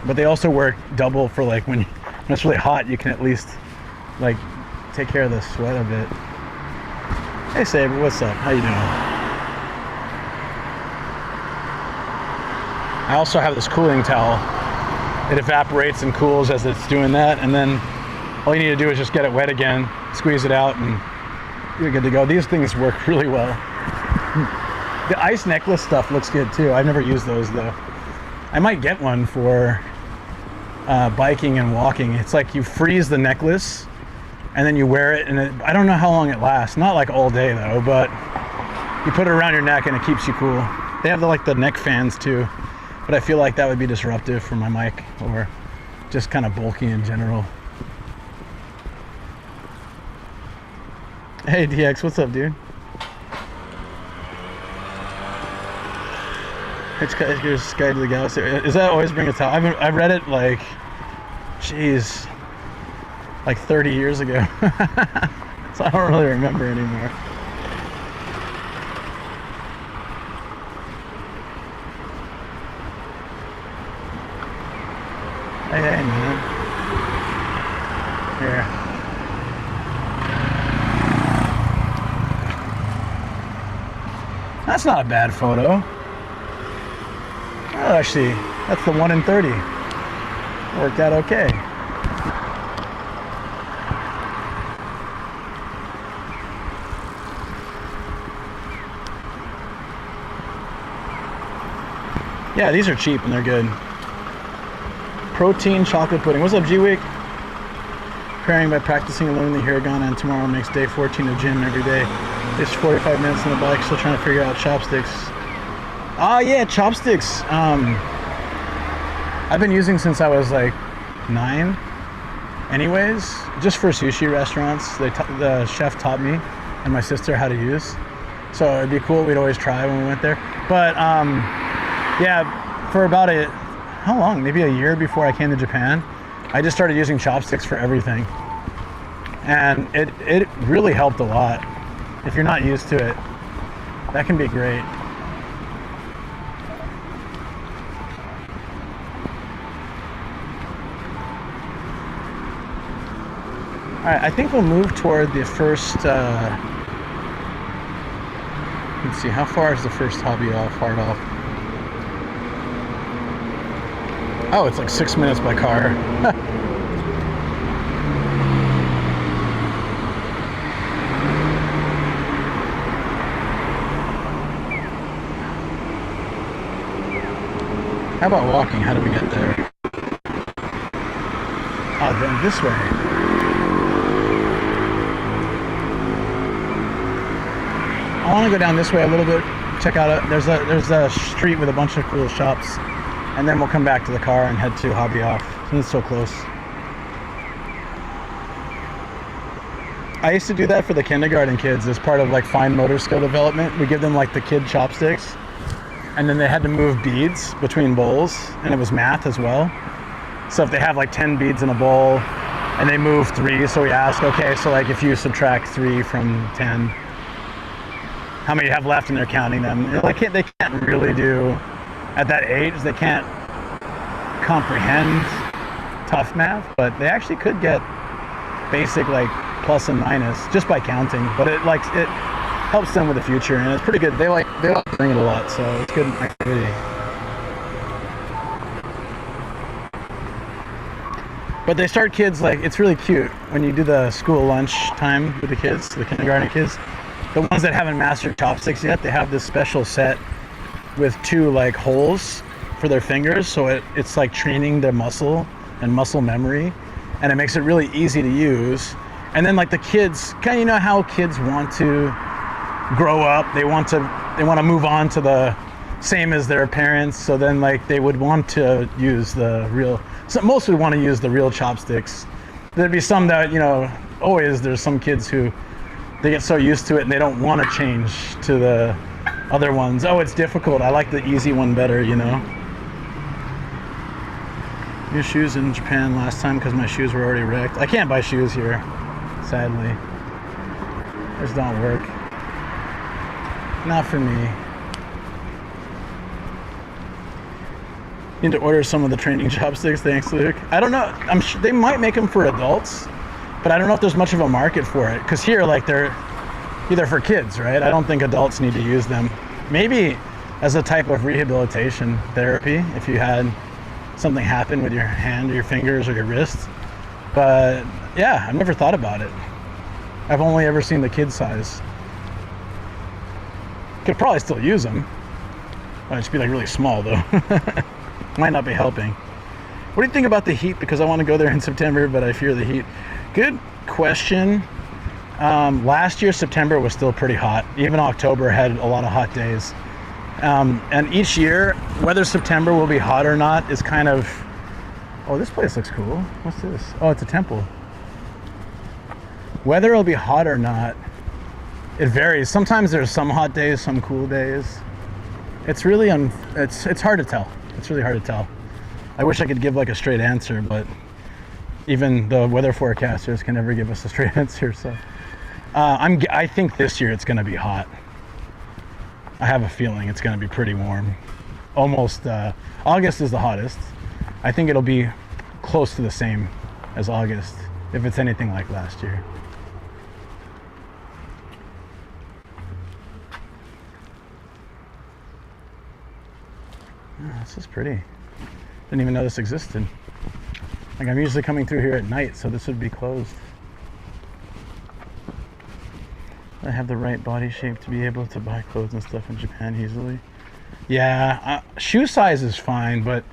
But they also work double for like when it's really hot, you can at least like take care of the sweat a bit. Hey Saber, what's up? How you doing? I also have this cooling towel. It evaporates and cools as it's doing that, and then all you need to do is just get it wet again, squeeze it out, and you're good to go. These things work really well. The ice necklace stuff looks good too. I've never used those though. I might get one for biking and walking. It's like you freeze the necklace and then you wear it, and I don't know how long it lasts. Not like all day though, but you put it around your neck and it keeps you cool. They have the neck fans too, but I feel like that would be disruptive for my mic, or just kind of bulky in general. Hey DX, what's up, dude? Hitchhiker's Guide to the Galaxy. Is that always bring a towel? I've read it like, jeez, like 30 years ago. So I don't really remember anymore. Hey, man. Here. That's not a bad photo. Oh, actually, that's the 1 in 30. Worked out okay. Yeah, these are cheap and they're good. Protein chocolate pudding. What's up, G-Week? Preparing by practicing and learning the hiragana, and tomorrow makes day 14 of gym every day. It's 45 minutes on the bike, still trying to figure out chopsticks. Oh yeah, chopsticks. I've been using since I was like 9. Anyways, just for sushi restaurants. The chef taught me and my sister how to use. So it'd be cool. We'd always try when we went there. But yeah, for about how long? Maybe a year before I came to Japan, I just started using chopsticks for everything. And it really helped a lot. If you're not used to it, that can be great. All right, I think we'll move toward the first, let's see, how far is the first hobby off, hard off? Oh, it's like 6 minutes by car. How about walking? How do we get there? Oh, then this way. I want to go down this way a little bit. Check out there's a street with a bunch of cool shops, and then we'll come back to the car and head to Hobby Off. It's so close. I used to do that for the kindergarten kids as part of like fine motor skill development. We give them like the kid chopsticks, and then they had to move beads between bowls, and it was math as well. So if they have like 10 beads in a bowl and they move 3, so we ask, okay, so like if you subtract 3 from 10, how many you have left, and they're counting them. They can't really do, at that age, they can't comprehend tough math, but they actually could get basic like plus and minus just by counting. But it helps them with the future, and it's pretty good. They like doing it a lot, so it's good activity. But they start kids like, it's really cute when you do the school lunch time with the kids, the kindergarten kids. The ones that haven't mastered chopsticks yet, they have this special set with 2 like holes for their fingers, so it's like training their muscle and muscle memory, and it makes it really easy to use. And then like the kids, kind of, you know how kids want to grow up, they want to move on to the same as their parents, so then like they would want to use the real, so most would want to use the real chopsticks. There'd be some that, you know, always there's some kids who they get so used to it and they don't want to change to the other ones. Oh, it's difficult, I like the easy one better, you know. New shoes in Japan last time because my shoes were already wrecked. I can't buy shoes here, sadly. They just don't work. Not for me. Need to order some of the training chopsticks. Thanks, Luke. I don't know. I'm sure they might make them for adults, but I don't know if there's much of a market for it. Because here, like, they're either for kids, right? I don't think adults need to use them. Maybe as a type of rehabilitation therapy, if you had something happen with your hand or your fingers or your wrist. But yeah, I've never thought about it. I've only ever seen the kid size. Could probably still use them. Might just be like really small though. Might not be helping. What do you think about the heat? Because I want to go there in September, but I fear the heat. Good question. Last year, September was still pretty hot. Even October had a lot of hot days. And each year, whether September will be hot or not is kind of... Oh, this place looks cool. What's this? Oh, it's a temple. Whether it'll be hot or not, it varies. Sometimes there's some hot days, some cool days. It's really it's hard to tell. It's really hard to tell. I wish I could give like a straight answer, but even the weather forecasters can never give us a straight answer. So I think this year it's going to be hot. I have a feeling it's going to be pretty warm. Almost August is the hottest. I think it'll be close to the same as August, if it's anything like last year. Oh, this is pretty. Didn't even know this existed. Like, I'm usually coming through here at night, so this would be closed. I have the right body shape to be able to buy clothes and stuff in Japan easily. Yeah, shoe size is fine, but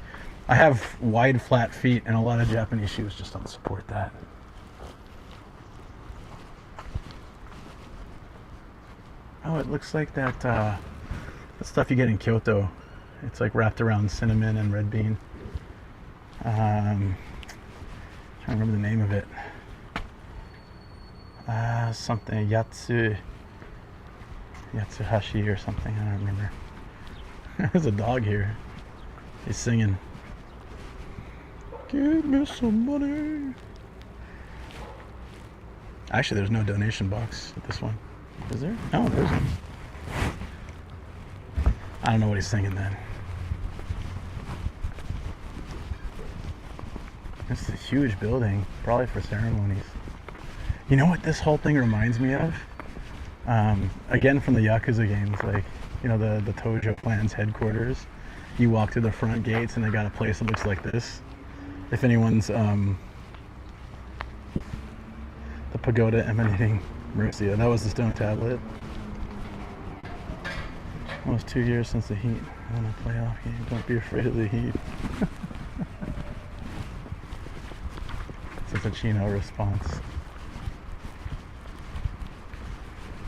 I have wide, flat feet, and a lot of Japanese shoes just don't support that. Oh, it looks like that the stuff you get in Kyoto. It's like wrapped around cinnamon and red bean. Trying to remember the name of it. Something Yatsuhashi or something. I don't remember. There's a dog here. He's singing. Give me some money. Actually, there's no donation box at this one. Is there? Oh, there isn't. I don't know what he's singing then. This is a huge building, probably for ceremonies. You know what this whole thing reminds me of? Again, from the Yakuza games, like, you know, the Tojo clan's headquarters. You walk through the front gates and they got a place that looks like this. If anyone's the pagoda emanating mercy, that was the stone tablet. Almost 2 years since the heat. I want to play off game. Don't be afraid of the heat. It's a Chino response.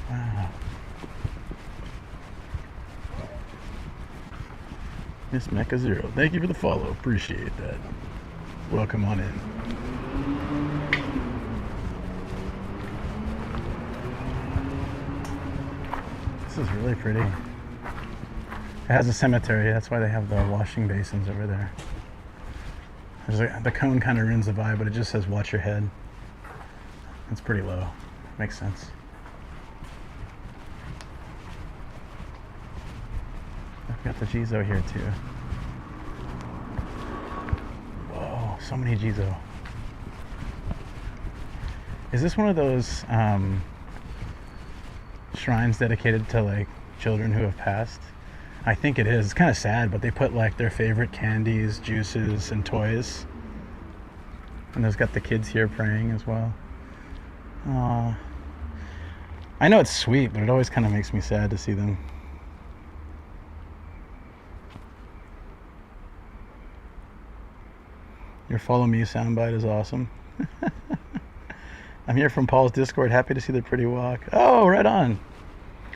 Wow. Miss Mecha Zero, thank you for the follow. Appreciate that. Welcome on in. This is really pretty. It has a cemetery, that's why they have the washing basins over there. The cone kind of ruins the vibe, but it just says watch your head. It's pretty low. Makes sense. I've got the Jizo here too. Whoa, so many Jizo. Is this one of those shrines dedicated to like children who have passed? I think it is. It's kind of sad, but they put like their favorite candies, juices, and toys. And there's got the kids here praying as well. Aww. I know it's sweet, but it always kind of makes me sad to see them. Your follow me soundbite is awesome. I'm here from Paul's Discord. Happy to see the pretty walk. Oh, right on.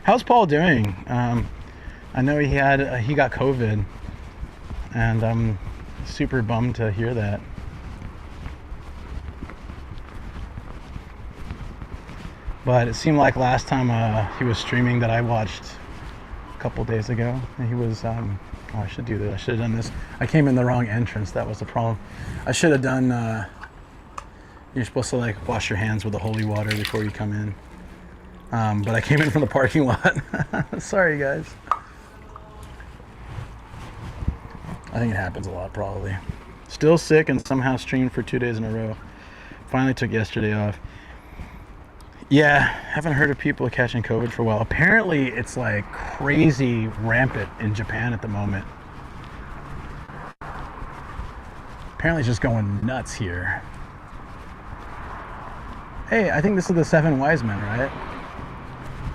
How's Paul doing? I know he got COVID, and I'm super bummed to hear that. But it seemed like last time he was streaming that I watched a couple days ago, and he was, oh, I should do this. I should have done this. I came in the wrong entrance. That was the problem. I should have done, you're supposed to like wash your hands with the holy water before you come in. But I came in from the parking lot. Sorry, guys. I think it happens a lot, probably. Still sick and somehow streamed for 2 days in a row. Finally took yesterday off. Yeah, haven't heard of people catching COVID for a while. Apparently, it's like crazy rampant in Japan at the moment. Apparently, it's just going nuts here. Hey, I think this is the 7 wise men, right?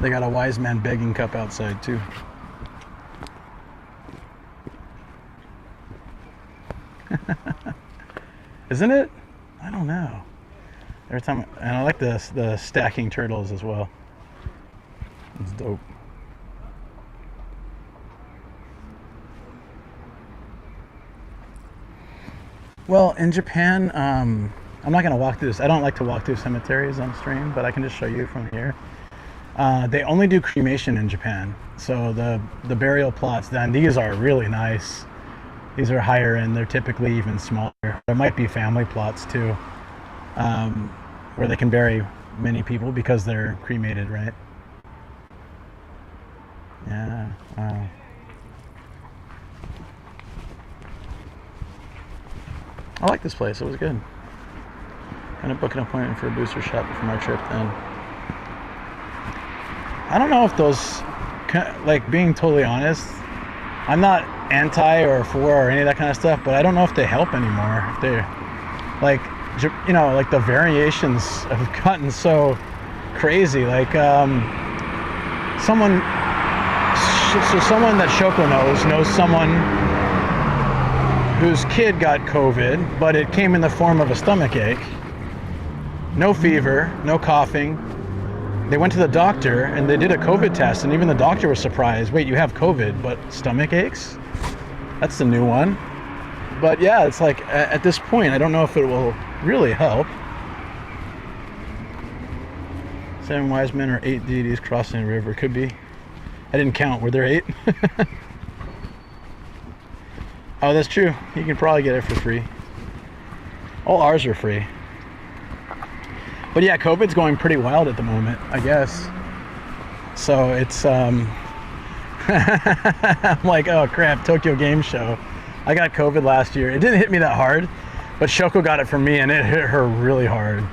They got a wise man begging cup outside, too. Isn't it? I don't know. Every time, and I like the stacking turtles as well. It's dope. Well, in Japan, I'm not gonna walk through this. I don't like to walk through cemeteries on stream, but I can just show you from here. They only do cremation in Japan, so the burial plots then, these are really nice. These are higher end. They're typically even smaller. There might be family plots too, where they can bury many people because they're cremated, right? Yeah. Wow. I like this place. It was good. Gonna book an appointment for a booster shot before my trip then. I don't know if those, like, being totally honest, I'm not anti or for or any of that kind of stuff, but I don't know if they help anymore. If they're, like, you know, like the variations have gotten so crazy. Like, someone that Shoko knows someone whose kid got COVID, but it came in the form of a stomach ache. No fever, no coughing. They went to the doctor and they did a COVID test, and even the doctor was surprised. Wait, you have COVID, but stomach aches? That's the new one. But yeah, it's like, at this point, I don't know if it will really help. 7 wise men or 8 deities crossing the river. Could be. I didn't count. Were there 8? Oh, that's true. You can probably get it for free. All ours are free. But yeah, COVID's going pretty wild at the moment, I guess. So it's, I'm like, oh crap, Tokyo Game Show. I got COVID last year. It didn't hit me that hard, but Shoko got it from me and it hit her really hard.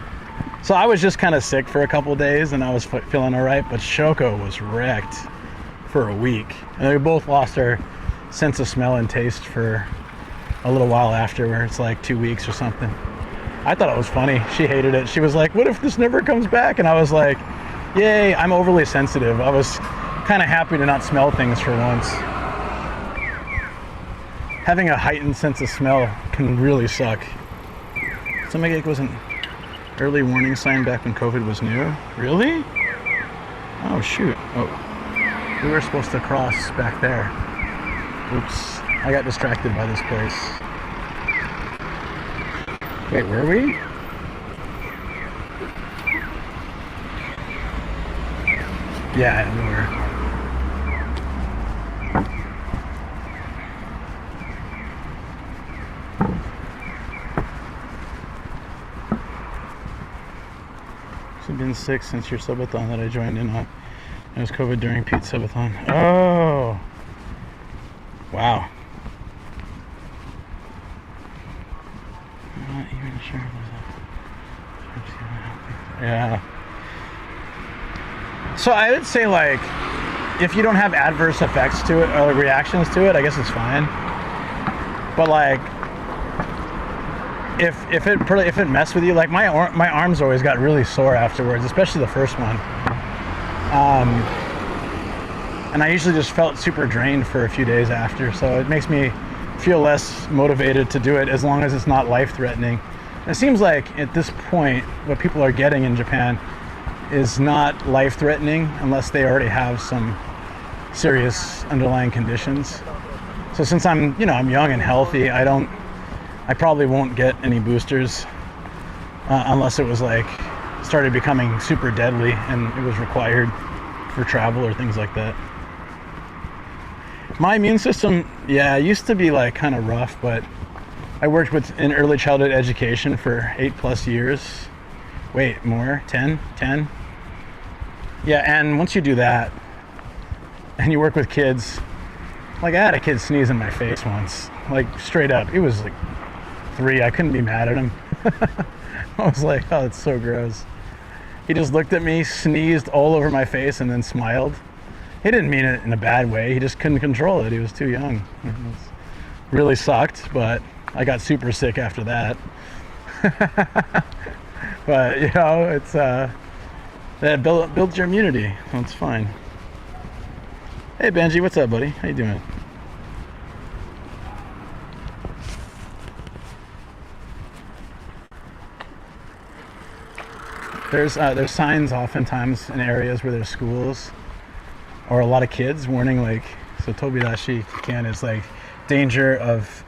So I was just kind of sick for a couple days and I was feeling all right, but Shoko was wrecked for a week. And we both lost our sense of smell and taste for a little while afterwards, like 2 weeks or something. I thought it was funny. She hated it. She was like, what if this never comes back? And I was like, yay, I'm overly sensitive. I was kind of happy to not smell things for once. Having a heightened sense of smell can really suck. Stomachache was an early warning sign back when COVID was new. Really? Oh, shoot. Oh, we were supposed to cross back there. Oops. I got distracted by this place. Wait, were we? Yeah, we were. So I've been sick since your subathon that I joined in on. It was COVID during Pete's subathon. Oh! Wow. Not even sure. Yeah. So I would say, like, if you don't have adverse effects to it or reactions to it, I guess it's fine. But like, if it messed with you, like my arms always got really sore afterwards, especially the first one. And I usually just felt super drained for a few days after, so it makes me feel less motivated to do it as long as it's not life-threatening. It seems like at this point what people are getting in Japan is not life-threatening unless they already have some serious underlying conditions. So since I'm young and healthy, I probably won't get any boosters unless it was like started becoming super deadly and it was required for travel or things like that. My immune system, yeah, used to be like kind of rough, but I worked in early childhood education for 8+ years. Wait, more? 10? Yeah, and once you do that, and you work with kids, like I had a kid sneeze in my face once, like straight up. He was like 3, I couldn't be mad at him. I was like, oh, it's so gross. He just looked at me, sneezed all over my face, and then smiled. He didn't mean it in a bad way, he just couldn't control it. He was too young. It really sucked, but I got super sick after that. But it's that builds your immunity, so it's fine. Hey Benji, what's up, buddy? How you doing? There's signs oftentimes in areas where there's schools or a lot of kids warning, like, so Tobidashi Kikan is like danger of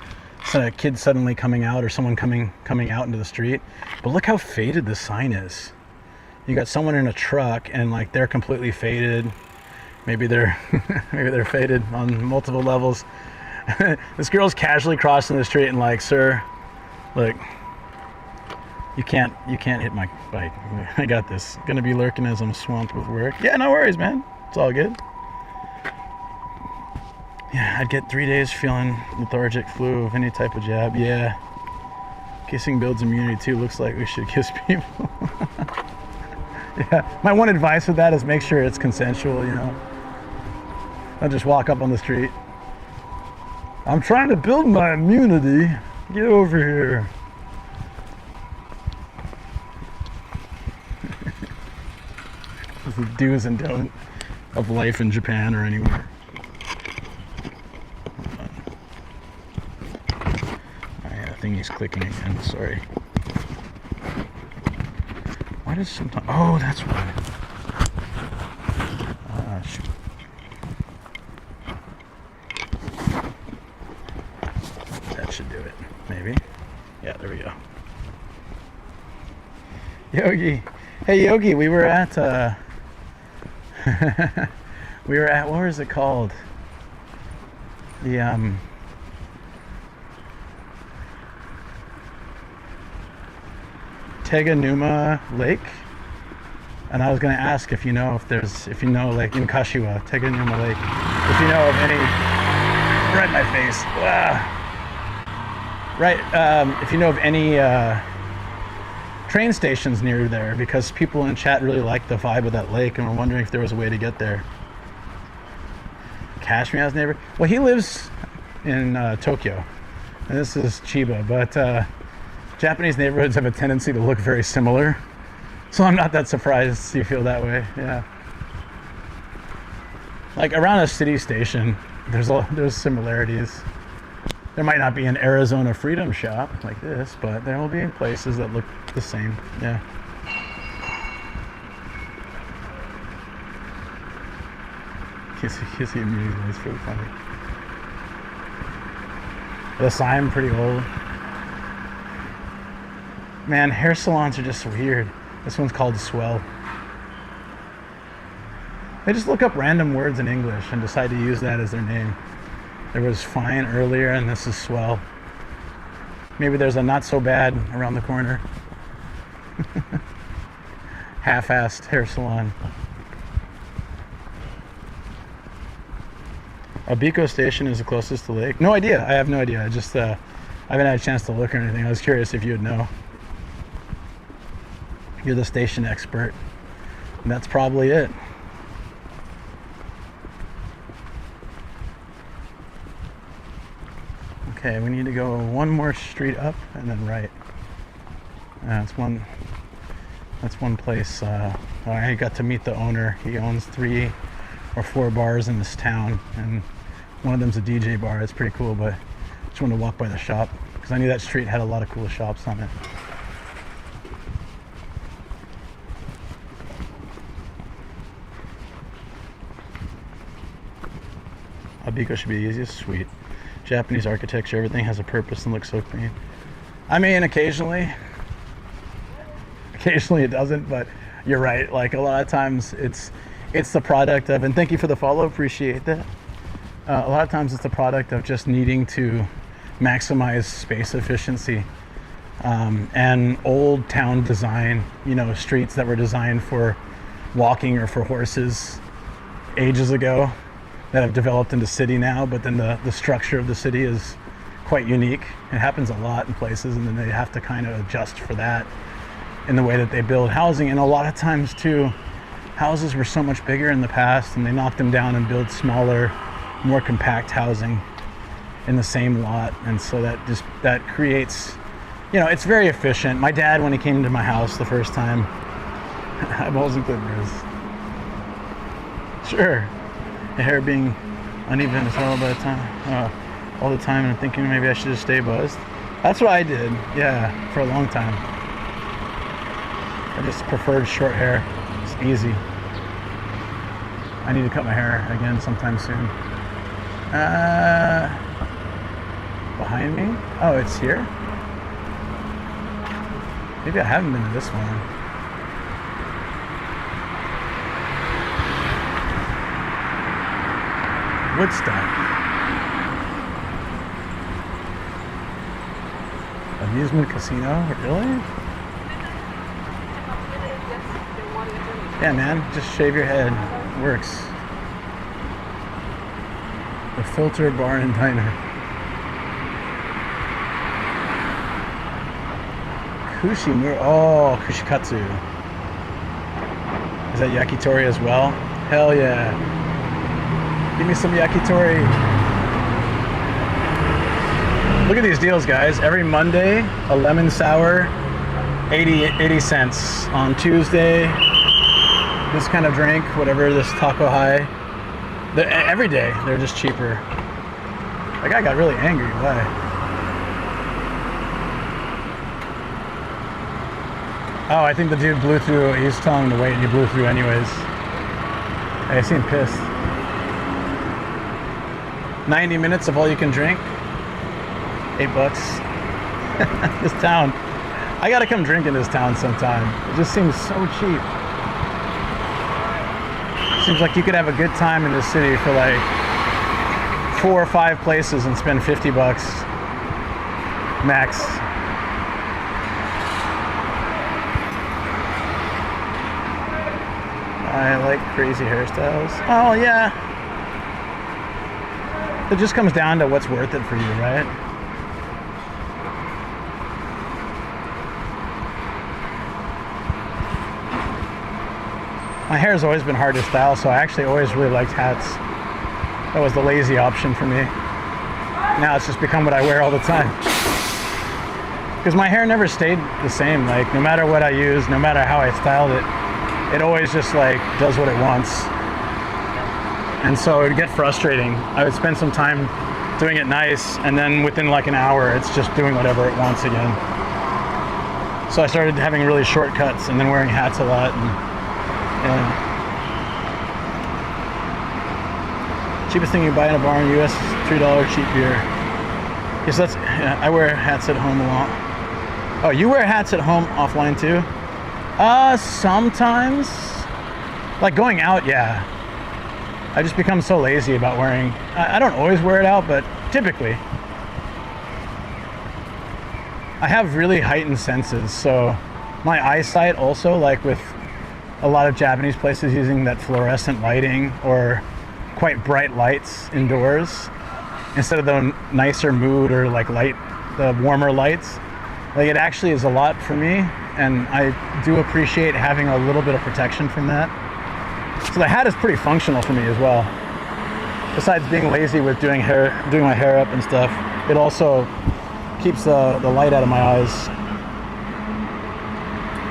kids suddenly coming out or someone coming out into the street. But look how faded this sign is. You got someone in a truck and like they're completely faded. Maybe they're faded on multiple levels. This girl's casually crossing the street and like, sir, look, you can't hit my bike. I got this. Gonna be lurking as I'm swamped with work. Yeah, no worries, man. It's all good. Yeah, I'd get 3 days feeling lethargic, flu of any type of jab. Yeah. Kissing builds immunity too. Looks like we should kiss people. Yeah, my one advice with that is make sure it's consensual, you know. Don't just walk up on the street. I'm trying to build my immunity. Get over here. The do's and don'ts of life in Japan or anywhere. Oh yeah, the thingy's clicking again, sorry. Why does sometimes... Oh, that's why. Shoot. That should do it, maybe. Yeah, there we go. Yogi. Hey, Yogi, we were at... we were at... What was it called? The, Teganuma Lake, and I was going to ask if you know like in Kashiwa, Teganuma Lake, if you know of any, right in my face, if you know of any train stations near there, because people in chat really like the vibe of that lake, and we're wondering if there was a way to get there. Kashmir has neighbor. Well, he lives in Tokyo, and this is Chiba, but Japanese neighborhoods have a tendency to look very similar, so I'm not that surprised you feel that way. Yeah, like around a city station, there's similarities. There might not be an Arizona Freedom Shop like this, but there will be places that look the same. Yeah. Kissy immediately is pretty funny. The sign pretty old. Man, hair salons are just weird. This one's called Swell. They just look up random words in English and decide to use that as their name. There was Fine earlier, and this is Swell. Maybe there's a Not So Bad around the corner. Half-assed hair salon. Obiko Station is the closest to the lake. No idea. I have no idea. I just I haven't had a chance to look or anything. I was curious if you would know. You're the station expert. And that's probably it. Okay, we need to go one more street up and then right. That's one place. I got to meet the owner. He owns 3 or 4 bars in this town, and one of them's a DJ bar. It's pretty cool, but I just wanted to walk by the shop because I knew that street had a lot of cool shops on it. Abiko should be the easiest. Sweet. Japanese architecture, everything has a purpose and looks so clean. I mean, occasionally it doesn't, but you're right. Like a lot of times it's the product of, and thank you for the follow, appreciate that. A lot of times it's the product of just needing to maximize space efficiency. And old town design, you know, streets that were designed for walking or for horses ages ago that have developed into city now, but then the structure of the city is quite unique. It happens a lot in places, and then they have to kind of adjust for that in the way that they build housing. And a lot of times too, houses were so much bigger in the past, and they knocked them down and built smaller, more compact housing in the same lot. And so that creates, you know, it's very efficient. My dad, when he came to my house the first time, I wasn't good, Riz. Sure. The hair being uneven as well all the time, and I'm thinking maybe I should just stay buzzed. That's what I did, yeah, for a long time. I just preferred short hair. It's easy. I need to cut my hair again sometime soon. Behind me? Oh, it's here? Maybe I haven't been to this one. Woodstock. Amusement casino? Really? Yeah, man. Just shave your head. Works. The Filter Bar and Diner. Oh, kushikatsu. Is that yakitori as well? Hell yeah. Give me some yakitori. Look at these deals, guys. Every Monday, a lemon sour, 80 cents. On Tuesday, this kind of drink, whatever, this taco high. Every day, they're just cheaper. That guy got really angry. Why? Oh, I think the dude blew through. He was telling him to wait, and he blew through anyways. I seem pissed. 90 minutes of all you can drink. $8. This town. I gotta come drink in this town sometime. It just seems so cheap. Seems like you could have a good time in this city for like 4 or 5 places and spend $50 max. I like crazy hairstyles. Oh yeah. It just comes down to what's worth it for you, right? My hair has always been hard to style, so I actually always really liked hats. That was the lazy option for me. Now it's just become what I wear all the time. Because my hair never stayed the same. Like, no matter what I use, no matter how I styled it, it always just like does what it wants. And so it would get frustrating. I would spend some time doing it nice, and then within like an hour, it's just doing whatever it wants again. So I started having really short cuts and then wearing hats a lot. And, yeah. Cheapest thing you buy in a bar in the US is $3 cheap beer. Yes, that's. Yeah, I wear hats at home a lot. Oh, you wear hats at home offline too? Sometimes. Like going out, yeah. I just become so lazy about wearing. I don't always wear it out, but typically. I have really heightened senses, so my eyesight also, like with a lot of Japanese places using that fluorescent lighting or quite bright lights indoors instead of the nicer mood or like light, the warmer lights. Like it actually is a lot for me, and I do appreciate having a little bit of protection from that. So the hat is pretty functional for me as well. Besides being lazy with doing my hair up and stuff, it also keeps the light out of my eyes.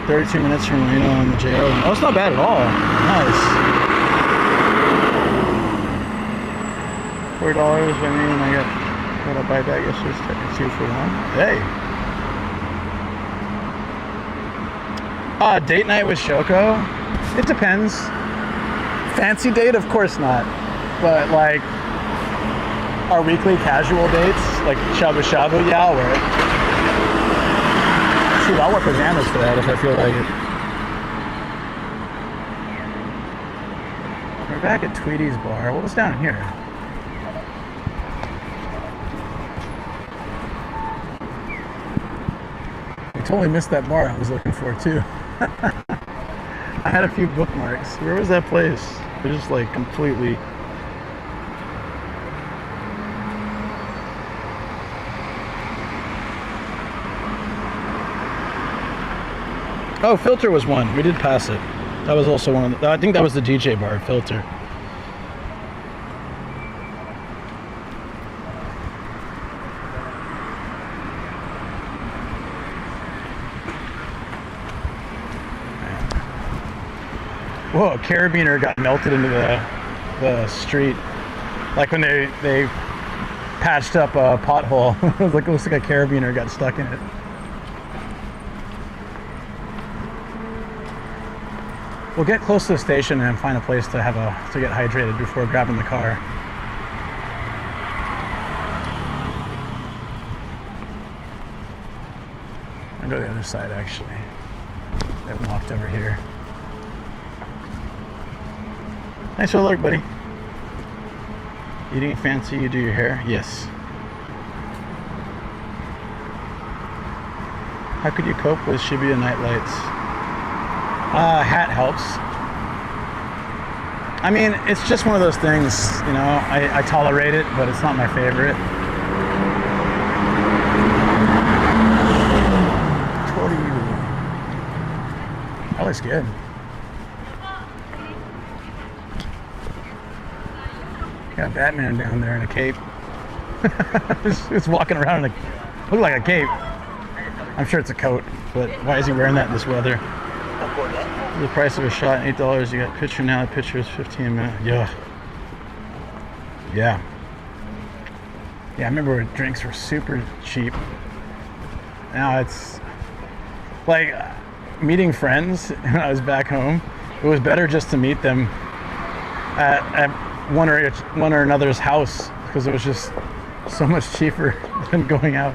32 minutes from Reno on the JR. Oh, it's not bad at all. Nice. $4. I mean, I got a buyback yesterday. 2 for 1. Hey. Date night with Shoko? It depends. Fancy date? Of course not. But like our weekly casual dates, like shabu shabu, yeah, I'll wear it. Shoot, I'll wear pajamas for that if I feel like it. We're back at Tweedy's bar. What was down here? I totally missed that bar I was looking for too. I had a few bookmarks. Where was that place? They're just like completely. Oh, Filter was one. We did pass it. That was also one of the, I think that was the DJ bar, Filter. Whoa, a carabiner got melted into the street. Like when they patched up a pothole. It looks like a carabiner got stuck in it. We'll get close to the station and find a place to to get hydrated before grabbing the car. I'll go to the other side actually. They walked over here. Nice little look, buddy. Eating fancy, you do your hair? Yes. How could you cope with Shibuya night lights? Hat helps. I mean, it's just one of those things, you know, I tolerate it, but it's not my favorite. What are you looks good. Got Batman down there in a cape. It's walking around in a, look like a cape. I'm sure it's a coat, but why is he wearing that in this weather? The price of a shot, $8. You got picture now. Picture is 15 minutes. Yeah. Yeah. Yeah, I remember when drinks were super cheap. Now it's like meeting friends when I was back home. It was better just to meet them at one or another's house because it was just so much cheaper than going out.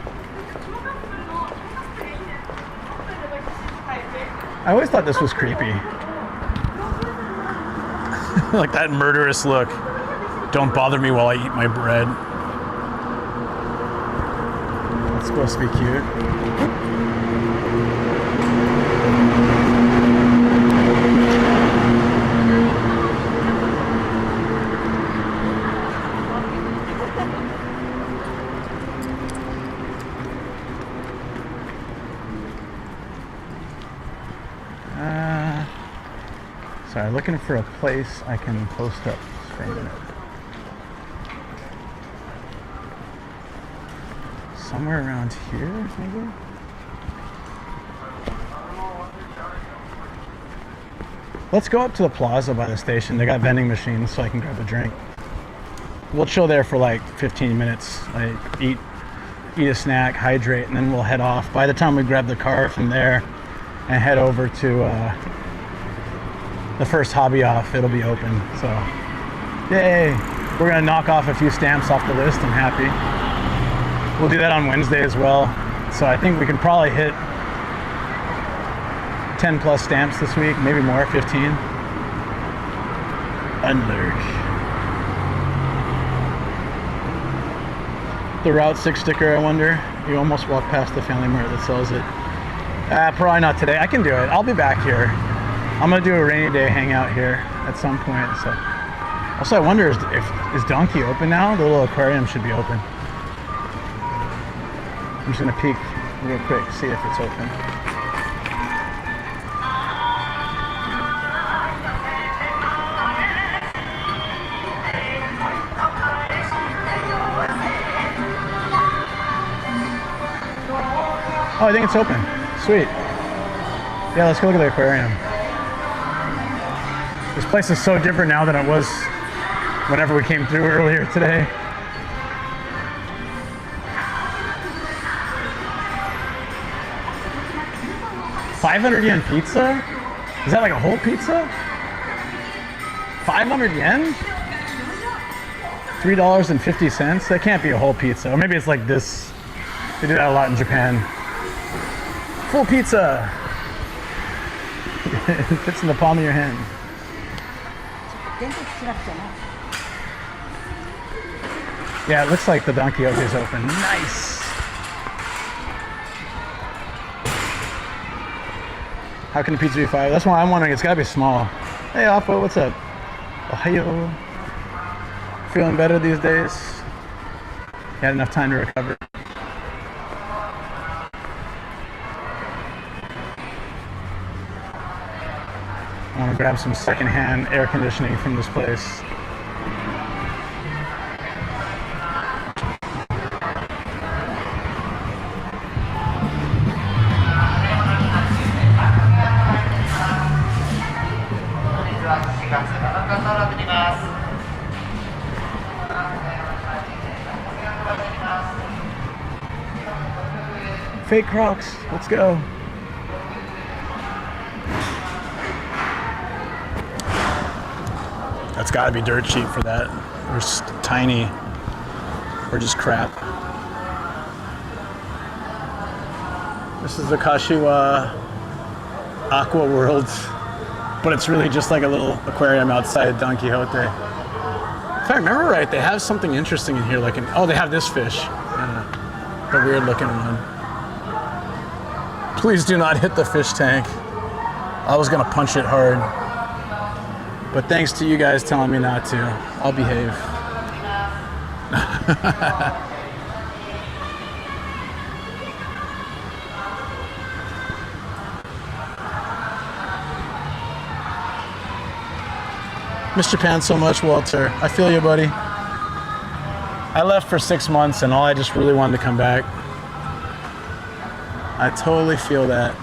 I always thought this was creepy. Like that murderous look. Don't bother me while I eat my bread. It's supposed to be cute. Sorry, looking for a place I can post up for a minute. Somewhere around here, maybe? Let's go up to the plaza by the station. They got vending machines so I can grab a drink. We'll chill there for like 15 minutes. Like eat a snack, hydrate, and then we'll head off. By the time we grab the car from there and head over to the first hobby off, it'll be open. So, yay! We're gonna knock off a few stamps off the list. I'm happy. We'll do that on Wednesday as well. So I think we can probably hit 10 plus stamps this week, maybe more, 15. Unload. The Route 6 sticker, I wonder. You almost walk past the Family Mart that sells it. Probably not today. I can do it. I'll be back here. I'm gonna do a rainy day hangout here at some point. So, also I wonder is Donkey open now? The little aquarium should be open. I'm just gonna peek real quick, see if it's open. Oh, I think it's open. Sweet. Yeah, let's go look at the aquarium. This place is so different now than it was whenever we came through earlier today. $500 pizza? Is that like a whole pizza? 500 yen? $3.50? That can't be a whole pizza. Or maybe it's like this. They do that a lot in Japan. Full pizza! It fits in the palm of your hand. Yeah, it looks like the Don Quixote is open. Nice! How can a pizza be 5? That's why I'm wondering. It's gotta be small. Hey, Oppo, what's up? Ohio. Feeling better these days? You had enough time to recover? I want to grab some secondhand air conditioning from this place. Fake Crocs, let's go. That's gotta be dirt cheap for that. Or just tiny, or just crap. This is the Kashiwa Aqua World, but it's really just like a little aquarium outside Don Quixote. If I remember right, they have something interesting in here, like oh, they have this fish, the weird looking one. Please do not hit the fish tank. I was gonna punch it hard. But thanks to you guys telling me not to, I'll behave. Miss Japan so much, Walter. I feel you, buddy. I left for 6 months and all I just really wanted to come back. I totally feel that.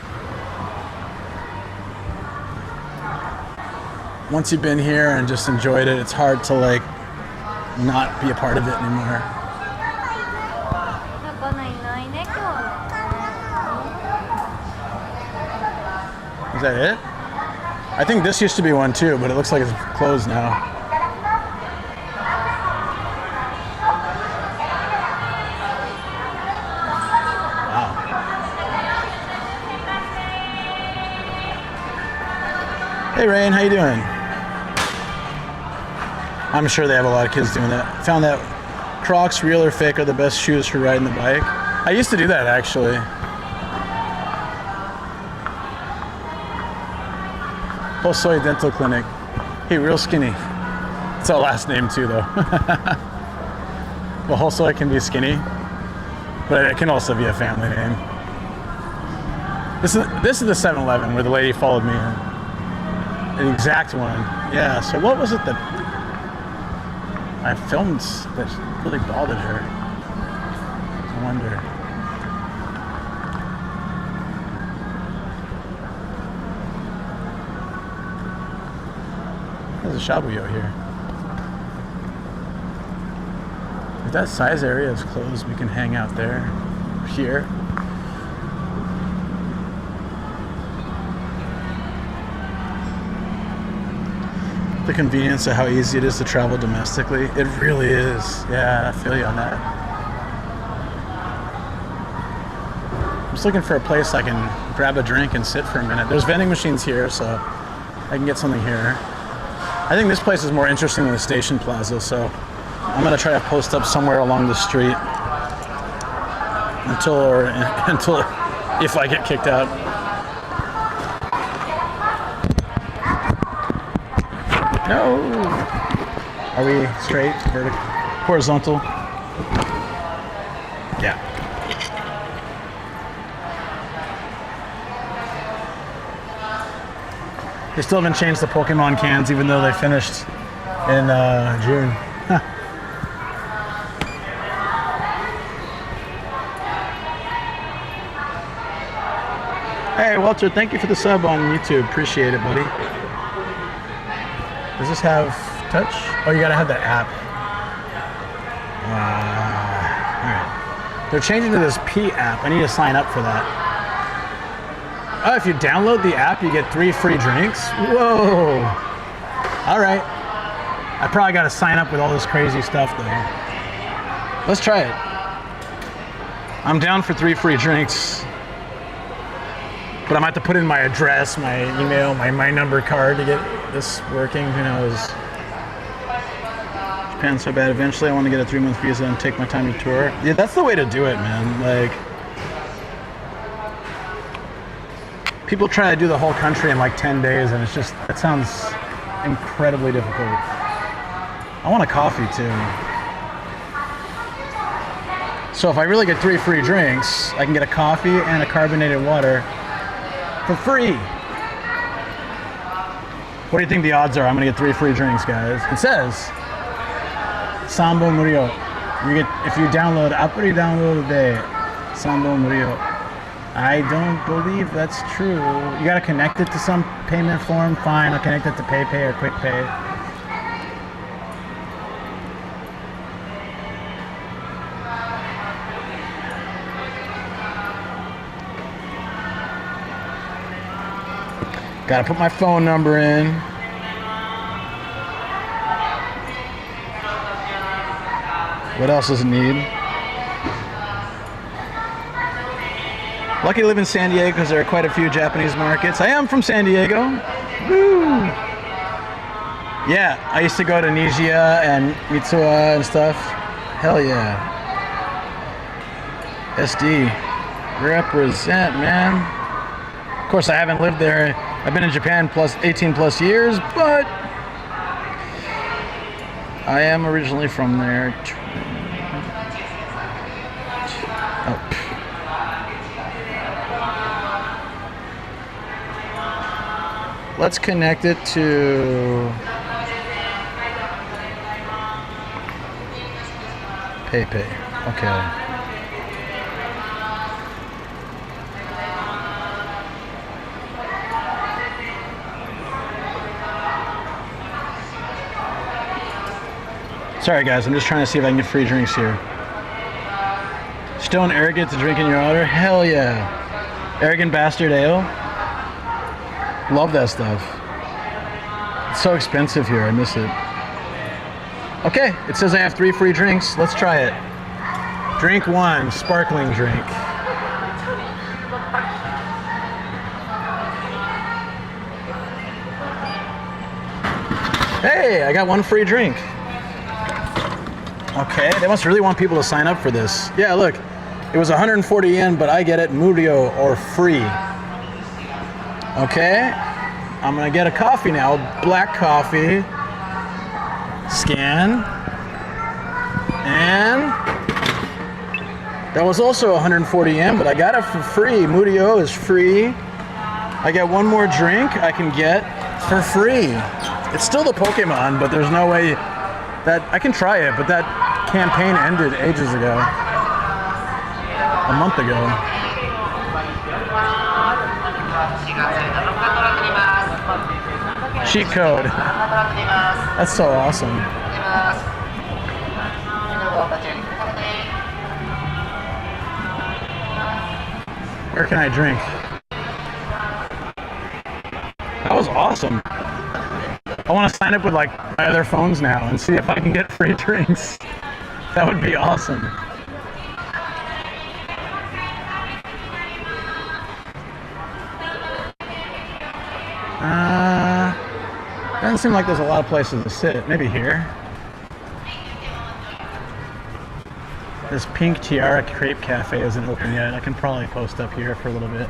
Once you've been here and just enjoyed it, it's hard to like not be a part of it anymore. Is that it? I think this used to be one too, but it looks like it's closed now. Wow. Hey Rain, how you doing? I'm sure they have a lot of kids doing that. Found that Crocs, real or fake, are the best shoes for riding the bike. I used to do that actually. Hosoi Dental Clinic. Hey, real skinny. It's our last name too though. Well, Hosoi can be skinny, but it can also be a family name. This is the 7-Eleven where the lady followed me in. The exact one. Yeah, so what was it that I filmed that really bothered her? I wonder. There's a Shabuyo here. If that size area is closed, we can hang out there. Here. The convenience of how easy it is to travel domestically. It really is. Yeah, I feel you on that. I'm just looking for a place I can grab a drink and sit for a minute. There's vending machines here, so I can get something here. I think this place is more interesting than the station plaza, so I'm gonna try to post up somewhere along the street until if I get kicked out. No. Are we straight, vertical, horizontal? Yeah. They still haven't changed the Pokemon cans, even though they finished in June. Huh. Hey, Walter, thank you for the sub on YouTube. Appreciate it, buddy. Does this have touch? Oh, you gotta have that app. All right. They're changing to this P app. I need to sign up for that. Oh, if you download the app, you get 3 free drinks. Whoa. All right. I probably gotta sign up with all this crazy stuff though. Let's try it. I'm down for 3 free drinks. But I'm gonna have to put in my address, my email, my number card to get this working. Who knows? Japan's so bad. Eventually I want to get a 3-month visa and take my time to tour. Yeah, that's the way to do it, man. Like, people try to do the whole country in like 10 days and it's just, it sounds incredibly difficult. I want a coffee too. So if I really get 3 free drinks, I can get a coffee and a carbonated water for free. What do you think the odds are? I'm gonna get 3 free drinks, guys. It says Sambo Murio. You get, if you download Appuri download de Sambo Murio. I don't believe that's true. You gotta connect it to some payment form. Fine, I'll connect it to PayPay or QuickPay. Gotta put my phone number in. What else does it need? Lucky to live in San Diego because there are quite a few Japanese markets. I am from San Diego. Woo! Yeah, I used to go to Nijiya and Mitsuwa and stuff. Hell yeah. SD. Represent, man. Of course, I haven't lived there. I've been in Japan 18 plus years, but I am originally from there. Oh. Let's connect it to Pay. Okay. Sorry guys, I'm just trying to see if I can get free drinks here. Stone arrogant to drink in your order? Hell yeah. Arrogant bastard ale? Love that stuff. It's so expensive here, I miss it. Okay, it says I have 3 free drinks. Let's try it. Drink 1, sparkling drink. Hey, I got 1 free drink. Okay, they must really want people to sign up for this. Yeah, look, it was 140 yen, but I get it murio or free. Okay, I'm gonna get a coffee now, black coffee. Scan. And that was also 140 yen, but I got it for free. Murio is free. I get 1 more drink I can get for free. It's still the Pokemon, but there's no way that I can try it, but that campaign ended ages ago. A month ago. Cheat code. That's so awesome. Where can I drink? That was awesome. I want to sign up with like my other phones now and see if I can get free drinks. That would be awesome. Doesn't seem like there's a lot of places to sit. Maybe here. This Pink Tiara Crepe Cafe isn't open yet. I can probably post up here for a little bit.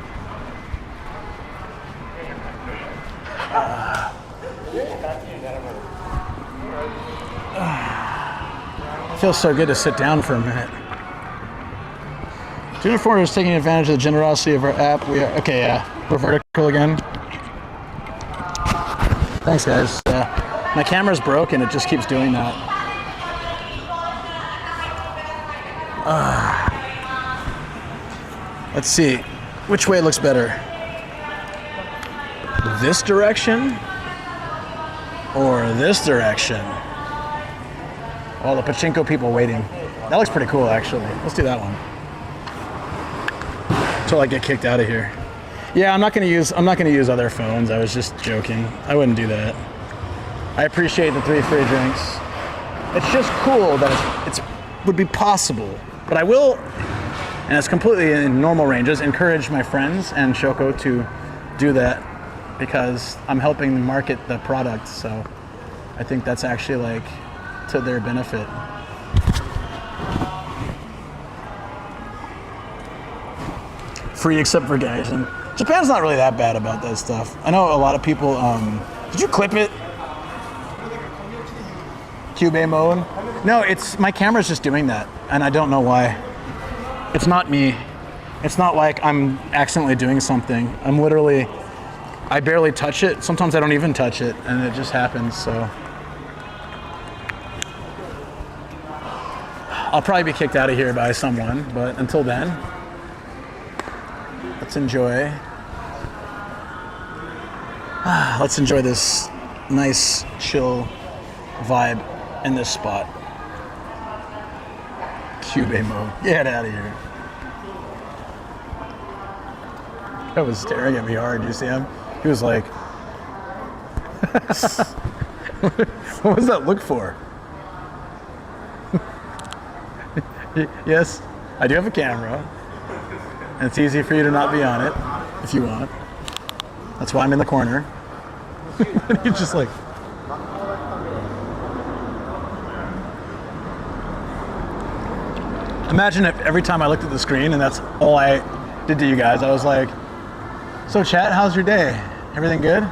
Feels so good to sit down for a minute. Junior is taking advantage of the generosity of our app. We are okay. Yeah, we're vertical again. Thanks, guys. My camera's broken. It just keeps doing that. Let's see. Which way looks better? This direction or this direction? All the pachinko people waiting. That looks pretty cool, actually. Let's do that one. Until I get kicked out of here. Yeah, I'm not gonna use other phones. I was just joking. I wouldn't do that. I appreciate the 3 free drinks. It's just cool that it would be possible. But I will, and it's completely in normal ranges, encourage my friends and Shoko to do that because I'm helping market the product. So I think that's actually like to their benefit. Free except for Gaijin. Japan's not really that bad about that stuff. I know a lot of people, did you clip it? Cube mode? No, my camera's just doing that, and I don't know why. It's not me. It's not like I'm accidentally doing something. I barely touch it. Sometimes I don't even touch it, and it just happens, so. I'll probably be kicked out of here by someone, but until then, let's enjoy. Let's enjoy this nice, chill vibe in this spot. Cube mode. Get out of here. That was staring at me hard. You see him? He was like, what was that look for? Yes, I do have a camera. And it's easy for you to not be on it if you want. That's why I'm in the corner. He's just like. Imagine if every time I looked at the screen and that's all I did to you guys, I was like, so chat, how's your day? Everything good?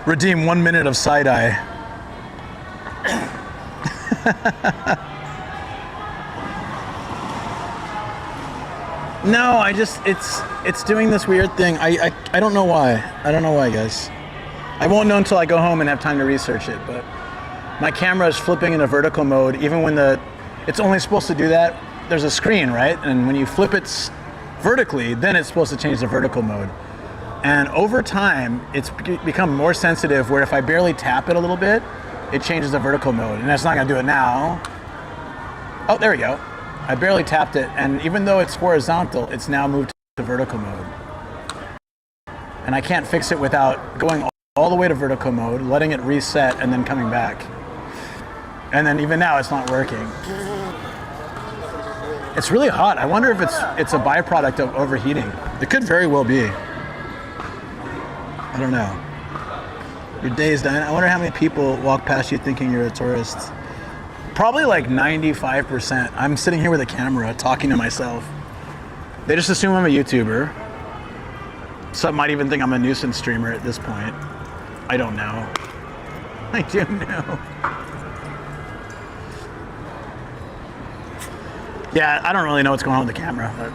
Redeem 1 minute of side-eye. No, it's doing this weird thing. I don't know why. I don't know why, guys. I won't know until I go home and have time to research it, but my camera is flipping into vertical mode even when it's only supposed to do that. There's a screen, right? And when you flip it vertically, then it's supposed to change to vertical mode. And over time, it's become more sensitive where if I barely tap it a little bit, it changes to vertical mode. And that's not gonna do it now. Oh, there we go. I barely tapped it, and even though it's horizontal, it's now moved to vertical mode. And I can't fix it without going all the way to vertical mode, letting it reset, and then coming back. And then even now, it's not working. It's really hot. I wonder if it's a byproduct of overheating. It could very well be. I don't know. Your day's done. I wonder how many people walk past you thinking you're a tourist. Probably like 95%. I'm sitting here with a camera talking to myself. They just assume I'm a YouTuber. Some might even think I'm a nuisance streamer at this point. I don't know. I do know. Yeah, I don't really know what's going on with the camera. But...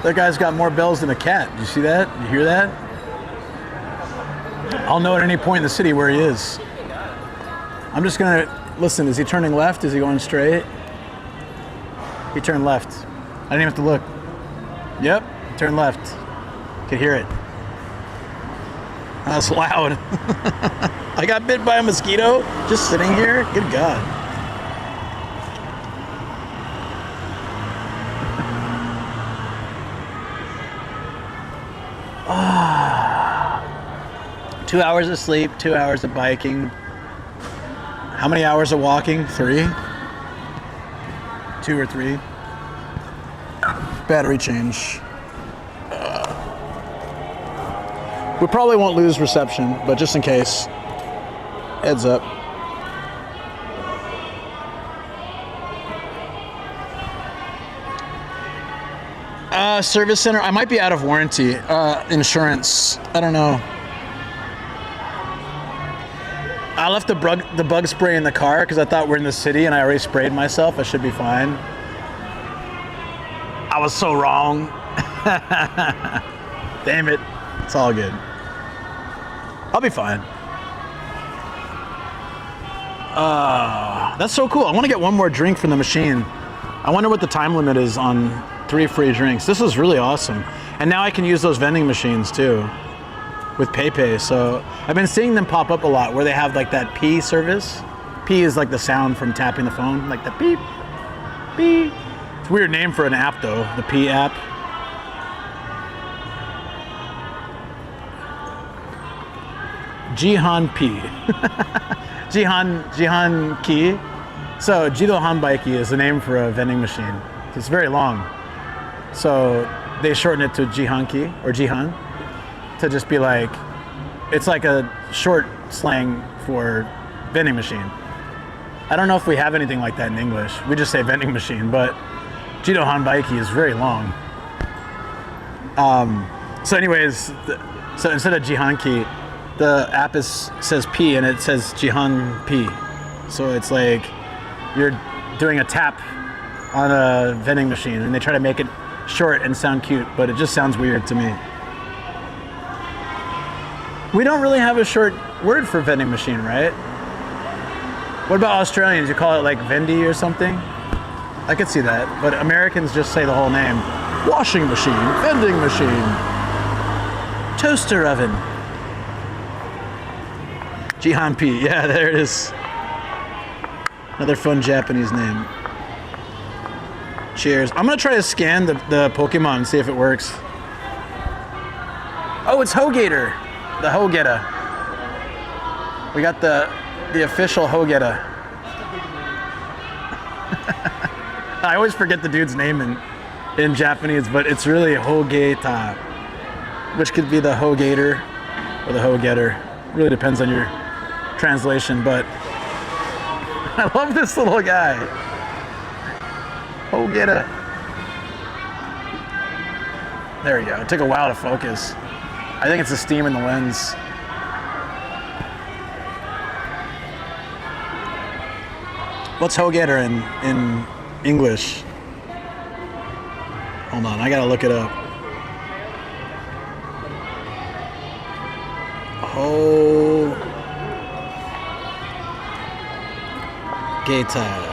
That guy's got more bells than a cat. Did you see that? You hear that? I'll know at any point in the city where he is. I'm just gonna listen. Is he turning left? Is he going straight? He turned left. I didn't even have to look. Yep, turn left. Could hear it. That's loud. I got bit by a mosquito just sitting here. Good God. Ah. 2 hours of sleep, 2 hours of biking. How many hours of walking? 3? 2 or 3. Battery change. We probably won't lose reception, but just in case, heads up. Service center. I might be out of warranty. Insurance. I don't know. I left the bug spray in the car because I thought we're in the city and I already sprayed myself. I should be fine. I was so wrong. Damn it. It's all good. I'll be fine. That's so cool. I want to get one more drink from the machine. I wonder what the time limit is on 3 free drinks. This is really awesome. And now I can use those vending machines too with PayPay. So I've been seeing them pop up a lot where they have like that P service. P is like the sound from tapping the phone, like the beep, beep. It's a weird name for an app though, the P app. Jihan P. Jihan Ki. So Jido Hanbaiki is the name for a vending machine. It's very long. So they shorten it to Jihanki or Jihan to just be like, it's like a short slang for vending machine. I don't know if we have anything like that in English. We just say vending machine, but Jido Hanbaiki is very long. So anyways, so instead of Jihanki, the app says P and it says Jihan P. So it's like you're doing a tap on a vending machine and they try to make it short and sound cute, but it just sounds weird to me. We don't really have a short word for vending machine, right? What about Australians? You call it like vendy or something? I could see that, but Americans just say the whole name. Washing machine, vending machine, toaster oven. Jihan P, yeah, there it is. Another fun Japanese name. Cheers. I'm gonna try to scan the Pokemon and see if it works. Oh, it's Hogator. The Hogeta. We got the official Hogeta. I always forget the dude's name in Japanese, but it's really Hogeta, which could be the Hogator or the Hogetter. Really depends on your translation, but I love this little guy. Hogeta. There we go. It took a while to focus. I think it's the steam in the lens. What's Hogetter in English? Hold on, I gotta look it up. Oh, Gaita.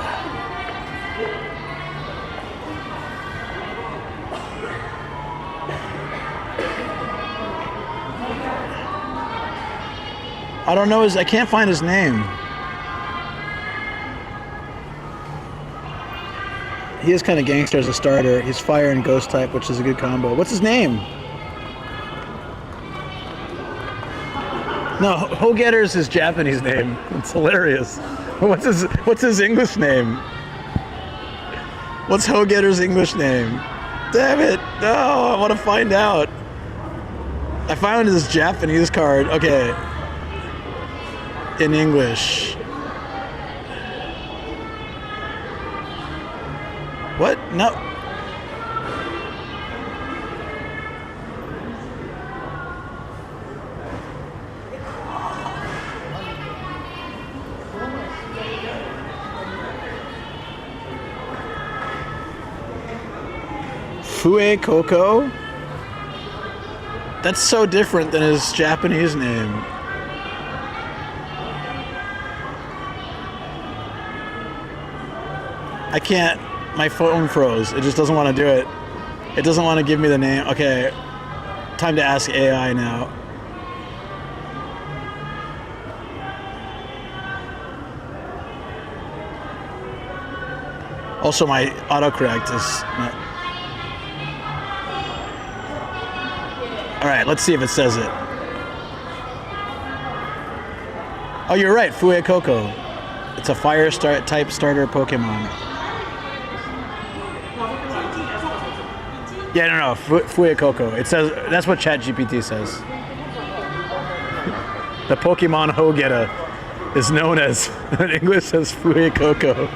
I don't know I can't find his name. He is kind of gangster as a starter. He's fire and ghost type, which is a good combo. What's his name? No, Ho-Getter's his Japanese name. It's hilarious. What's his English name? What's Ho-Getter's English name? Damn it! No, I want to find out. I found his Japanese card. Okay. In English. What? No. Fue Koko? That's so different than his Japanese name. I can't. My phone froze. It just doesn't want to do it. It doesn't want to give me the name. Okay. Time to ask AI now. Also, my autocorrect is not. Alright, let's see if it says it. Oh, you're right. Fue Koko. It's a fire type starter Pokemon. Yeah, no, Fue Koko. It says, that's what ChatGPT says. The Pokemon Ho-Getter is known as, in English, as Fue Koko.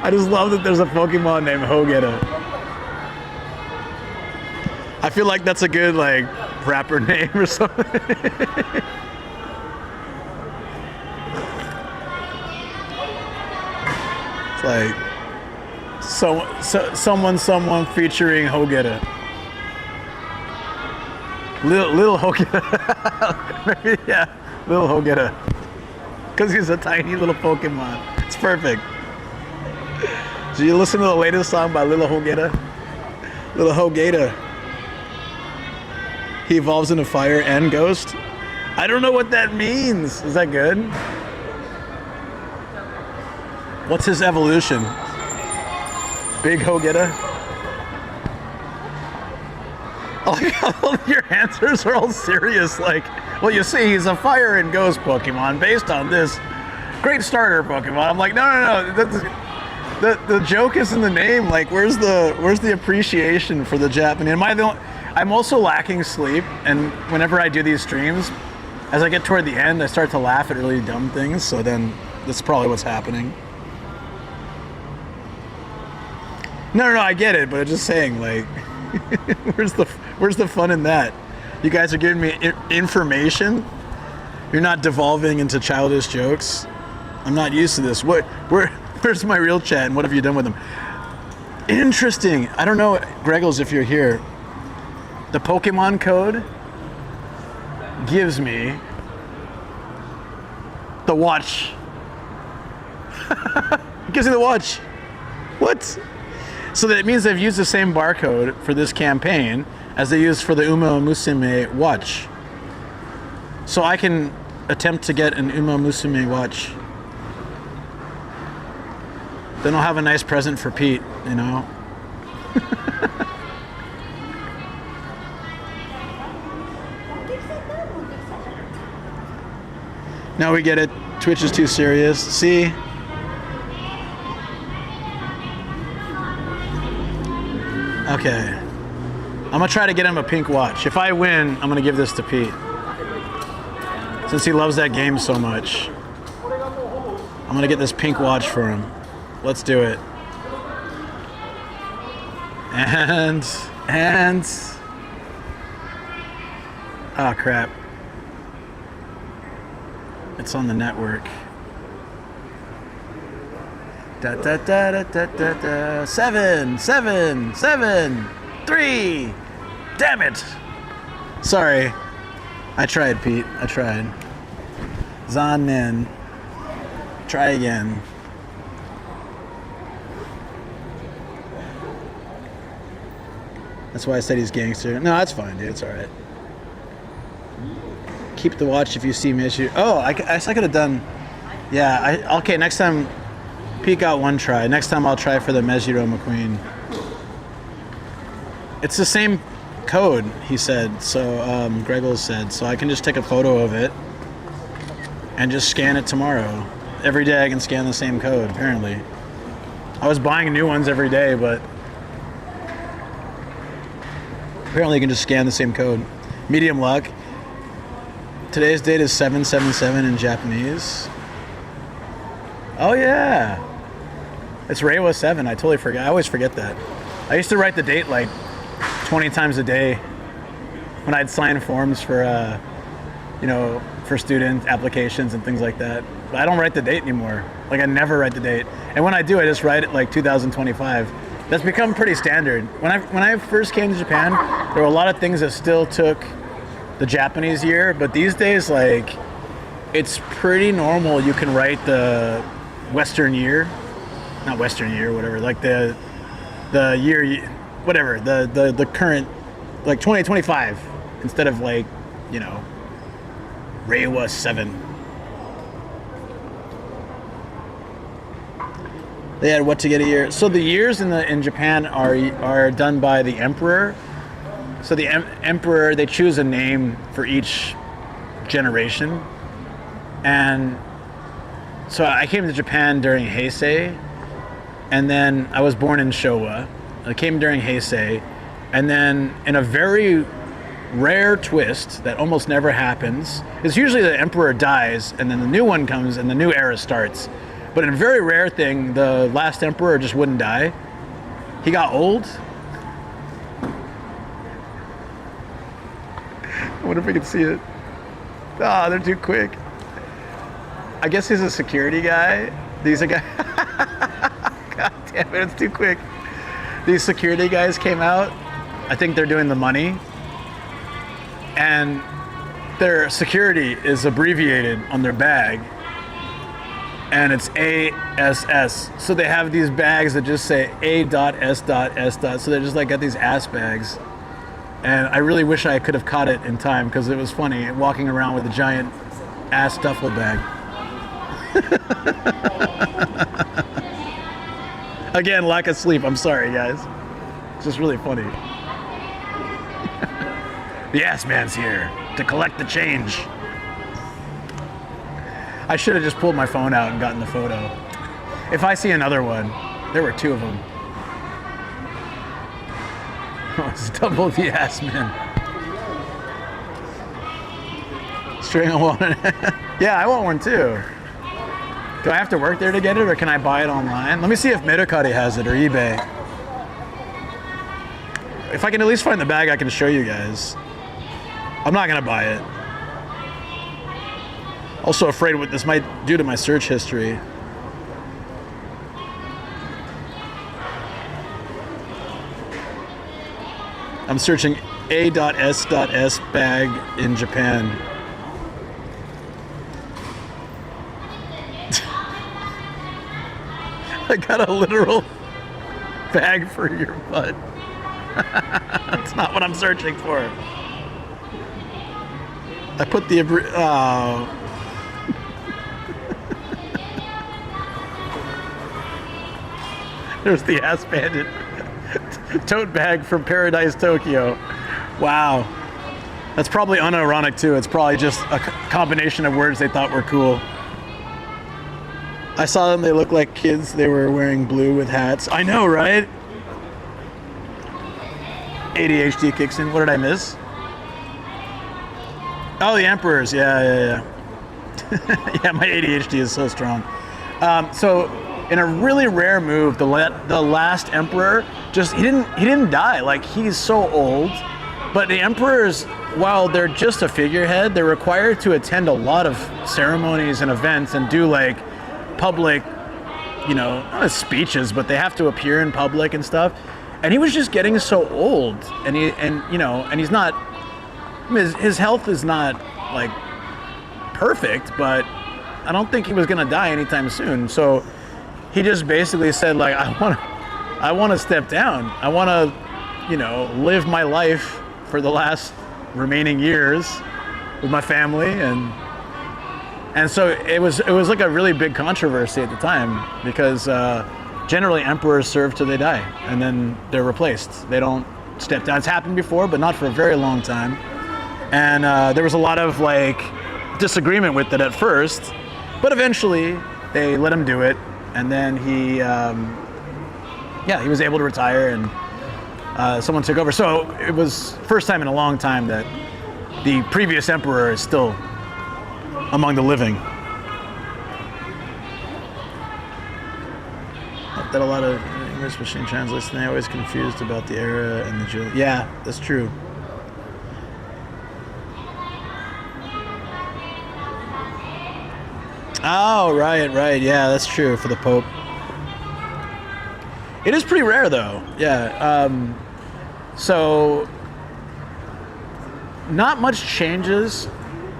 I just love that there's a Pokemon named Ho-Getter. I feel like that's a good, like, rapper name or something. It's like someone featuring Ho-Getter. Little Ho-Getter. Maybe, yeah, little Ho-Getter. Because he's a tiny little Pokemon. It's perfect. Did you listen to the latest song by Little Ho-Getter? Little Ho-Getter. He evolves into fire and ghost. I don't know what that means. Is that good? What's his evolution? Big Ho-Getter? I like how your answers are all serious. Like, well, you see, he's a fire and ghost Pokemon based on this great starter Pokemon. I'm like, no. The joke is in the name. Like, where's the appreciation for the Japanese? I'm also lacking sleep, and whenever I do these streams, as I get toward the end, I start to laugh at really dumb things. So then, that's probably what's happening. No, I get it, but I'm just saying, like, where's the fun in that? You guys are giving me information. You're not devolving into childish jokes. I'm not used to this. Where's my real chat, and what have you done with them? Interesting. I don't know, Greggles, if you're here. The Pokemon code gives me the watch. It gives me the watch. What? So that means they've used the same barcode for this campaign as they used for the Uma Musume watch. So I can attempt to get an Uma Musume watch. Then I'll have a nice present for Pete, you know? Now we get it. Twitch is too serious. See? Okay. I'm gonna try to get him a pink watch. If I win, I'm gonna give this to Pete. Since he loves that game so much. I'm gonna get this pink watch for him. Let's do it. And oh crap. It's on the network. Da, da, da, da, da, da, da. 7, 7, 7, 3. Damn it. Sorry. I tried, Pete. I tried. Zan Min. Try again. That's why I said he's gangster. No, that's fine, dude. It's alright. Keep the watch if you see me issue. Oh, I guess I could have done... Yeah, okay, next time... Peek out one try. Next time I'll try for the Mejiro McQueen. It's the same code, he said. So, Gregles said. So I can just take a photo of it and just scan it tomorrow. Every day I can scan the same code, apparently. I was buying new ones every day, but apparently you can just scan the same code. Medium luck. Today's date is 777 in Japanese. Oh yeah. It's Reiwa 7. I totally forgot. I always forget that. I used to write the date like 20 times a day when I'd sign forms for, for student applications and things like that. But I don't write the date anymore. Like I never write the date. And when I do, I just write it like 2025. That's become pretty standard. When I first came to Japan, there were a lot of things that still took the Japanese year, but these days, like, it's pretty normal. You can write the Western year, not Western year, whatever, like the year, whatever, the current, like 2025, instead of like, Reiwa 7. They had what to get a year. So the years in Japan are done by the emperor. So the emperor, they choose a name for each generation. And so I came to Japan during Heisei, and then I was born in Showa. I came during Heisei, and then in a very rare twist that almost never happens, is usually the emperor dies and then the new one comes and the new era starts. But in a very rare thing, the last emperor just wouldn't die. He got old. I wonder if we can see it. Ah, they're too quick. I guess he's a security guy. These are guys. God damn it, it's too quick. These security guys came out. I think they're doing the money. And their security is abbreviated on their bag. And it's ASS. So they have these bags that just say A.S.S. So they just like got these ass bags. And I really wish I could have caught it in time because it was funny walking around with a giant ass duffel bag. Again, lack of sleep. I'm sorry, guys. It's just really funny. The ass man's here to collect the change. I should have just pulled my phone out and gotten the photo. If I see another one, there were two of them. Oh, it's double the ass man. String of one. Yeah, I want one too. Do I have to work there to get it, or can I buy it online? Let me see if Mercari has it or eBay. If I can at least find the bag, I can show you guys. I'm not gonna buy it. Also afraid what this might do to my search history. I'm searching A.S.S. bag in Japan. I got a literal bag for your butt. That's not what I'm searching for. I put the oh. There's the ass bandit tote bag from Paradise, Tokyo. Wow. That's probably unironic too. It's probably just a combination of words they thought were cool. I saw them, they looked like kids. They were wearing blue with hats. I know, right? ADHD kicks in. What did I miss? Oh, the Emperors. Yeah. Yeah, my ADHD is so strong. So in a really rare move, the last Emperor he didn't die. Like, he's so old. But the Emperors, while they're just a figurehead, they're required to attend a lot of ceremonies and events and do like public not as speeches, but they have to appear in public and stuff. And he was just getting so old, and he's not. I mean, his health is not like perfect, but I don't think he was gonna die anytime soon. So he just basically said, like, I want to step down. I want to, live my life for the last remaining years with my family, and so it was like a really big controversy at the time, because generally emperors serve till they die, and then they're replaced. They don't step down. It's happened before, but not for a very long time. And there was a lot of like disagreement with it at first, but eventually they let him do it, and then he was able to retire, and someone took over. So it was first time in a long time that the previous emperor is still among the living. That a lot of English machine translates, and they always confused about the era and the Yeah, that's true. Oh, right. Yeah, that's true for the Pope. It is pretty rare, though. Yeah. So, not much changes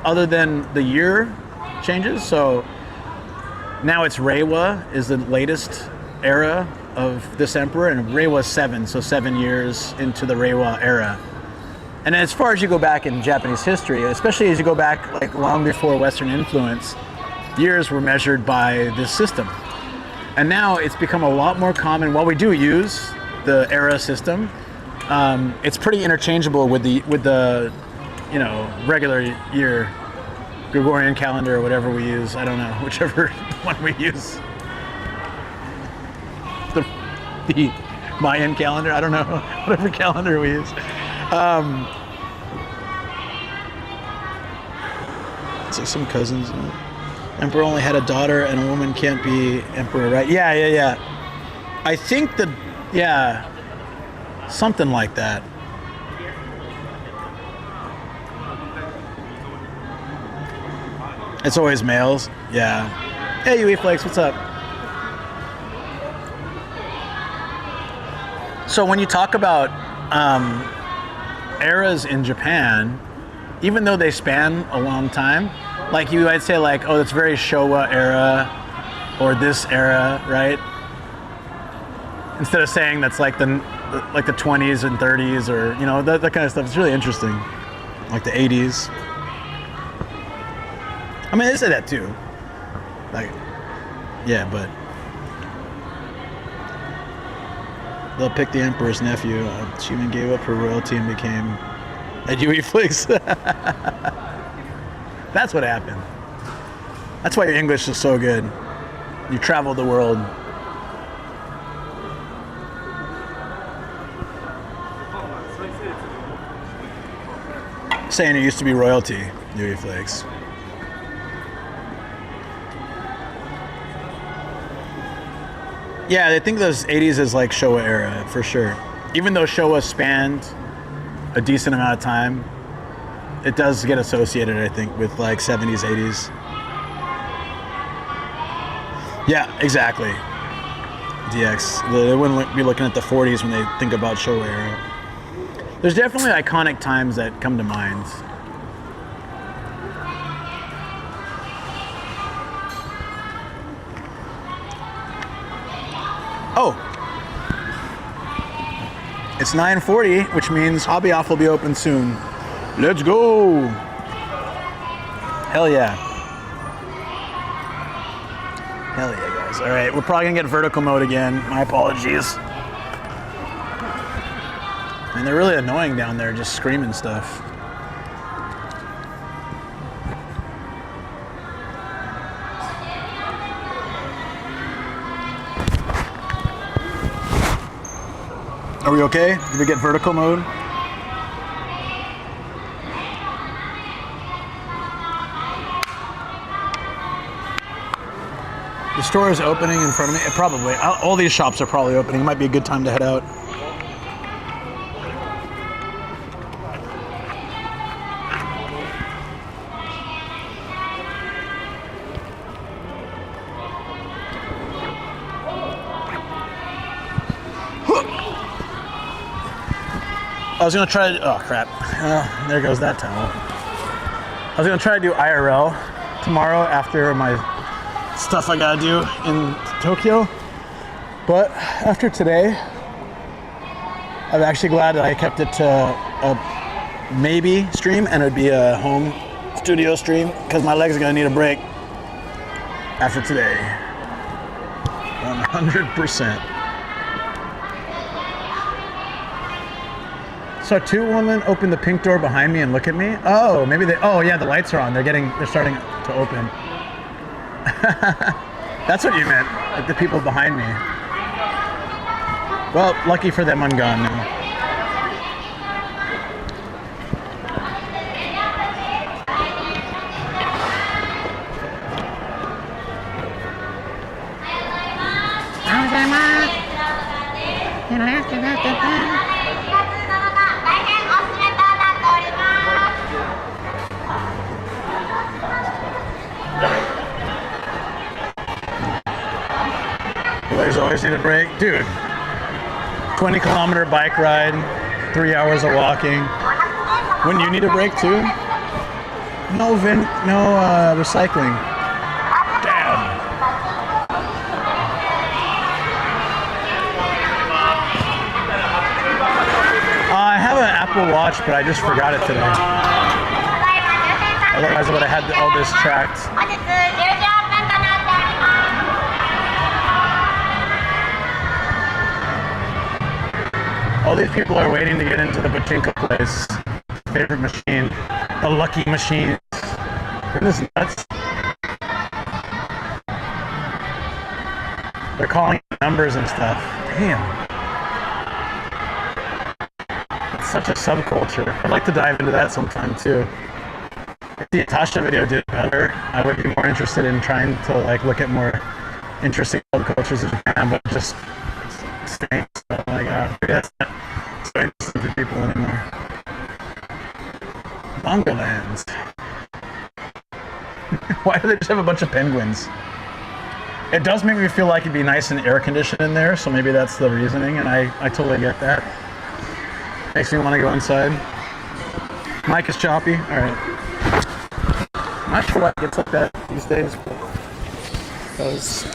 other than the year changes. So, now it's Reiwa is the latest era of this emperor, and Reiwa's 7, so 7 years into the Reiwa era. And as far as you go back in Japanese history, especially as you go back like long before Western influence, years were measured by this system. And now it's become a lot more common. While we do use the era system, it's pretty interchangeable with the regular year, Gregorian calendar, or whatever we use. I don't know, whichever one we use. The Mayan calendar, I don't know, whatever calendar we use. It's like some cousins. Emperor only had a daughter, and a woman can't be emperor, right? Yeah. I think something like that. It's always males. Yeah. Hey, UE Flakes, what's up? So when you talk about eras in Japan, even though they span a long time, like you might say like, oh, it's very Showa era or this era, right? Instead of saying that's like the 20s and 30s or, that kind of stuff. It's really interesting. Like the 80s. I mean, they say that too. Like, yeah, but they'll pick the emperor's nephew. She even gave up her royalty and became a UE Flakes. That's what happened. That's why your English is so good. You traveled the world. Saying it used to be royalty, UE Flakes. Yeah, I think those 80s is like Showa era, for sure. Even though Showa spanned a decent amount of time, it does get associated, I think, with like 70s, 80s. Yeah, exactly. DX. They wouldn't be looking at the 40s when they think about Showa era. There's definitely iconic times that come to mind. Oh, it's 9:40, which means Hobby Off will be open soon. Let's go! Hell yeah. Hell yeah, guys. All right, we're probably gonna get vertical mode again. My apologies. And they're really annoying down there, just screaming stuff. Are we okay? Did we get vertical mode? The store is opening in front of me. Probably. All these shops are probably opening. It might be a good time to head out. I was gonna try. Oh crap! There goes that towel. I was gonna try to do IRL tomorrow after my stuff I gotta do in Tokyo, but after today, I'm actually glad that I kept it to a maybe stream, and it'd be a home studio stream because my legs are gonna need a break after today. 100%. So two women open the pink door behind me and look at me. Oh, maybe they. Oh yeah, the lights are on. They're starting to open. That's what you meant, like the people behind me. Well, lucky for them, I'm gone now. Legs always need a break. Dude, 20-kilometer bike ride, 3 hours of walking. Wouldn't you need a break too? No recycling. Damn. I have an Apple Watch, but I just forgot it today. Otherwise I would have had all this tracked. All these people are waiting to get into the pachinko place. Favorite machine, the lucky machine. Isn't this nuts? They're calling numbers and stuff. Damn. It's such a subculture. I'd like to dive into that sometime too. If the Atasha video did better, I would be more interested in trying to like look at more interesting subcultures in Japan, but just stinks. Oh my god, that's not so interesting to people anymore. Bongolands. Why do they just have a bunch of penguins? It does make me feel like it'd be nice and air conditioned in there, so maybe that's the reasoning, and I totally get that. Makes me want to go inside. Mic is choppy. Alright. Not sure what gets like that these days, because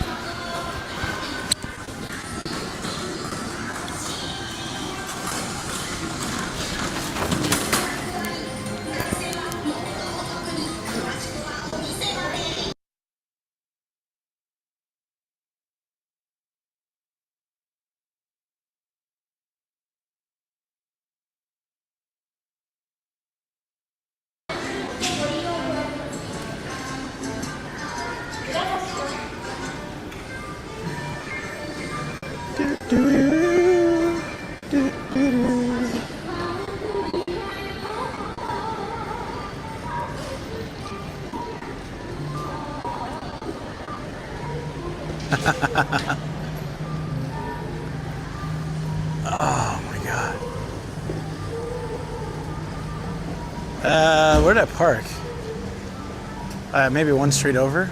oh my god. Where did I park? Maybe one street over?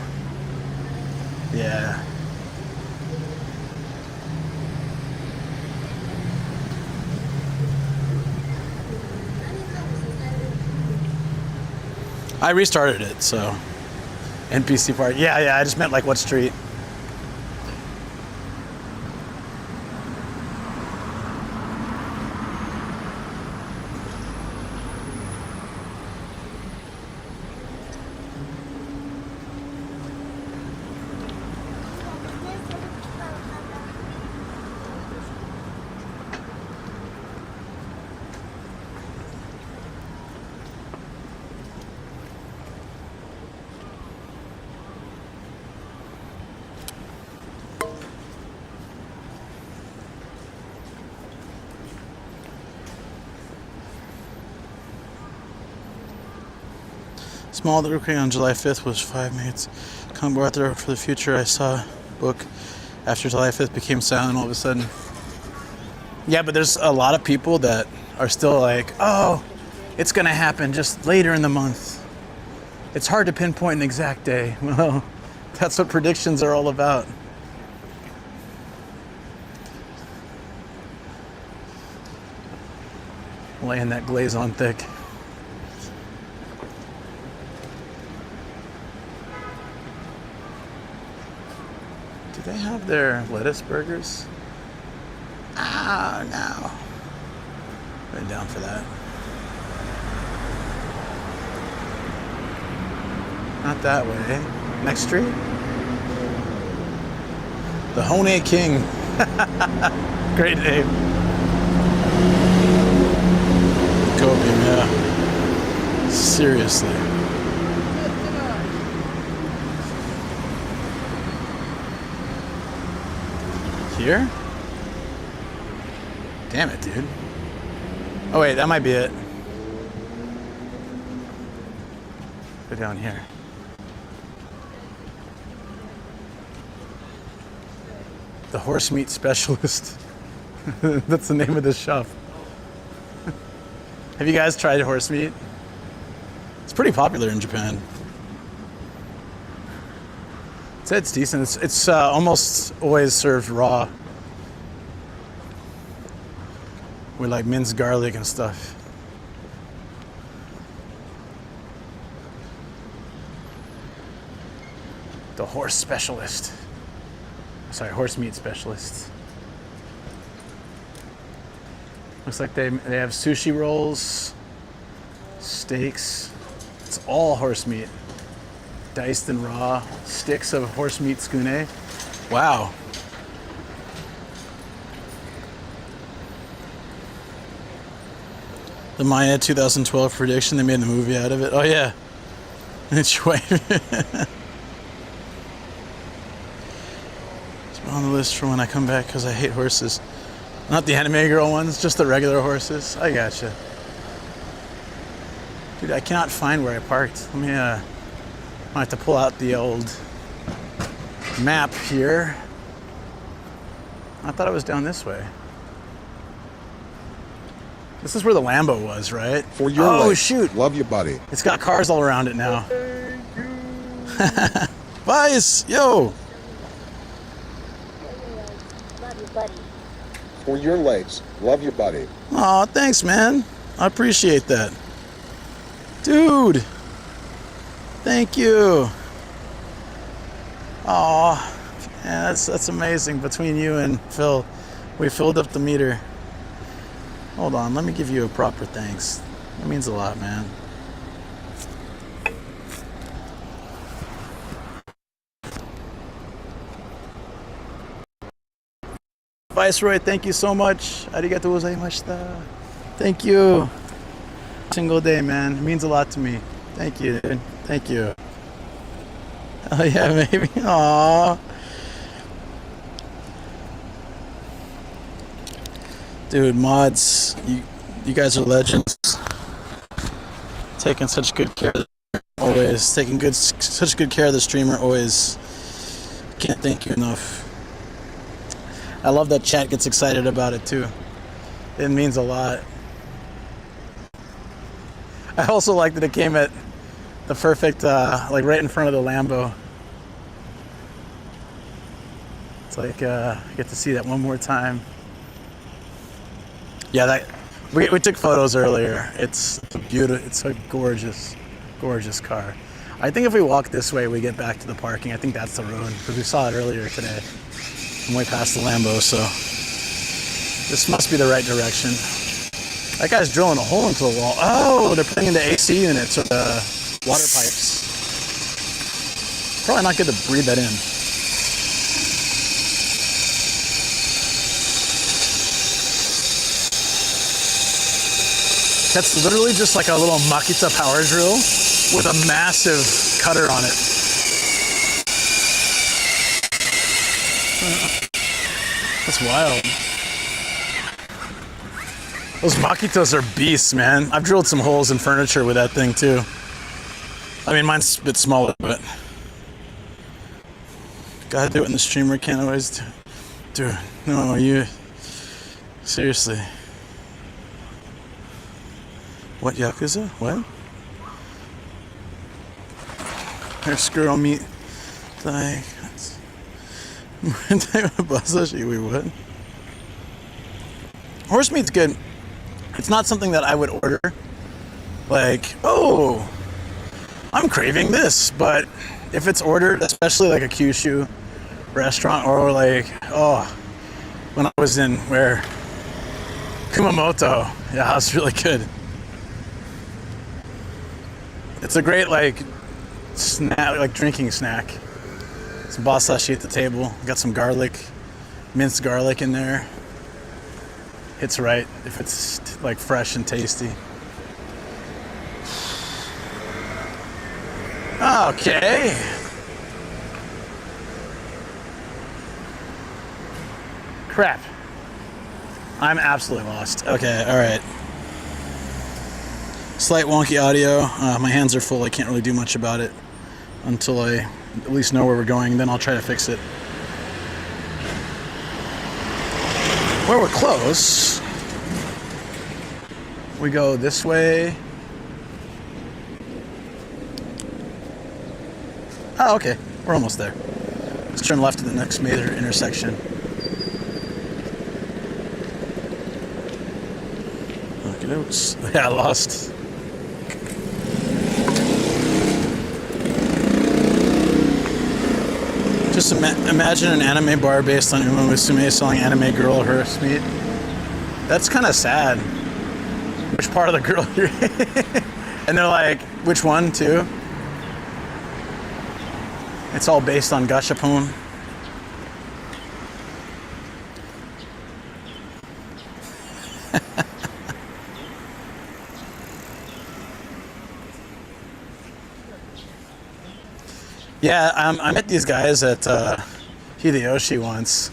Yeah. I restarted it, so NPC park. Yeah, I just meant like what street. Small that recording on July 5th was 5 minutes. Come Arthur for the future. I saw book after July 5th became silent all of a sudden. Yeah, but there's a lot of people that are still like, oh, it's gonna happen just later in the month. It's hard to pinpoint an exact day. Well, that's what predictions are all about. laying that glaze on thick. Do they have their lettuce burgers? Ah, no. Right down for that. Not that way. Next street? The Hone King. Great name. Copium, yeah. Seriously. Here? Damn it, dude. Oh wait, that might be it. Go down here. The horse meat specialist. That's the name of this shop. Have you guys tried horse meat? It's pretty popular in Japan. It's decent. It's almost always served raw with like minced garlic and stuff. The horse specialist. Sorry, horse meat specialist. Looks like they have sushi rolls, steaks. It's all horse meat. Diced and raw, sticks of horse meat tsukune. Wow. The Maya 2012 prediction, they made a movie out of it. Oh yeah. It's your wife. It's on the list for when I come back because I hate horses. Not the anime girl ones, just the regular horses. I gotcha. Dude, I cannot find where I parked. Let me I have to pull out the old map here. I thought it was down this way. This is where the Lambo was, right? For your oh, life. shoot. Love you, buddy. It's got cars all around it now. Vice, yo. Love you, buddy. For your legs. Love you, buddy. Aw, thanks, man. I appreciate that. Dude. Thank you. Aw. Yeah, that's amazing. Between you and Phil, we filled up the meter. Hold on, let me give you a proper thanks. That means a lot, man. Viceroy, thank you so much. Arigatou gozaimashita. Thank you. Single day, man. It means a lot to me. Thank you, dude. Thank you. Oh yeah, maybe. Aww. Dude, mods, you guys are legends. Taking such good care of the, always. Taking such good care of the streamer, always. Can't thank you enough. I love that chat gets excited about it too. It means a lot. I also like that it came at the perfect, like right in front of the Lambo. It's like, I get to see that one more time. Yeah, that we took photos earlier. It's beautiful. It's a gorgeous, gorgeous car. I think if we walk this way, we get back to the parking. I think that's the road because we saw it earlier today. I'm way past the Lambo, so this must be the right direction. That guy's drilling a hole into the wall. Oh, they're putting in the AC units or the water pipes. Probably not good to breathe that in. That's literally just like a little Makita power drill with a massive cutter on it. That's wild. Those Makitas are beasts, man. I've drilled some holes in furniture with that thing too. I mean, mine's a bit smaller, but gotta do it in the streamer, can't always do it. No, you, seriously. What, Yakuza? What? There's squirrel meat. Like, we would. Horse meat's good. It's not something that I would order. Like, oh, I'm craving this. But if it's ordered, especially like a Kyushu restaurant, or like, oh, when I was in where Kumamoto, yeah, it was really good. It's a great like snack, like drinking snack. Some basashi at the table. Got some garlic, minced garlic in there. Hits right if it's like fresh and tasty. Okay. Crap. I'm absolutely lost. Okay, all right. Slight wonky audio. My hands are full. I can't really do much about it until I at least know where we're going. Then I'll try to fix it. Well, we're close. We go this way. Oh, okay. We're almost there. Let's turn left to the next major intersection. Okay, oops. Yeah, I lost. Just imagine an anime bar based on Uma Musume selling anime girl horse meat. That's kind of sad. Which part of the girl you're and they're like, which one too? It's all based on gashapon. Yeah, I met these guys at Hideyoshi once,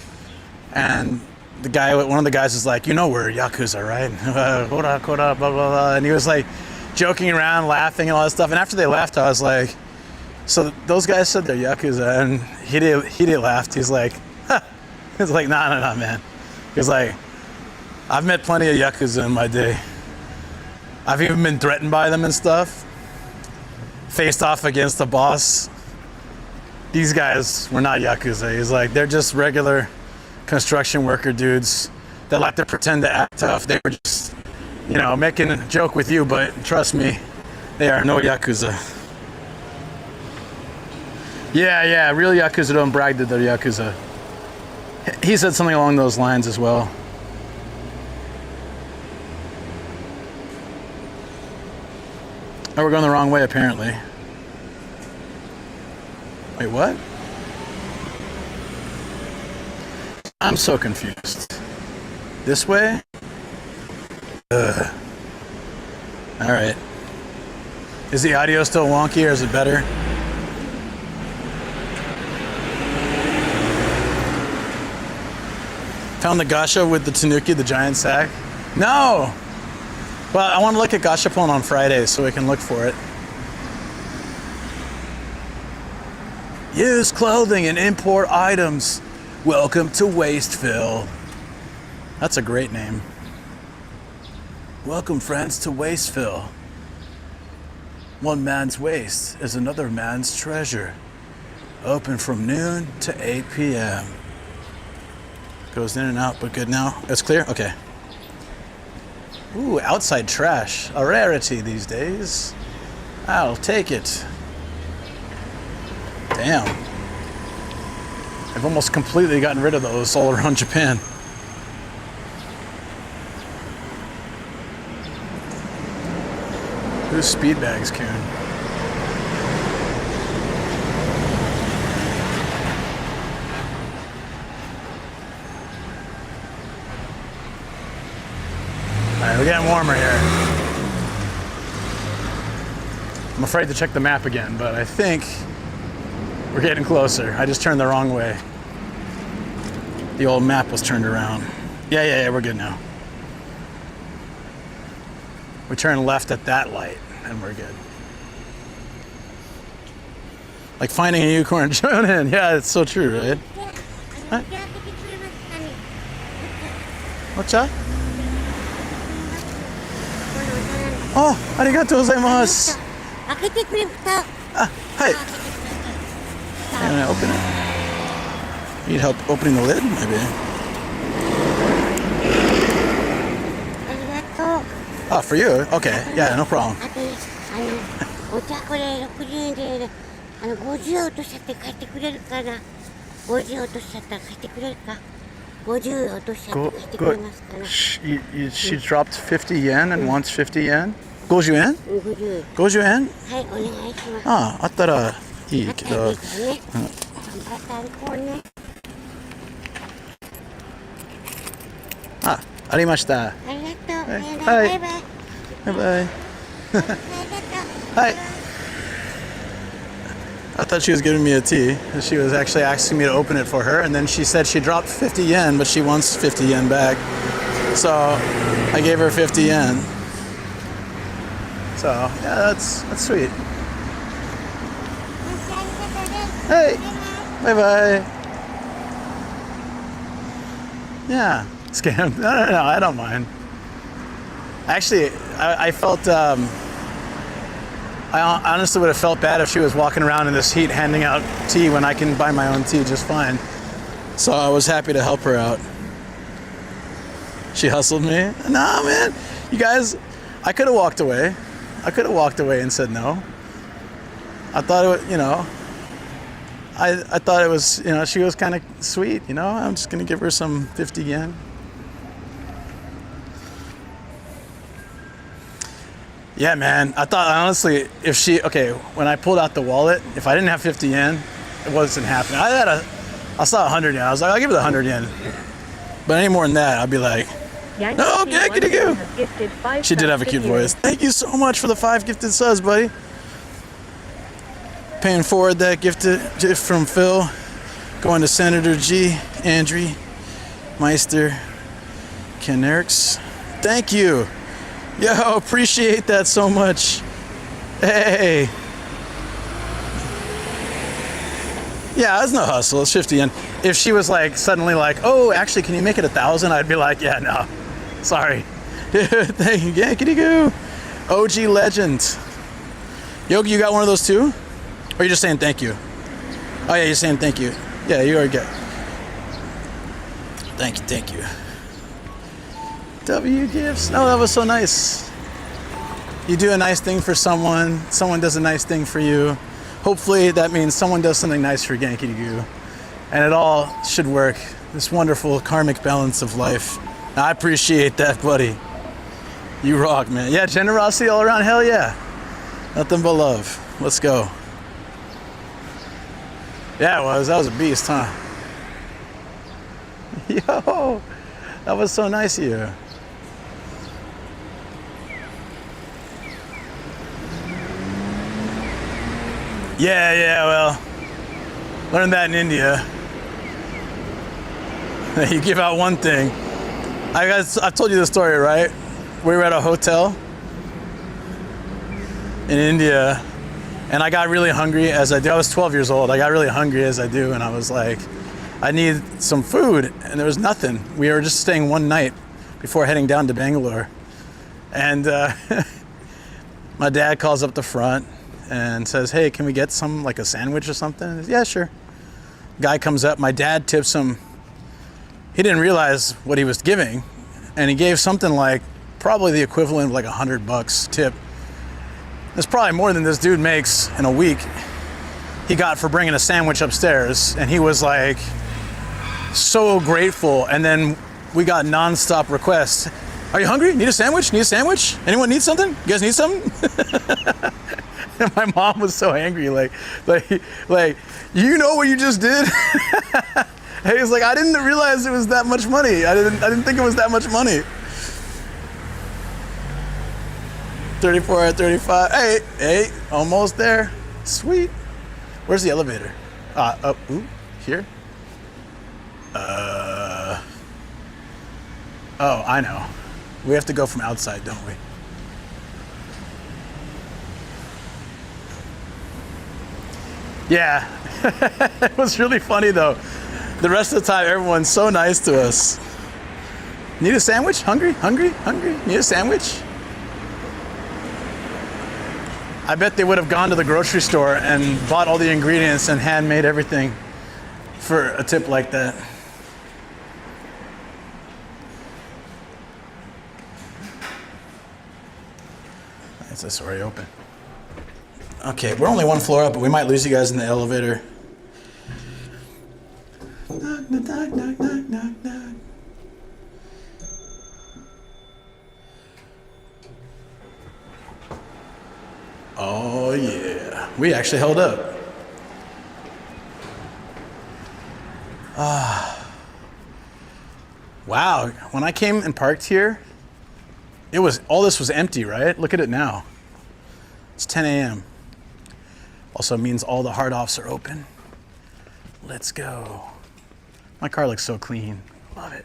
and one of the guys was like, you know we're Yakuza, right? Koda, blah, blah, blah. And he was like joking around, laughing and all that stuff. And after they left, I was like, so those guys said they're Yakuza, and Hide laughed. He's like, huh. He's like, nah, man. He's like, I've met plenty of Yakuza in my day. I've even been threatened by them and stuff. Faced off against the boss. These guys were not Yakuza. He's like, they're just regular construction worker dudes that like to pretend to act tough. They were just, making a joke with you, but trust me, they are no Yakuza. Yeah, real Yakuza don't brag that they're Yakuza. He said something along those lines as well. Oh, we're going the wrong way apparently. Wait, what? I'm so confused. This way? Ugh. Alright. Is the audio still wonky or is it better? Found the gacha with the tanuki, the giant sack? No! Well, I want to look at gashapon on Friday so we can look for it. Used clothing and import items. Welcome to Wasteville. That's a great name. Welcome, friends, to Wasteville. One man's waste is another man's treasure. Open from noon to 8 p.m. Goes in and out, but good now. It's clear? Okay. Ooh, outside trash. A rarity these days. I'll take it. Damn. I've almost completely gotten rid of those all around Japan. Who's speed bags, Coon? Alright, we're getting warmer here. I'm afraid to check the map again, but I think we're getting closer. I just turned the wrong way. The old map was turned around. Yeah, we're good now. We turn left at that light, and we're good. Like finding a unicorn shonen. Yeah, it's so true, right? Huh? What's that? Oh, arigatou gozaimasu. Hi. Can I open it? Need help opening the lid, maybe? Oh, for you? Okay. Yeah, no problem. あとね、お茶これ60円で、50落としちゃって帰ってくれるかな。50落としちゃったら帰ってくれるか。50落としちゃって帰ってくれますかな。She dropped 50 yen and wants 50 yen? 50 yen? 50。 50 yen? はい、お願いします。あったらいいけど。あったらいいからね。頑張って歩こうね。ありました。ありがとう。はいバイバイ。バイバイ。ありがとう。Hi. I thought she was giving me a tea. She was actually asking me to open it for her, and then she said she dropped 50 yen, but she wants 50 yen back. So I gave her 50 yen. So yeah, that's sweet. Hey, bye bye. Yeah, scam. No, I don't mind. Actually, I felt. I honestly would have felt bad if she was walking around in this heat handing out tea when I can buy my own tea just fine. So I was happy to help her out. She hustled me. Nah, man. You guys, I could have walked away. I could have walked away and said no. I thought it was, I thought it was, she was kind of sweet, I'm just going to give her some 50 yen. Yeah, man. I thought, honestly, when I pulled out the wallet, if I didn't have 50 yen, it wasn't happening. I saw 100 yen. I was like, I'll give it 100 yen. But any more than that, I'd be like, no, okay, can you go? She did have a cute voice. Thank you so much for the 5 gifted subs, buddy. Paying forward that gift from Phil. Going to Senator G, Andrew, Meister, Ken Eriks. Thank you. Yo, appreciate that so much. Hey. Yeah, it's no hustle. It's 50 yen. If she was suddenly oh, actually, can you make it 1,000? I'd be like, yeah, no. Sorry. Thank you. Yeah, can you go? OG legend. Yogi, you got one of those too? Or are you just saying thank you? Oh, yeah, you're saying thank you. Yeah, you already got. Thank you. W gifts. Oh, that was so nice. You do a nice thing for someone does a nice thing for you. Hopefully that means someone does something nice for Genki Gu. And it all should work. This wonderful karmic balance of life. I appreciate that, buddy. You rock, man. Yeah, generosity all around. Hell yeah. Nothing but love. Let's go. Yeah, it was. That was a beast, huh? Yo, that was so nice of you. Yeah, well, learned that in India. You give out one thing. I've told you the story, right? We were at a hotel in India, and I got really hungry as I do. I was 12 years old. I got really hungry as I do, and I was like, I need some food, and there was nothing. We were just staying one night before heading down to Bangalore. And my dad calls up the front and says, hey, can we get some, a sandwich or something? Yeah, sure. Guy comes up, my dad tips him. He didn't realize what he was giving, and he gave something probably the equivalent of $100 tip. That's probably more than this dude makes in a week. He got for bringing a sandwich upstairs, and he was so grateful. And then we got nonstop requests. Are you hungry? Need a sandwich? Need a sandwich? Anyone need something? You guys need something? And my mom was so angry, you know what you just did? He was like, I didn't realize it was that much money. I didn't think it was that much money. 34 at 35. Hey, almost there. Sweet. Where's the elevator? Here? Oh, I know. We have to go from outside, don't we? Yeah. It was really funny though. The rest of the time, everyone's so nice to us. Need a sandwich? Hungry? Need a sandwich? I bet they would have gone to the grocery store and bought all the ingredients and handmade everything for a tip like that. Is this already open? Okay, we're only one floor up, but we might lose you guys in the elevator. Knock, knock, knock, knock, knock, knock. Oh yeah, we actually held up. Wow, when I came and parked here, all this was empty, right? Look at it now. It's 10 a.m. Also means all the hard offs are open. Let's go. My car looks so clean. Love it.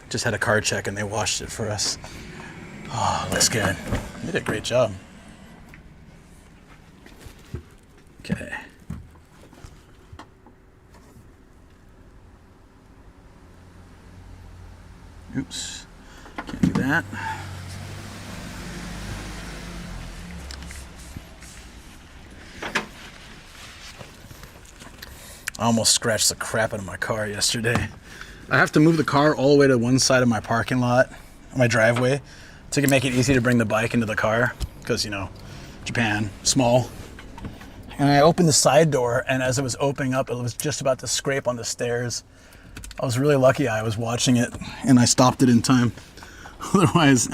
Just had a car check and they washed it for us. Oh, looks good. They did a great job. Okay. Oops. Can't do that. I almost scratched the crap out of my car yesterday. I have to move the car all the way to one side of my parking lot, my driveway, to make it easy to bring the bike into the car, because, you know, Japan, small. And I opened the side door, and as it was opening up, it was just about to scrape on the stairs. I was really lucky I was watching it, and I stopped it in time. Otherwise,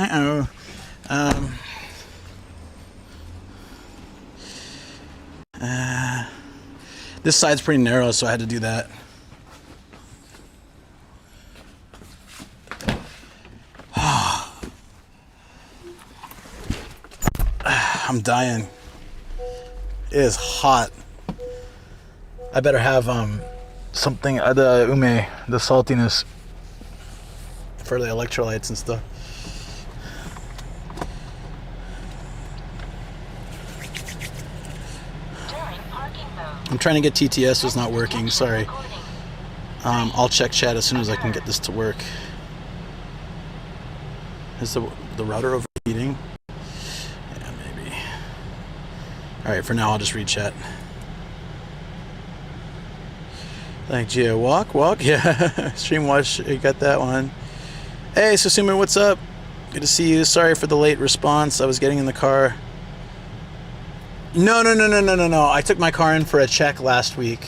this side's pretty narrow, so I had to do that. I'm dying. It is hot. I better have something, the the saltiness for the electrolytes and stuff. I'm trying to get TTS, it's not working, sorry. I'll check chat as soon as I can get this to work. Is the router overheating? Yeah, maybe. Alright, for now I'll just read chat. Thank you. Walk, yeah. Stream watch, you got that one. Hey, Susumu, what's up? Good to see you. Sorry for the late response. I was getting in the car. No. I took my car in for a check last week,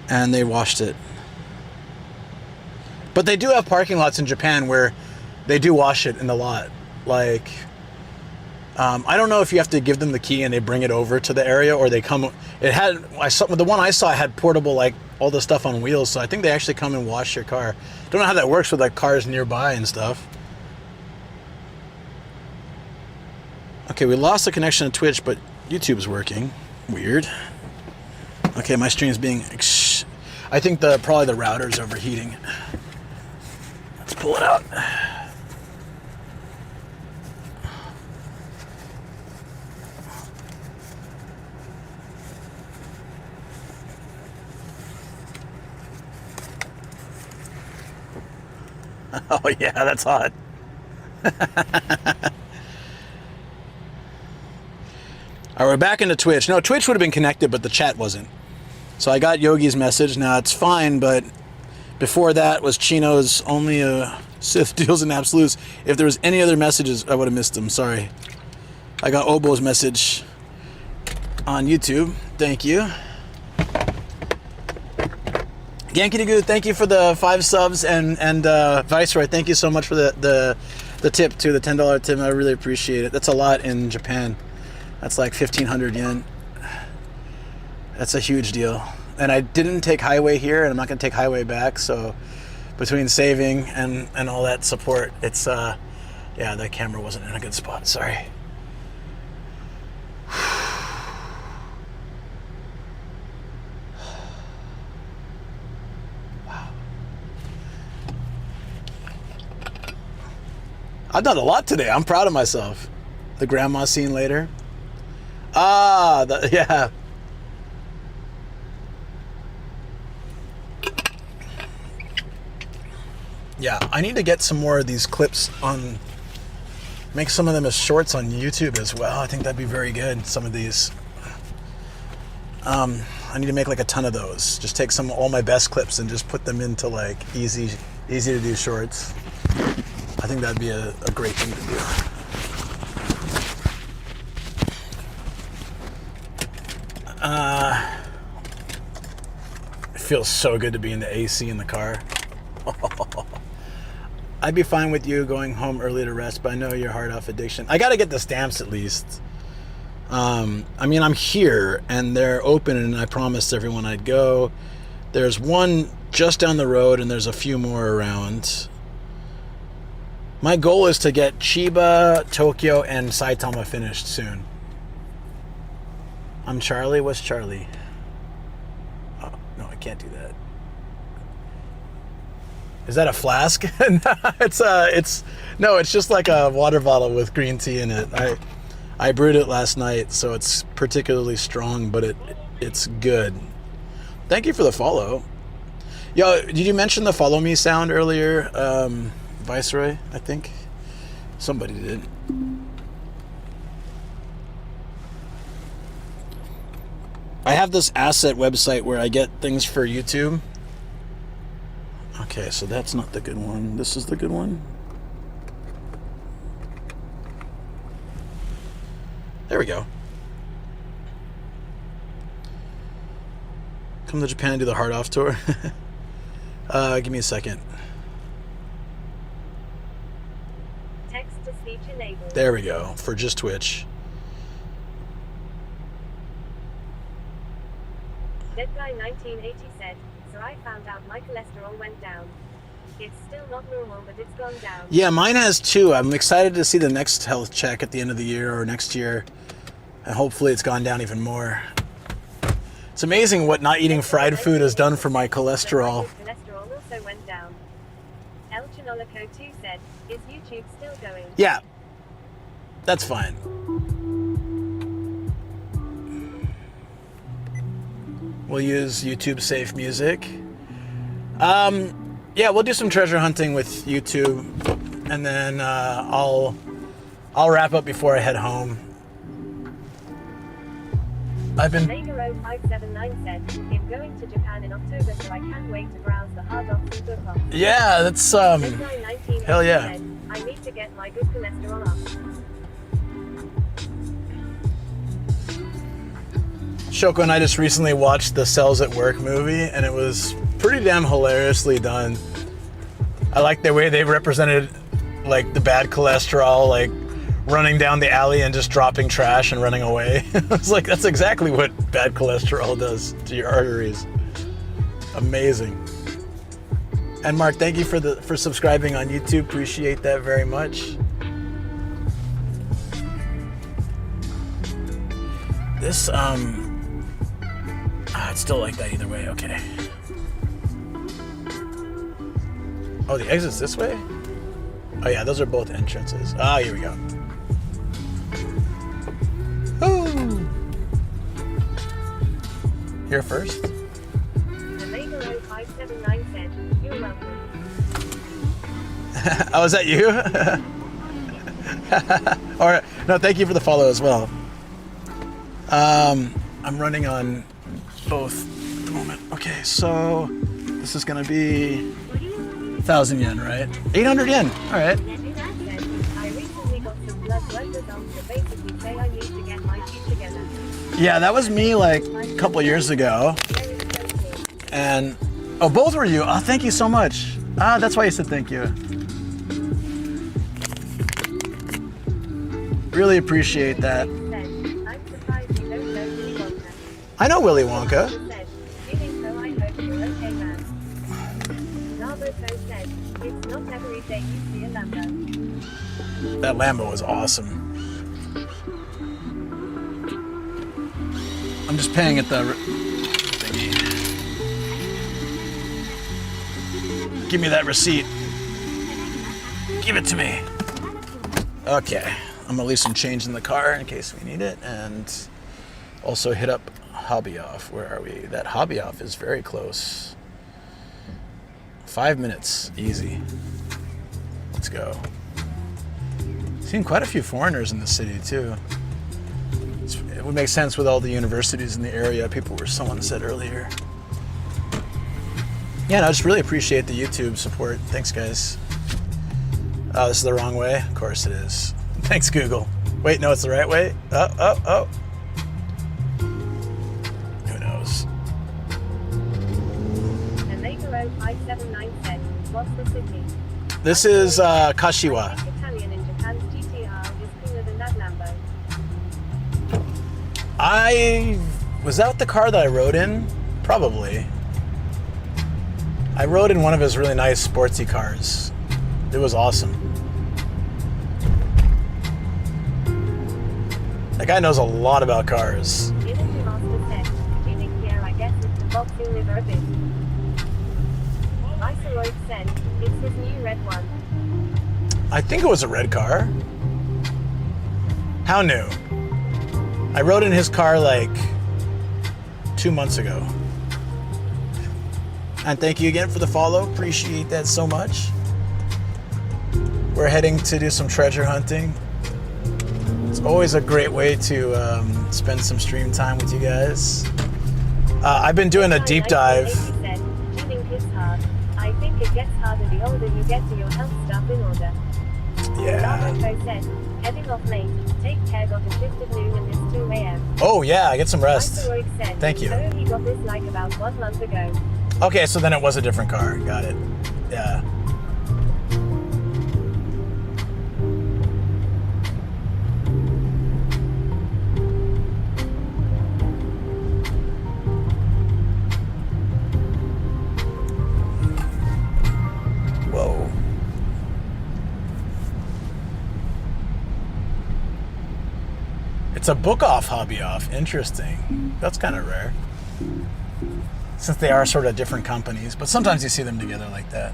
and they washed it. But they do have parking lots in Japan where they do wash it in the lot. Like, I don't know if you have to give them the key and they bring it over to the area, or they come. The one I saw had portable, like, all the stuff on wheels, so I think they actually come and wash your car. Don't know how that works with, like, cars nearby and stuff. Okay, we lost the connection to Twitch, but YouTube's working. Weird. Okay, my stream's being... I think probably the router's overheating. Let's pull it out. Oh yeah, that's hot. All right, we're back into Twitch. No, Twitch would have been connected, but the chat wasn't. So I got Yogi's message. Now it's fine, but before that was Chino's only Sith deals and absolutes. If there was any other messages, I would have missed them. Sorry. I got Obo's message on YouTube. Thank you. Yankee thank you for the 5 subs, and Viceroy, thank you so much for the tip too, the $10 tip. I really appreciate it. That's a lot in Japan. That's like 1,500 yen. That's a huge deal. And I didn't take highway here, and I'm not going to take highway back. So between saving and all that support, it's yeah, the camera wasn't in a good spot. Sorry. Wow. I've done a lot today. I'm proud of myself. The grandma scene later. Yeah. Yeah, I need to get some more of these clips on, make some of them as shorts on YouTube as well. I think that'd be very good, some of these. I need to make like a ton of those. Just take all my best clips and just put them into like easy to do shorts. I think that'd be a great thing to do. It feels so good to be in the AC in the car. I'd be fine with you going home early to rest, but I know you're hard off addiction. I got to get the stamps at least. I mean, I'm here and they're open, and I promised everyone I'd go. There's one just down the road, and there's a few more around. My goal is to get Chiba, Tokyo, and Saitama finished soon. I'm Charlie. What's Charlie? Oh, no, I can't do that. Is that a flask? it's just like a water bottle with green tea in it. I brewed it last night, so it's particularly strong, but it's good. Thank you for the follow. Yo, did you mention the follow me sound earlier? Viceroy, I think. Somebody did. I have this asset website where I get things for YouTube. Okay, so that's not the good one. This is the good one. There we go. Come to Japan and do the hard off tour. Give me a second. Text to speech enabled. There we go. For just Twitch. Dead Guy 1980 said, so I found out my cholesterol went down. It's still not normal, but it's gone down. Yeah, mine has too. I'm excited to see the next health check at the end of the year or next year. And hopefully it's gone down even more. It's amazing what not eating fried food has done for my cholesterol. Cholesterol also went down. El Chinolico 2 said, is YouTube still going? Yeah, that's fine. We'll use YouTube safe music. Yeah, we'll do some treasure hunting with YouTube, and then I'll wrap up before I head home. I've been. Legaro 579 said, I'm going to Japan in October, so I can't wait to browse the hard offs and book offs. Yeah, that's Dead Guy 1980 hell yeah. said, I need to get my good cholesterol up. Shoko and I just recently watched the Cells at Work movie, and it was pretty damn hilariously done. I like the way they represented like the bad cholesterol, like running down the alley and just dropping trash and running away. It's like, that's exactly what bad cholesterol does to your arteries. Amazing. And Mark, thank you for subscribing on YouTube. Appreciate that very much. This it's still like that either way. Okay. Oh, the exit's this way? Oh yeah, those are both entrances. Ah, here we go. Ooh. Here first. The Legaro 579 said, you're welcome. Oh, is that you? Or no, thank you for the follow as well. I'm running on both at the moment. Okay, so this is gonna be 1,000 yen, right? 800 yen. All right. I recently got some blood work results that basically say I need to get my shit together. Yeah, that was me like a couple years ago. Very expensive. And oh, both were you. Oh, thank you so much. Ah, that's why you said thank you. Really appreciate that. I'm surprised you don't know Willy Wonka. I know Willy Wonka. Said, feeling so I hope you're okay, man. Naboto said, it's not every day you see a Lambo. That Lambo was awesome. I'm just paying at the thingy. Give me that receipt. Give it to me. Okay. I'm gonna leave some change in the car in case we need it, and also hit up Hobby Off. Where are we? That Hobby Off is very close. 5 minutes, easy. Let's go. Seen quite a few foreigners in the city too. It would make sense with all the universities in the area. Someone said earlier. Yeah, no, I just really appreciate the YouTube support. Thanks, guys. Oh, this is the wrong way? Of course it is. Thanks, Google. Wait, no, it's the right way? Oh. What's the city? This is I Kashiwa. think Italian in Japan's GTR is cooler than that Lambo. Was that the car that I rode in? Probably. I rode in one of his really nice sportsy cars. It was awesome. That guy knows a lot about cars. Energy Master said, tuning here I guess it's the boxing liver a bit. Viceroy said, it's his new red one. I think it was a red car. How new? I rode in his car like 2 months ago. And thank you again for the follow. Appreciate that so much. We're heading to do some treasure hunting. It's always a great way to spend some stream time with you guys. I've been doing a deep dive. Said, tuning is hard. I think it gets harder the older you get to your health stuff in order. Yeah. Largo said, heading off mate, take care, got a shift at noon and it's 2 a.m. Oh yeah, get some rest. Viceroy said, Thank you. so he got this like about 1 month ago. Okay, so then it was a different car. Got it. Yeah. Whoa. It's a book off, hobby off. Interesting. That's kind of rare. Since they are sort of different companies, but sometimes you see them together like that.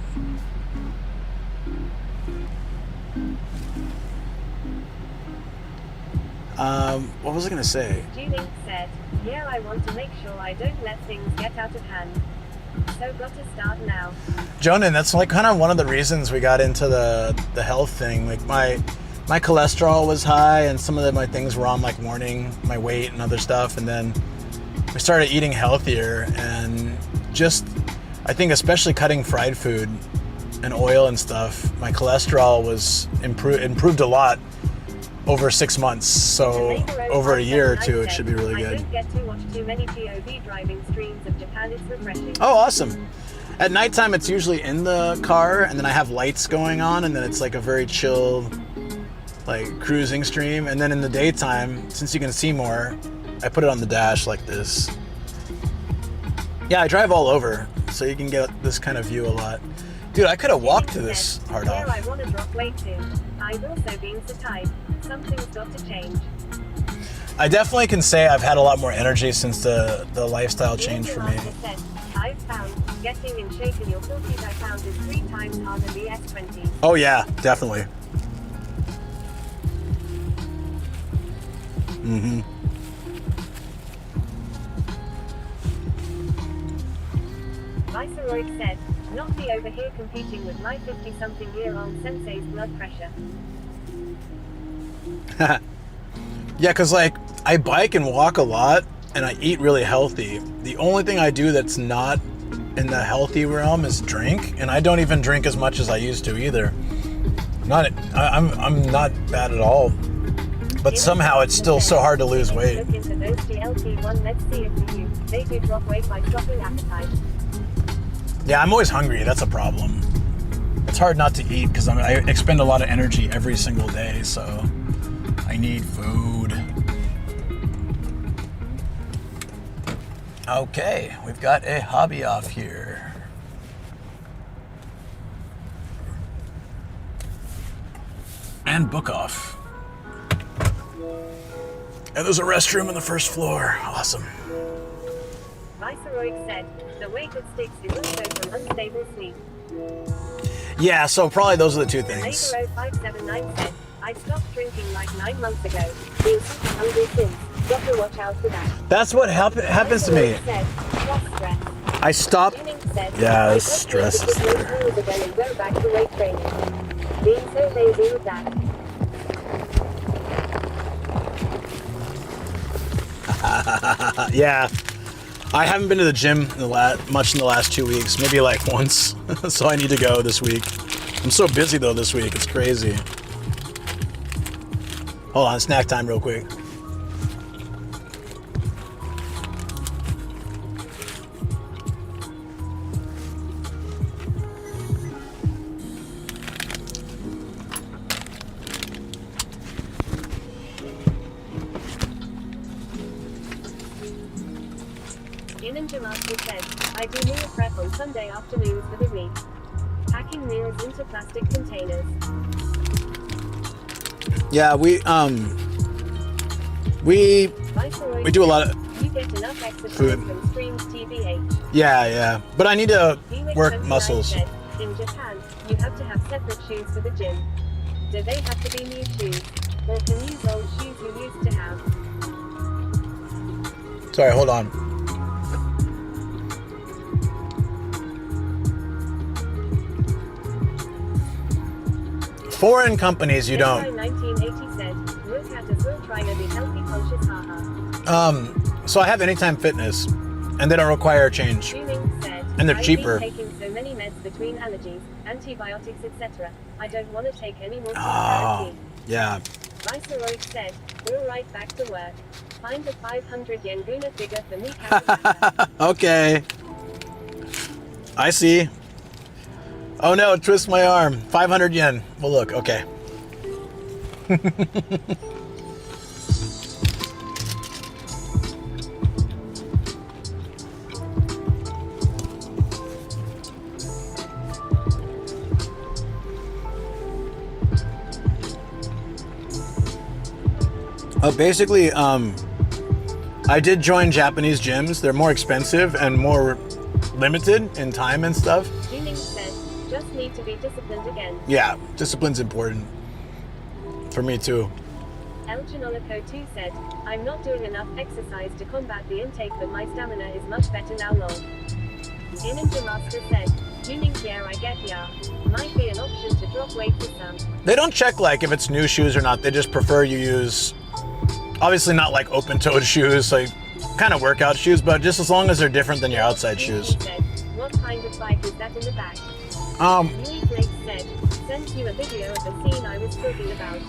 What was I gonna say? Julie said, yeah, I want to make sure I don't let things get out of hand. So got to start now. Jonan, that's like kind of one of the reasons we got into the health thing. Like my cholesterol was high, and some of my things were on like warning my weight and other stuff, and then we started eating healthier, and just I think especially cutting fried food and oil and stuff, my cholesterol was improved a lot over 6 months. So over a year or two, it should be really I good. don't get to watch too many POV driving streams of Japan. It's refreshing. Oh, awesome. At nighttime, it's usually in the car, and then I have lights going on, and then it's like a very chill, like cruising stream. And then in the daytime, since you can see more, I put it on the dash like this. Yeah, I drive all over, so you can get this kind of view a lot. Dude, I could have walked to this hard Yeah, I off. want to drop weight too. I've also been so tight. Something's got to change. I definitely can say I've had a lot more energy since the lifestyle change for me. Said, I've found getting in shape in your 40s I found is 3 times harder than the S20. Oh yeah, definitely. Mm-hmm. Viceroy said, not be over here competing with my 50-something-year-old sensei's blood pressure. Yeah, because like I bike and walk a lot, and I eat really healthy. The only thing I do that's not in the healthy realm is drink, and I don't even drink as much as I used to either. I'm not bad at all, but somehow it's still so hard to lose weight. Look into those GLP-1. Let's see if you they do drop weight by stopping appetite. Yeah, I'm always hungry. That's a problem. It's hard not to eat because I expend a lot of energy every single day, so I need food. Okay, we've got a hobby off here. And book off. And there's a restroom on the first floor. Awesome. Viceroy said, the weighted sticks is also from unstable sleep. Yeah, so probably those are the two things. Later 0579 said, I stopped drinking like 9 months ago. Been super hungry since. Got to watch out for that. That's what happens to me. Said, what stress? I stopped. Said, Yeah, I this just stress need is to quit there. those again and go back to weight training. Being so lazy with that. Yeah, I haven't been to the gym much in the last 2 weeks, maybe like once. So I need to go this week. I'm so busy though this week, it's crazy. Hold on, snack time real quick. Master said, I do meal prep on Sunday afternoons for the week. Packing meals into plastic containers. Yeah, we Viceroy do a said, lot of You get enough exercise food. from streams TBH. yeah, but I need to Felix work 29 muscles. said, in Japan, you have to have separate shoes for the gym. Do they have to be new shoes? Or can use old shoes you used to have? Sorry, hold on. Foreign companies you don't. 1980 said, look at us, we'll try to be healthy conscious, haha. So I have Anytime Fitness, and they don't require a change. Tuning said, And they're I've cheaper. been taking so many meds between allergies, antibiotics, etc. I don't want to take any more Oh, chemotherapy. yeah. Viceroy said, all right, back to work. Find a 500 yen Guna figure for me, Kashiwa. Okay. I see. Oh no, twist my arm. 500 yen. Well, look, okay. Basically, I did join Japanese gyms. They're more expensive and more limited in time and stuff. Tuning said, just need to be disciplined again. Yeah, discipline's important. For me too. El Janolico 2 said, I'm not doing enough exercise to combat the intake, but my stamina is much better now, lol. Ninja Master said, tuning here, I get ya. Might be an option to drop weight for some. They don't check like if it's new shoes or not. They just prefer you use, obviously not like open-toed shoes, like kind of workout shoes, but just as long as they're different than your outside shoes. Said, what kind of bike is that in the back? Louis Blake said, sent you a video of the scene I was talking about.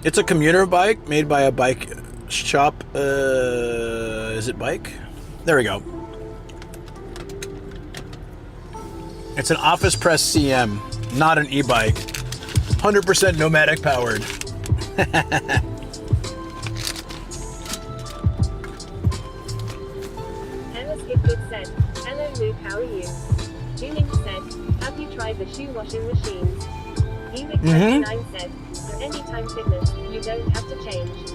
It's a commuter bike made by a bike shop. Is it Bike? There we go. It's an office press CM, not an e-bike. 100% Nomadic powered. Ellis Gifted said, hello Luke, how are you? Tuning said, have you tried the shoe washing machines? Emic 29 said, for Anytime Fitness, you don't have to change.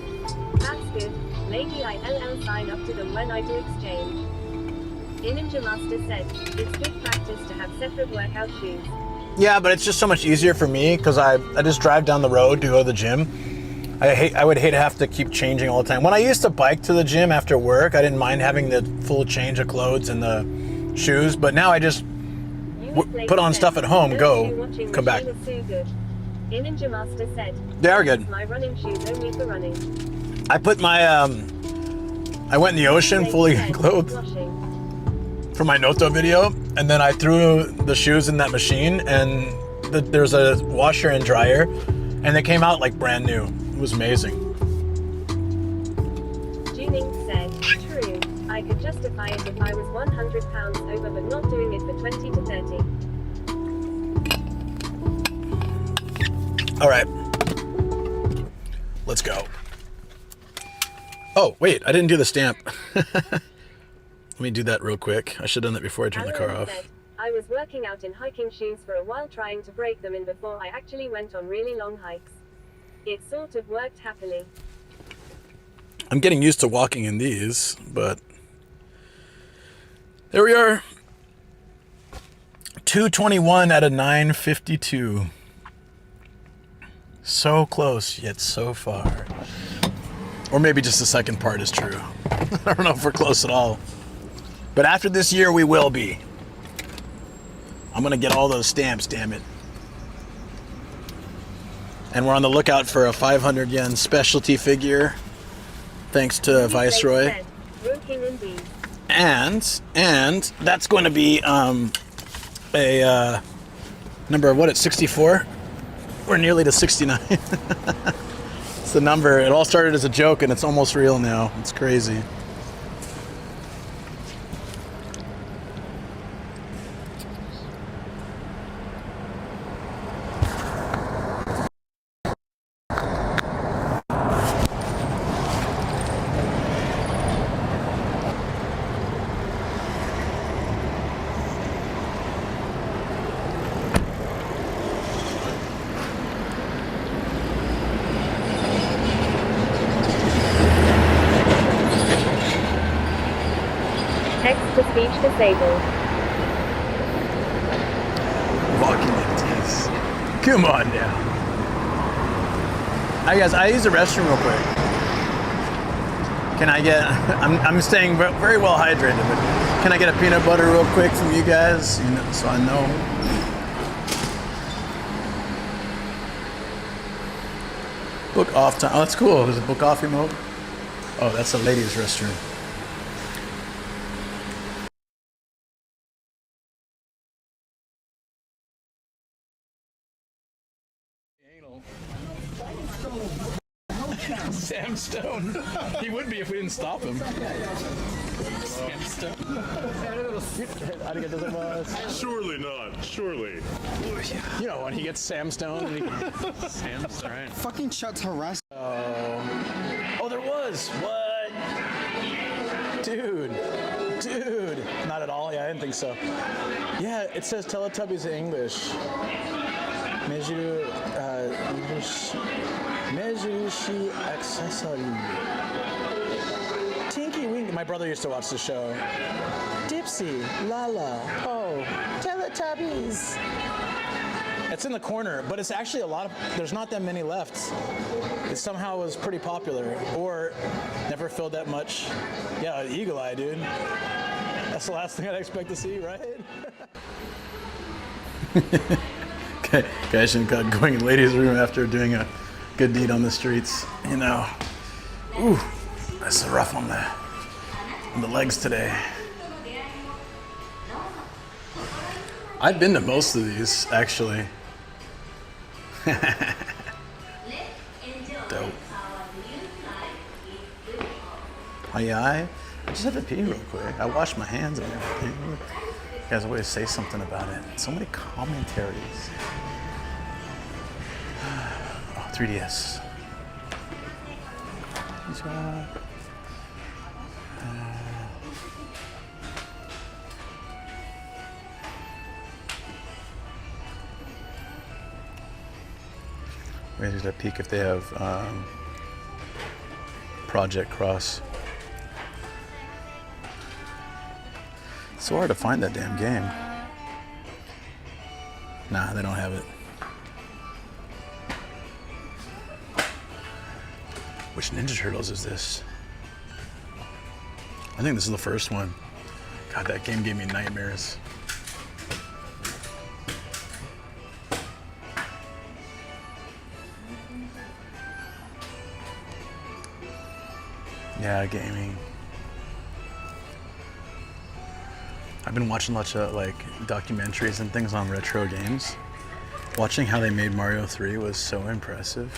That's good, maybe I'll sign up to them when I do exchange. Ninja Master said, it's good practice to have separate workout shoes. Yeah, but it's just so much easier for me because I just drive down the road to go to the gym. I would hate to have to keep changing all the time. When I used to bike to the gym after work, I didn't mind having the full change of clothes and the shoes, but now I just put on stuff at home, go, come back. Ninja Master said, They are good. my running shoes only for running. I put my, I went in the ocean fully clothed for my Noto video, and then I threw the shoes in that machine, and there's a washer and dryer, and they came out like brand new. It was amazing. Juning said, true, I could justify it if I was 100 pounds over, but not doing it for 20 to 30. All right, let's go. Oh, wait, I didn't do the stamp. Let me do that real quick. I should have done that before I turned the car off. Said, I was working out in hiking shoes for a while, trying to break them in before I actually went on really long hikes. It sort of worked happily. I'm getting used to walking in these, but there we are. 221 out of 952. So close, yet so far. Or maybe just the second part is true. I don't know if we're close at all. But after this year, we will be. I'm gonna get all those stamps, damn it. And we're on the lookout for a 500 yen specialty figure, thanks to Viceroy. And that's going to be a number, what, it's 64? We're nearly to 69. It's the number. It all started as a joke and it's almost real now. It's crazy. Switch disabled. Walking empties. Come on now. Hi guys, I use the restroom real quick. Can I get, I'm staying very well hydrated, but can I get a peanut butter real quick from you guys? You know, so I know. Book off time. Oh, that's cool. There's a book off emote. Oh, that's a ladies' restroom. Sam Stone. He would be if we didn't stop him. Sam Stone. Surely not. Surely. You know when he gets Sam Stone. And he... Sam Stone. Fucking Chuck's harassing. Oh, there was. What? Dude. Not at all. Yeah, I didn't think so. Yeah, it says Teletubbies in English. Measure English. Mejushi accessory. Tinky Winky. My brother used to watch the show. Dipsy, Lala, Oh, Teletubbies. It's in the corner, but it's actually a lot of. There's not that many left. It somehow was pretty popular, or never filled that much. Yeah, Eagle Eye, dude. That's the last thing I'd expect to see, right? Okay, Gaijin got going in ladies' room after doing a good deed on the streets, you know. Ooh, that's rough on the legs today. I've been to most of these, actually. Dope. I just have to pee real quick. I washed my hands and everything. You guys always say something about it. So many commentaries. 3DS. Maybe just a peek if they have Project Cross. It's so hard to find that damn game. Nah, they don't have it. Which Ninja Turtles is this? I think this is the first one. God, that game gave me nightmares. Yeah, gaming. I've been watching lots of like documentaries and things on retro games. Watching how they made Mario 3 was so impressive.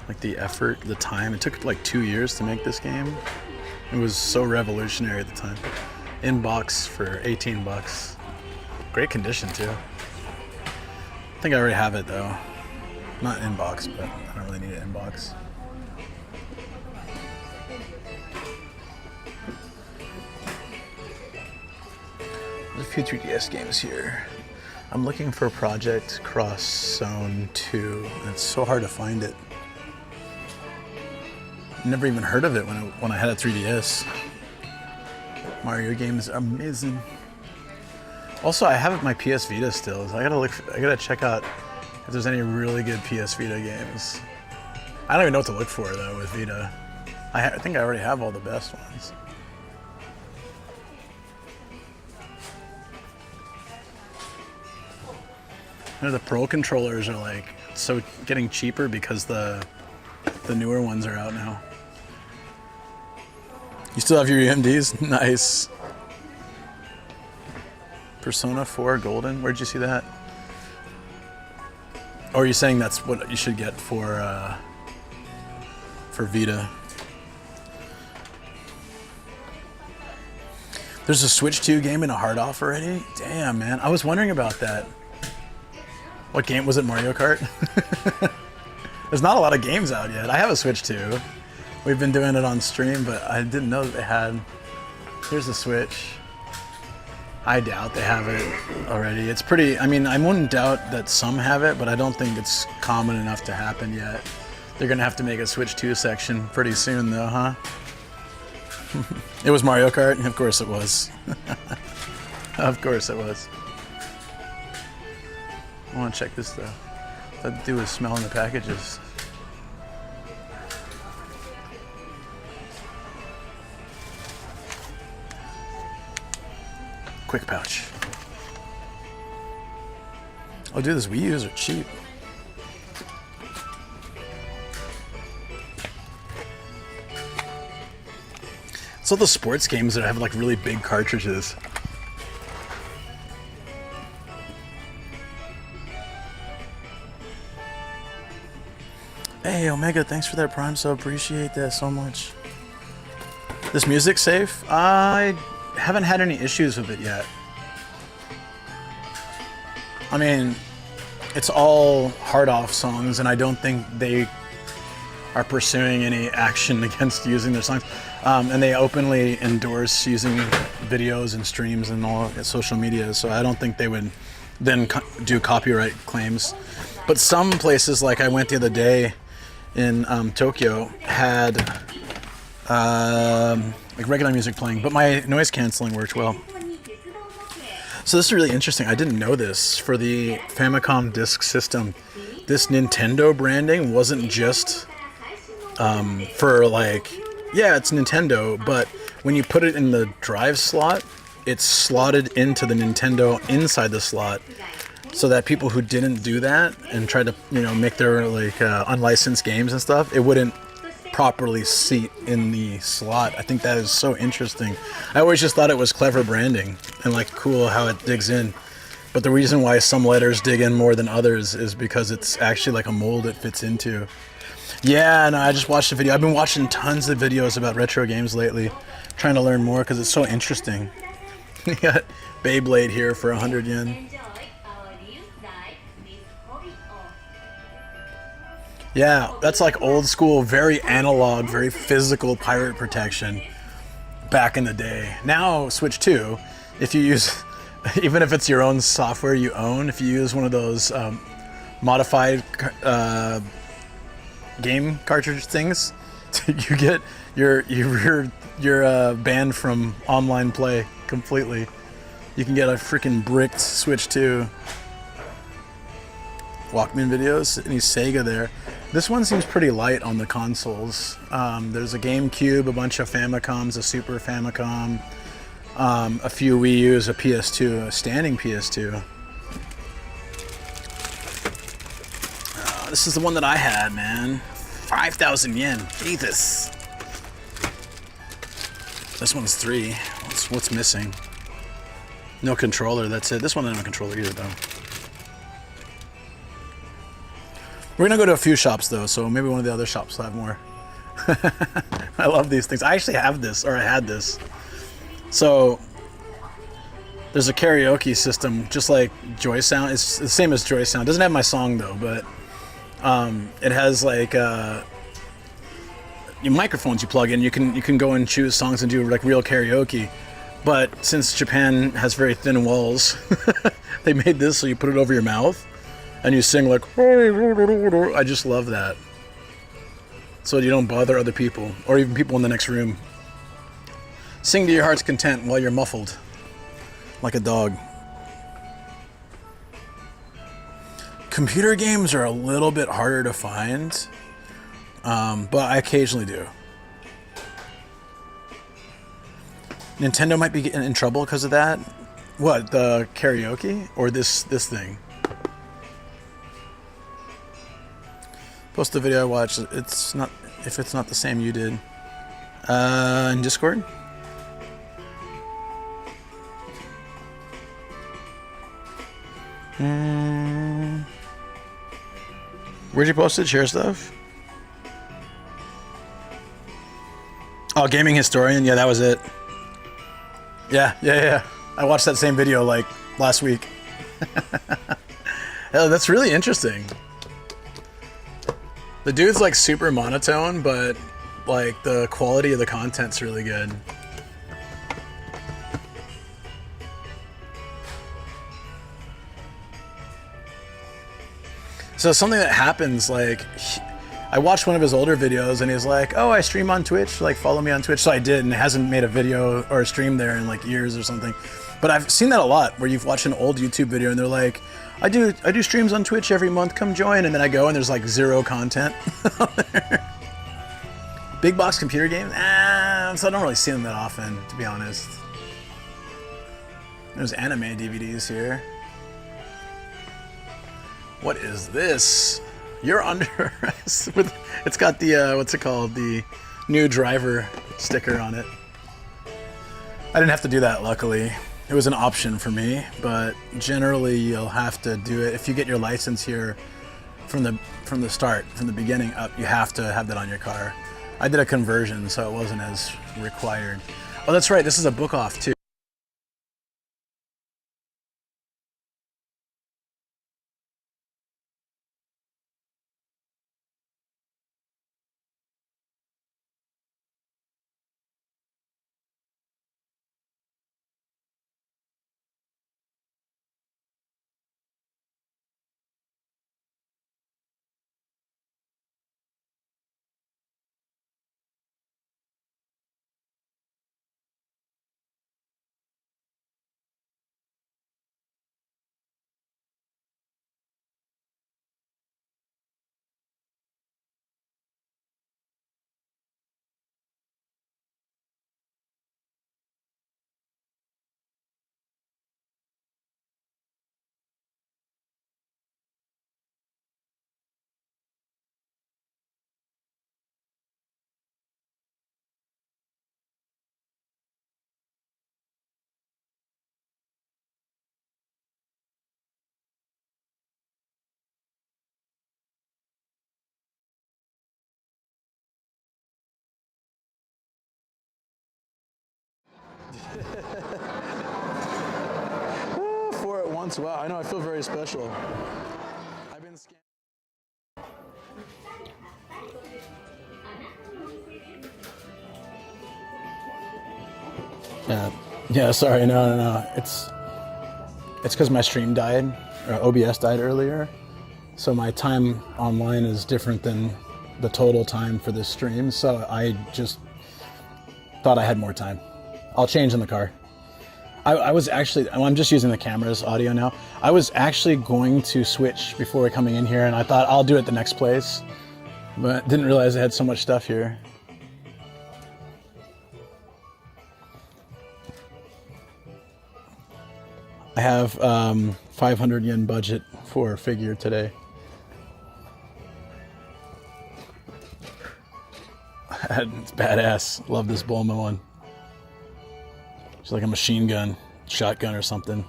Like the effort, the time. It took like 2 years to make this game. It was so revolutionary at the time. In box for 18 bucks. Great condition too. I think I already have it though. Not in box, but I don't really need it in box. There's a few 3DS games here. I'm looking for Project Cross Zone 2. And it's so hard to find it. Never even heard of it when I had a 3DS. Mario games are amazing. Also, I have my PS Vita still, so I gotta check out if there's any really good PS Vita games. I don't even know what to look for though with Vita. I think I already have all the best ones. You know, the Pro controllers are like so getting cheaper because the newer ones are out now. You still have your EMDs? Nice. Persona 4 Golden? Where'd you see that? Or are you saying that's what you should get for Vita? There's a Switch 2 game in a hard off already? Damn, man. I was wondering about that. What game was it? Mario Kart? There's not a lot of games out yet. I have a Switch 2. We've been doing it on stream, but I didn't know that they had. Here's the Switch. I doubt they have it already. It's pretty, I mean, I wouldn't doubt that some have it, but I don't think it's common enough to happen yet. They're gonna have to make a Switch 2 section pretty soon though, huh? It was Mario Kart? Of course it was. Of course it was. I want to check this though. That dude was smelling the packages. Quick pouch. Oh dude, these Wii U's are cheap. It's all the sports games that have like really big cartridges. Hey Omega, thanks for that Prime sub. Appreciate that so much. This music safe? I haven't had any issues with it yet. I mean, it's all hard off songs, and I don't think they are pursuing any action against using their songs. And they openly endorse using videos and streams and all social media, so I don't think they would then do copyright claims. But some places, like I went the other day in Tokyo, had like regular music playing, but my noise canceling worked well. So this is really interesting. I didn't know this. For the Famicom Disk System, this Nintendo branding wasn't just for like, yeah, it's Nintendo, but when you put it in the drive slot, it's slotted into the Nintendo inside the slot, so that people who didn't do that and tried to, you know, make their like unlicensed games and stuff, it wouldn't properly seat in the slot. I think that is so interesting. I always just thought it was clever branding and like cool how it digs in. But the reason why some letters dig in more than others is because it's actually like a mold it fits into. Yeah, no, I just watched a video. I've been watching tons of videos about retro games lately, trying to learn more because it's so interesting. You got Beyblade here for 100 yen. Yeah, that's like old school, very analog, very physical pirate protection back in the day. Now, Switch 2, if you use, even if it's your own software you own, if you use one of those modified game cartridge things, you get you're banned from online play completely. You can get a freaking bricked Switch 2. Walkman videos, any Sega there. This one seems pretty light on the consoles. There's a GameCube, a bunch of Famicoms, a Super Famicom, a few Wii U's, a PS2, a standing PS2. This is the one that I had, man. 5,000 yen. Jesus. This one's 3. What's missing? No controller, that's it. This one doesn't have a controller either, though. We're gonna go to a few shops though, so maybe one of the other shops will have more. I love these things. I actually have this, or I had this. So there's a karaoke system, just like Joy Sound. It's the same as Joy Sound. It doesn't have my song though, but it has like microphones you plug in. You can go and choose songs and do like real karaoke. But since Japan has very thin walls, they made this so you put it over your mouth. And you sing like, I just love that. So you don't bother other people, or even people in the next room. Sing to your heart's content while you're muffled, like a dog. Computer games are a little bit harder to find, but I occasionally do. Nintendo might be getting in trouble because of that. What, the karaoke? Or this thing? Post the video I watched. It's not, if it's not the same you did. In Discord? Where'd you post it? Share stuff? Oh, Gaming Historian? Yeah, that was it. Yeah. I watched that same video like last week. Hell, that's really interesting. The dude's like super monotone, but like the quality of the content's really good. So something that happens, like I watched one of his older videos and he's like, oh, I stream on Twitch, like follow me on Twitch. So I did, and hasn't made a video or a stream there in like years or something. But I've seen that a lot where you've watched an old YouTube video and they're like, I do streams on Twitch every month, come join. And then I go and there's like zero content. Big box computer games? So I don't really see them that often, to be honest. There's anime DVDs here. What is this? You're under arrest. It's got the, what's it called? The new driver sticker on it. I didn't have to do that, luckily. It was an option for me, but generally you'll have to do it. If you get your license here from the start, from the beginning up, you have to have that on your car. I did a conversion, so it wasn't as required. Oh, that's right. This is a book off, too. Four at once. Wow, I know. I feel very special. I've been scanning. Yeah. Sorry. No. It's because my stream died, or OBS died earlier. So my time online is different than the total time for this stream. So I just thought I had more time. I'll change in the car. I was actually, I'm just using the camera's audio now. I was actually going to switch before coming in here, and I thought I'll do it the next place, but didn't realize I had so much stuff here. I have 500 yen budget for a figure today. It's badass. Love this Bulma one. It's like a machine gun, shotgun or something.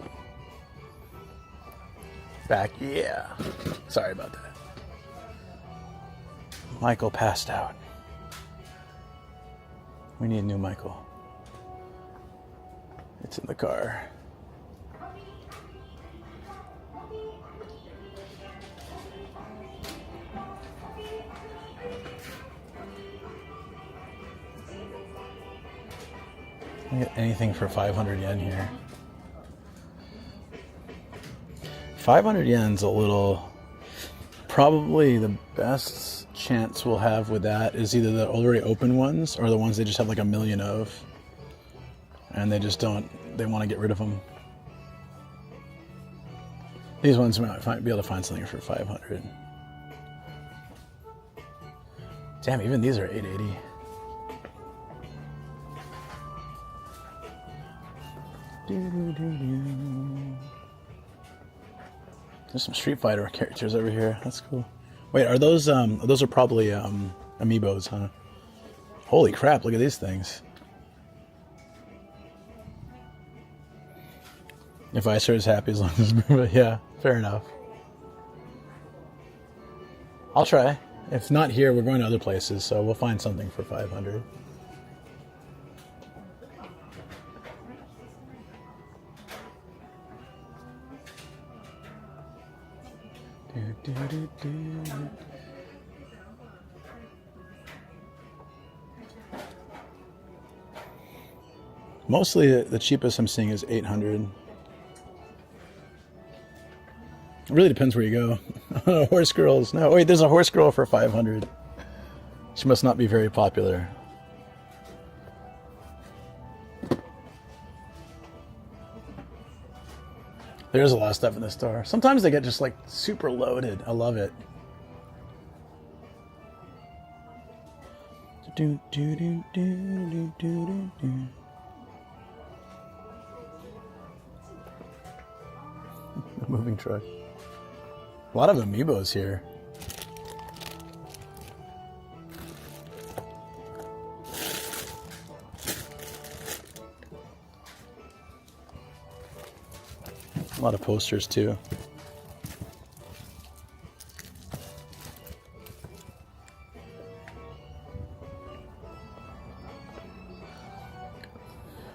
Back, yeah. Sorry about that. Michael passed out. We need a new Michael. It's in the car. I get anything for 500 yen here. 500 yen's a little... Probably the best chance we'll have with that is either the already open ones or the ones they just have like a million of. And they just don't... They want to get rid of them. These ones we might be able to find something for 500. Damn, even these are 880. There's some Street Fighter characters over here. That's cool. Wait, are those are probably amiibos, huh? Holy crap, look at these things. If Icer is happy as long as... Yeah, fair enough. I'll try. If not here, we're going to other places, so we'll find something for 500. Mostly the cheapest I'm seeing is 800. It really depends where you go. Horse girls. No, wait, there's a horse girl for 500. She must not be very popular. There's a lot of stuff in the store. Sometimes they get just like super loaded. I love it. Moving truck. A lot of amiibos here. A lot of posters too.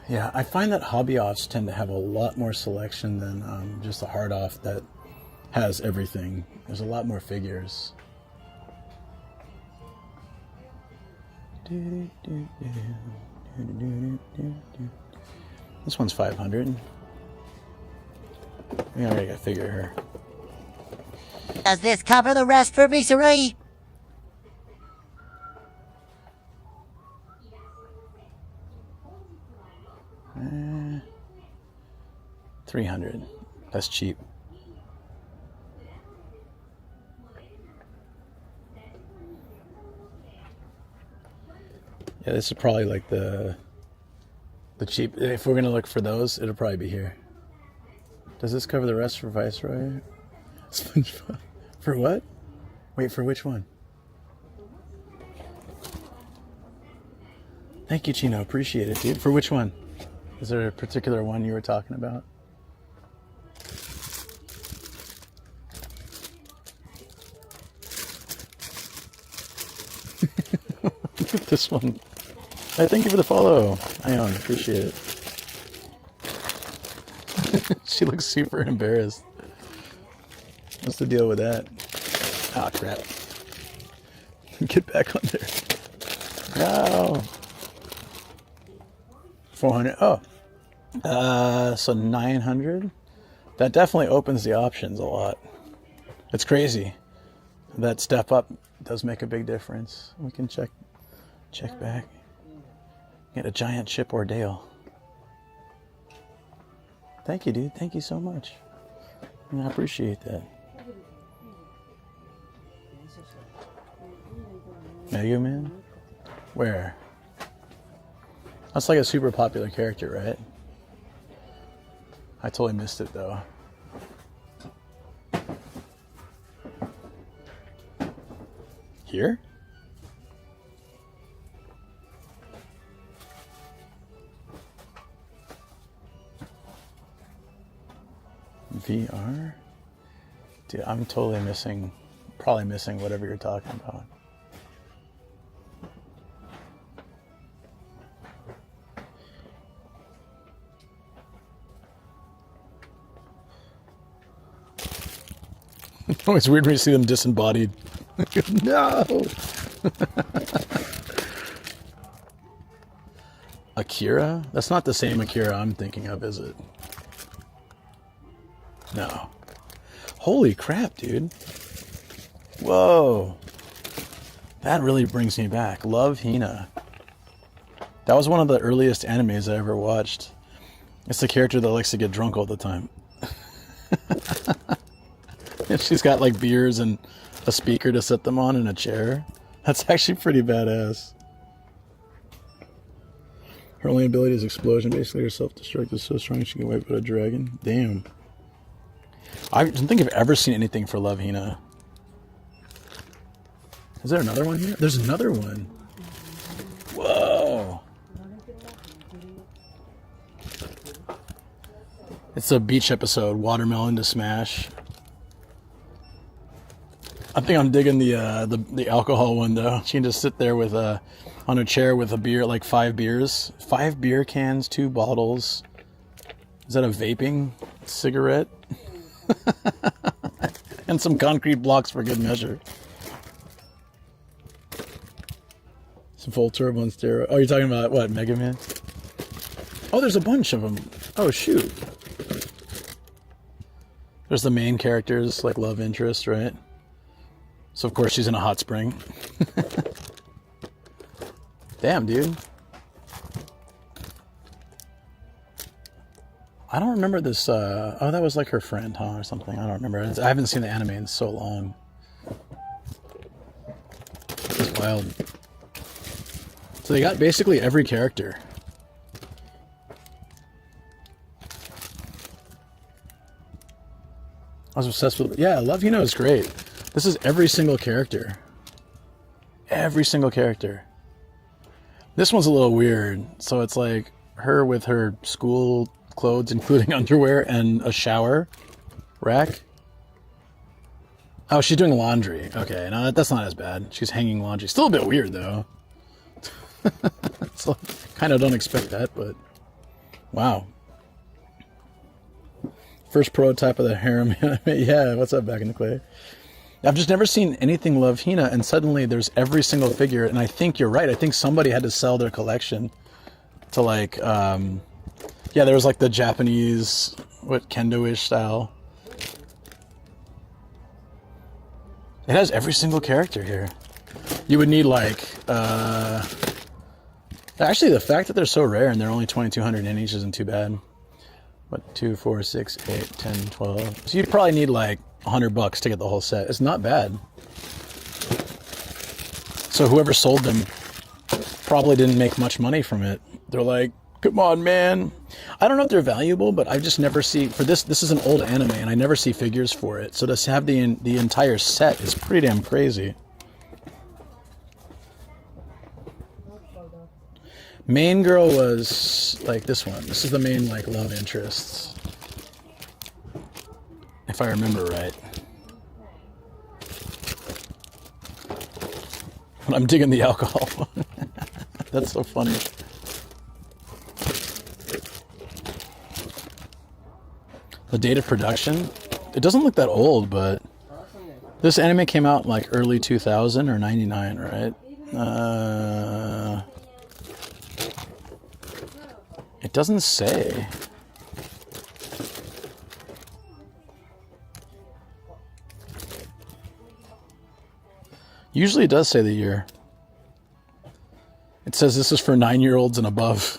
Yeah, I find that hobby offs tend to have a lot more selection than just a hard off that has everything. There's a lot more figures. This one's 500. We already got to figure her. Does this cover the rest for misery? Uh, 300. That's cheap. Yeah, this is probably like the cheap. If we're gonna look for those, it'll probably be here. Does this cover the rest for Viceroy? SpongeBob. For what? Wait, for which one? Thank you, Chino. Appreciate it, dude. For which one? Is there a particular one you were talking about? Look at this one. Hey, thank you for the follow. Ion, appreciate it. She looks super embarrassed. What's the deal with that? Ah, crap. Get back on there. No. 400. Oh. So 900. That definitely opens the options a lot. It's crazy. That step up does make a big difference. We can check back. Get a giant Chip or Dale. Thank you, dude. Thank you so much. I appreciate that. Mega Man? Where? That's like a super popular character, right? I totally missed it though. Here? VR? Dude, I'm totally missing, probably missing whatever you're talking about. Oh, it's weird when you see them disembodied. No! Akira? That's not the same Akira I'm thinking of, is it? No. Holy crap, dude. Whoa. That really brings me back. Love Hina. That was one of the earliest animes I ever watched. It's the character that likes to get drunk all the time. She's got like beers and a speaker to set them on and a chair. That's actually pretty badass. Her only ability is explosion. Basically, her self-destruct is so strong she can wipe out a dragon. Damn. I don't think I've ever seen anything for Love Hina. Is there another one here? There's another one. Whoa. It's a beach episode. Watermelon to smash. I think I'm digging the alcohol one though. She can just sit there with on a chair with a beer, like 5 beers, 5 beer cans, 2 bottles. Is that a vaping cigarette? And some concrete blocks for good measure. Some full turbo on steroid. Oh, you're talking about what, Mega Man? Oh, there's a bunch of them. Oh shoot. There's the main characters, like love interest, right? So of course she's in a hot spring. Damn, dude. I don't remember this. Oh, that was like her friend, huh, or something. I don't remember. I haven't seen the anime in so long. It's wild. So they got basically every character. I was obsessed with. Yeah, Love Hina is great. This is every single character. Every single character. This one's a little weird. So it's like her with her school clothes, including underwear and a shower rack. Oh, she's doing laundry. Okay, no, that's not as bad. She's hanging laundry. Still a bit weird, though. So, kind of don't expect that, but wow. First prototype of the harem anime. Yeah, what's up, Back in the Clay? I've just never seen anything Love Hina, and suddenly there's every single figure, and I think you're right. I think somebody had to sell their collection to, like, yeah, there was, like, the Japanese, kendo-ish style. It has every single character here. You would need, like, actually, the fact that they're so rare and they're only 2,200 in each isn't too bad. What, 2, 4, 6, 8, 10, 12. So you'd probably need like $100 to get the whole set. It's not bad. So whoever sold them probably didn't make much money from it. They're like, come on, man. I don't know if they're valuable, but I just never see, for this is an old anime and I never see figures for it. So to have the entire set is pretty damn crazy. Main girl was like this one. This is the main like love interest, if I remember right. But I'm digging the alcohol. That's so funny. The date of production, it doesn't look that old, but this anime came out in like early 2000 or 99, right? It doesn't say. Usually it does say the year. It says this is for 9-year-olds and above.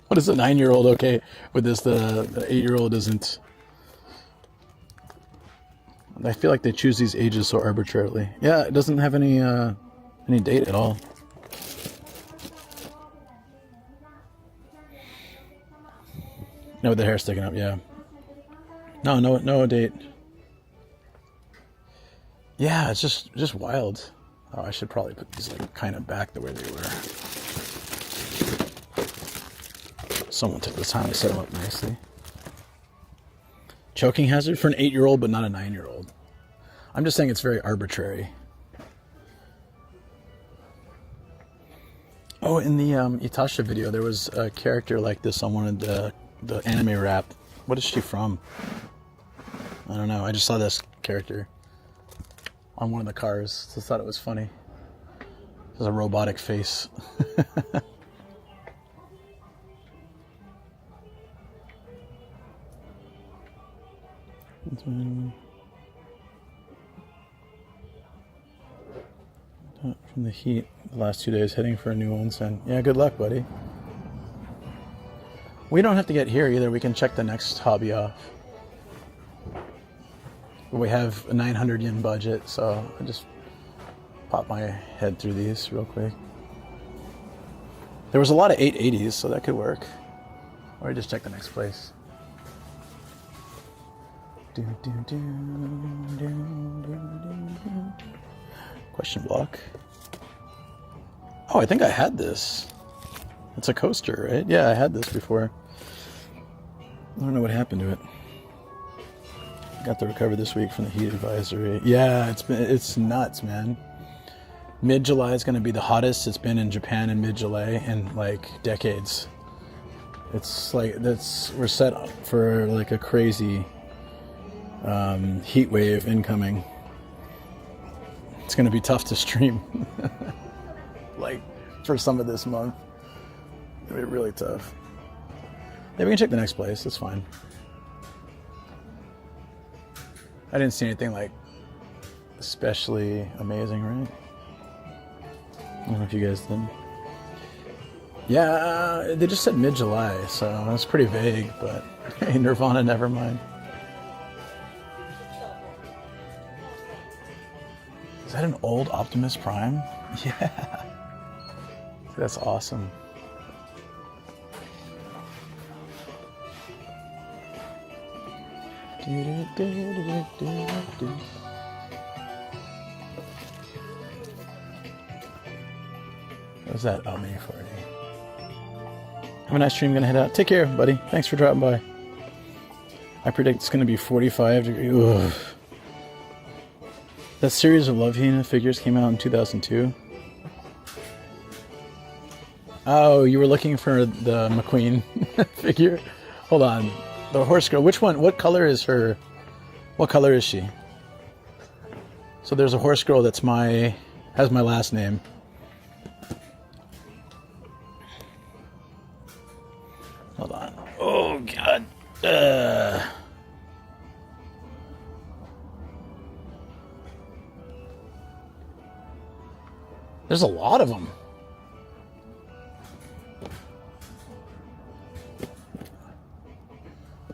What is a 9-year-old okay with this? The 8-year-old isn't. I feel like they choose these ages so arbitrarily. Yeah, it doesn't have any date at all. No, with the hair sticking up, yeah. No date. Yeah, it's just wild. Oh, I should probably put these like kind of back the way they were. Someone took the time to set them up nicely. Choking hazard for an 8-year-old, but not a 9-year-old. I'm just saying it's very arbitrary. Oh, in the Itasha video, there was a character like this on one of the anime rap. What is she from? I don't know. I just saw this character on one of the cars, so I thought it was funny. There's a robotic face. From the heat the last 2 days, heading for a new onsen. Yeah, good luck, buddy. We don't have to get here either. We can check the next hobby off. We have a 900 yen budget, so I just pop my head through these real quick. There was a lot of 880s, so that could work. Or just check the next place. Question block. Oh, I think I had this. It's a coaster, right? Yeah, I had this before. I don't know what happened to it. Got to recover this week from the heat advisory. Yeah, it's nuts, man. Mid-July is going to be the hottest it's been in Japan in mid-July in like decades. It's like we're set up for like a crazy heat wave incoming. It's going to be tough to stream. Like for some of this month. It'll be really tough. Yeah, we can check the next place. That's fine. I didn't see anything like especially amazing, right? I don't know if you guys did. Yeah, they just said mid-July, so that's pretty vague, but hey, Nirvana, never mind. Is that an old Optimus Prime? Yeah. That's awesome. What's that? Oh, May 40. Have a nice stream. Gonna head out. Take care, buddy. Thanks for dropping by. I predict it's gonna be 45 degrees. Ugh. That series of Love Hina figures came out in 2002. Oh, you were looking for the McQueen figure? Hold on. The horse girl. Which one? What color is her? What color is she? So there's a horse girl that's has my last name. Hold on. Oh, God. There's a lot of them.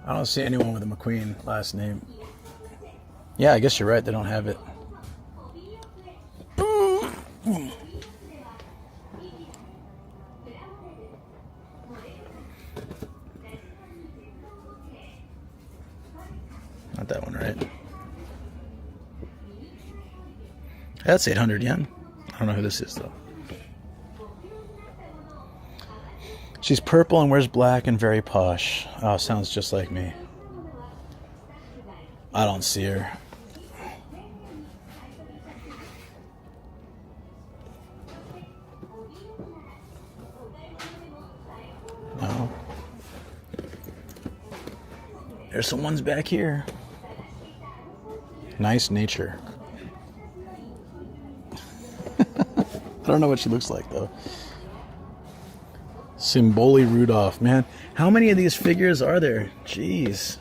I don't see anyone with a McQueen last name. Yeah, I guess you're right. They don't have it. Not that one, right? That's 800 yen. I don't know who this is, though. She's purple and wears black and very posh. Oh, sounds just like me. I don't see her. No. There's some ones back here. Nice nature. I don't know what she looks like, though. Symboli Rudolph, man. How many of these figures are there? Jeez.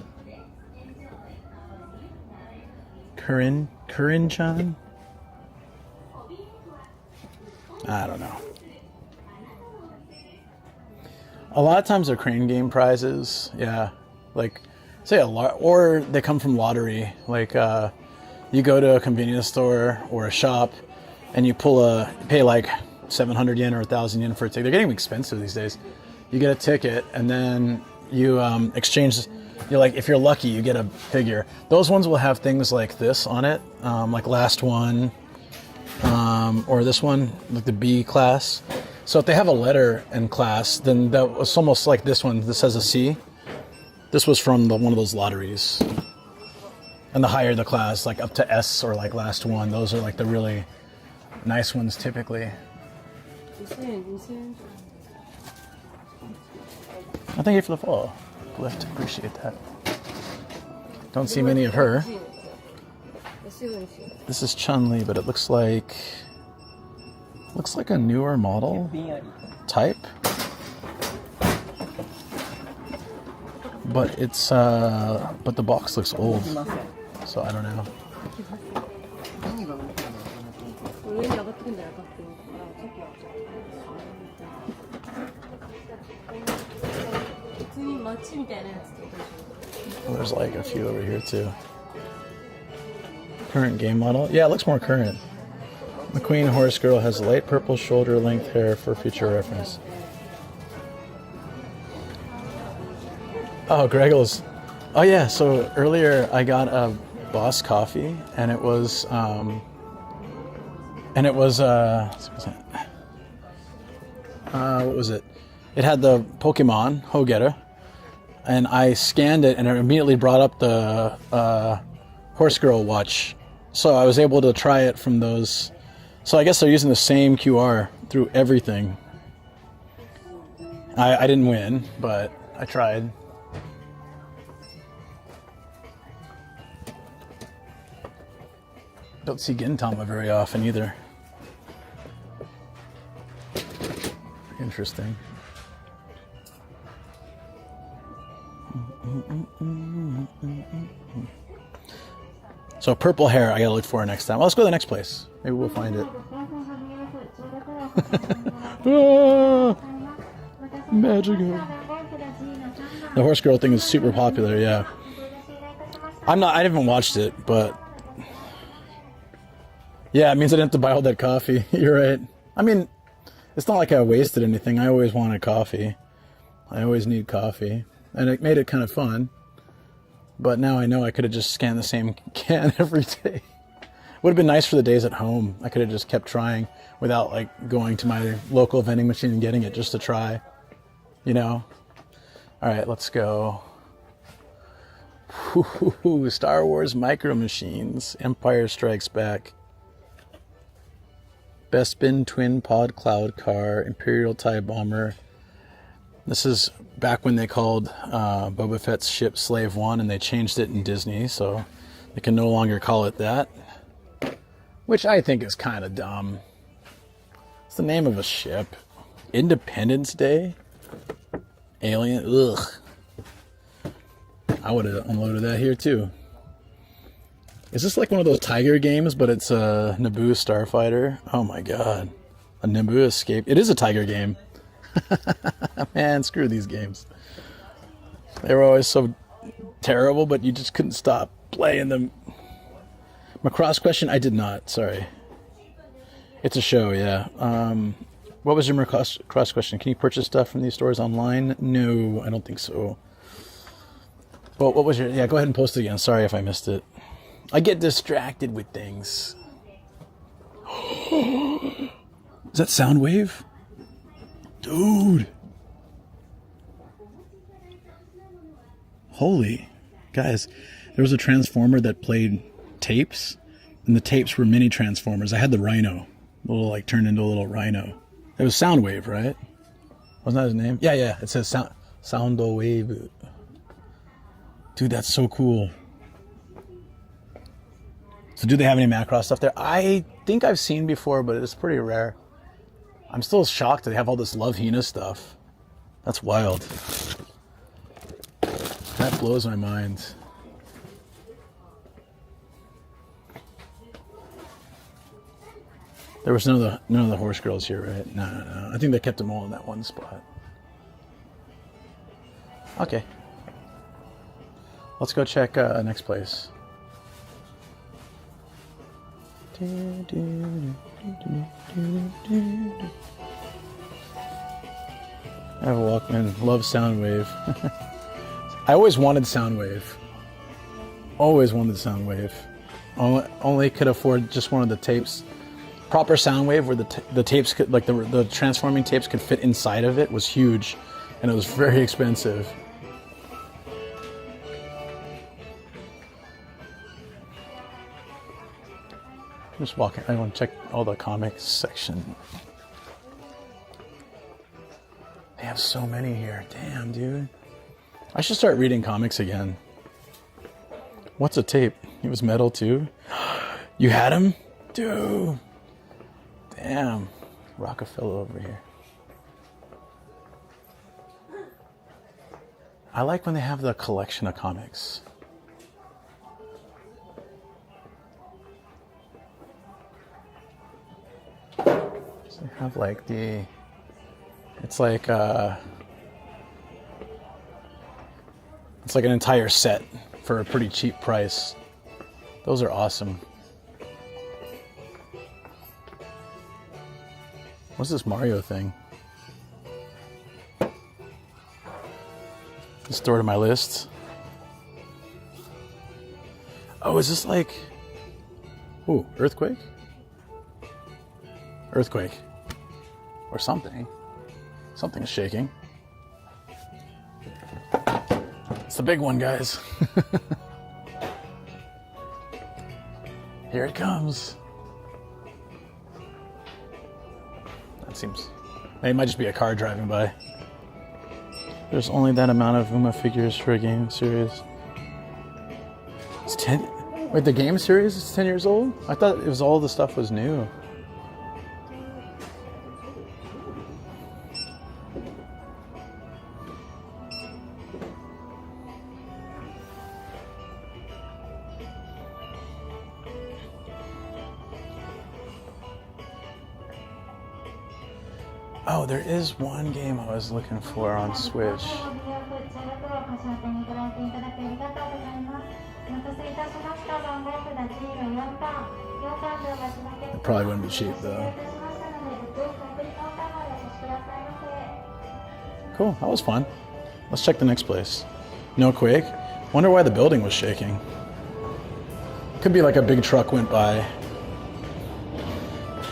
Corinne-chan? I don't know. A lot of times they're crane game prizes. Yeah. Like, say or they come from lottery. Like, you go to a convenience store or a shop and you pay like 700 yen or 1,000 yen for a ticket. They're getting expensive these days. You get a ticket and then you exchange. You're like, if you're lucky, you get a figure. Those ones will have things like this on it, like last one, or this one, like the B class. So if they have a letter in class, then that was almost like this one. This has a C. This was from one of those lotteries. And the higher the class, like up to S or like last one, those are like the really nice ones typically. Oh, thank you for the follow. Lift, appreciate that. Don't see many of her. This is Chun-Li, but it looks like a newer model type. But it's but the box looks old, so I don't know. There's like a few over here too. Current game model. Yeah, it looks more current. McQueen Horse Girl has light purple shoulder length hair for future reference. Oh, Greggles. Oh yeah, so earlier I got a Boss coffee and it was what was it? It had the Pokemon Hogera, and I scanned it and it immediately brought up the Horse Girl watch. So I was able to try it from those. So I guess they're using the same QR through everything. I didn't win, but I tried. Don't see Gintama very often either. Interesting. So purple hair I gotta look for next time. Well, let's go to the next place. Maybe we'll find it. Magical. The horse girl thing is super popular, yeah. I haven't watched it, but yeah, it means I didn't have to buy all that coffee. You're right. I mean, it's not like I wasted anything. I always wanted coffee. I always need coffee. And it made it kind of fun. But now I know I could have just scanned the same can every day. Would have been nice for the days at home. I could have just kept trying without like going to my local vending machine and getting it just to try. You know? All right, let's go. Ooh, Star Wars Micro Machines. Empire Strikes Back. Bespin Twin Pod Cloud Car. Imperial TIE Bomber. This is back when they called Boba Fett's ship Slave One, and they changed it in Disney, so they can no longer call it that. Which I think is kind of dumb. It's the name of a ship. Independence Day? Alien? Ugh. I would have unloaded that here too. Is this like one of those Tiger games, but it's a Naboo starfighter? Oh my god. A Naboo escape. It is a Tiger game. Man, screw these games. They were always so terrible, but you just couldn't stop playing them. Macross question? I did not, sorry. It's a show, yeah. What was your Macross question? Can you purchase stuff from these stores online? No, I don't think so. Well, what was your... Yeah, go ahead and post it again. Sorry if I missed it. I get distracted with things. Is that Soundwave? Dude. Holy. Guys, there was a Transformer that played tapes, and the tapes were mini Transformers. I had the Rhino. Little, like, turned into a little Rhino. It was Soundwave, right? Wasn't that his name? Yeah. It says Soundwave. Dude, that's so cool. So do they have any Macross stuff there? I think I've seen before, but it's pretty rare. I'm still shocked that they have all this Love Hina stuff. That's wild. That blows my mind. There was none of the horse girls here, right? No. I think they kept them all in that one spot. Okay. Let's go check next place. I have a Walkman. Love Soundwave. I always wanted Soundwave. Always wanted Soundwave. Only could afford just one of the tapes. Proper Soundwave where the tapes could, like the transforming tapes could fit inside of it, was huge, and it was very expensive. I'm just walking. I want to check all the comics section. They have so many here. Damn, dude. I should start reading comics again. What's a tape? He was metal too? You had him? Dude. Damn. Rockefeller over here. I like when they have the collection of comics. So they have like it's like an entire set for a pretty cheap price. Those are awesome. What's this Mario thing? Just throw it in my list. Oh, is this like... Ooh, earthquake? Earthquake. Or something. Something's shaking. It's the big one, guys. Here it comes. That seems... It might just be a car driving by. There's only that amount of Uma figures for a game series. It's 10... Wait, the game series is 10 years old? I thought it was all the stuff was new. Oh, there is one game I was looking for on Switch. It probably wouldn't be cheap though. Cool, that was fun. Let's check the next place. No quake. Wonder why the building was shaking. Could be like a big truck went by.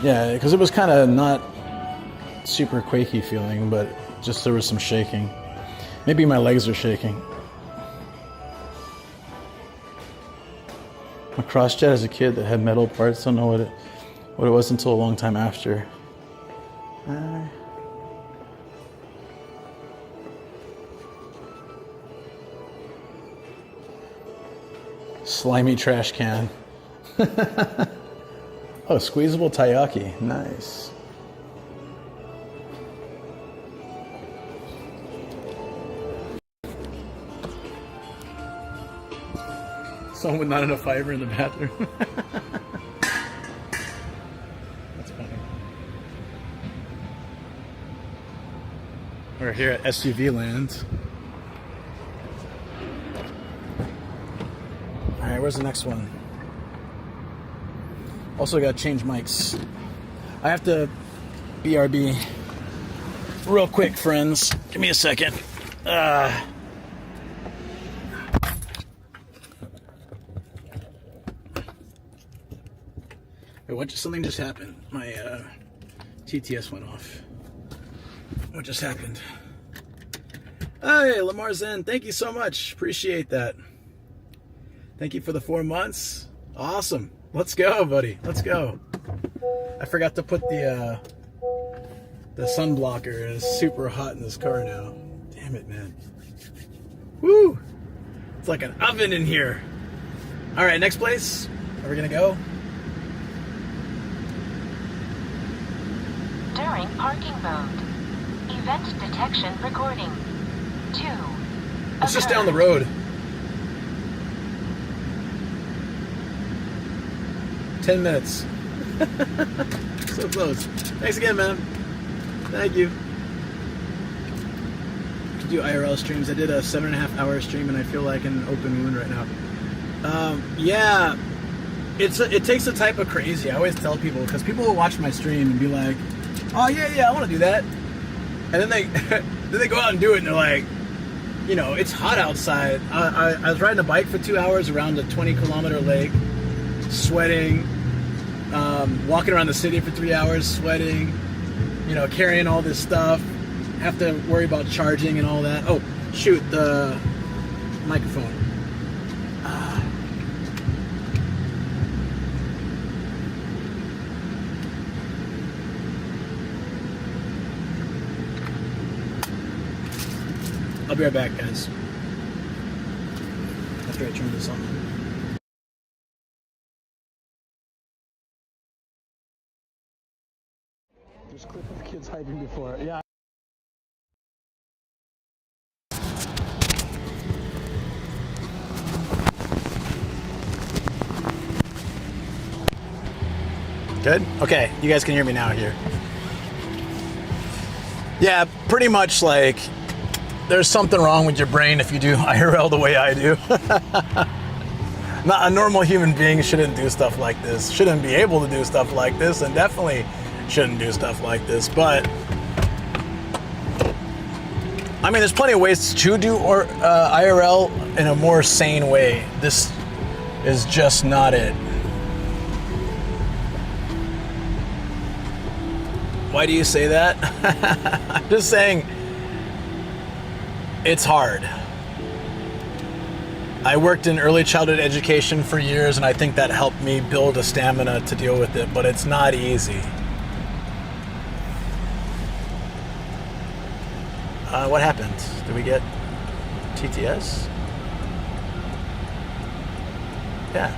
Yeah, because it was kind of not super quakey feeling, but just there was some shaking. Maybe my legs are shaking. My CrossJet as a kid that had metal parts. Don't know what it was until a long time after. Slimy trash can. Oh, squeezable taiyaki. Nice. Someone with not enough fiber in the bathroom. That's funny. We're here at SUV Land. Alright, where's the next one? Also gotta change mics. I have to BRB real quick, friends. Give me a second. Something just happened. My TTS went off. What just happened? Hey, Lamar Zen, thank you so much. Appreciate that. Thank you for the 4 months. Awesome. Let's go, buddy. Let's go. I forgot to put the sun blocker. It's super hot in this car now. Damn it, man. Woo! It's like an oven in here. All right, next place. Are we gonna go? During parking mode. Event detection recording. 2. It's just down the road. 10 minutes. So close. Thanks again, man. Thank you. To do IRL streams. I did a 7.5 hour stream and I feel like an open wound right now. Yeah, it takes a type of crazy. I always tell people, because people will watch my stream and be like, oh yeah, I want to do that. And then they go out and do it and they're like, you know, it's hot outside. I was riding a bike for 2 hours around a 20-kilometer lake, sweating, walking around the city for 3 hours, sweating, you know, carrying all this stuff, have to worry about charging and all that. Oh, shoot, the microphone. I'll be right back, guys. After I turn this on. There's a clip of kids hiking before. Yeah. Good? Okay, you guys can hear me now here. Yeah, pretty much like there's something wrong with your brain if you do IRL the way I do. Not a normal human being shouldn't do stuff like this, shouldn't be able to do stuff like this, and definitely shouldn't do stuff like this. But I mean, there's plenty of ways to do IRL in a more sane way. This is just not it. Why do you say that? I'm just saying it's hard. I worked in early childhood education for years, and I think that helped me build a stamina to deal with it, but it's not easy. What happened? Did we get TTS? Yeah.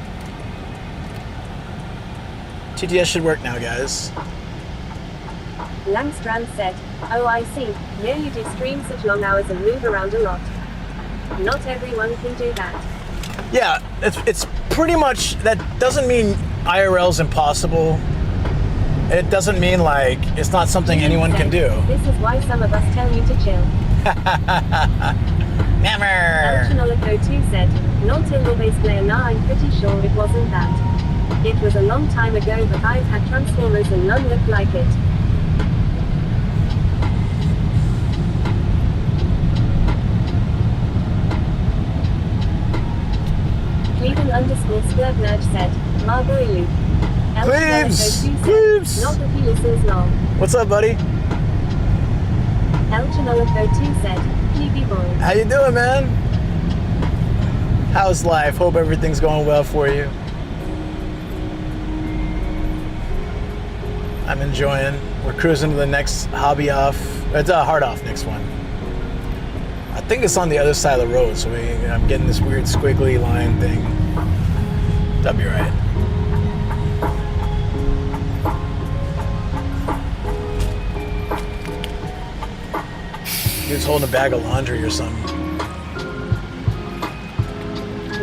TTS should work now, guys. Langstrand said, oh I see, yeah you do stream such long hours and move around a lot. Not everyone can do that. Yeah, it's pretty much, that doesn't mean IRL's impossible. it doesn't mean like it's not something anyone can do. This is why some of us tell you to chill. Never. Elchinolico 2 said, not in your base player. Nah, I'm pretty sure it wasn't that. It was a long time ago, but I've had Transformers and none looked like it. Cleveland underscore Splurgnurge said, Marbury Loop. Cleves! Elchinolico 2 Cleves! said, not if he listens long. What's up, buddy? Elchinolico 2 said, Clevey boy. How you doing, man? How's life? Hope everything's going well for you. I'm enjoying. We're cruising to the next hobby off. It's a hard off next one. I think it's on the other side of the road, so I'm getting this weird squiggly line thing. That'll be right. Dude's holding a bag of laundry or something.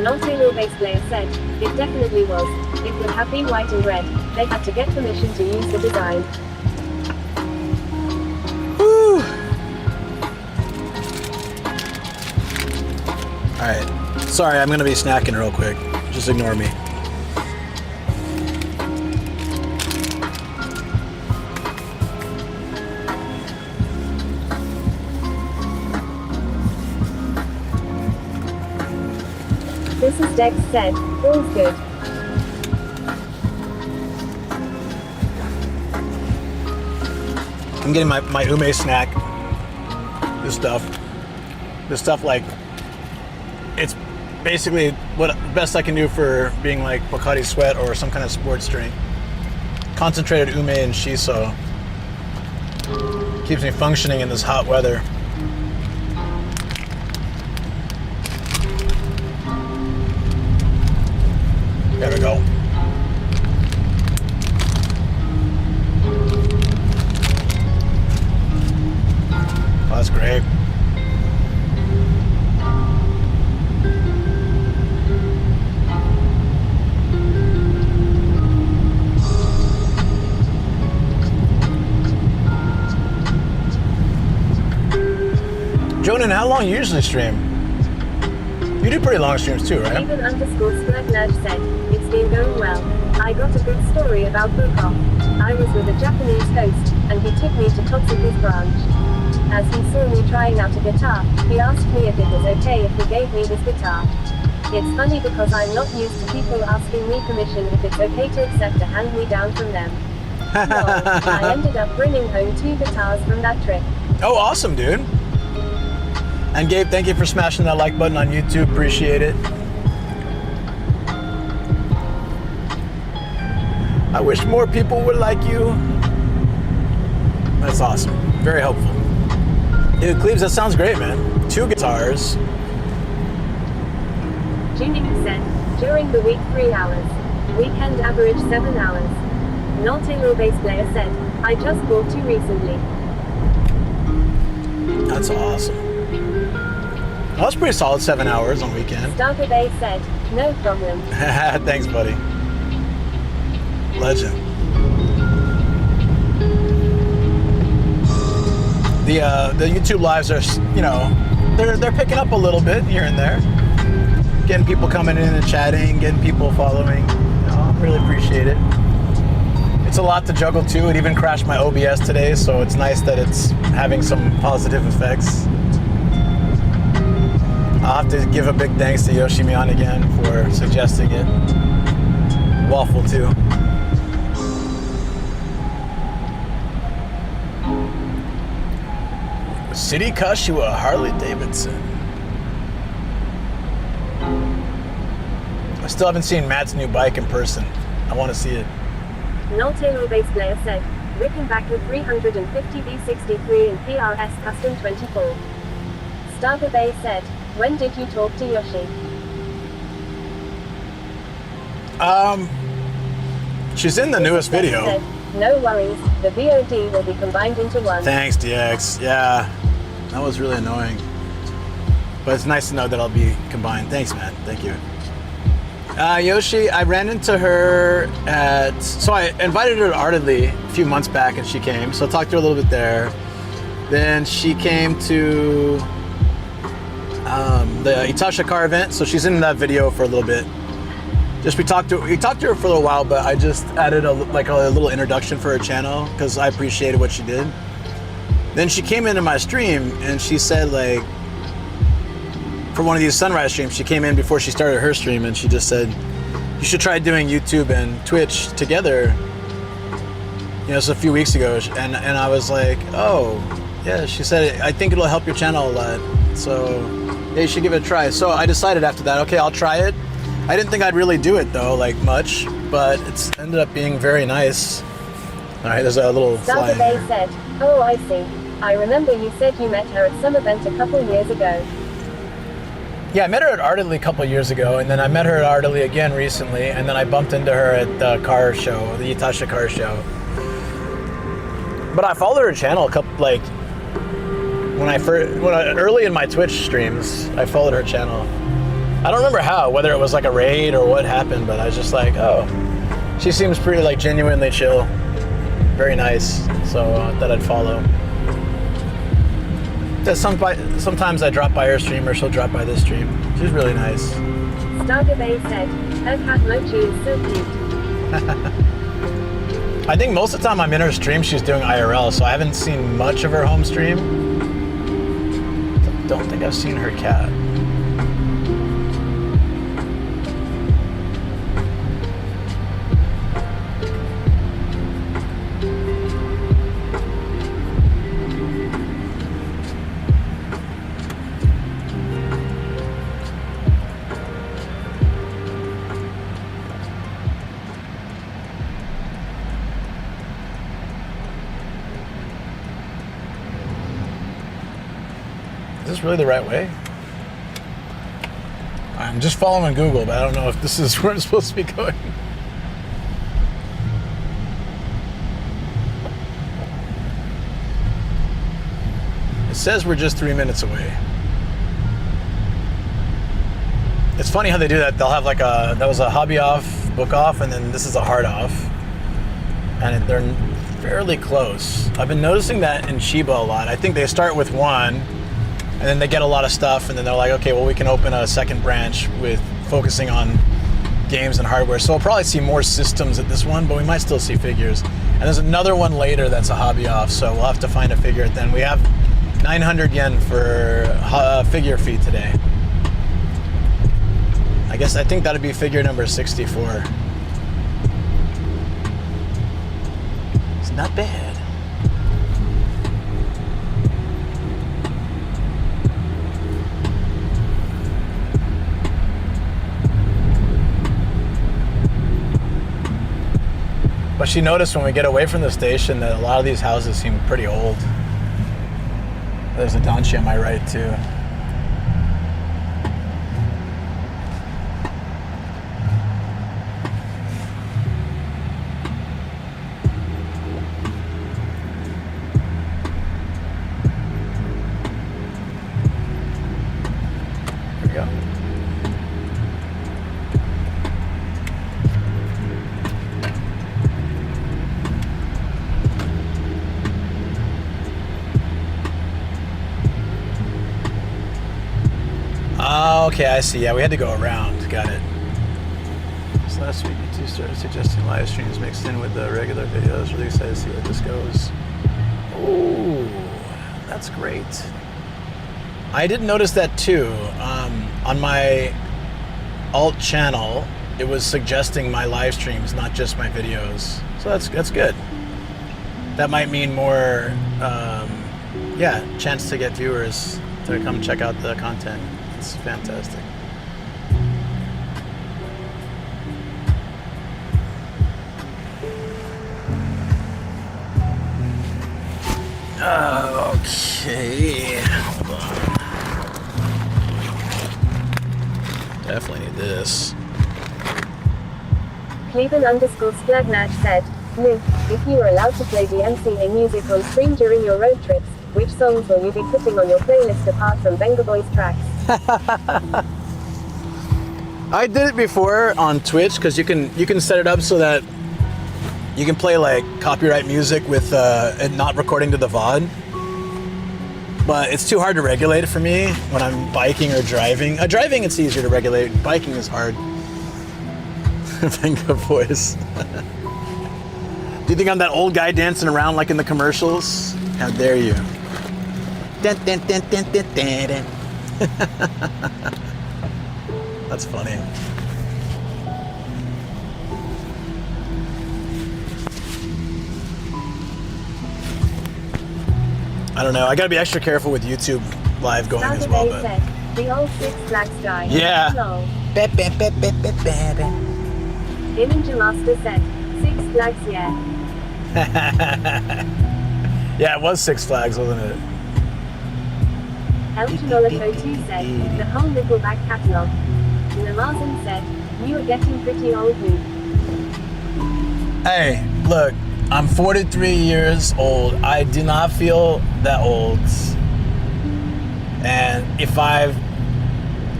Not a real base player said, it definitely was. It would have been white and red. They had to get permission to use the design. Woo! Alright. Sorry, I'm gonna be snacking real quick. Just ignore me. This is Dex said, all's good. I'm getting my ume snack. This stuff like, it's basically what best I can do for being like Bacardi Sweat or some kind of sports drink. Concentrated ume and shiso. Keeps me functioning in this hot weather. There we go. Oh, that's great. Jonan, how long you usually stream? You do pretty long streams too, right? Even underscore Splurgnurge said, it's been going well. I got a good story about Bukov. I was with a Japanese host, and he took me to Totsuka's branch. As he saw me trying out a guitar, he asked me if it was okay if he gave me this guitar. It's funny because I'm not used to people asking me permission if it's okay to accept a hand-me-down from them. Well, I ended up bringing home 2 guitars from that trip. Oh, awesome, dude. And Gabe, thank you for smashing that like button on YouTube. Appreciate it. I wish more people would like you. That's awesome. Very helpful. Dude, Cleves, that sounds great, man. 2 guitars. Junie said, during the week 3 hours. Weekend average 7 hours. Not a real bass player said, I just bought 2 recently. That's awesome. Well, that's pretty solid 7 hours on weekend. Starter Bay said, no problem. Thanks, buddy. Legend. The YouTube lives are, they're picking up a little bit here and there. Getting people coming in and chatting, getting people following. I really appreciate it. It's a lot to juggle too. It even crashed my OBS today, so it's nice that it's having some positive effects. I'll have to give a big thanks to Yoshimian again for suggesting it. Waffle too. City Kashiwa, Harley Davidson. I still haven't seen Matt's new bike in person. I want to see it. Not a real bass player said, ripping back with 350 V63 and PRS Custom 24. Starter Bay said, when did you talk to Yoshi? She's in the newest video. Said, no worries, the VOD will be combined into one. Thanks, DX. Yeah, that was really annoying. But it's nice to know that I'll be combined. Thanks, man. Thank you. Yoshi, I ran into her so I invited her to Ardedly a few months back and she came. So I talked to her a little bit there. Then she came to the Itasha car event. So she's in that video for a little bit. We talked to her for a little while, but I just added a little introduction for her channel because I appreciated what she did. Then she came into my stream and she said like, for one of these sunrise streams, she came in before she started her stream and she just said, you should try doing YouTube and Twitch together. You know, it's a few weeks ago. And I was like, oh, yeah. She said, I think it'll help your channel a lot. So yeah, you should give it a try. So I decided after that, okay, I'll try it. I didn't think I'd really do it though, like much, but it's ended up being very nice. All right, there's a little fly. Bay said, oh, I see. I remember you said you met her at some event a couple years ago. Yeah, I met her at Ardedly a couple years ago, and then I met her at Ardedly again recently, and then I bumped into her at the car show, the Itasha car show. But I followed her channel early in my Twitch streams, I followed her channel. I don't remember how, whether it was like a raid or what happened, but I was just like, oh, she seems pretty like genuinely chill, very nice. So I thought I'd follow. Sometimes I drop by her stream or she'll drop by this stream. She's really nice. Starga Bay said, her cat Mochi is so cute. I think most of the time I'm in her stream, she's doing IRL, so I haven't seen much of her home stream. Don't think I've seen her cat. Is this really the right way? I'm just following Google, but I don't know if this is where I'm supposed to be going. It says we're just 3 minutes away. It's funny how they do that. They'll have like that was a hobby off, book off, and then this is a hard off. And they're fairly close. I've been noticing that in Shiba a lot. I think they start with one, and then they get a lot of stuff, and then they're like, okay, well, we can open a second branch with focusing on games and hardware. So we'll probably see more systems at this one, but we might still see figures. And there's another one later that's a hobby off, so we'll have to find a figure at then. We have 900 yen for figure fee today. I think that'd be figure number 64. It's not bad. But she noticed when we get away from the station that a lot of these houses seem pretty old. There's a Danshi on my right too. There we go. Okay, I see. Yeah, we had to go around. Got it. So last week, you two started suggesting live streams mixed in with the regular videos. Really excited to see where this goes. Oh, that's great. I did notice that too. On my alt channel, it was suggesting my live streams, not just my videos. So that's good. That might mean more, chance to get viewers to come check out the content. It's fantastic. Okay, hold on. Definitely need this. Cleveland_Splagnat said, Luke, if you were allowed to play the MCA music on stream during your road trips, which songs will you be putting on your playlist apart from Venga Boys tracks? I did it before on Twitch because you can set it up so that you can play like copyright music with it not recording to the VOD. But it's too hard to regulate for me when I'm biking or driving. Driving it's easier to regulate. Biking is hard. Think of voice. Do you think I'm that old guy dancing around like in the commercials? How dare you? Dun, dun, dun, dun, dun, dun, dun. That's funny. I don't know. I gotta be extra careful with YouTube live going as well. But Said, the old Six Flags guy. yeah. Lol. Ninja Master said, Six Flags, yeah. Yeah, it was Six Flags, wasn't it? Elchinolico 2 said, the whole Nickelback catalog. Namazin said, you are getting pretty old new. Hey, look, I'm 43 years old. I do not feel that old. And if I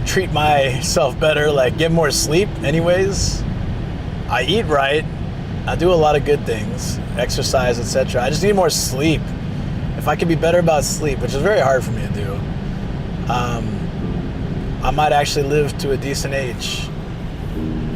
treat myself better, like get more sleep anyways, I eat right, I do a lot of good things, exercise, etc. I just need more sleep. If I could be better about sleep, which is very hard for me to do, I might actually live to a decent age.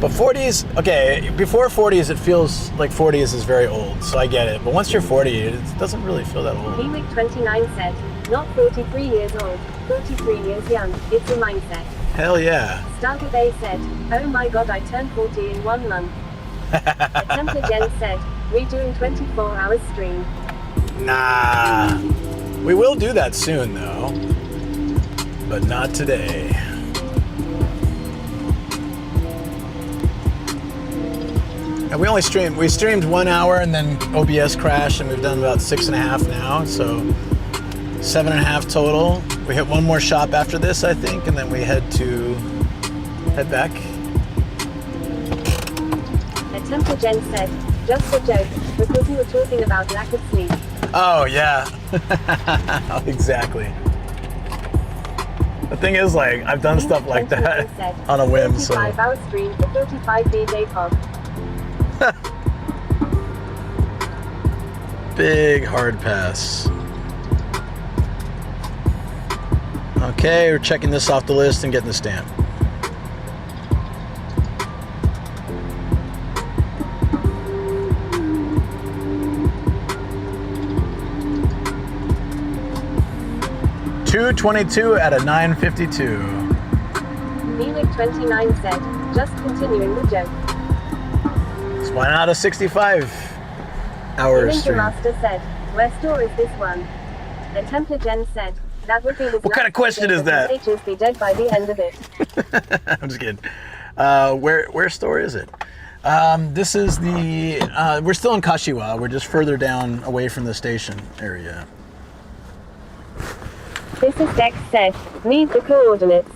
But 40s, okay, before 40s, it feels like 40s is very old, so I get it. But once you're 40, it doesnn't really feel that old. Hewick 29 said, not 43 years old, 43 years young, it's a mindset. Hell yeah. Starter Bay said, oh my god, I turned 40 in 1 month. Attempter Jen said, we're doing 24-hour stream. Nah. We will do that soon, though. But not today. And we streamed 1 hour and then OBS crashed and we've done about 6.5 now, so 7.5 total. We hit one more shop after this, I think, and then we head back. Attempter Jen said, just a joke, because you were talking about lack of sleep. Oh, yeah. Exactly. The thing is, like, I've done stuff like that on a whim, so. 35-hour stream for 35 DJ pod. Big hard pass. Okay, we're checking this off the list and getting the stamp. $222 out of $952. Felix 29 said, just continuing the joke. So why not a 65-hour Ninja stream? Master said, where store is this one? Attempter Jen said, that would be his What kind of question is that? H's be dead by the end of it. I'm just kidding. Where store is it? This is the, we're still in Kashiwa. We're just further down away from the station area. This is Dex said, need the coordinates.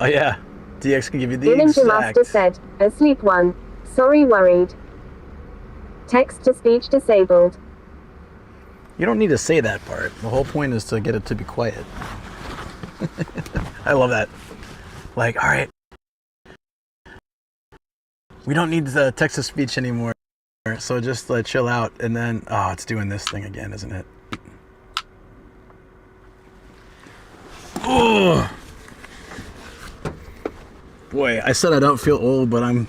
Oh yeah, DX can give you the Ninja exact. Master said, asleep one. Sorry worried. Text to speech disabled. You don't need to say that part. The whole point is to get it to be quiet. I love that. Like, all right. We don't need the text to speech anymore. So just chill out. And then, oh, it's doing this thing again, isn't it? Oh. Boy, I said I don't feel old, but I'm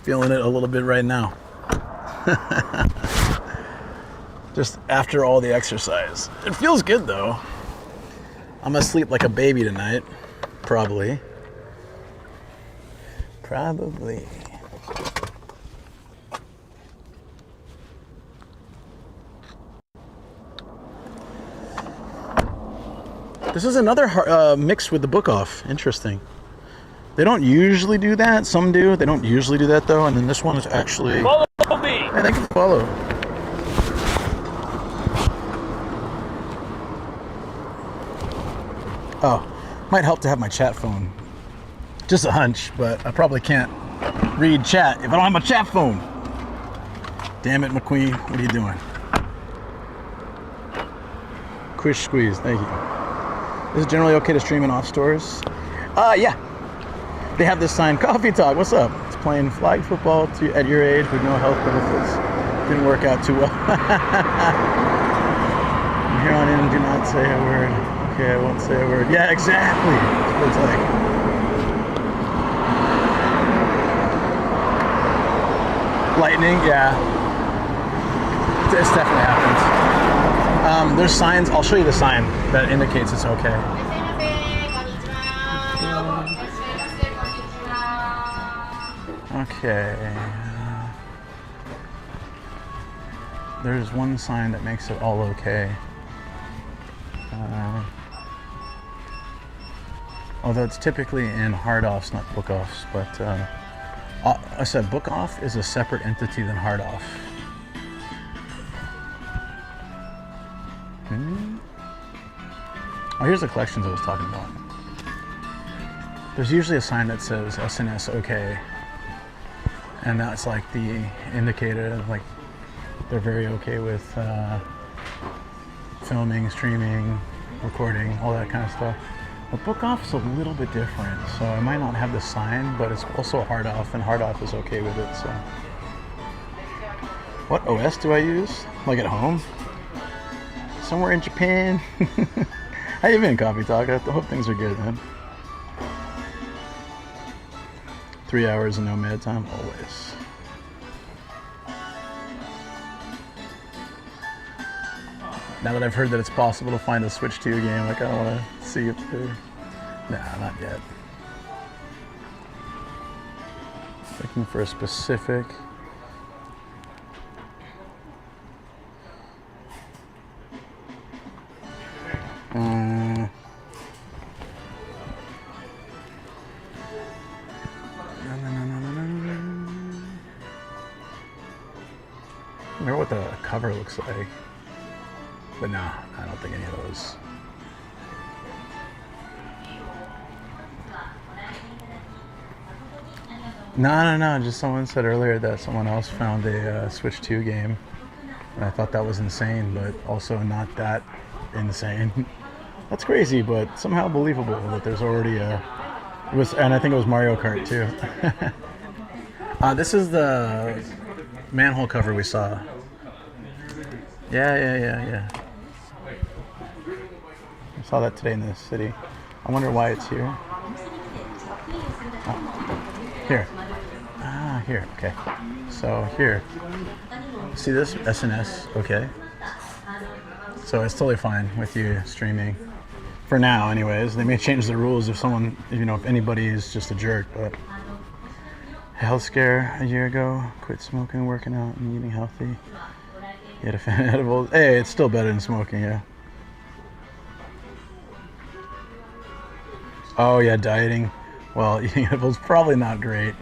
feeling it a little bit right now. Just after all the exercise. It feels good though. I'm gonna sleep like a baby tonight. Probably. This is another mix with the book off. Interesting. They don't usually do that. Some do. They don't usually do that though. And then this one is actually. Follow me. Hey, they can follow. Oh, might help to have my chat phone. Just a hunch, but I probably can't read chat if I don't have my chat phone. Damn it, McQueen. What are you doing? Quish squeeze. Thank you. Is it generally okay to stream in off stores? Yeah. They have this sign, Coffee Talk, what's up? It's playing flag football at your age with no health benefits. Didn't work out too well. From here on in, do not say a word. Okay, I won't say a word. Yeah, exactly. That's what it's like. Lightning, yeah. This definitely happens. There's signs, I'll show you the sign that indicates it's okay. Okay. There's one sign that makes it all okay. Although it's typically in hard offs, not book offs, but I said book off is a separate entity than hard off. Oh, here's the collections I was talking about. There's usually a sign that says SNS okay, and that's like the indicator, like they're very okay with filming, streaming, recording, all that kind of stuff. But book off is a little bit different, so I might not have the sign, but it's also hard off, and hard off is okay with it. So, what OS do I use? Like at home? Somewhere in Japan. How you been, Coffee Talk? I hope things are good, man. 3 hours of nomad time, always. Now that I've heard that it's possible to find a Switch 2 game, like I don't want to see it through. Nah, not yet. Looking for a specific. I wonder what the cover looks like. But no, I don't think any of those. No. Just someone said earlier that someone else found a Switch 2 game. And I thought that was insane, but also not that insane. That's crazy, but somehow believable that there's already a... and I think it was Mario Kart too. This is the manhole cover we saw. Yeah. I saw that today in the city. I wonder why it's here. Oh, here. Here. Okay. So here. See this? SNS. Okay. So it's totally fine with you streaming. For now, anyways. They may change the rules if someone, if anybody is just a jerk, but... Health scare a year ago. Quit smoking, working out, and eating healthy. Get a fan edible. Hey, it's still better than smoking, yeah. Oh yeah, dieting. Well, eating edibles probably not great.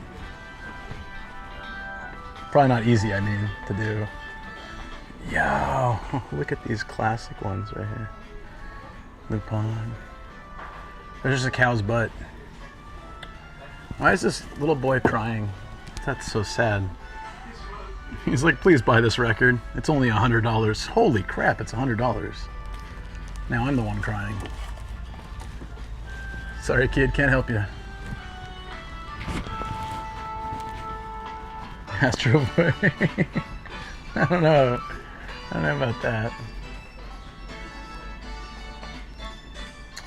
Probably not easy, I mean, to do. Yo, look at these classic ones right here. Lupin. There's just a cow's butt. Why is this little boy crying? That's so sad. He's like, please buy this record. It's only $100. Holy crap, it's $100. Now I'm the one crying. Sorry, kid, can't help you. Astro Boy. I don't know about that.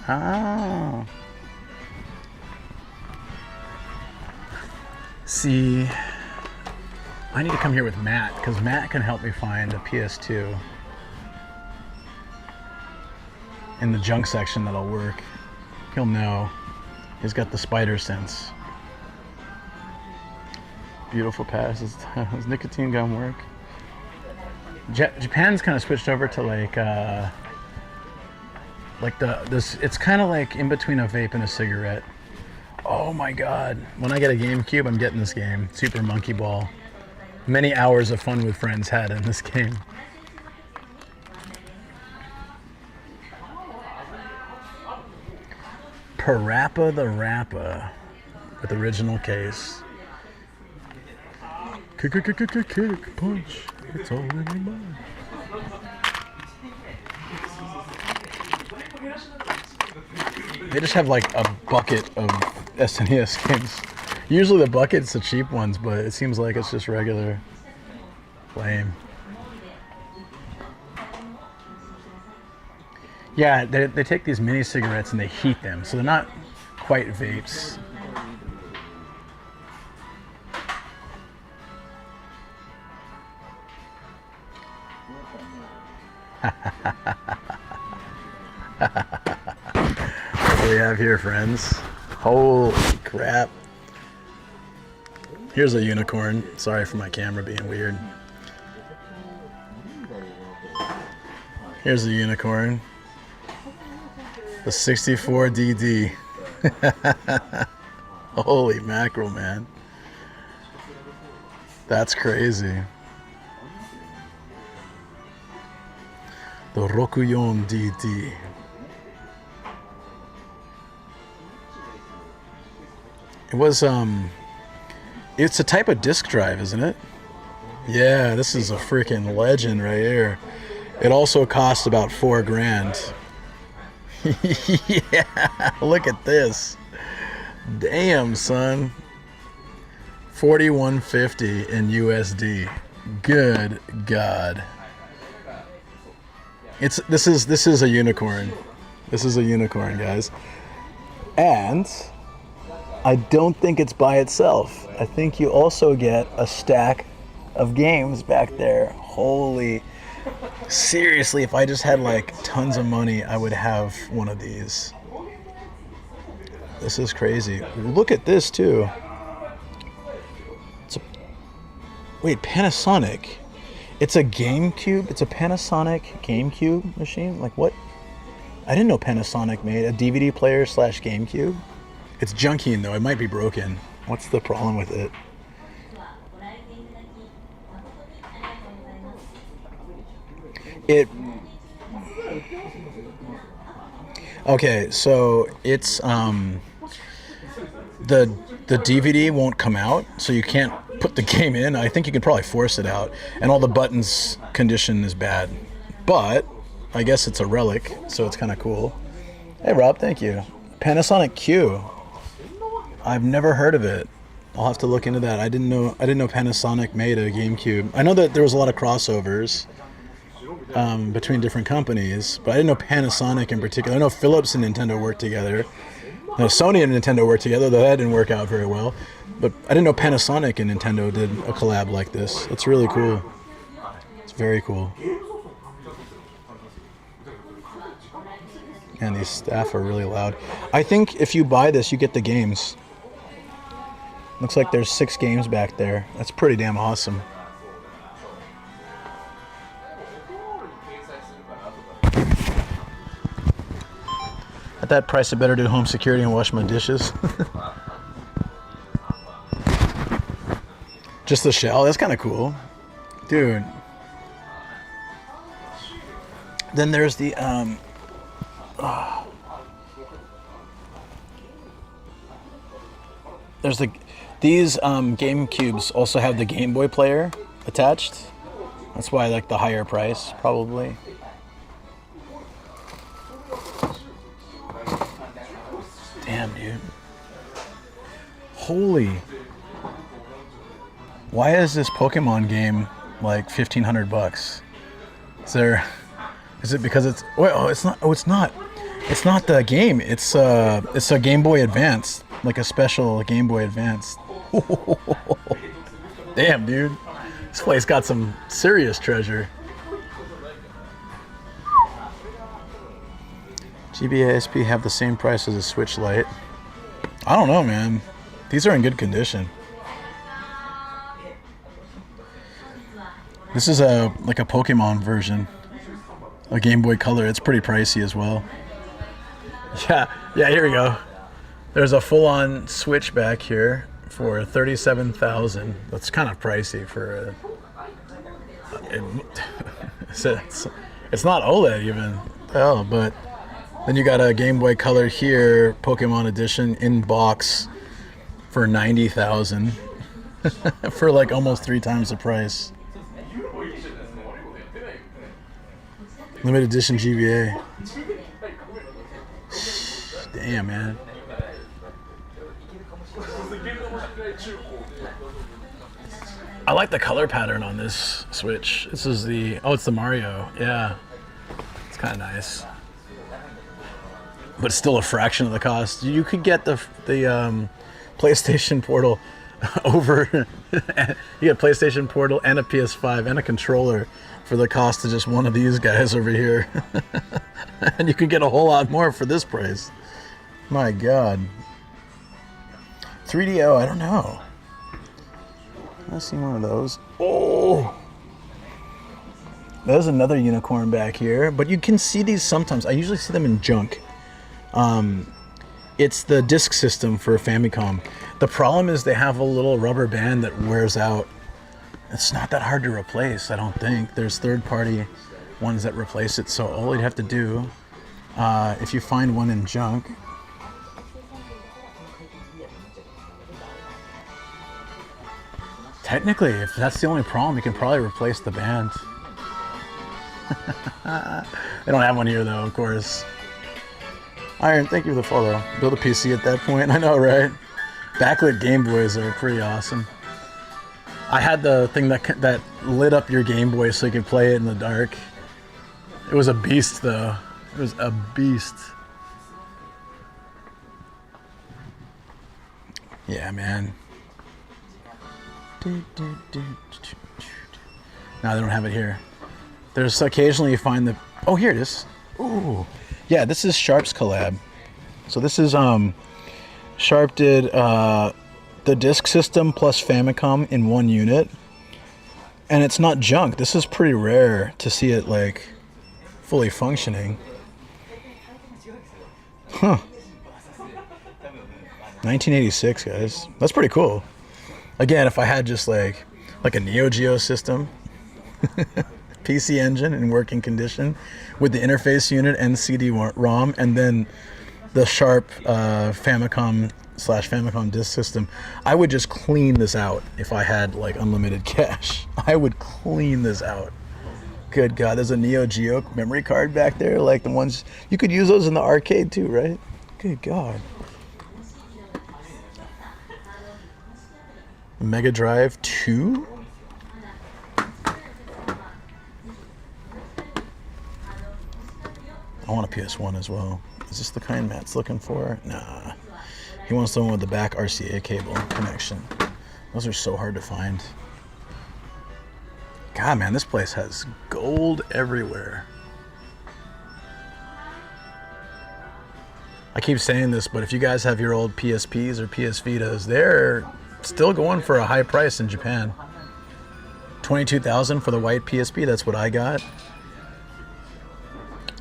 Oh. See, I need to come here with Matt, because Matt can help me find a PS2 in the junk section that'll work. He'll know. He's got the spider sense. Beautiful passes. Does nicotine gum work? Japan's kind of switched over to it's kind of like in between a vape and a cigarette. Oh my god. When I get a GameCube, I'm getting this game. Super Monkey Ball. Many hours of fun with friends had in this game. Parappa the Rappa with original case. Kick, punch. It's all in your mind. They just have like a bucket of SNES games. Usually the bucket's the cheap ones, but it seems like it's just regular. Lame. Yeah, they take these mini cigarettes and they heat them, so they're not quite vapes. What do we have here, friends? Holy crap. Here's a unicorn. Sorry for my camera being weird. Here's a unicorn. The 64DD. Holy mackerel, man. That's crazy. The Rokuyon DD. It was, it's a type of disk drive, isn't it? Yeah, this is a freaking legend right here. It also cost about $4,000. Yeah, look at this. Damn, son. 4150 in USD. Good God. This is a unicorn. This is a unicorn, guys. And I don't think it's by itself. I think you also get a stack of games back there. Holy, seriously, if I just had like tons of money, I would have one of these. This is crazy. Look at this too. Wait, Panasonic. It's a GameCube. It's a Panasonic GameCube machine. Like what? I didn't know Panasonic made a DVD player / GameCube. It's junky though. It might be broken. What's the problem with it? Okay, so it's the DVD won't come out, so you can't put the game in. I think you can probably force it out, and all the buttons condition is bad. But I guess it's a relic, so it's kind of cool. Hey Rob, thank you. Panasonic Q. I've never heard of it. I'll have to look into that. I didn't know Panasonic made a GameCube. I know that there was a lot of crossovers between different companies, but I didn't know Panasonic in particular. I know Philips and Nintendo worked together. Now, Sony and Nintendo worked together, though that didn't work out very well. But I didn't know Panasonic and Nintendo did a collab like this. It's really cool. It's very cool. And these staff are really loud. I think if you buy this, you get the games. Looks like there's 6 games back there. That's pretty damn awesome. At that price, I better do home security and wash my dishes. Just the shell. That's kind of cool. Dude. Then there's the... There's the... These GameCubes also have the Game Boy player attached. That's why I like the higher price, probably. Damn, dude. Holy. Why is this Pokemon game like $1,500? Is it because it's... Well, it's not. Oh, it's not. It's not the game. It's a Game Boy Advance, like a special Game Boy Advance. Damn, dude. This place got some serious treasure. GBA SP have the same price as a Switch Lite. I don't know, man. These are in good condition. This is like a Pokemon version. A Game Boy Color. It's pretty pricey as well. Yeah, here we go. There's a full-on Switch back here for $37,000. That's kind of pricey for it's not OLED even. Hell, but then you got a Game Boy Color here, Pokemon Edition in box for $90,000 for like almost 3 times the price. Limited edition GBA. Damn, man. I like the color pattern on this Switch. This is the, oh, it's the Mario. Yeah. It's kind of nice. But still a fraction of the cost. You could get the PlayStation Portal over, you get PlayStation Portal and a PS5 and a controller for the cost of just one of these guys over here. And you can get a whole lot more for this price. My God. 3DO, I don't know. I've seen one of those. Oh! There's another unicorn back here, but you can see these sometimes. I usually see them in junk. It's the disc system for Famicom. The problem is they have a little rubber band that wears out. It's not that hard to replace, I don't think. There's third-party ones that replace it, so all you'd have to do, if you find one in junk, technically, if that's the only problem, you can probably replace the band. They don't have one here, though, of course. Iron, thank you for the follow. Build a PC at that point. I know, right? Backlit Game Boys are pretty awesome. I had the thing that lit up your Game Boy so you could play it in the dark. It was a beast, though. It was a beast. Yeah, man. No, they don't have it here. There's occasionally you find the... Oh, here it is. Ooh. Yeah, this is Sharp's collab. So this is Sharp did the disk system plus Famicom in one unit, and it's not junk. This is pretty rare to see it like fully functioning. Huh. 1986, guys. That's pretty cool. Again, if I had just like a Neo Geo system. PC Engine in working condition with the interface unit and CD-ROM, and then the Sharp Famicom/Famicom disk system, I would just clean this out if I had like unlimited cash. I would clean this out. Good God, there's a Neo Geo memory card back there, like the ones you could use those in the arcade too, right? Good God. Mega Drive 2? I want a PS1 as well. Is this the kind Matt's looking for? Nah. He wants the one with the back RCA cable connection. Those are so hard to find. God, man, this place has gold everywhere. I keep saying this, but if you guys have your old PSPs or PS Vitas, they're still going for a high price in Japan. $22,000 for the white PSP, that's what I got.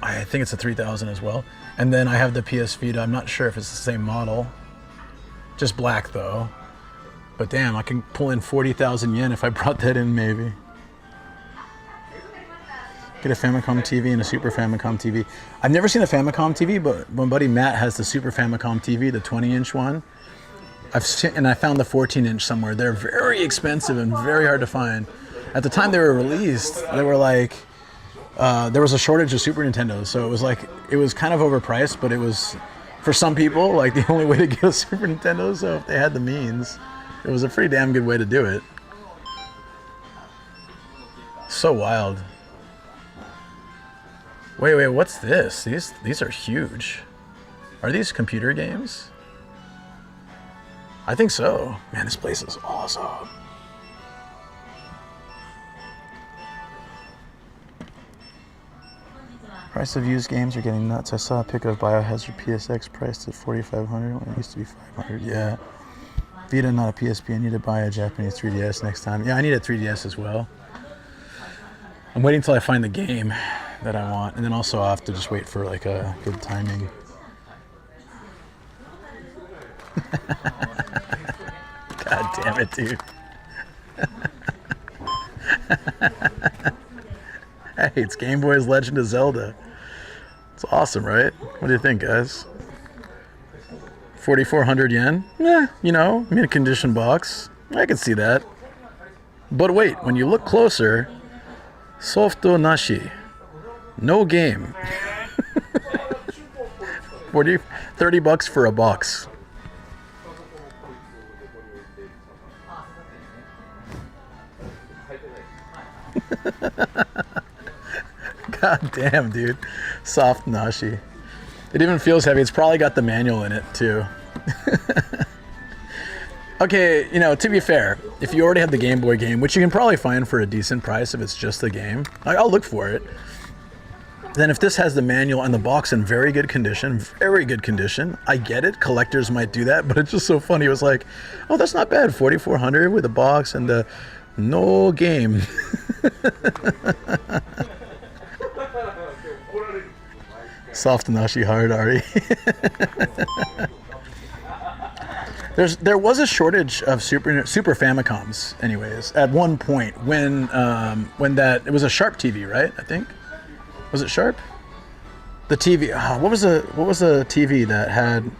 I think it's a 3,000 as well. And then I have the PS Vita. I'm not sure if it's the same model. Just black though. But damn, I can pull in 40,000 yen if I brought that in maybe. Get a Famicom TV and a Super Famicom TV. I've never seen a Famicom TV, but my buddy Matt has the Super Famicom TV, the 20-inch one. And I found the 14-inch somewhere. They're very expensive and very hard to find. At the time they were released, they were like, there was a shortage of Super Nintendos, so it was kind of overpriced, but it was, for some people, like the only way to get a Super Nintendo, so if they had the means, it was a pretty damn good way to do it. So wild. Wait, what's this? These are huge. Are these computer games? I think so. Man, this place is awesome. Price of used games are getting nuts. I saw a pic of Biohazard PSX priced at $4,500 when it used to be $500. Yeah. Vita, not a PSP. I need to buy a Japanese 3DS next time. Yeah, I need a 3DS as well. I'm waiting until I find the game that I want, and then also I'll have to just wait for like a good timing. God damn it, dude. Hey, it's Game Boy's Legend of Zelda. It's awesome, right? What do you think, guys? 4,400 yen? You know, mint condition box. I can see that. But wait, when you look closer, softo nashi. No game. 30 bucks for a box. God damn, dude. Soft nashi. It even feels heavy. It's probably got the manual in it, too. Okay, you know, to be fair, if you already have the Game Boy game, which you can probably find for a decent price if it's just the game, I'll look for it. Then if this has the manual and the box in very good condition, I get it. Collectors might do that, but it's just so funny. It was like, oh, that's not bad. 4,400 with a box and the no game. Soft nashi hard, Ari. There was a shortage of Super Famicoms, anyways, at one point when it was a Sharp TV, right? I think. Was it Sharp? The TV. What was the TV that had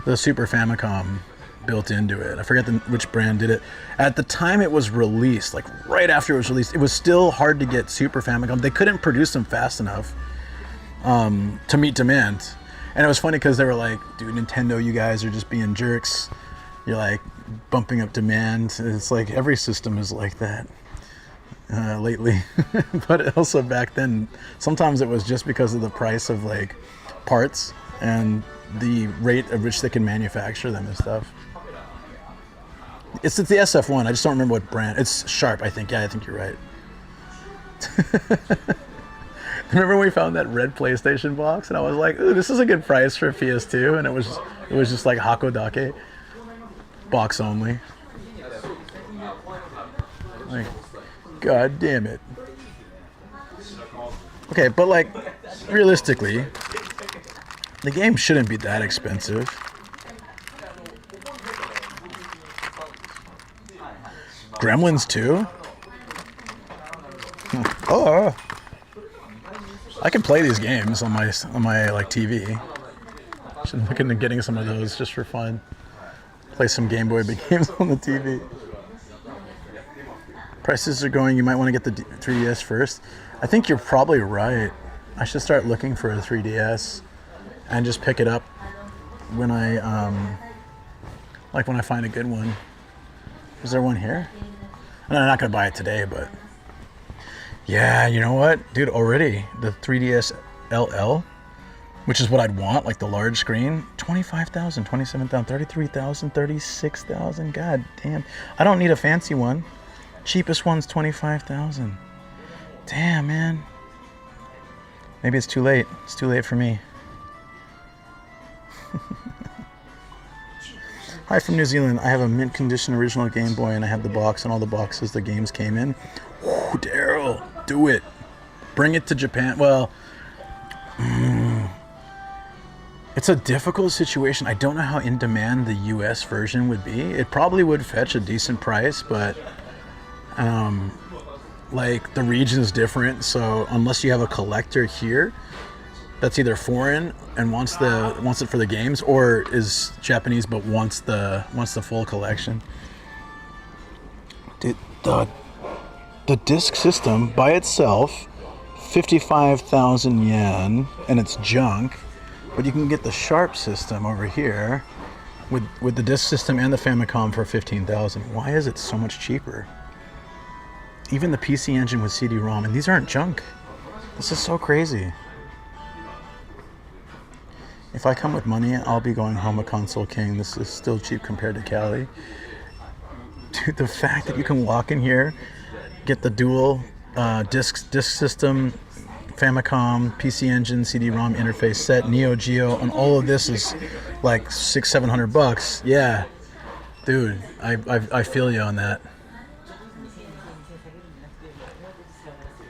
the Super Famicom built into it? I forget which brand did it. At the time it was released, like right after it was released, it was still hard to get Super Famicom. They couldn't produce them fast enough to meet demand. And it was funny because they were like, dude, Nintendo, you guys are just being jerks. You're like bumping up demand. It's like every system is like that lately. But also back then, sometimes it was just because of the price of like parts and the rate at which they can manufacture them and stuff. It's the SF1. I just don't remember what brand. It's Sharp, I think. Yeah, I think you're right. Remember when we found that red PlayStation box, and I was like, "Ooh, this is a good price for a PS2," and it was just like Hakodake, box only. Like, god damn it. Okay, but like, realistically, the game shouldn't be that expensive. Gremlins 2? Oh. I can play these games on my like TV. Should look into getting some of those just for fun. Play some Game Boy big games on the TV. Prices are going. You might want to get the 3DS first. I think you're probably right. I should start looking for a 3DS and just pick it up when I find a good one. Is there one here? I'm not gonna buy it today, but. Yeah, you know what? Dude, already, the 3DS LL, which is what I'd want, like the large screen, 25,000, 27,000, 33,000, 36,000, god damn. I don't need a fancy one. Cheapest one's 25,000. Damn, man. Maybe it's too late. It's too late for me. Hi from New Zealand. I have a mint condition original Game Boy and I have the box and all the boxes the games came in. Ooh, Daryl, do it. Bring it to Japan. Well, it's a difficult situation. I don't know how in demand the US version would be. It probably would fetch a decent price, but like the region is different. So unless you have a collector here that's either foreign and wants it for the games, or is Japanese but wants the full collection. The disc system by itself, 55,000 yen, and it's junk. But you can get the Sharp system over here with the disc system and the Famicom for 15,000. Why is it so much cheaper? Even the PC Engine with CD-ROM, and these aren't junk. This is so crazy. If I come with money, I'll be going home a console king. This is still cheap compared to Cali. Dude, the fact that you can walk in here, get the dual disc system, Famicom, PC Engine, CD-ROM interface set, Neo Geo, and all of this is like $600-700. Yeah, dude, I feel you on that.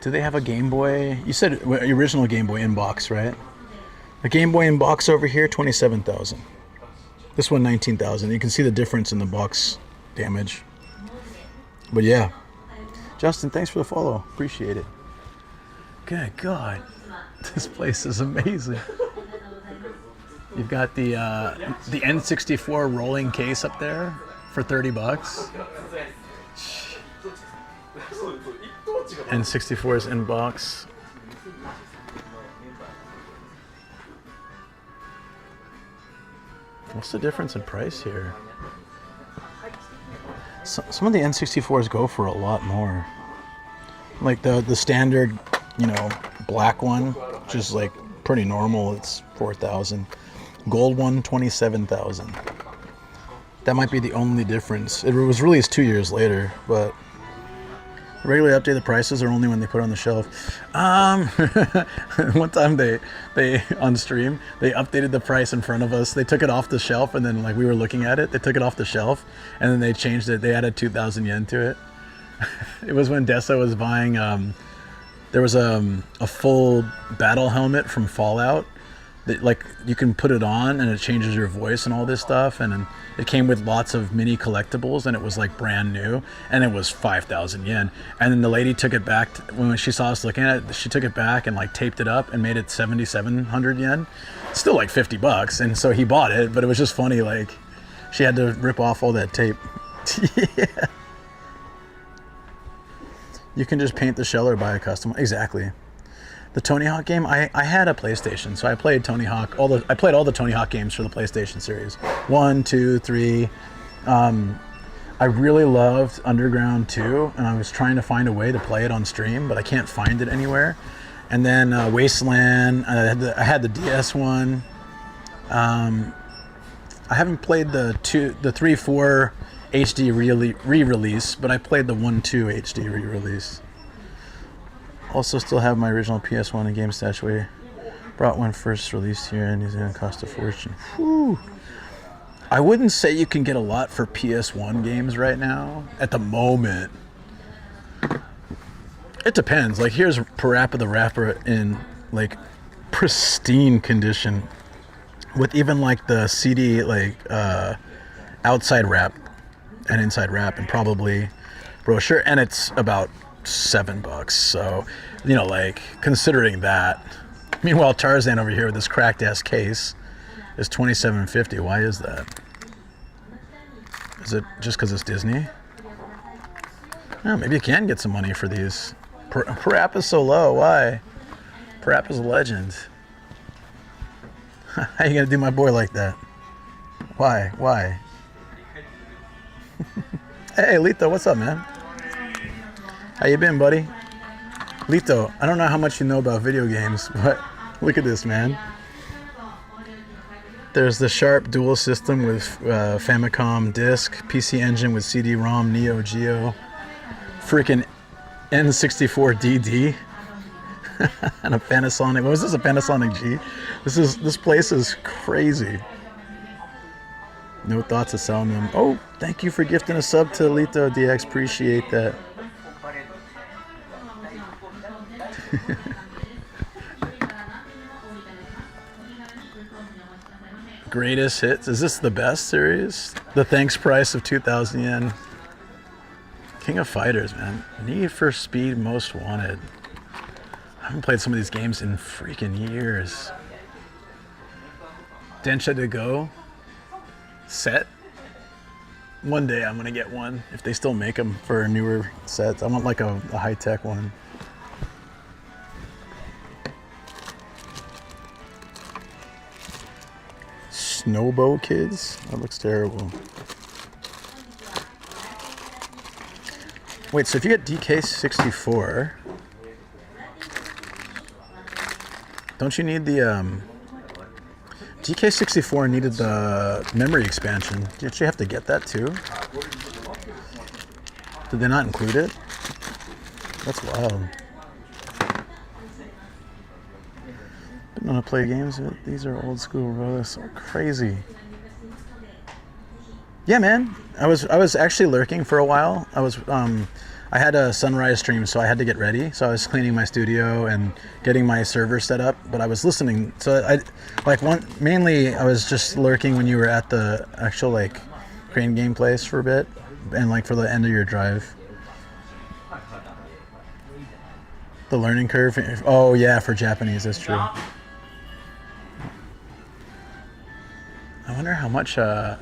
Do they have a Game Boy? You said original Game Boy in box, right? The Game Boy in box over here, 27,000. This one, 19,000. You can see the difference in the box damage. But yeah, Justin, thanks for the follow. Appreciate it. Good God, this place is amazing. You've got the N64 rolling case up there for $30. N64 is in box. What's the difference in price here? Some of the N64s go for a lot more. Like the standard, black one, which is like pretty normal. It's 4,000. Gold one, 27,000. That might be the only difference. It was released 2 years later, but regularly updated prices are only when they put it on the shelf. One time they on stream, they updated the price in front of us. They took it off the shelf, and then like we were looking at it, they took it off the shelf, and then they changed it. They added 2,000 yen to it. It was when Dessa was buying. There was a full battle helmet from Fallout. That, like, you can put it on and it changes your voice and all this stuff, and it came with lots of mini collectibles, and it was like brand new, and it was 5,000 yen. And then the lady took it back when she saw us looking at it. She took it back and like taped it up and made it 7,700 yen. Still like $50, and so he bought it. But it was just funny, like she had to rip off all that tape. Yeah. You can just paint the shell or buy a custom. Exactly. The Tony Hawk game, I had a PlayStation, so I played Tony Hawk. I played all the Tony Hawk games for the PlayStation series. 1, 2, 3. I really loved Underground 2, and I was trying to find a way to play it on stream, but I can't find it anywhere. And then Wasteland, I had the DS one. I haven't played the 3, 4 HD re-release, but I played the 1, 2 HD re-release. Also still have my original PS1 and Game Stashaway. Brought one first released here in New Zealand, cost a fortune. Whew. I wouldn't say you can get a lot for PS1 games right now, at the moment. It depends. Like, here's Parappa the Rapper in, like, pristine condition. With even, like, the CD, like, outside wrap and inside wrap, and probably brochure, and it's about $7, so like, considering that. Meanwhile, Tarzan over here with this cracked ass case is $27.50. Why is that? Is it just because it's Disney? Oh, maybe you can get some money for these. Parappa's so low. Why? Parappa's a legend. How you gonna do my boy like that? Why? Hey, Lito, what's up, man? How you been, buddy? Lito, I don't know how much you know about video games, but look at this, man. There's the Sharp dual system with Famicom disc, PC Engine with CD-ROM, Neo Geo, freaking N64 DD, and a Panasonic. What was this? A Panasonic G? This place is crazy. No thoughts of selling them. Oh, thank you for gifting a sub to Lito DX. Appreciate that. Greatest hits. Is this the best series? The thanks price of 2,000 yen. King of Fighters, man. Need for Speed Most Wanted. I haven't played some of these games in freaking years. Densha to Go set. One day I'm gonna get one if they still make them for newer sets. I want like a high-tech one. Snowbow Kids? That looks terrible. Wait, so if you get DK64, don't you need the DK64 needed the memory expansion. Did you have to get that too? Did they not include it? That's wild. Didn't want to play games. These are old school rollers. So crazy. Yeah, man. I was actually lurking for a while. I had a sunrise stream, so I had to get ready. So I was cleaning my studio and getting my server set up. But I was listening. So mainly I was just lurking when you were at the actual like Crane game place for a bit, and like for the end of your drive. The learning curve. Oh yeah, for Japanese, that's true. I wonder how much the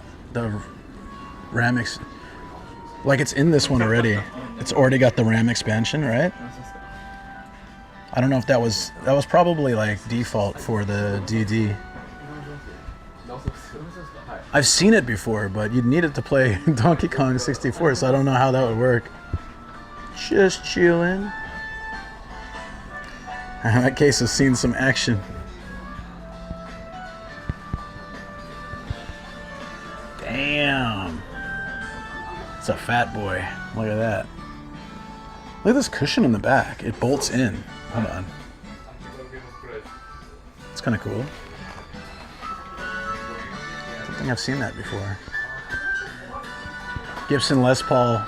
RAM like it's in this one already. It's already got the RAM expansion, right? I don't know if that was probably like default for the DD. I've seen it before, but you'd need it to play Donkey Kong 64, so I don't know how that would work. Just chilling. That case has seen some action. Damn. It's a fat boy. Look at that. Look at this cushion in the back. It bolts in. Hold on. It's kind of cool. I don't think I've seen that before. Gibson Les Paul,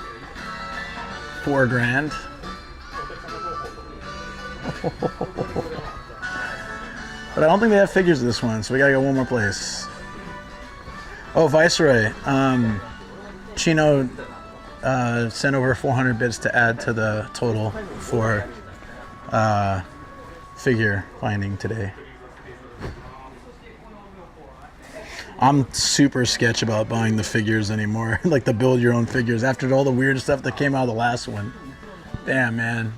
$4,000. But I don't think they have figures of this one, so we gotta go one more place. Oh, Viceroy. Chino sent over 400 bits to add to the total for figure finding today. I'm super sketch about buying the figures anymore, like the build your own figures after all the weird stuff that came out of the last one. Damn, man.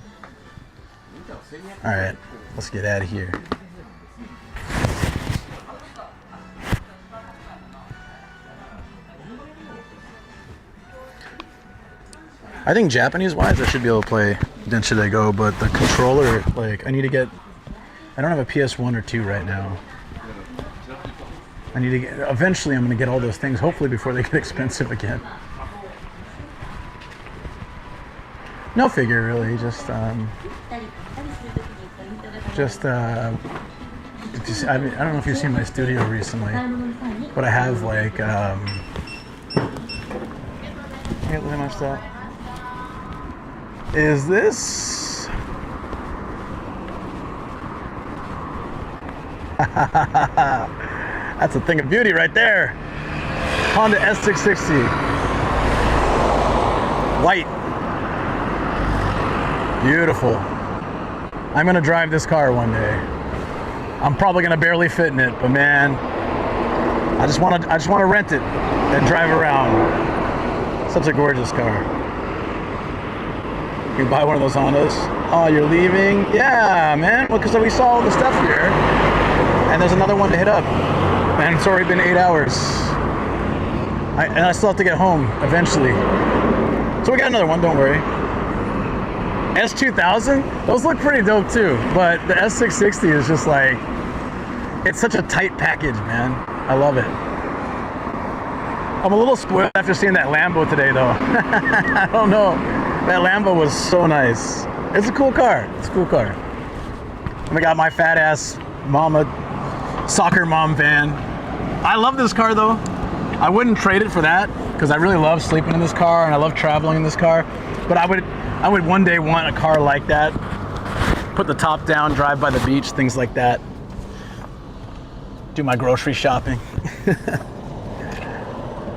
All right, let's get out of here. I think Japanese-wise, I should be able to play Densha They Go, but the controller, like, I need to get... I don't have a PS1 or 2 right now. I need to get... Eventually, I'm going to get all those things, hopefully before they get expensive again. No figure, really, just I mean, I don't know if you've seen my studio recently, but I have, like, look at my stuff. Is this? That's a thing of beauty right there. Honda S660. White. Beautiful. I'm gonna drive this car one day. I'm probably gonna barely fit in it, but man, I just wanna rent it and drive around. Such a gorgeous car. You can buy one of those Hondas. Oh, you're leaving? Yeah, man. Well, because we saw all the stuff here, and there's another one to hit up. And it's already been 8 hours. And I still have to get home eventually. So we got another one, don't worry. S2000, those look pretty dope too. But the S660 is just like, it's such a tight package, man. I love it. I'm a little spoiled after seeing that Lambo today though. I don't know. That Lambo was so nice. It's a cool car. It's a cool car. And I got my fat ass mama, soccer mom van. I love this car though. I wouldn't trade it for that because I really love sleeping in this car and I love traveling in this car. But I would one day want a car like that. Put the top down, drive by the beach, things like that. Do my grocery shopping.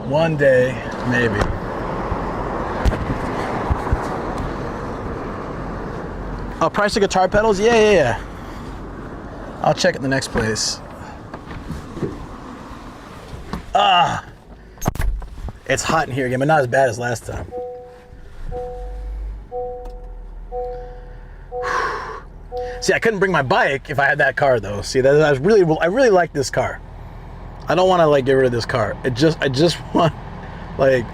One day, maybe. Oh, price of guitar pedals? Yeah. I'll check at the next place. It's hot in here again, but not as bad as last time. See, I couldn't bring my bike if I had that car though. See, I really like this car. I don't want to like get rid of this car. I just want like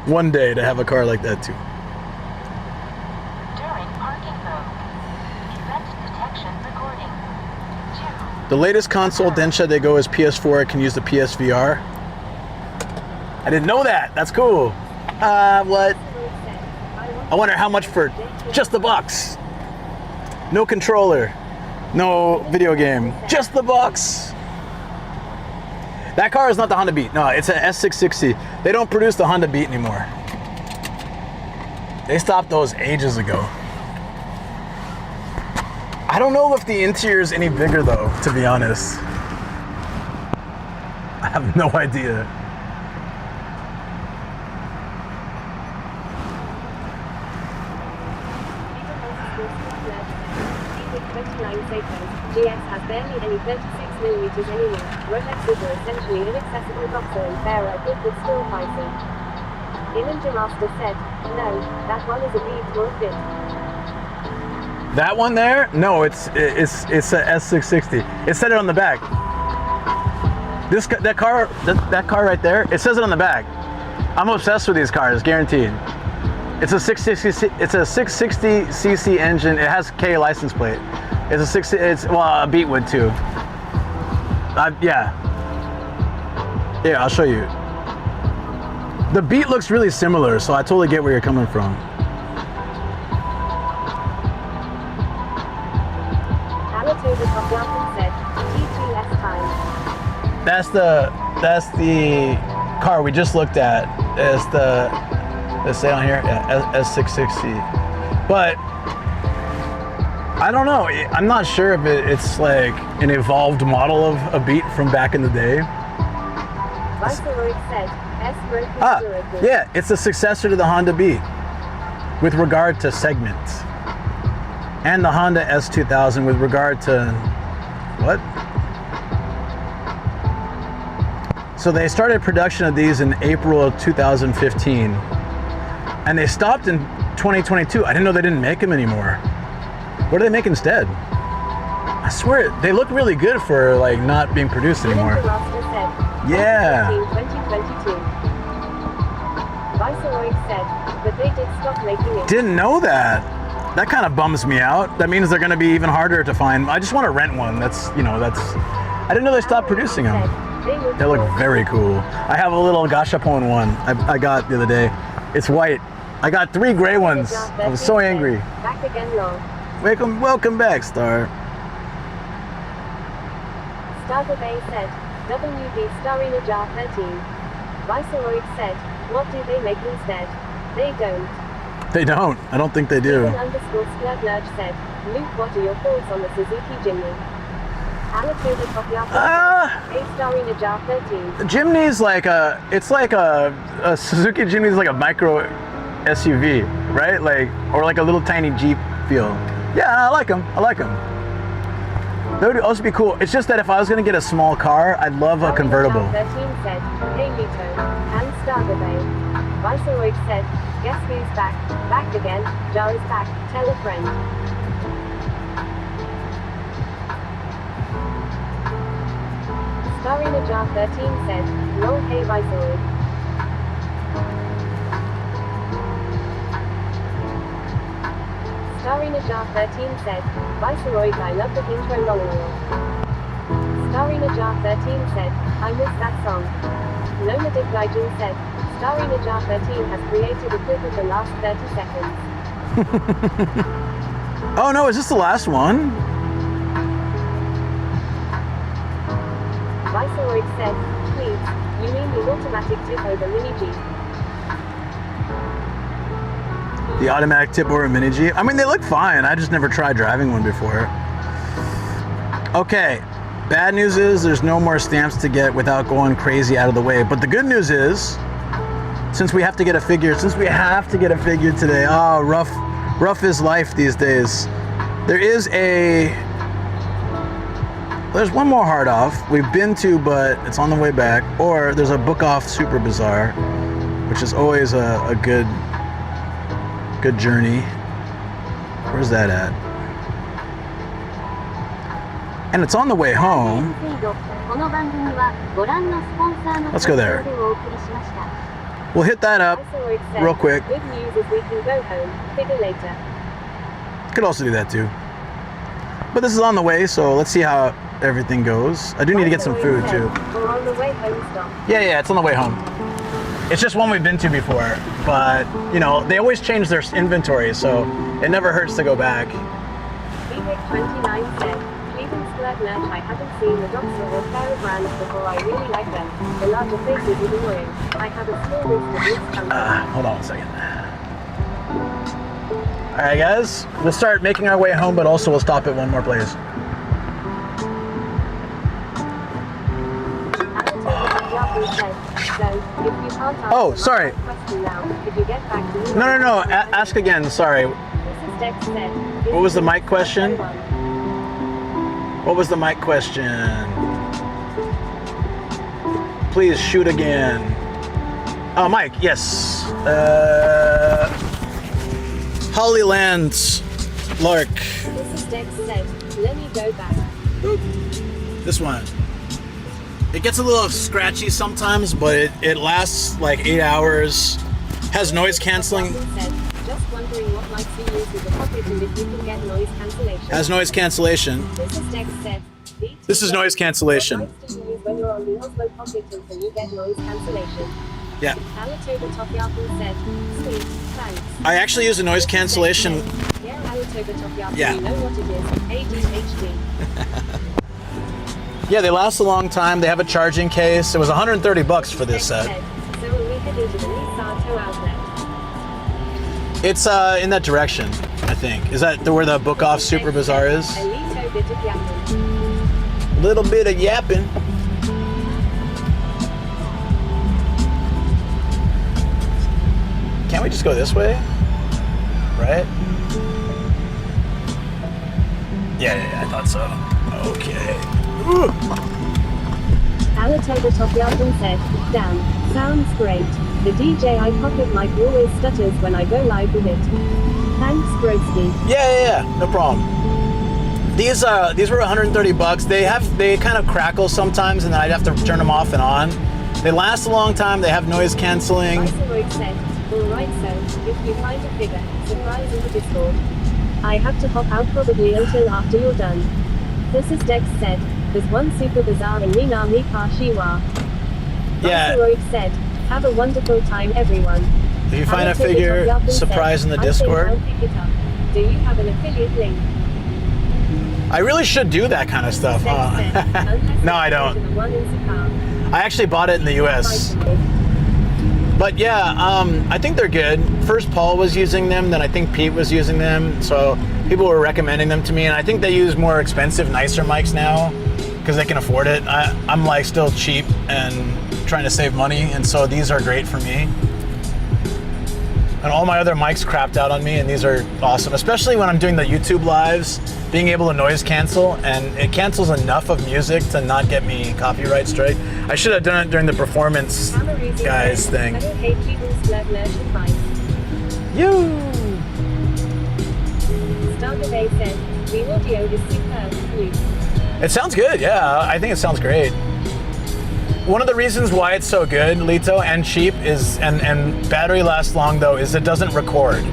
one day to have a car like that too. The latest console Densha They Go is PS4. It can use the PSVR. I didn't know that. That's cool. What? I wonder how much for just the box. No controller. No video game. Just the box. That car is not the Honda Beat. No, it's an S660. They don't produce the Honda Beat anymore. They stopped those ages ago. I don't know if the interior is any bigger though, to be honest. I have no idea. GS has barely any 36mm anymore. Rolexes are essentially inaccessible boxer and fairer, if with still pricey. Illinger Master said, no, that one is a beat or a fit. That one there? No, it's a S660. It said it on the back. That car right there, it says it on the back. I'm obsessed with these cars, guaranteed. It's a 660cc engine. It has K license plate. It's a 60. It's well, a Beat would too. Yeah. Yeah, I'll show you. The Beat looks really similar, so I totally get where you're coming from. Alatover Kobyakin said, T3 less time. That's the car we just looked at. Is the say on here? Yeah, S660. But I don't know. I'm not sure if it's like an evolved model of a Beat from back in the day. Viceroy said, S. Yeah, it's the successor to the Honda Beat with regard to segments, and the Honda S2000 with regard to what? So they started production of these in April of 2015, and they stopped in 2022. I didn't know they didn't make them anymore. What do they make instead? I swear, they look really good for like not being produced anymore. Yeah. 2022. Viceroy said, but they did stop making it. Didn't know that. That kind of bums me out. That means they're going to be even harder to find. I just want to rent one. That's. I didn't know they stopped producing them. They look very cool. I have a little Gashapon one I got the other day. It's white. I got 3 gray ones. I was so angry. Back again, lol. Welcome back, Star. Starter Bay said, WB starring a jar 13. Viceroy said, what do they make instead? They don't. They don't. I don't think they do. _splurge said, Luke, what are your thoughts on the Suzuki Jimny? Alatover Kobyakin said, a starring a jar 13. The Jimny's like a Suzuki Jimny's like a micro SUV, right? Or like a little tiny Jeep feel. Yeah, I like them. That would also be cool. It's just that if I was gonna get a small car, I'd love a convertible. 13 said, hey Mito, and Starter Bay. Viceroy said, guess who's back? Back again, Jar is back, tell a friend. Starring a Jar 13 said, lol hey Viceroy. Starring a Jar 13 said, Viceroy I love the intro lol. Starring a Jar 13 said, I miss that song. Nomadic Gaijin said, Starring a Jar 13 has created a clip of the last 30 seconds. Oh no, is this the last one? Viceroy said, please, you mean the automatic tip over mini Jeep? The automatic tip over mini Jeep? I mean, they look fine. I just never tried driving one before. Okay, bad news is there's no more stamps to get without going crazy out of the way. But the good news is, since we have to get a figure today, oh, rough is life these days. There's one more hard off we've been to, but it's on the way back. Or there's a book off Super Bazaar, which is always a good journey. Where's that at? And it's on the way home. Let's go there. We'll hit that up real quick. Good news is we can go home, figure later. Could also do that too. But this is on the way, so let's see how everything goes. I do need to get some food too. We're on the way home, stop. Yeah, it's on the way home. It's just one we've been to before, but they always change their inventory, so it never hurts to go back. Vivic29 said, Cleveland Splurge merch, I haven't seen the Doxer or Farrow brands before, I really like them. The larger faces is annoying. I have a small list of these companies. Hold on a second. Alright guys, we'll start making our way home, but also we'll stop at one more place. Oh, sorry. No. Ask again. Sorry. What was the mic question? Please shoot again. Oh, Mike. Yes. Hollylands Lark. This is Dex said, let me go back. This one. It gets a little scratchy sometimes, but it lasts like 8 hours. Has noise canceling. Just wondering what mics you use with the pocket and if you can get noise cancellation. Has noise cancellation. This is Dex said. This is noise cancellation. What mics do you use when you're on the Oslo pocket and can you get noise cancellation? Yeah. Alatoba Tokyaku said, sweet, thanks. I actually use a noise cancellation. Yeah, Alatoba Tokyaku, Yeah. you know what it is. ADHD. Yeah, they last a long time. They have a charging case. It was $130 for this set. So will we head into the Misato outlet? It's in that direction, I think. Is that where the Book Off Super Bazaar is? A little bit of yapping. Little bit of yapping. Can't we just go this way? Right? Yeah, I thought so. Okay. Ooh. Alatoba Tokyaku said, damn, sounds great. The DJI Pocket mic always stutters when I go live with it. Thanks, Brodsky. Yeah, no problem. These were $130. They kind of crackle sometimes, and then I'd have to turn them off and on. They last a long time. They have noise canceling. Iceroid said, alright, so, if you find a figure, surprise in the Discord. I have to hop out probably until after you're done. This is Dex said, there's one super bizarre in Minami Kashiwa. Yeah. Iceroid said, have a wonderful time, everyone. If you find a Alatoba figure, Tokyaku surprise in said, the I think Discord. I'll pick it up. Do you have an affiliate link? I really should do that kind of stuff, huh? No, I don't. I actually bought it in the US. But yeah, I think they're good. First Paul was using them, then I think Pete was using them. So people were recommending them to me, and I think they use more expensive, nicer mics now because they can afford it. I'm like still cheap and trying to save money, and so these are great for me. And all my other mics crapped out on me, and these are awesome, especially when I'm doing the YouTube lives, being able to noise cancel, and it cancels enough of music to not get me copyright strike. I should have done it during the performance guys thing. You. It sounds good, yeah. I think it sounds great. One of the reasons why it's so good, Lito, and cheap is, and battery lasts long though, is it doesn't record.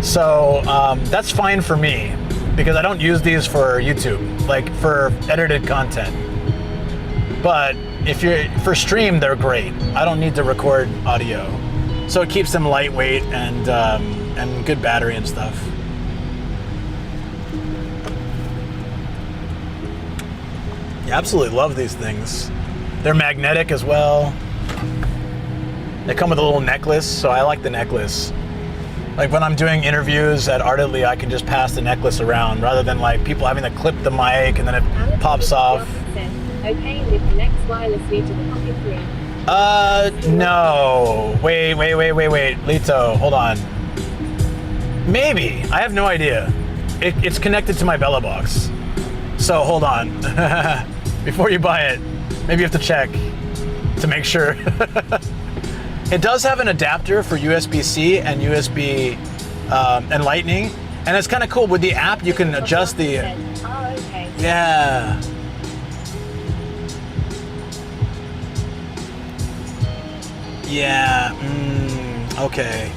So that's fine for me because I don't use these for YouTube, like for edited content. But if you're for stream, they're great. I don't need to record audio, so it keeps them lightweight and good battery and stuff. Yeah, absolutely love these things. They're magnetic as well. They come with a little necklace, so I like the necklace. Like when I'm doing interviews at Artedly, I can just pass the necklace around rather than like people having to clip the mic and then it pops off. Okay, with the next wirelessly to the Pocket 3. No. Wait. Lito, hold on. Maybe. I have no idea. It's connected to my Bella box. So hold on. Before you buy it, maybe you have to check to make sure. It does have an adapter for USB-C and USB and Lightning, and it's kind of cool. With the app, you can adjust the. Oh, okay. Yeah. Yeah. Okay.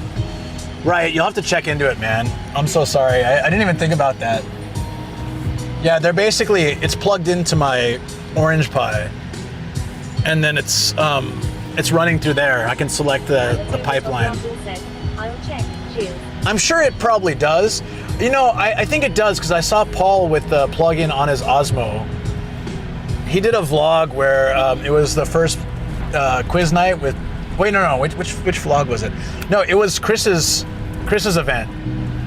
Right. You'll have to check into it, man. I'm so sorry. I didn't even think about that. Yeah, they're basically, it's plugged into my Orange Pi, and then it's running through there. I can select the pipeline. I'll check. Cheers. I'm sure it probably does. You know, I think it does because I saw Paul with the plug-in on his Osmo. He did a vlog where it was the first quiz night with. Wait, no. Which vlog was it? No, it was Chris's event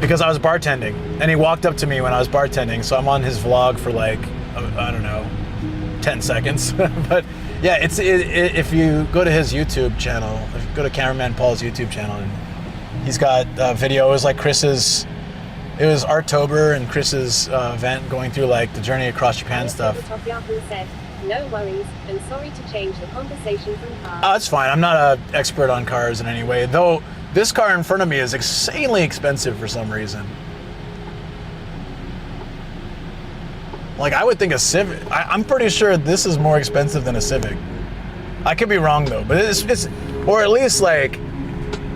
because I was bartending, and he walked up to me when I was bartending. So I'm on his vlog for like I don't know, 10 seconds. But yeah, if you go to his YouTube channel, if you go to Cameraman Paul's YouTube channel, and he's got videos like Chris's. It was Arttober and Chris's event going through like the journey across Japan stuff. Said, no worries, and sorry to change the conversation from cars. Oh, it's fine. I'm not an expert on cars in any way, though this car in front of me is insanely expensive for some reason. Like, I would think a Civic. I'm pretty sure this is more expensive than a Civic. I could be wrong though, but it's or at least like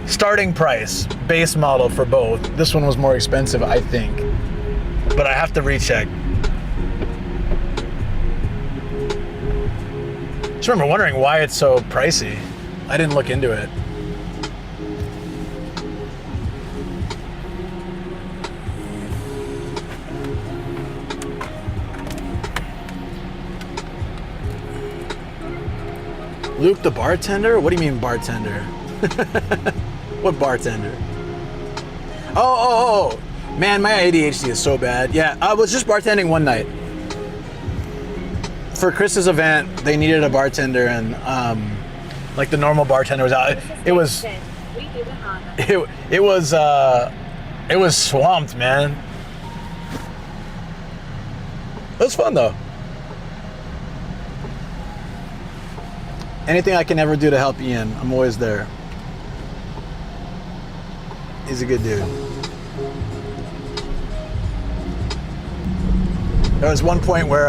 starting price, base model for both. This one was more expensive, I think, but I have to recheck. Just remember wondering why it's so pricey. I didn't look into it. Luke the bartender? What do you mean bartender? What bartender? Oh. Man, my ADHD is so bad. Yeah, I was just bartending one night. For Chris's event, they needed a bartender, and like the normal bartender was out. It was swamped, man. It was fun though. Anything I can ever do to help Ian, I'm always there. He's a good dude. There was one point where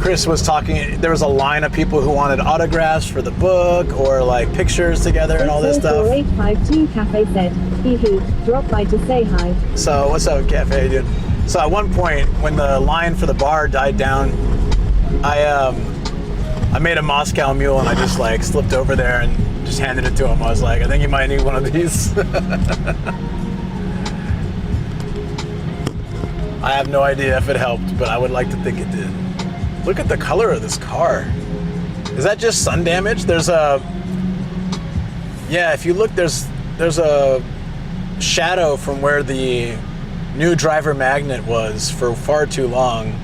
Chris was talking, there was a line of people who wanted autographs for the book or like pictures together and all this stuff. 4852 Cafe said, hee, drop by to say hi. So what's up, Cafe, dude? So at one point when the line for the bar died down, I made a Moscow Mule and I just like slipped over there and just handed it to him. I was like, I think you might need one of these. I have no idea if it helped, but I would like to think it did. Look at the color of this car. Is that just sun damage? Yeah, if you look, there's a shadow from where the new driver magnet was for far too long.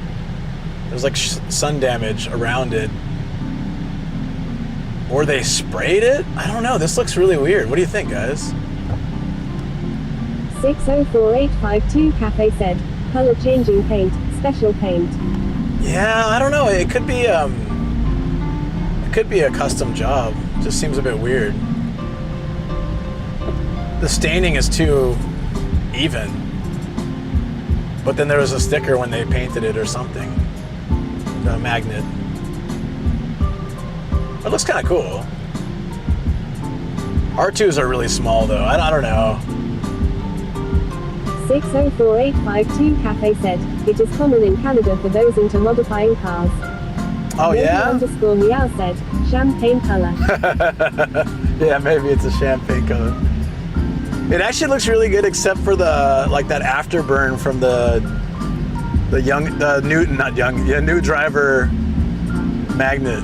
There's like sun damage around it. Or they sprayed it? I don't know. This looks really weird. What do you think, guys? 604852 Cafe said, color changing paint, special paint. Yeah, I don't know. It could be a custom job. Just seems a bit weird. The staining is too even. But then there was a sticker when they painted it or something. The magnet. It looks kind of cool. R2s are really small though. I don't know. 604852 Cafe said, it is common in Canada for those into modifying cars. Oh yeah? Underscore Meow said, champagne color. Yeah, maybe it's a champagne color. It actually looks really good except for the like that afterburn from the new driver magnet.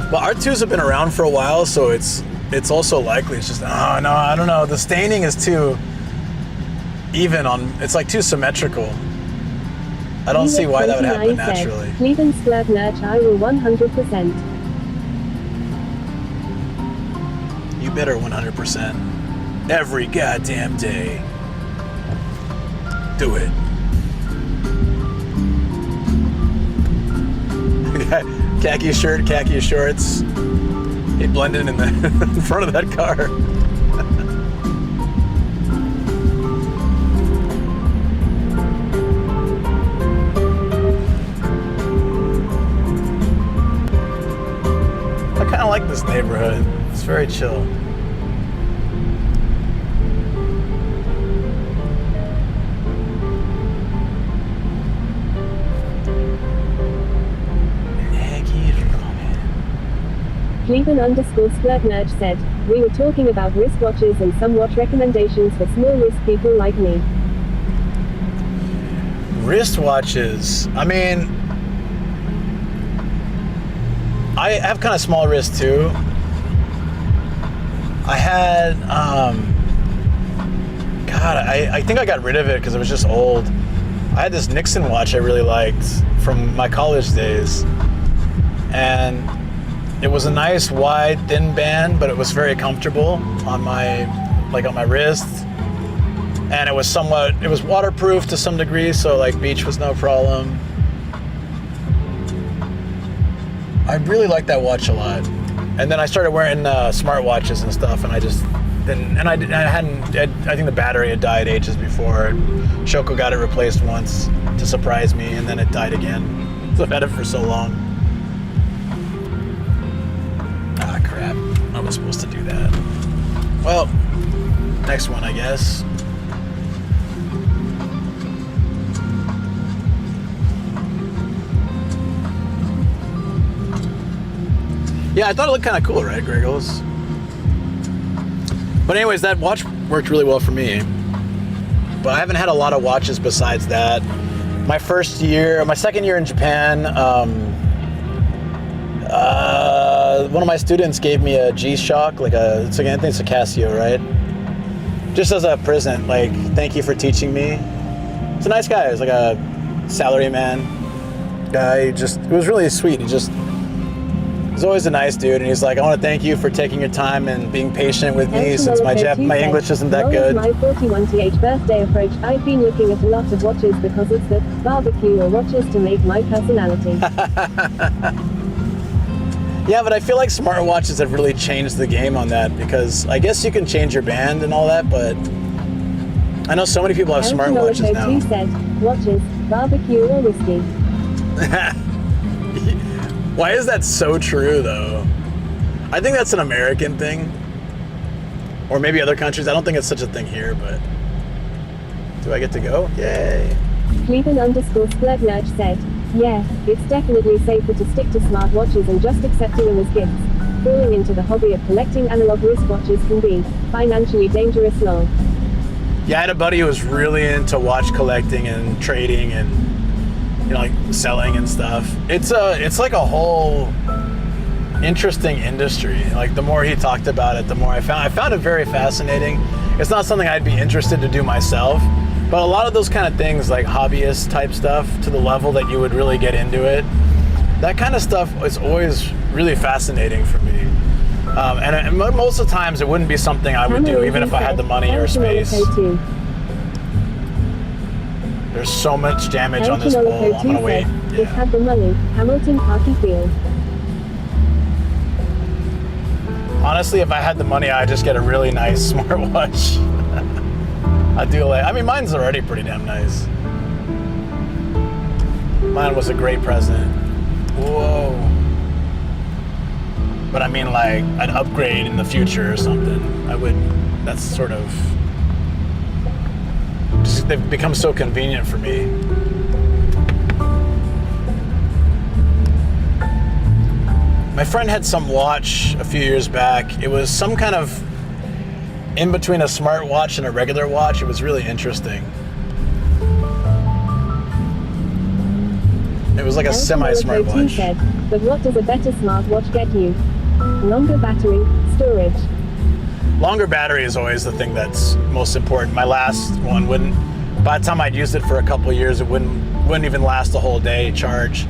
But R2s have been around for a while, so it's also likely it's just, oh no, I don't know. The staining is too even on, it's like too symmetrical. I don't see why that would happen naturally. Cleveland Splurg Nurch, I will 100%. You better 100%. Every goddamn day. Do it. Khaki shirt, khaki shorts. He blended in the in front of that car. I kind of like this neighborhood. It's very chill. Cleveland underscore Splurg Nurch said, we were talking about wristwatches and some watch recommendations for small wrist people like me. Wristwatches. I mean, I have kind of small wrists too. I had, I think I got rid of it because it was just old. I had this Nixon watch I really liked from my college days. And it was a nice, wide, thin band, but it was very comfortable on my wrist. And it was waterproof to some degree, so like beach was no problem. I really liked that watch a lot. And then I started wearing smartwatches and stuff, and I just didn't, and I think the battery had died ages before. Shoko got it replaced once to surprise me, and then it died again. So I've had it for so long. was supposed to do that. Well, next one, I guess. Yeah, I thought it looked kind of cool, right, Gregos? But anyways, that watch worked really well for me. But I haven't had a lot of watches besides that. My second year in Japan, one of my students gave me a G-Shock, I think it's a Casio, right? Just as a present, like, thank you for teaching me. It's a nice guy. He's like a salaryman guy. It was really sweet. He's always a nice dude, and he's like, I want to thank you for taking your time and being patient with me since my English isn't that good. My 41th birthday approach, I've been looking at a lot of watches because it's the barbecue or watches to make my personality. Yeah, but I feel like smartwatches have really changed the game on that, because I guess you can change your band and all that, but I know so many people have smartwatches now. Said, watches, barbecue or whiskey. Why is that so true, though? I think that's an American thing. Or maybe other countries. I don't think it's such a thing here, but... Do I get to go? Yay. Cleveland_Splednurch said, yeah, it's definitely safer to stick to smartwatches and just accepting them as gifts. Falling into the hobby of collecting analog wristwatches can be financially dangerous. Lol. Yeah, I had a buddy who was really into watch collecting and trading and, like selling and stuff. It's like a whole interesting industry. Like, the more he talked about it, the more I found it very fascinating. It's not something I'd be interested to do myself, but a lot of those kind of things, like hobbyist type stuff, to the level that you would really get into it, that kind of stuff is always really fascinating for me. And most of the times it wouldn't be something I would do even if I had the money or space. There's so much damage on this pole. I'm gonna wait. Yeah. It had the money. Hamilton Parky Field. Honestly, if I had the money, I'd just get a really nice smartwatch. Mine's already pretty damn nice. Mine was a great present. Whoa. But I mean, like, I'd upgrade in the future or something. That's sort of... They've become so convenient for me. My friend had some watch a few years back. It was some kind of in between a smartwatch and a regular watch. It was really interesting. It was like a semi-smartwatch. Said, but what does a better smartwatch get you? Longer battery, storage. Longer battery is always the thing that's most important. My last one wouldn't, by the time I'd used it for a couple of years, it wouldn't even last the whole day charge.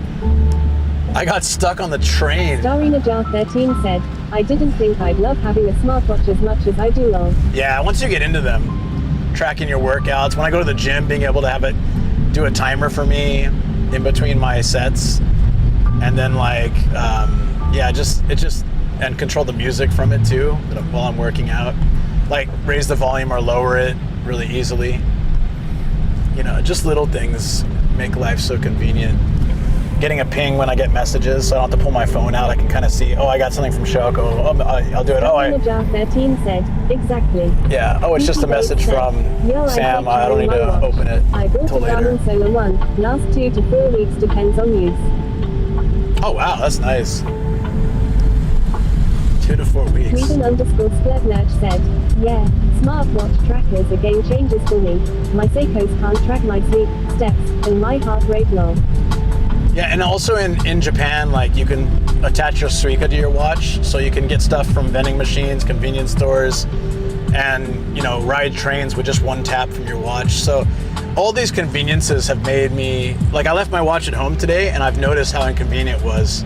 I got stuck on the train. Starinajar13 said, I didn't think I'd love having a smartwatch as much as I do lol. Yeah, once you get into them, tracking your workouts, when I go to the gym, being able to have it do a timer for me in between my sets, and then and control the music from it too while I'm working out. Like, raise the volume or lower it really easily. Just little things make life so convenient. Getting a ping when I get messages, so I don't have to pull my phone out. I can kind of see, I got something from Shoko. I'll do it. Starinajar13 said, exactly. Yeah, it's just a message from Sam. I don't need to open it I bought till a later. Garmin Solar One. Last 2 to 4 weeks, depends on use. Oh wow, that's nice. 2 to 4 weeks. Sweden_Splednurch said, yeah, smartwatch trackers are game changers for me. My Seikos can't track my sleep, steps, and my heart rate lol. Yeah, and also in Japan, like, you can attach your Suica to your watch, so you can get stuff from vending machines, convenience stores, and, ride trains with just one tap from your watch. So all these conveniences have made me, like, I left my watch at home today, and I've noticed how inconvenient it was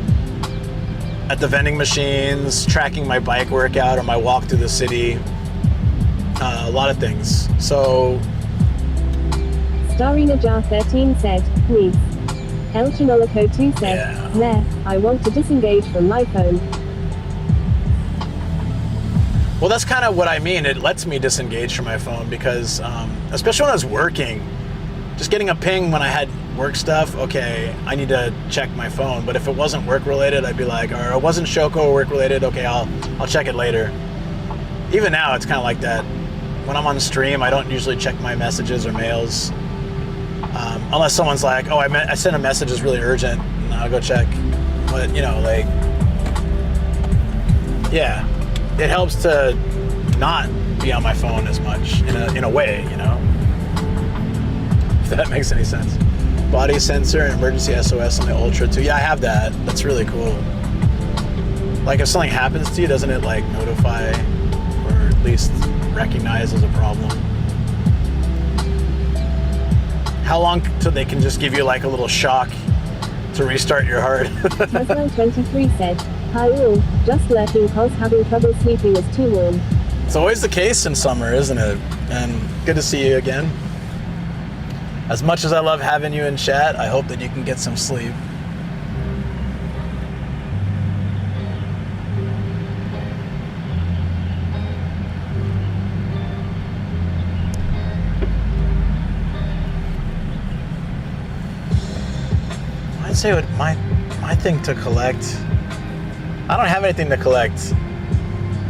at the vending machines, tracking my bike workout or my walk through the city, a lot of things. So... Starinajar13 said, please. El Chinoloco2 said, Meh, I want to disengage from my phone. Well, that's kind of what I mean. It lets me disengage from my phone because, especially when I was working, just getting a ping when I had work stuff, okay, I need to check my phone. But if it wasn't work related, I'd be like, or it wasn't Shoko or work related, okay, I'll check it later. Even now, it's kind of like that. When I'm on stream, I don't usually check my messages or mails. Unless someone's like, oh, I sent a message that's really urgent, and I'll go check. But, you know, like, yeah, it helps to not be on my phone as much in a way, you know? If that makes any sense. Body sensor and emergency SOS on the Ultra too. Yeah, I have that. That's really cool. Like if something happens to you, doesn't it like notify or at least recognize as a problem? How long till they can just give you like a little shock to restart your heart? Tesla23 said, "Hi all, just lurking cause having trouble sleeping is too warm." It's always the case in summer, isn't it? And good to see you again. As much as I love having you in chat, I hope that you can get some sleep. I'd say what my thing to collect. I don't have anything to collect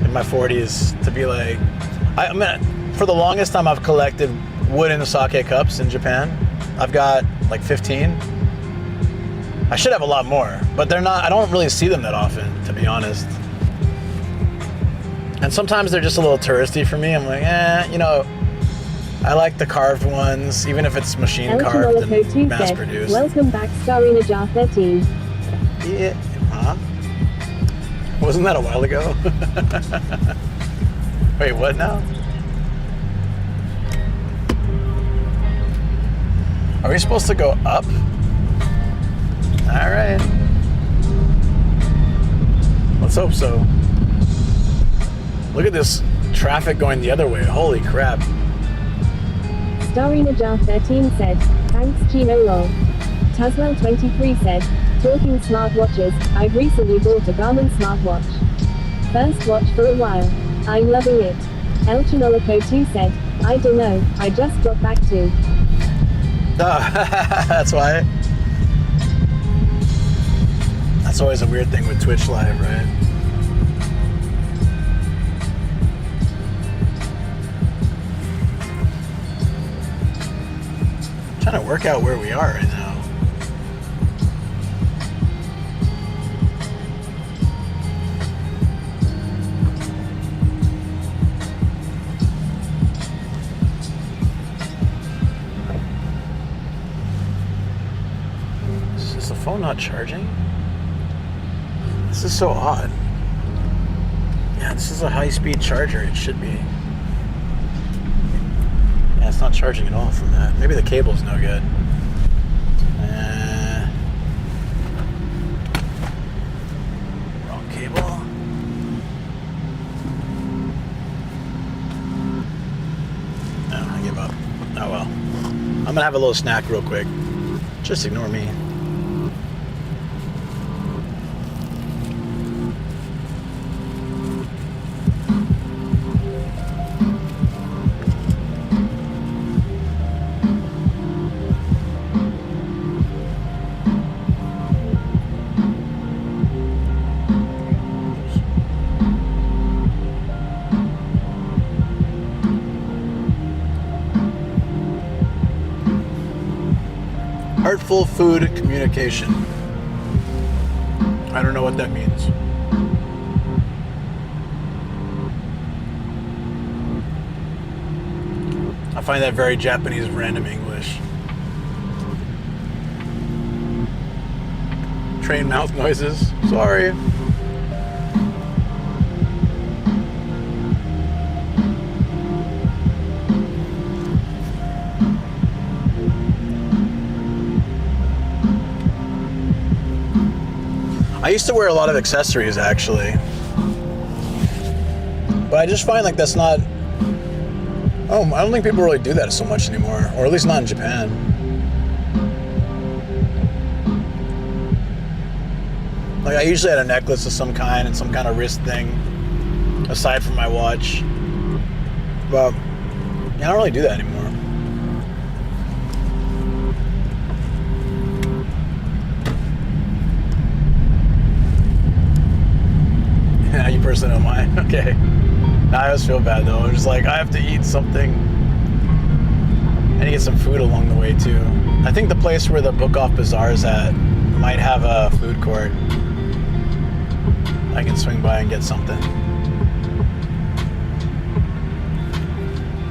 in my 40s to be like. I mean, for the longest time, I've collected wooden sake cups in Japan. I've got like 15. I should have a lot more, but they're not. I don't really see them that often, to be honest. And sometimes they're just a little touristy for me. I'm like, you know. I like the carved ones, even if it's machine carved and mass produced. Welcome back, Starina Jar 13. Yeah, huh? Wasn't that a while ago? Wait, what now? Are we supposed to go up? All right. Let's hope so. Look at this traffic going the other way. Holy crap. Starina Jar 13 said, "Thanks Chino lol." Taswell23 said, "Talking smartwatches, I've recently bought a Garmin smartwatch. First watch for a while. I'm loving it." El Chinoloco2 said, "I dunno, I just got back to." Oh, that's why. That's always a weird thing with Twitch Live, right? Trying to work out where we are right now. Is the phone not charging? This is so odd. Yeah, this is a high-speed charger. It should be. Yeah, it's not charging at all from that. Maybe the cable's no good. Wrong cable. No, I give up. Oh well. I'm gonna have a little snack real quick. Just ignore me. Heartful food communication. I don't know what that means. I find that very Japanese random English. Train mouth noises. Sorry. I used to wear a lot of accessories actually, but I just find like that's not. Oh, I don't think people really do that so much anymore, or at least not in Japan. Like I usually had a necklace of some kind and some kind of wrist thing, aside from my watch. But yeah, I don't really do that anymore. person on mine. Okay. Now I always feel bad though. I'm just like, I have to eat something. And get some food along the way too. I think the place where the Book Off Bazaar is at might have a food court. I can swing by and get something.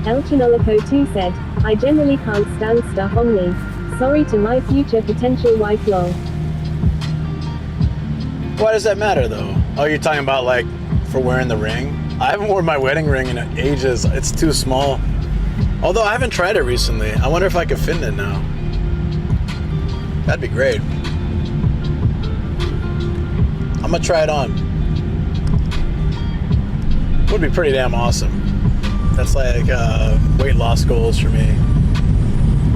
El Chinolico2 said, I generally can't stand stuff on me. Sorry to my future potential wife lol. Why does that matter though? Oh, you're talking about like for wearing the ring? I haven't worn my wedding ring in ages. It's too small. Although I haven't tried it recently. I wonder if I could fit in it now. That'd be great. I'm gonna try it on. Would be pretty damn awesome. That's like weight loss goals for me.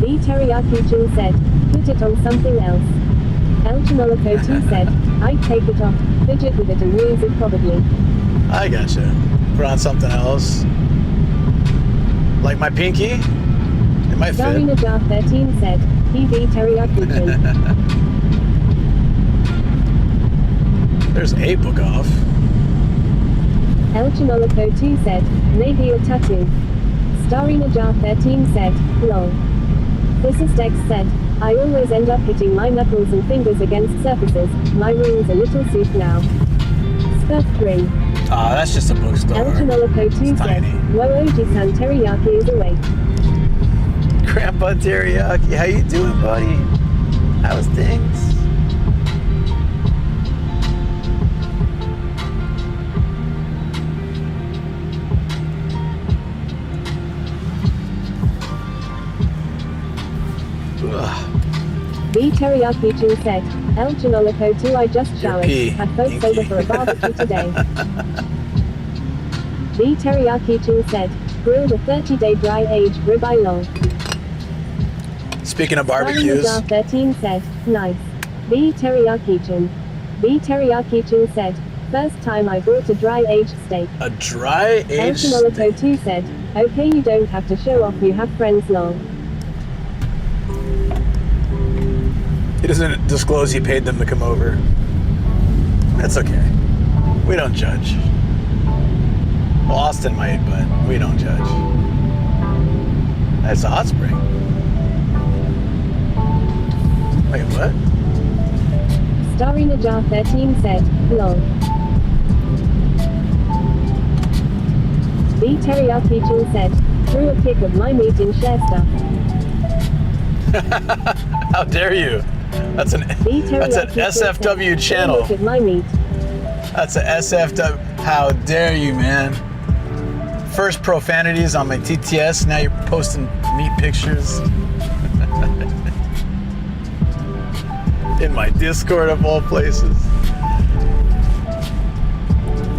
The Teriyaki Chin said, put it on something else. El Chinolico2 said, I'd take it off, fidget with it and use it probably. I gotcha. Put on something else. Like my pinky? It might fit. Darina Jar 13 said, PB Teriyaki Chin. There's a Book Off. El Chinolico2 said, maybe a tattoo. Starina Jar 13 said, lol. Dex said, I always end up hitting my knuckles and fingers against surfaces. My ring's a little soup now. Stuffed ring. Ah, that's just a bookstore. El Chinolico2 It's said, tiny. Wooji-san teriyaki is awake. Grandpa Teriyaki, how you doing, buddy? How's things? Ugh. The Teriyaki Chin said, El Chinolico2 I just showered. pee. Had folks Thank over you. for a barbecue today. The Teriyaki Chin said, grilled a 30-day dry-aged ribeye lol. Speaking of Starina barbecues, Jar 13 said, nice. The Teriyaki Chin. The Teriyaki Chin said, first time I bought a dry-aged steak. a dry El aged Chinolico2 said, okay you don't have to show off you have friends lol. He doesn't disclose he paid them to come over. That's okay. We don't judge. Well, Austin might, but we don't judge. That's a hot spring. Wait, what? Starina Jar 13 said, lol. The Teriyaki Chin said, threw a pic of my meat in share stuff. How dare you? That's an The that's an Teriyaki Chin said, SFW "Threw a channel. pic of my meat. That's a SFW. How dare you, man? First profanities on my TTS. Now you're posting meat pictures in my Discord of all places.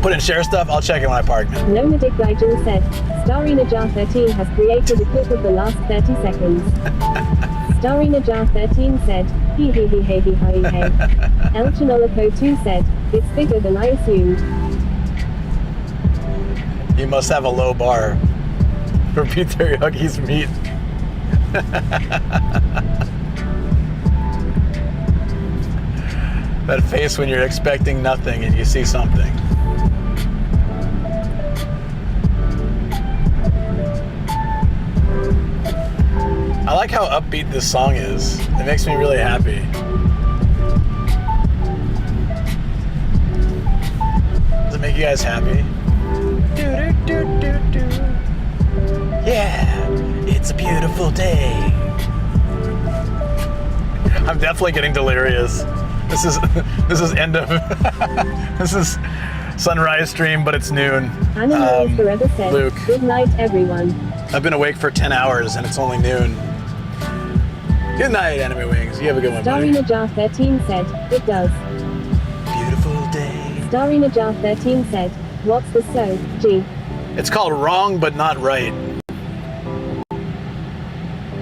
Put in share stuff. I'll check it when I park, man. Nomadic Gaijin said, Starina Jar 13 has created a clip of the last 30 seconds. Starina Jar 13 said, hee hee hee hee hee hee hee. El Chinolico2 said, it's bigger than I assumed. You must have a low bar for beef teriyaki's meat. That face when you're expecting nothing and you see something. I like how upbeat this song is. It makes me really happy. Does it make you guys happy? Yeah, it's a beautiful day. I'm definitely getting delirious. This is end of this is sunrise stream, but it's noon. Animals Forever said, Luke. good night everyone. I've been awake for 10 hours and it's only noon. Good night, Anime Wings. You have a good one, buddy. Starina Jar 13 said, it does. Beautiful day. Starina Jar 13 said, what's the so, G? It's called Wrong But Not Right.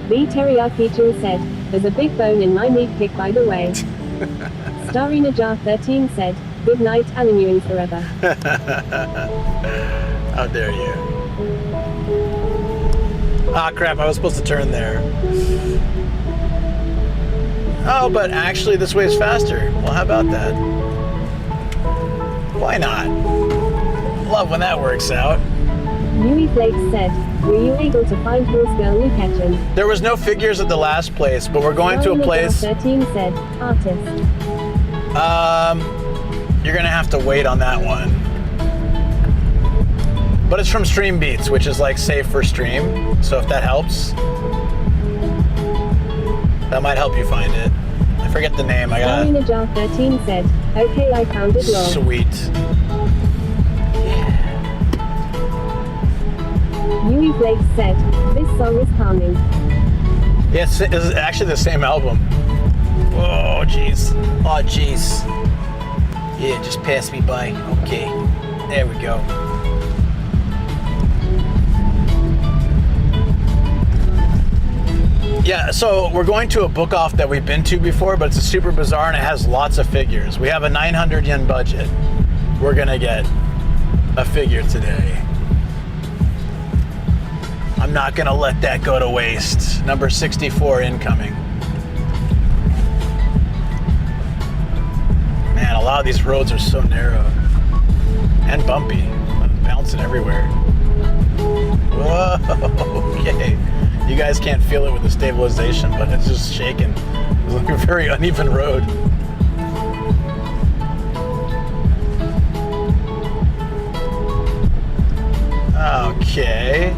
The Teriyaki Chin said, there's a big bone in my meat pick by the way. Starina Jar 13 said, good night Anime Forever. How dare you? Ah, crap, I was supposed to turn there. Oh, but actually this way is faster. Well, how about that? Why not? love when that works out. Yui Flakes said, were you able to find horse girl Lukachen? There was no figures at the last place, but we're going to a place. 13 said, artist. You're gonna have to wait on that one. But it's from Stream Beats, which is like safe for stream. So if that helps, that might help you find it. I forget the name. I gotta. Marina Jar 13 said, okay, I found it long. Sweet. Yui Flakes said, this song is calming. Yes, it's actually the same album. Oh, jeez. Oh, jeez. Yeah, just pass me by. Okay. There we go. Yeah, so we're going to a book off that we've been to before, but it's a super bizarre and it has lots of figures. We have a 900 yen budget. We're gonna get a figure today. I'm not gonna let that go to waste. Number 64 incoming. Man, a lot of these roads are so narrow and bumpy, bouncing everywhere. Whoa, okay. You guys can't feel it with the stabilization, but it's just shaking. It's like a very uneven road. Okay.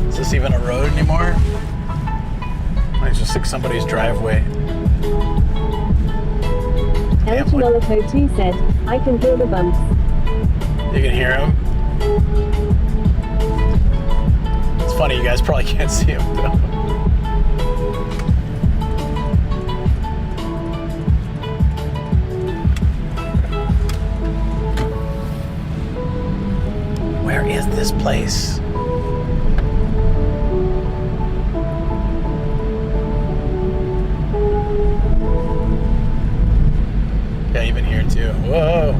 Is this even a road anymore? It's just like somebody's driveway. El Chinolico 2 said, I can hear the bumps. You can hear him? It's funny, you guys probably can't see him though. Where is this place? Yeah, even here too. Whoa.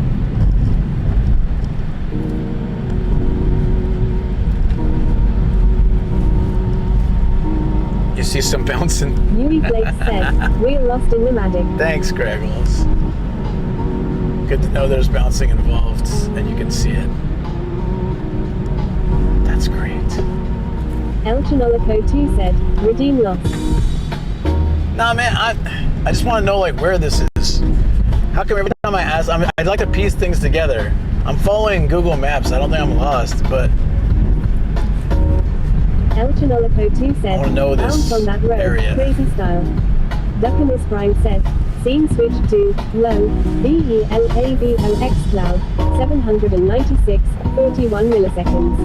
You see some bouncing. Yui Flakes said, we're lost in Nomadic. Thanks, Greggles. Good to know there's bouncing involved and you can see it. That's great. El Chinolico 2 said, redeem lost. Nah, man, I just want to know like where this is. How come every time I ask, I'd like to piece things together. I'm following Google Maps. I don't think I'm lost, but El Chinolico 2 said, I wanna know this bounce on that road, area. crazy style. Duckamus Prime said, scene switch to low, VELAVOX cloud, 796, 41 milliseconds.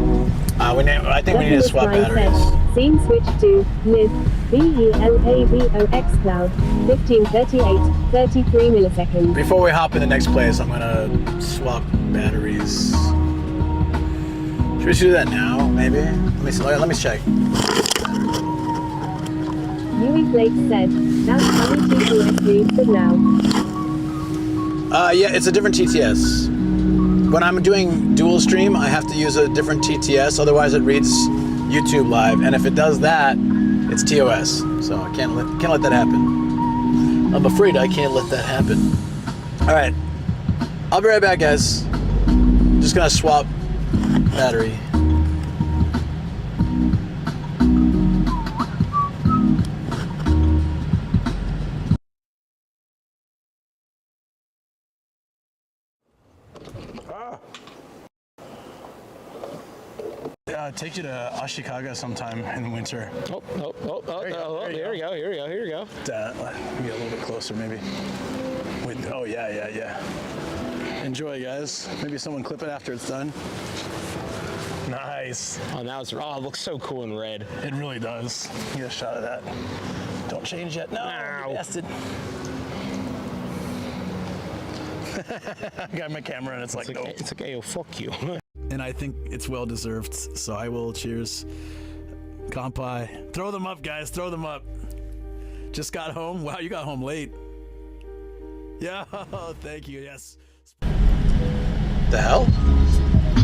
I think we need to swap batteries. Said, scene switch to live, VELAVOX cloud, 1538, 33 milliseconds. Before we hop in the next place, I'm gonna swap batteries. Should we do that now, maybe? Let me check. Yui Flakes said, that's funny TTS reads it now. Yeah, it's a different TTS. When I'm doing dual stream, I have to use a different TTS, otherwise it reads YouTube Live, and if it does that, it's TOS. So I can't let that happen. I'm afraid I can't let that happen. All right, I'll be right back, guys. Just gonna swap battery. Take you to Ashikaga sometime in the winter. Here we go. Be a little bit closer, maybe. Wait, oh yeah. Enjoy, guys. Maybe someone clip it after it's done. Nice. Oh, now it's, it looks so cool in red. It really does. Get a shot of that. Don't change yet. No, you bastard. I got my camera and it's like, no. It's like, hey, oh, fuck you. And I think it's well deserved, so I will cheers. Kanpai. Throw them up, guys. Throw them up. Just got home. Wow, you got home late. Yeah, thank you. Yes. The hell?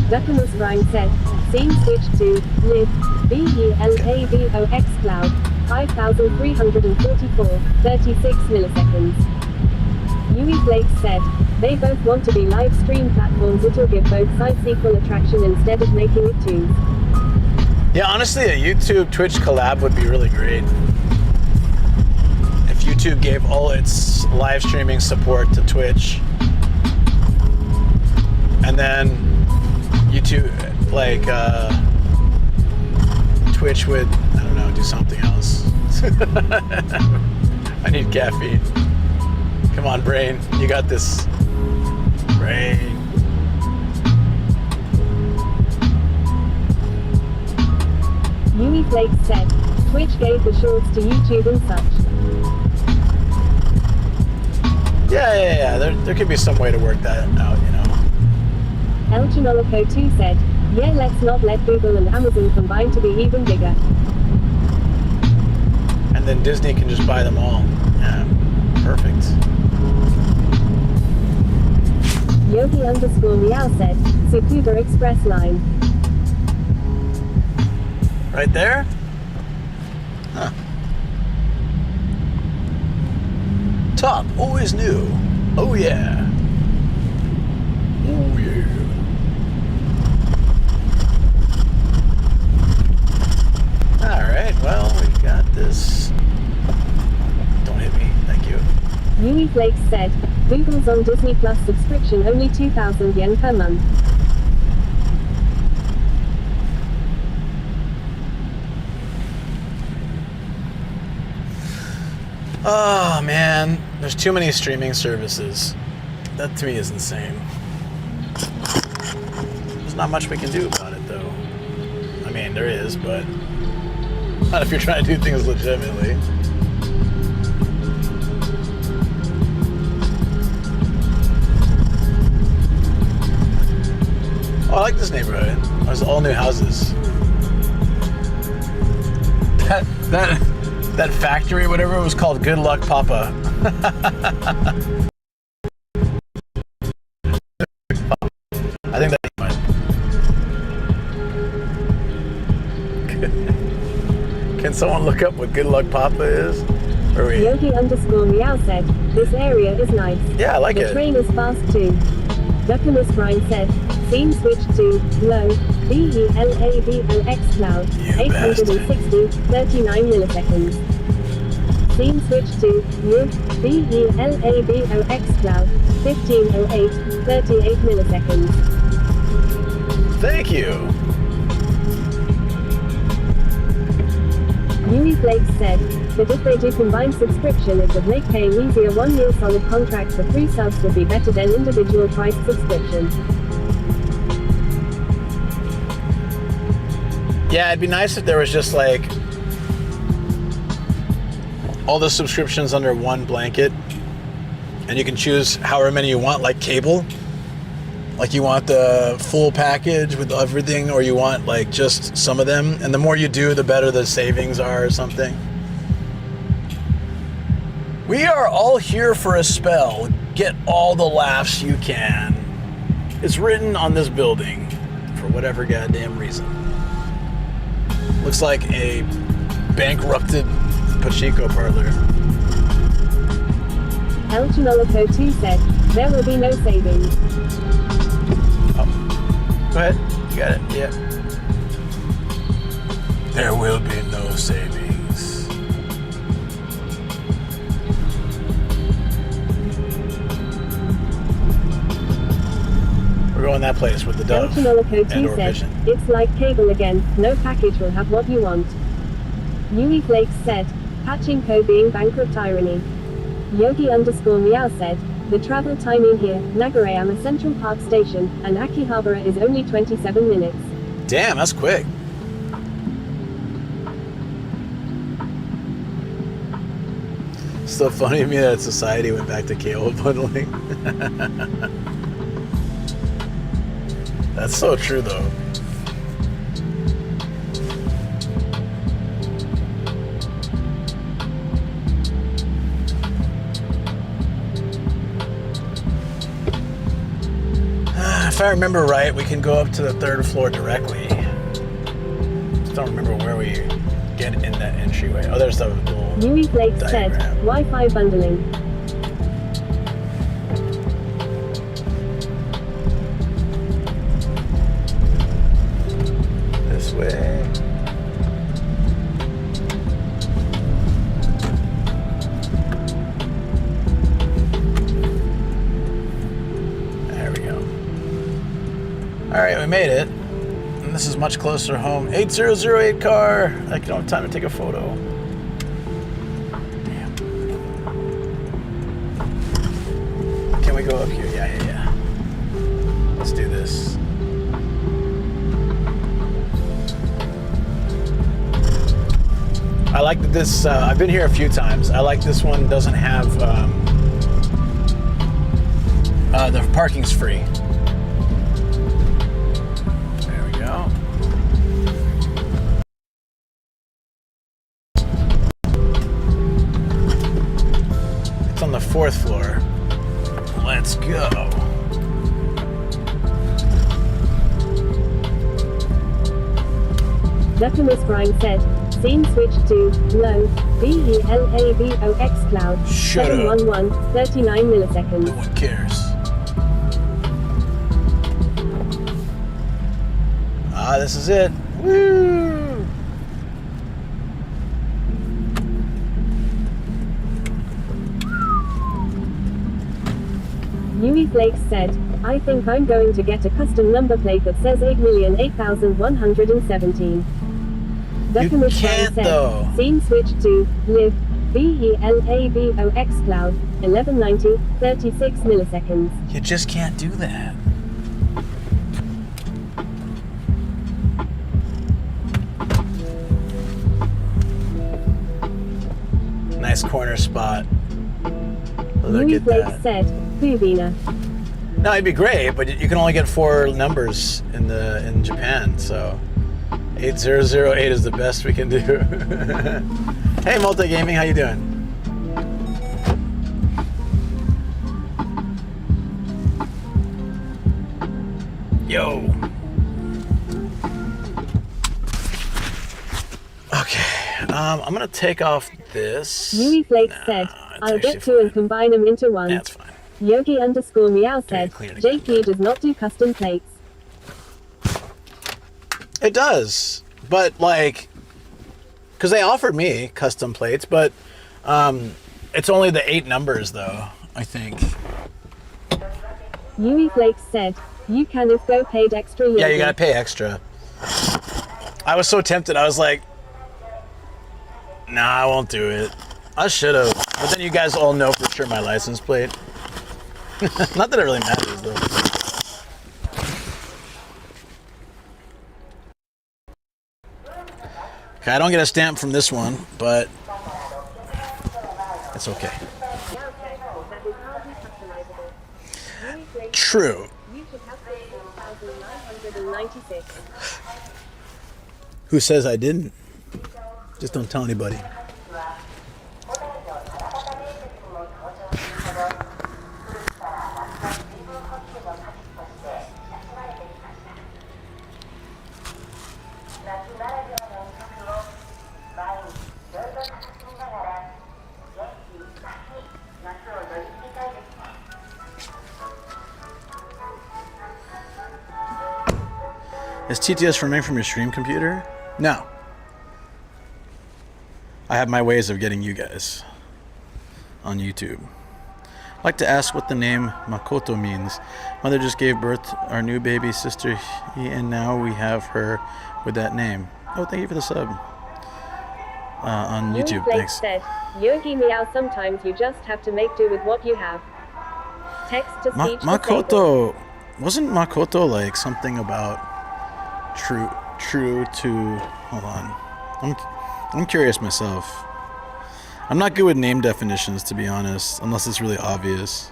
Duckamus Rhyme said, scene switch to live, VELAVOX cloud, 5344, 36 milliseconds. Yui Flakes said, They both want to be live stream platforms. It'll give both sites equal attraction instead of making it twos. Yeah, honestly, a YouTube Twitch collab would be really great. If YouTube gave all its live streaming support to Twitch, and then YouTube, like, Twitch would, I don't know, do something else. I need caffeine. Come on, brain. You got this. Brain. Yui Flakes said, Twitch gave the shorts to YouTube and such. Yeah. There could be some way to work that out, you know. El Chinolico 2 said, yeah, let's not let Google and Amazon combine to be even bigger. And then Disney can just buy them all. Yeah, perfect. Yogi_Meow said, Tsukuba Express line. Right there? Huh. Top, always new. Oh yeah. Oh yeah. Alright, well, we got this. Don't hit me, thank you. Yui Flakes said, Google's on Disney Plus subscription only 2,000 yen per month. Oh man, there's too many streaming services. That to me is insane. There's not much we can do about it though. I mean, there is, but not if you're trying to do things legitimately. Oh, I like this neighborhood. There's all new houses. That factory, whatever it was called, Good Luck Papa. I think that's fine. Can someone look up what Good Luck Papa is? Yogi_Meow said, this area is nice. Yeah, I like the it. train is fast too. Duckamus Brian said, scene switch to low, VELAVOX cloud, You 860, 39 milliseconds. Scene switch to mid, VELAVOX cloud, 1508, 38 milliseconds. Thank you. Yui Flakes said, but if they do combined subscription it would make paying easier. 1 year solid contract for 3 subs would be better than individual priced subscription. Yeah, it'd be nice if there was just like all the subscriptions under one blanket and you can choose however many you want, like cable. Like you want the full package with everything, or you want like just some of them, and the more you do, the better the savings are or something. We are all here for a spell. Get all the laughs you can. It's written on this building for whatever goddamn reason. Looks like a bankrupted Pachinko parlor. El Chinolico 2 said, there will be no savings. Go ahead. You got it. Yeah. There will be no savings. We're going that place with the El dove Chinolico and 2 or said, vision. it's like cable again, no package will have what you want. Yui Flakes said, Pachinko being bankrupt irony. Yogi_Meow said, the travel time in here, Nagareyama Central Park Station, and Akihabara is only 27 minutes. Damn, that's quick. Still funny to me that society went back to KO bundling. That's so true though. If I remember right, we can go up to the 3rd floor directly. Just don't remember where we get in that entryway. Oh, there's the little Yui Flakes said, diagram. Wi-Fi bundling. All right, we made it. And this is much closer home. 8008 car. I don't have time to take a photo. Damn. Can we go up here? Yeah. Let's do this. I like that this, I've been here a few times. I like this one doesn't have, the parking's free. There we go. It's on the 4th floor. Let's go. Documus Prime said, scene switch to low, VELAVOX cloud, Shut up. 711, 39 milliseconds. No one cares. This is it. Woo! Yui Flakes said, I think I'm going to get a custom number plate that says 8,008,117. Documus can't, said, though. scene switch to live, VELAVOX cloud, 1190, 36 milliseconds. You just can't do that. Nice corner spot. Look Yui at Flakes that. said, Fubina. No, it'd be great, but you can only get 4 numbers in Japan, so 8008 is the best we can do. Hey, Multi-Gaming, how you doing? Yo. Okay, I'm gonna take off this. Yui Flakes said, I'll actually get 2 and combine them into one. That's fine. Yogi underscore meow said, clean it again. JQ does not do custom plates. It does, but like, because they offered me custom plates, but it's only the 8 numbers though, I think. Yui Flakes said, you can if go paid extra. Yogi. Yeah, you gotta pay extra. I was so tempted, I was like, nah, I won't do it. I should have, but then you guys all know for sure my license plate. Not that it really matters though. Okay, I don't get a stamp from this one, but it's okay. True. You should have 4,996. Who says I didn't? Just don't tell anybody. Is TTS remaining from your stream computer? No. I have my ways of getting you guys on YouTube. I'd like to ask what the name Makoto means. Mother just gave birth to our new baby sister, and now we have her with that name. Oh, thank you for the sub on YouTube. Thanks. Said, Yogi meow, sometimes you just have to make do with what you have. Text to speech. Makoto, wasn't Makoto like something about true to, hold on. I'm curious myself. I'm not good with name definitions, to be honest, unless it's really obvious.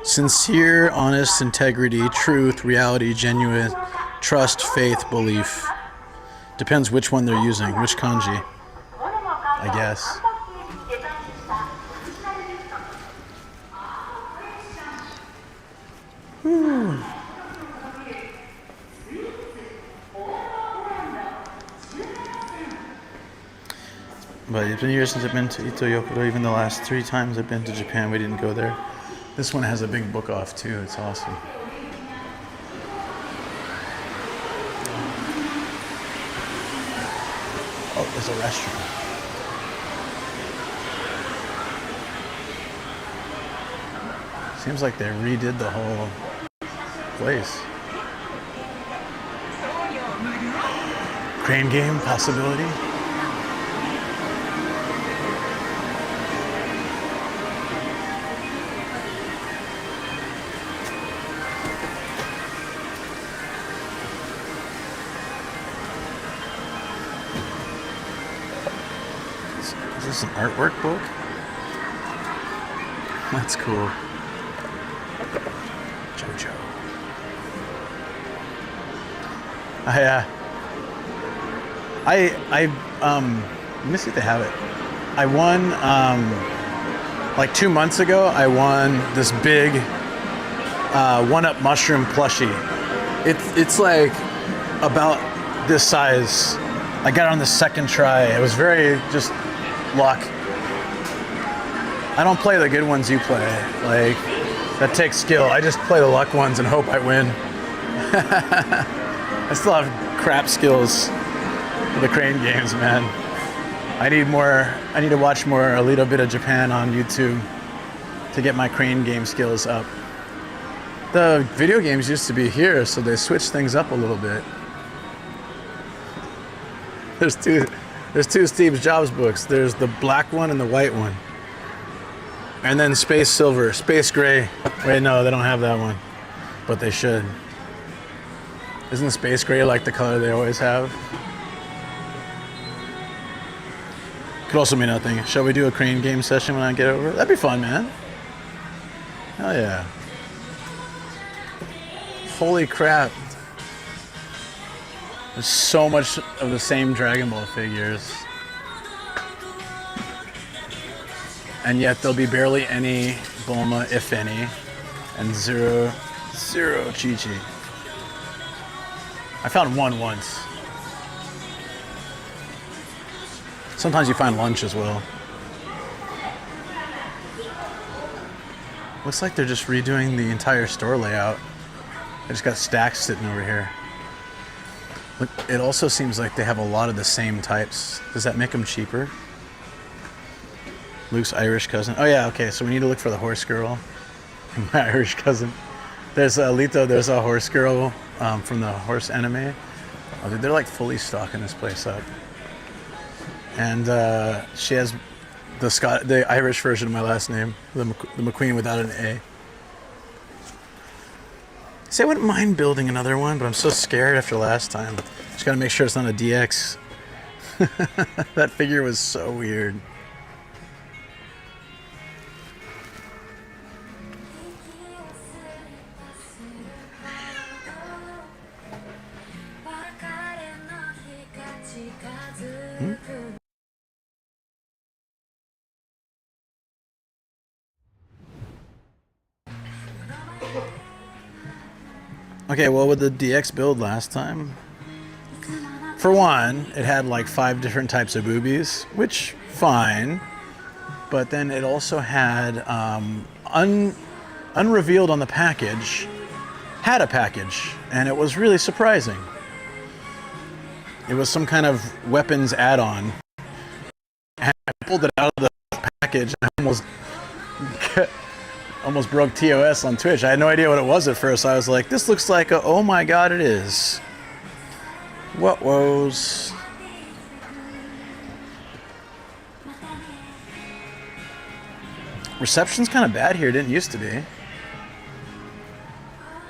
Sincere, honest, integrity, truth, reality, genuine, trust, faith, belief. Depends which one they're using, which kanji, I guess. But it's been years since I've been to Ito Yokoro. Even the last 3 times I've been to Japan, we didn't go there. This one has a big book off too. It's awesome. Oh, there's a restaurant. Seems like they redid the whole place. Crane game possibility. Is this an artwork book? That's cool. JoJo. Let me see if they have it. I won, like 2 months ago, I won this big one-up mushroom plushie. It's like about this size. I got it on the second try. It was very just luck. I don't play the good ones you play. Like, that takes skill. I just play the luck ones and hope I win. I still have crap skills for the crane games, man. I need to watch more A Little Bit of Japan on YouTube to get my crane game skills up. The video games used to be here, so they switched things up a little bit. There's two Steve Jobs books. There's the black one and the white one. And then Space Silver, Space Gray. Wait, no, they don't have that one, but they should. Isn't Space Gray like the color they always have? Could also mean nothing. Shall we do a crane game session when I get over? That'd be fun, man. Hell yeah. Holy crap. There's so much of the same Dragon Ball figures. And yet there'll be barely any Bulma, if any, and zero Chi-Chi. I found one once. Sometimes you find lunch as well. Looks like they're just redoing the entire store layout. They just got stacks sitting over here. Look, it also seems like they have a lot of the same types. Does that make them cheaper? Luke's Irish cousin. Oh yeah, okay, so we need to look for the horse girl. My Irish cousin. There's Lito, there's a horse girl from the horse anime. Oh, dude, they're like fully stocking this place up. And she has the Irish version of my last name, the McQueen without an A. See, I wouldn't mind building another one, but I'm so scared after last time. Just gotta make sure it's not a DX. That figure was so weird. Okay, well, with the DX build last time, for one, it had like 5 different types of boobies, which, fine. But then it also had, unrevealed on the package, had a package, and it was really surprising. It was some kind of weapons add-on. And I pulled it out of the package and almost broke TOS on Twitch. I had no idea what it was at first. I was like, this looks like a, oh my god, it is. What woes? Reception's kind of bad here. It didn't used to be.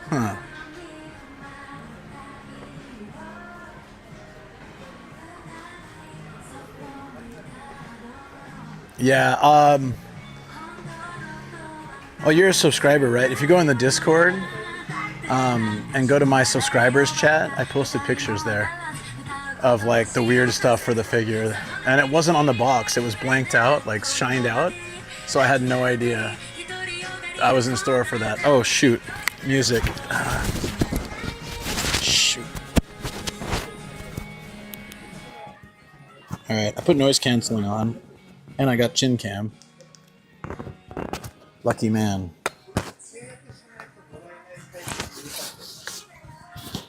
Huh. Yeah, oh, you're a subscriber, right? If you go in the Discord and go to my subscribers chat, I posted pictures there of like the weird stuff for the figure. And it wasn't on the box, it was blanked out, like shined out. So I had no idea I was in store for that. Oh shoot, music. Shoot. All right, I put noise canceling on and I got chin cam. Lucky man.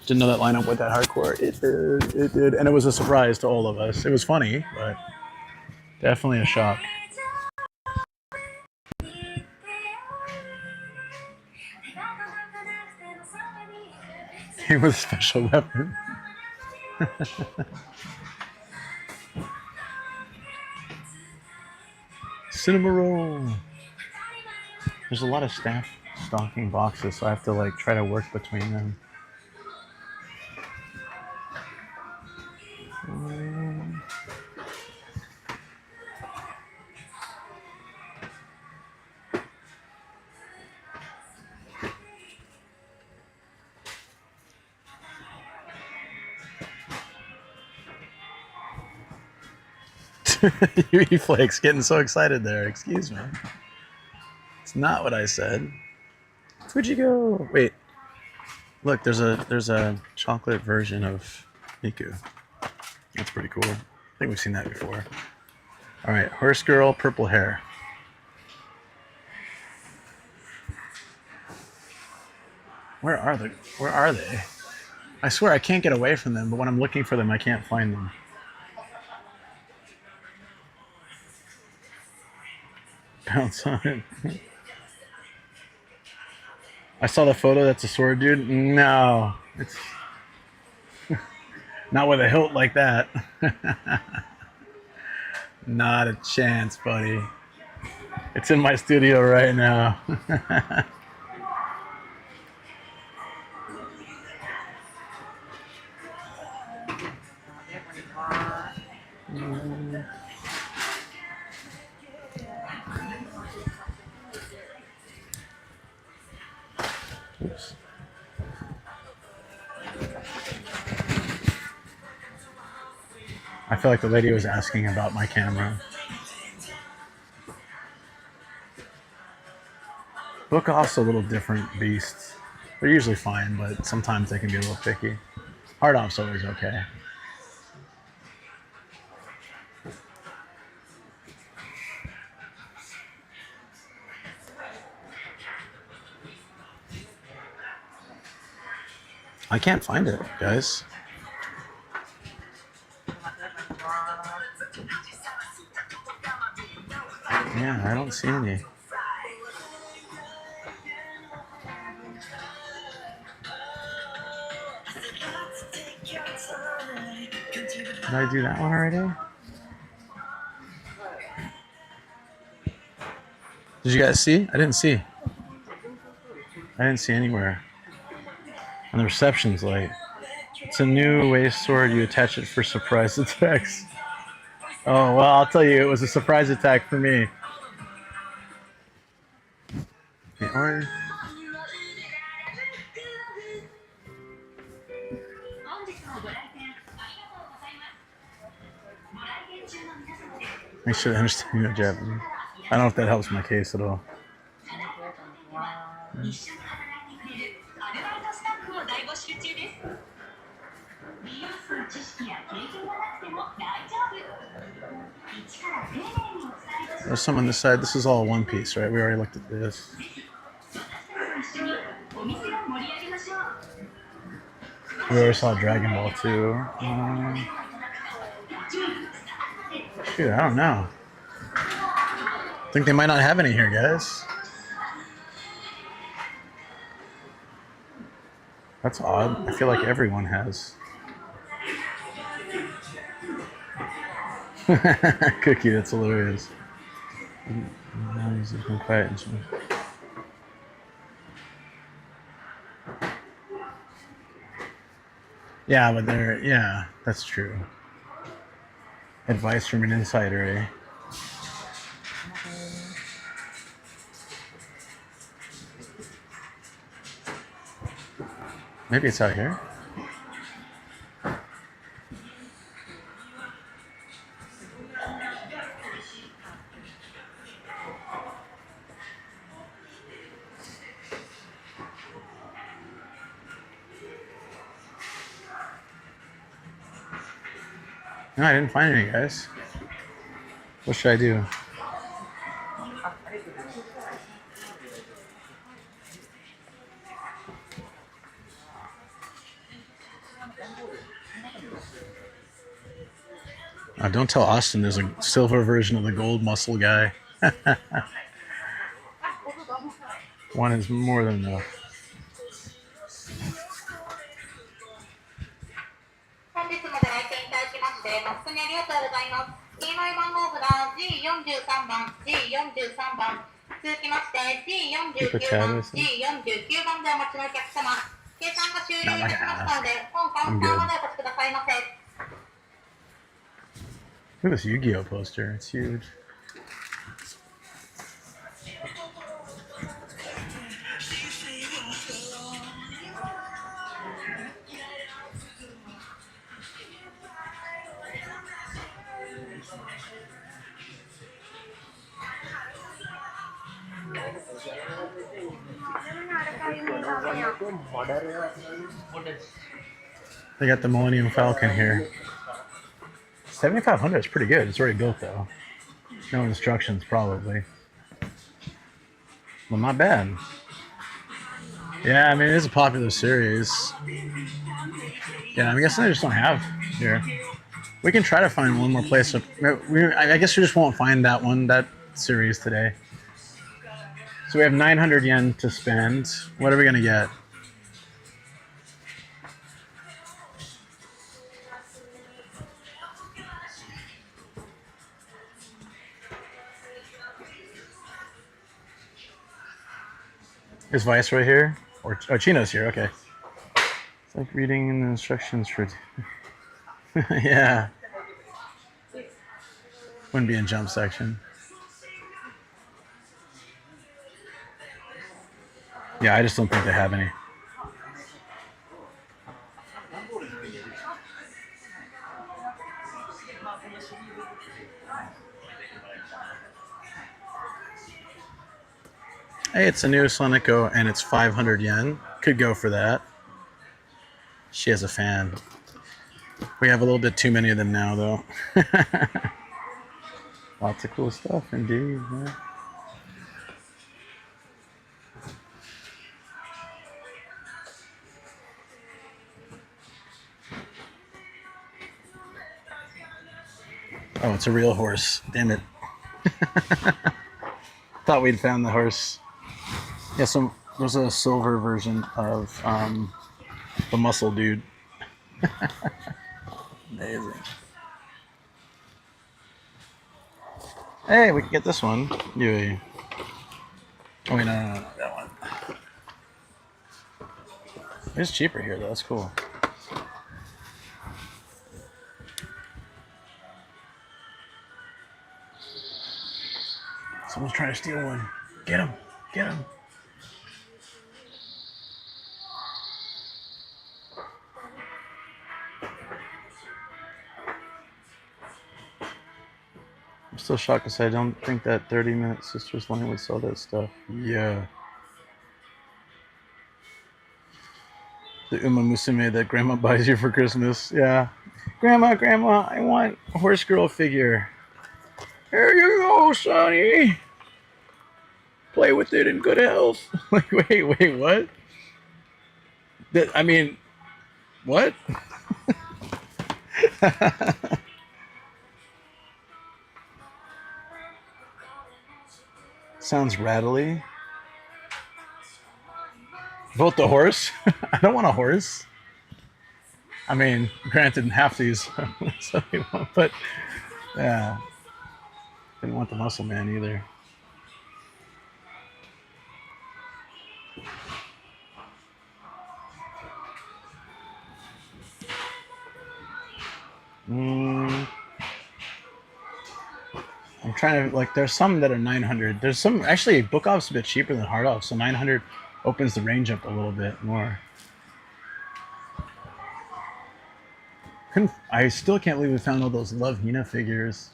Didn't know that lineup went that hardcore. It did. It did. And it was a surprise to all of us. It was funny, but definitely a shock. Came with a special weapon. Cinema roll. There's a lot of staff stocking boxes, so I have to like try to work between them. UE Flakes getting so excited there. Excuse me. It's not what I said. Where'd you go? Wait. Look, there's a chocolate version of Miku. That's pretty cool. I think we've seen that before. All right, horse girl, purple hair. Where are they? Where are they? I swear I can't get away from them, but when I'm looking for them, I can't find them. Bounce on it. I saw the photo. That's a sword dude. No, it's not with a hilt like that. Not a chance, buddy. It's in my studio right now. Oops. I feel like the lady was asking about my camera. Book off's a little different beast. They're usually fine, but sometimes they can be a little picky. Hard off's always okay. I can't find it, guys. Yeah, I don't see any. Did I do that one already? Did you guys see? I didn't see. I didn't see anywhere. And the reception's light. It's a new waist sword. You attach it for surprise attacks. Oh, well, I'll tell you, it was a surprise attack for me. Okay, or... Make sure I understand your Japanese. I don't know if that helps my case at all. There's some on this side. This is all one piece, right? We already looked at this. We already saw Dragon Ball too. Shoot, I don't know. I think they might not have any here, guys. That's odd. I feel like everyone has. Cookie, that's hilarious. Yeah, but yeah, that's true. Advice from an insider, eh? Maybe it's out here. No, I didn't find any, guys. What should I do? Don't tell Austin there's a silver version of the gold muscle guy. One is more than enough. 本日まで来店いただきまして誠にありがとうございます。黄色い番号札 G43 番 G43 番続きまして G49 番 G49 番でお待ちのお客様計算が終了いたしましたので本カウンターまでお越しくださいませ。 Look at this Yu-Gi-Oh poster. It's huge. They got the Millennium Falcon here. 7,500 is pretty good. It's already built though. No instructions probably. Well, not bad. Yeah, I mean, it is a popular series. Yeah, I'm guessing they just don't have here. We can try to find one more place. I guess we just won't find that series today. So we have 900 yen to spend. What are we gonna get? Is Vice right here? Or oh, Chino's here, okay. It's like reading the instructions for... yeah. Wouldn't be in jump section. Yeah, I just don't think they have any. Hey, it's a new Sonico and it's 500 yen. Could go for that. She has a fan. We have a little bit too many of them now, though. Lots of cool stuff, indeed. Yeah. Oh, it's a real horse. Damn it. Thought we'd found the horse. Yeah, so there's a silver version of the muscle dude. Amazing. Hey, we can get this one. Yui. Oh wait, no, that one. It's cheaper here though, that's cool. Someone's trying to steal one. Get him! Get him! I'm still shocked because I don't think that 30-minute Sisters line would sell that stuff. Yeah. The Uma Musume that grandma buys you for Christmas. Yeah. Grandma, I want a horse girl figure. Here you go, Sonny. Play with it in good health. Like, wait, what? I mean, what? Sounds rattly. Vote the horse? I don't want a horse. I mean, granted, half these, so they won't, but yeah. Didn't want the muscle man either. I'm trying to, like, there's some that are 900. There's some, actually, book off's a bit cheaper than hard off, so 900 opens the range up a little bit more. I still can't believe we found all those Love Hina figures.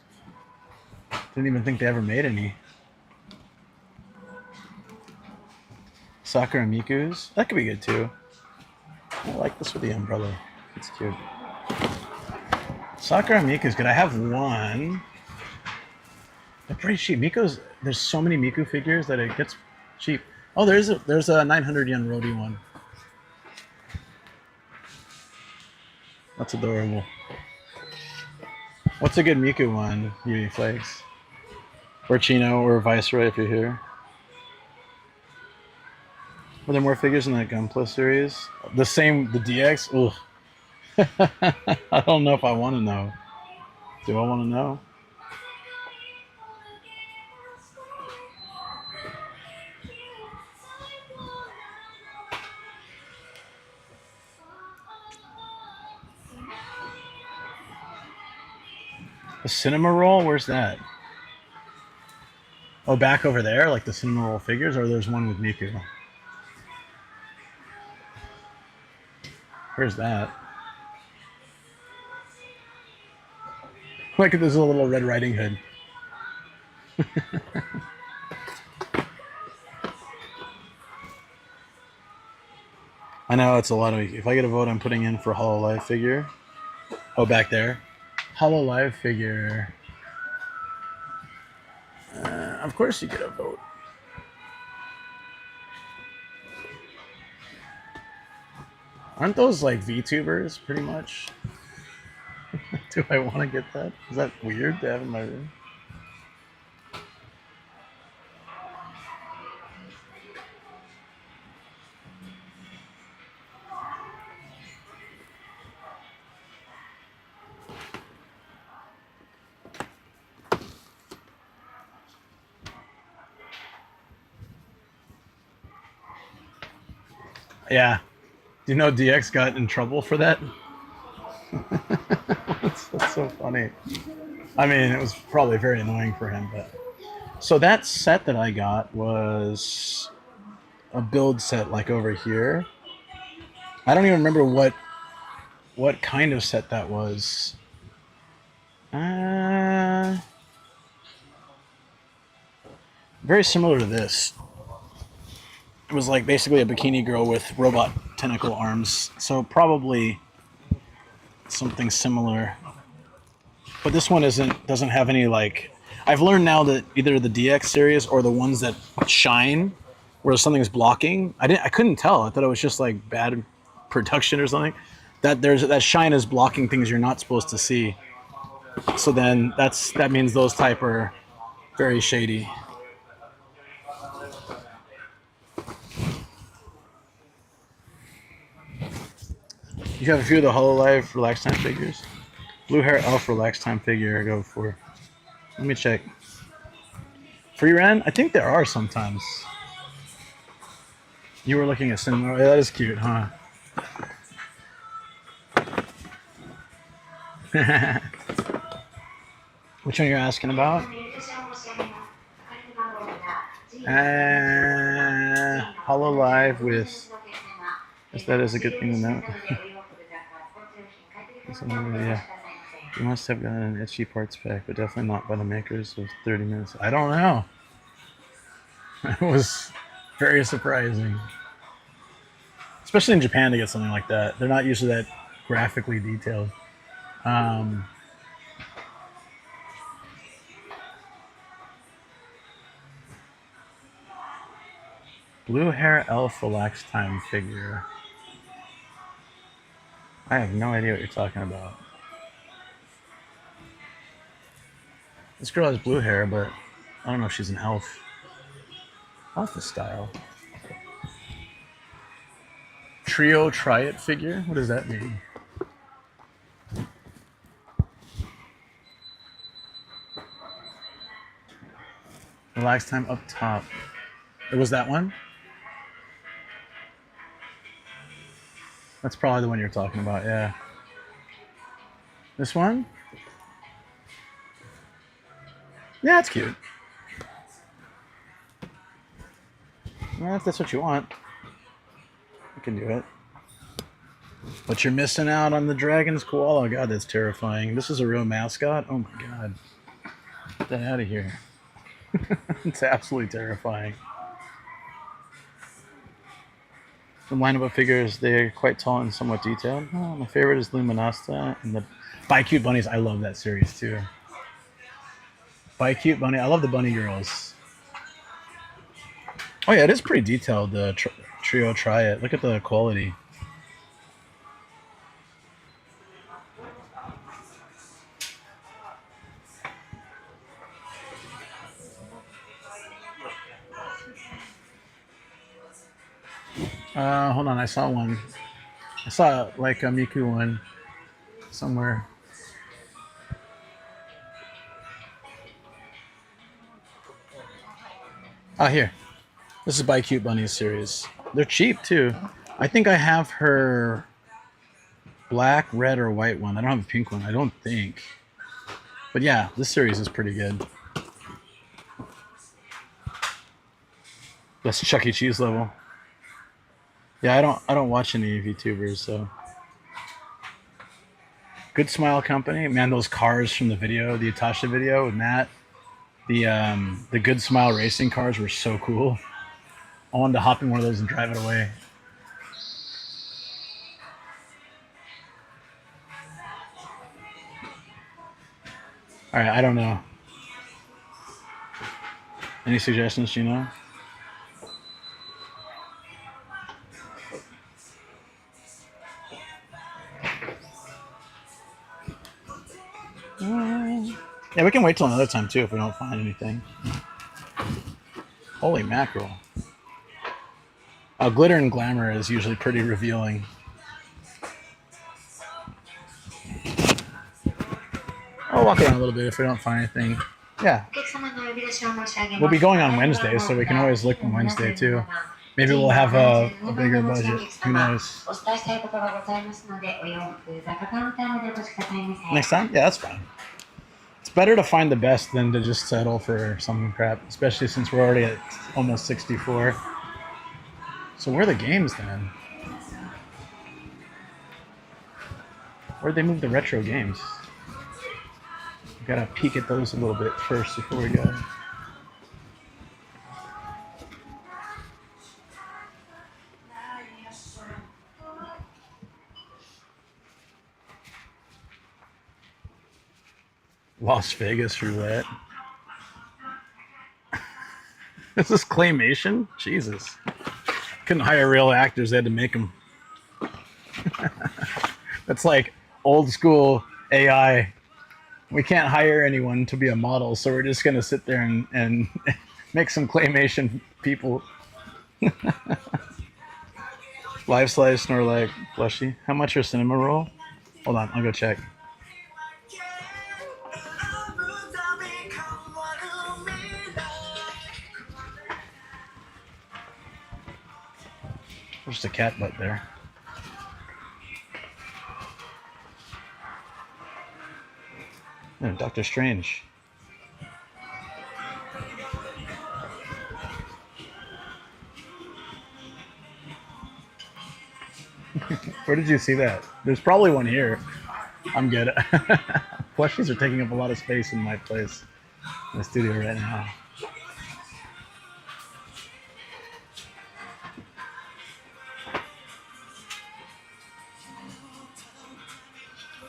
Didn't even think they ever made any. Sakura Miku's? That could be good too. I like this with the umbrella. It's cute. Sakura Miku's good. I have one. They're pretty cheap. Miko's, there's so many Miku figures that it gets cheap. Oh, there's a 900 yen Rodi one. That's adorable. What's a good Miku one, Beauty Flakes? Or Chino or Viceroy if you're here. Were there more figures in that Gunpla series? The same, the DX? Ugh. I don't know if I want to know. Do I want to know? The cinema roll? Where's that? Oh, back over there? Like the cinema roll figures? Or there's one with Miku? Where's that? Look at this little Red Riding Hood. I know it's a lot of. If I get a vote, I'm putting in for Hololive figure. Oh, back there. Hololive figure. Of course you get a vote. Aren't those like VTubers, pretty much? Do I want to get that? Is that weird to have in my room? Yeah. Do you know DX got in trouble for that? that's so funny. I mean, it was probably very annoying for him, but... So that set that I got was a build set like over here. I don't even remember what kind of set that was. Very similar to this. It was like basically a bikini girl with robot tentacle arms. So probably something similar. But this one doesn't have any like... I've learned now that either the DX series or the ones that shine where something's blocking. I couldn't tell. I thought it was just like bad production or something. That shine is blocking things you're not supposed to see. So then that means those type are very shady. You have a few of the Hololive Relax Time figures. Blue Hair Elf Relax Time figure I go for. Let me check. Free Ren? I think there are sometimes. You were looking at cinema. Yeah, that is cute, huh? Which one you're asking about? Hololive with... Yes, that is a good thing to know. Yeah. You must have gotten an itchy parts pack, but definitely not by the makers of 30 minutes. I don't know. It was very surprising. Especially in Japan to get something like that. They're not usually that graphically detailed. Blue Hair Elf Relax Time figure. I have no idea what you're talking about. This girl has blue hair, but I don't know if she's an elf. Elf style. Trio Try It figure? What does that mean? Relax Time up top. It was that one? That's probably the one you're talking about, yeah. This one? Yeah, it's cute. Well, if that's what you want, you can do it. But you're missing out on the dragon's koala. God, that's terrifying. This is a real mascot? Oh my god. Get that out of here. It's absolutely terrifying. The lineup of figures, they're quite tall and somewhat detailed. Oh, my favorite is Luminasta and the Buy Cute Bunnies. I love that series too. Buy Cute Bunny. I love the bunny girls. Oh yeah, it is pretty detailed, the Trio Try It. Look at the quality. Hold on, I saw one. I saw like a Miku one somewhere. Ah, here. This is by Cute Bunnies series. They're cheap too. I think I have her black, red, or white one. I don't have a pink one, I don't think. But yeah, this series is pretty good. That's Chuck E. Cheese level. Yeah, I don't watch any VTubers, so. Good Smile Company. Man, those cars from the video, the Atasha video with Matt, the Good Smile racing cars were so cool. I wanted to hop in one of those and drive it away. All right, I don't know. Any suggestions, Gino? Yeah, we can wait till another time too if we don't find anything. Holy mackerel. Glitter and glamour is usually pretty revealing. I'll walk around a little bit if we don't find anything. Yeah. We'll be going on Wednesday, so we can always look on Wednesday too. Maybe we'll have a bigger budget. Who knows? Next time? Yeah, that's fine. It's better to find the best than to just settle for some crap, especially since we're already at almost 64. So where are the games then? Where'd they move the retro games? We gotta peek at those a little bit first before we go. Las Vegas roulette. Is this claymation? Jesus. Couldn't hire real actors, they had to make them. That's like old school AI. We can't hire anyone to be a model, so we're just gonna sit there and make some claymation people. Live slice, Snorlax, plushie. How much are cinema roll? Hold on, I'll go check. There's a cat butt there. Oh, Doctor Strange. Where did you see that? There's probably one here. I'm good. Plushies are taking up a lot of space in my place, in the studio right now.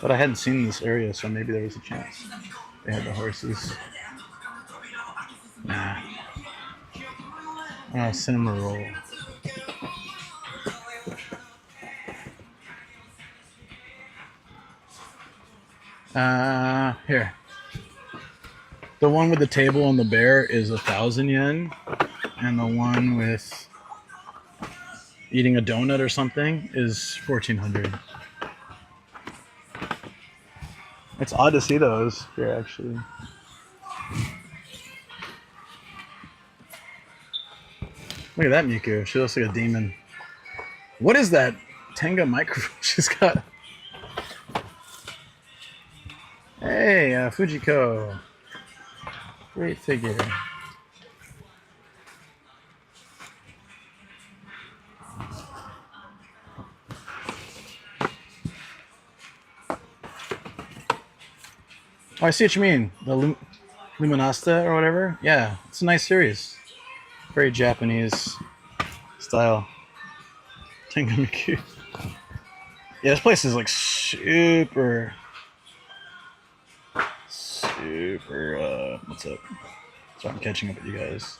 But I hadn't seen this area, so maybe there was a chance. They had the horses. Nah. Oh, cinema roll. Here. The one with the table and the bear is 1,000 yen, and the one with eating a donut or something is 1,400. It's odd to see those here, actually. Look at that Miku. She looks like a demon. What is that Tenga microphone she's got? Hey, Fujiko. Great figure. Oh, I see what you mean. The Luminasta or whatever. Yeah, it's a nice series. Very Japanese style. Tengamiki. Yeah, this place is like super. What's up? So I'm catching up with you guys.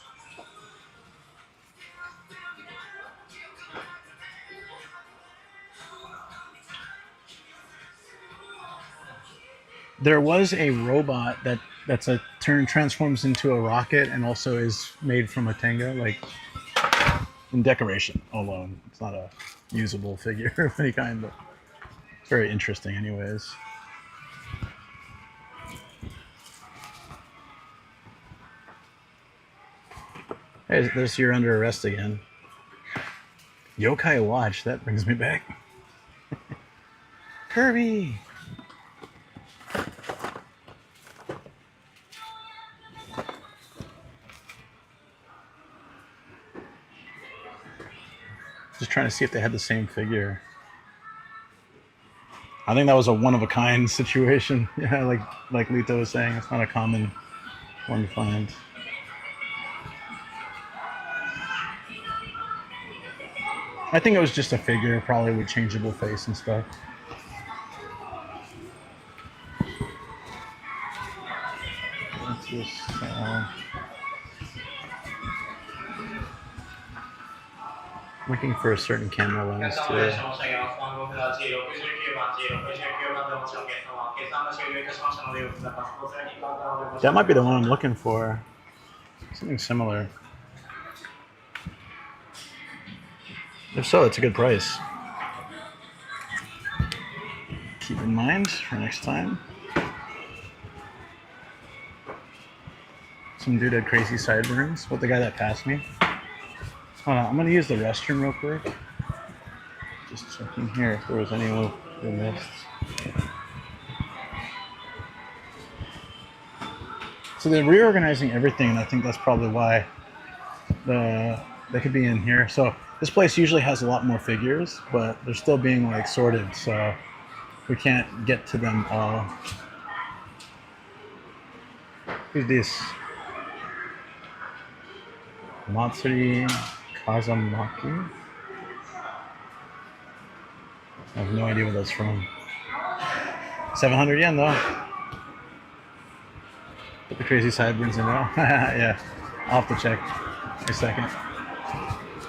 There was a robot transforms into a rocket and also is made from a Tenga. Like, in decoration alone. It's not a usable figure of any kind, but it's very interesting anyways. Hey, there's You're Under Arrest again. Yokai Watch, that brings me back. Kirby! Just trying to see if they had the same figure. I think that was a one-of-a-kind situation. Yeah, like Lito was saying, it's not a common one to find. I think it was just a figure, probably with changeable face and stuff. What's this? Looking for a certain camera lens too. That might be the one I'm looking for. Something similar. If so, it's a good price. Keep in mind for next time. Some dude had crazy sideburns. What, the guy that passed me? Hold on, I'm gonna use the restroom real quick. Just checking here if there was anyone we missed. So they're reorganizing everything, and I think that's probably why they could be in here. So this place usually has a lot more figures, but they're still being like sorted, so we can't get to them all. Who's this? Matsuri Kazamaki? I have no idea where that's from. 700 yen though. Put the crazy sideburns in now. Yeah, I'll have to check in a second.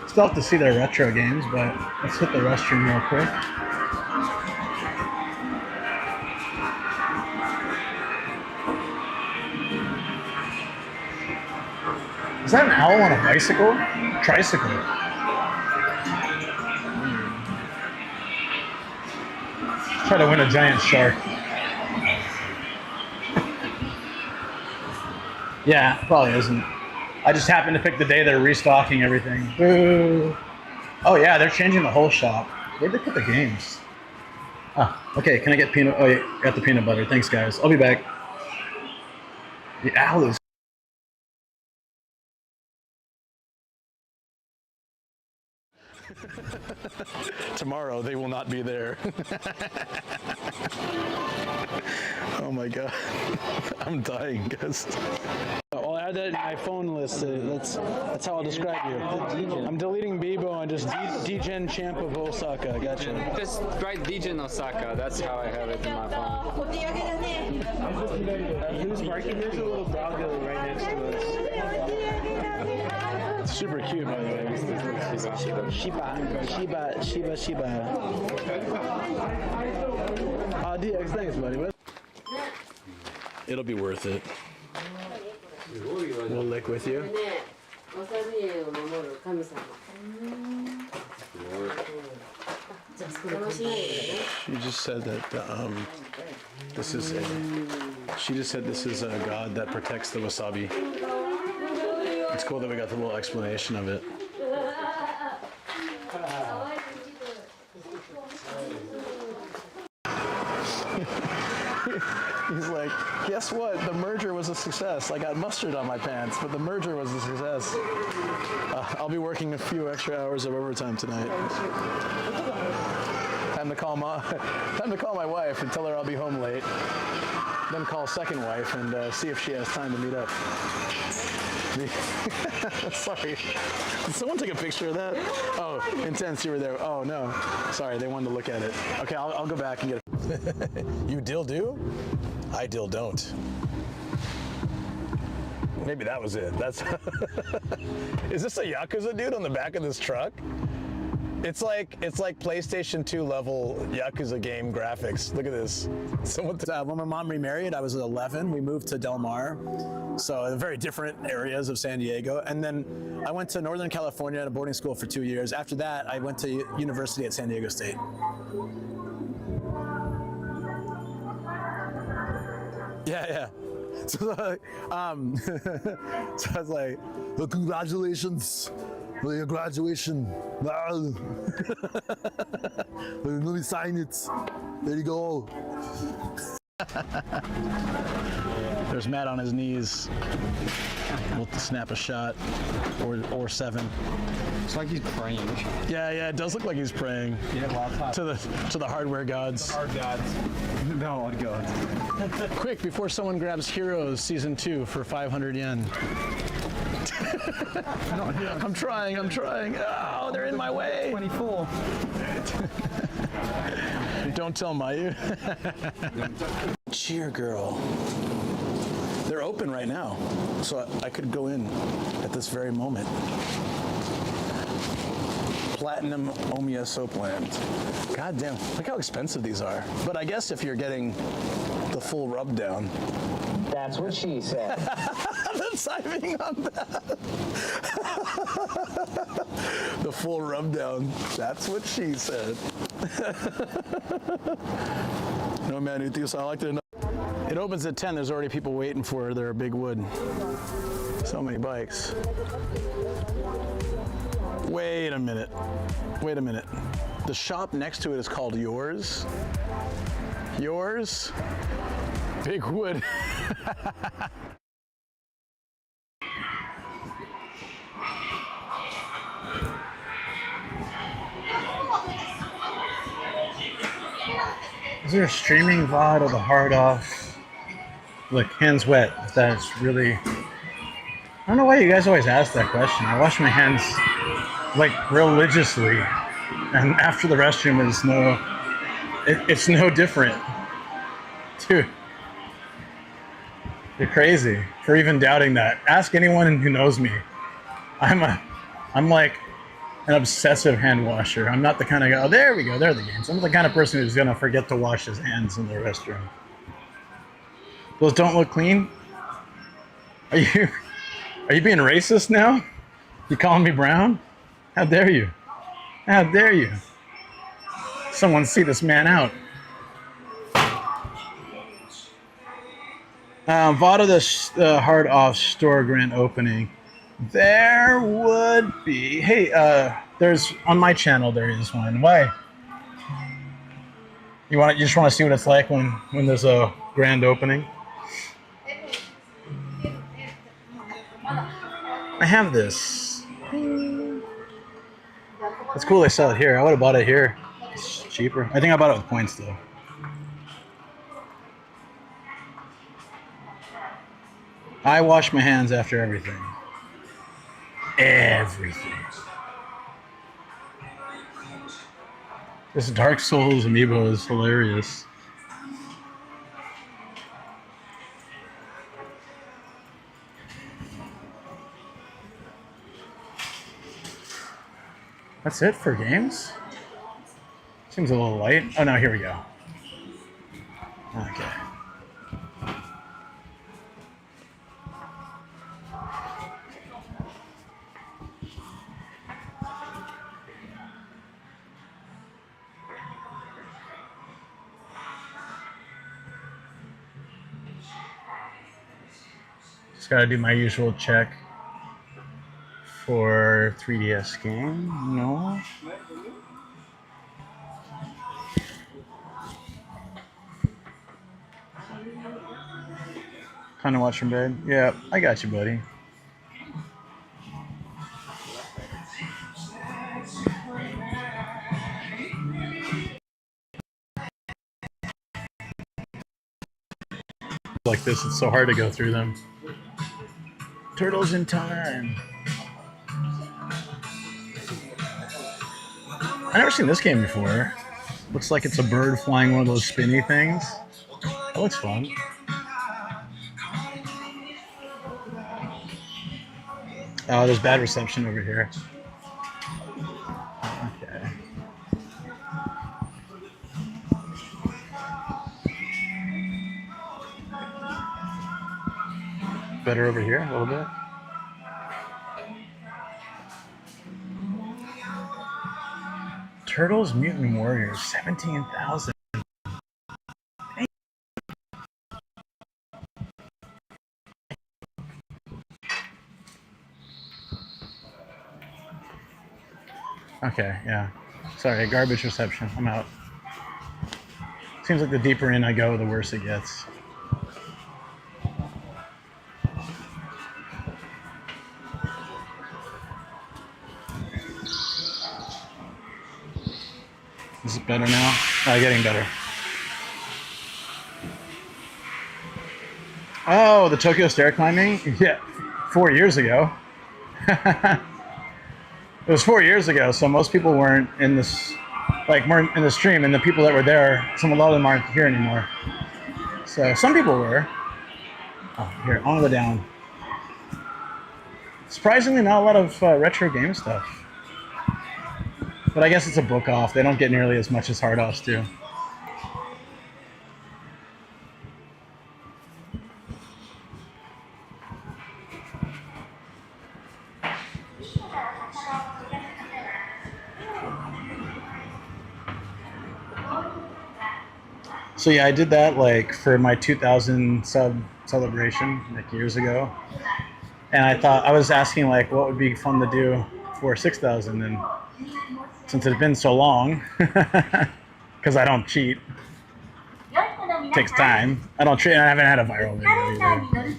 Still have to see their retro games, but let's hit the restroom real quick. Is that an owl on a bicycle? Tricycle. Try to win a giant shark. Yeah, probably isn't. I just happened to pick the day they're restocking everything. Boo. Oh yeah, they're changing the whole shop. Where'd they put the games? Ah, okay, can I get peanut? Oh yeah, got the peanut butter. Thanks guys. I'll be back. The owl is tomorrow they will not be there. Oh my god. I'm dying, guys. I'll add that in my phone list. That's how I'll describe you. I'm deleting Bibo and just Degen Champ of Osaka. Gotcha. Just write Gaijin Osaka. That's how I have it in my phone. Who's parking? There's a little doggo right next to us. It's super cute, by the way. Shiba. Oh, DX, thanks, buddy. It'll be worth it. We'll lick with you. She just said that this is a god that protects the wasabi. It's cool that we got the little explanation of it. He's like, guess what? The merger was a success. I got mustard on my pants, but the merger was a success. I'll be working a few extra hours of overtime tonight. Time to call my wife and tell her I'll be home late. Then call second wife and see if she has time to meet up. Sorry. Did someone take a picture of that? Oh, Intense, you were there. Oh no. Sorry, they wanted to look at it. Okay, I'll go back and get it. You dill do? I dill don't. Maybe that was it. That's. Is this a Yakuza dude on the back of this truck? It's like PlayStation 2 level Yakuza game graphics. Look at this. When my mom remarried, I was 11. We moved to Del Mar, so very different areas of San Diego. And then I went to Northern California at a boarding school for 2 years. After that, I went to university at San Diego State. Yeah. So, so I was like, well, congratulations for your graduation. Let me sign it. There you go. There's Matt on his knees. We'll snap a shot or 7. It's like he's praying. Yeah, it does look like he's praying. Yeah, to the hardware gods. The hard gods. The hard gods. Quick, before someone grabs Heroes Season 2 for 500 yen. I'm trying. Oh, they're in my way. 24. Don't tell Mayu. Cheer girl. They're open right now, so I could go in at this very moment. Platinum Omiya Soapland. God damn, look how expensive these are. But I guess if you're getting the full rub down. That's what she said. The timing on that. The full rub down. That's what she said. No man who thinks I liked it enough. It opens at 10. There's already people waiting for their big wood. So many bikes. Wait a minute. The shop next to it is called Yours. Yours? Big wood. Is there a streaming VOD of the hard off? Look, hands wet. If that's really. I don't know why you guys always ask that question. I wash my hands like religiously, and after the restroom is it's no different. Dude, you're crazy for even doubting that. Ask anyone who knows me. I'm like an obsessive hand washer. I'm not the kind of guy. Oh, there we go. There are the games. I'm the kind of person who's gonna forget to wash his hands in the restroom. Those don't look clean. Are you being racist now? You calling me brown? How dare you? How dare you? Someone see this man out. VOD of the hard off store grand opening. There would be. Hey, there's on my channel. There is one. Why? You just want to see what it's like when there's a grand opening. I have this. It's cool they sell it here. I would have bought it here. It's cheaper. I think I bought it with points though. I wash my hands after everything. Everything. This Dark Souls amiibo is hilarious. That's it for games? Seems a little light. Oh no, here we go. Okay. Just gotta do my usual check for 3DS game. No. Kinda watch from bed. Yeah, I got you, buddy. Like this, it's so hard to go through them. Turtles in Time. I've never seen this game before. Looks like it's a bird flying one of those spinny things. That looks fun. Oh, there's bad reception over here. Okay. better over here a little bit. Turtles Mutant Warriors, 17,000. Okay, yeah. Sorry, garbage reception. I'm out. Seems like the deeper in I go, the worse it gets. Is it better now? Getting better. Oh, the Tokyo stair climbing? Yeah, 4 years ago. It was 4 years ago, so most people weren't in this, weren't in the stream, and the people that were there, a lot of them aren't here anymore. So some people were. Oh, here, on the down. Surprisingly, not a lot of retro game stuff. But I guess it's a book off. They don't get nearly as much as hard offs do. So yeah, I did that for my 2000 sub celebration years ago, and I was asking what would be fun to do for 6,000, and since it's been so long, because I don't cheat, it takes time. I don't cheat, and I haven't had a viral video either.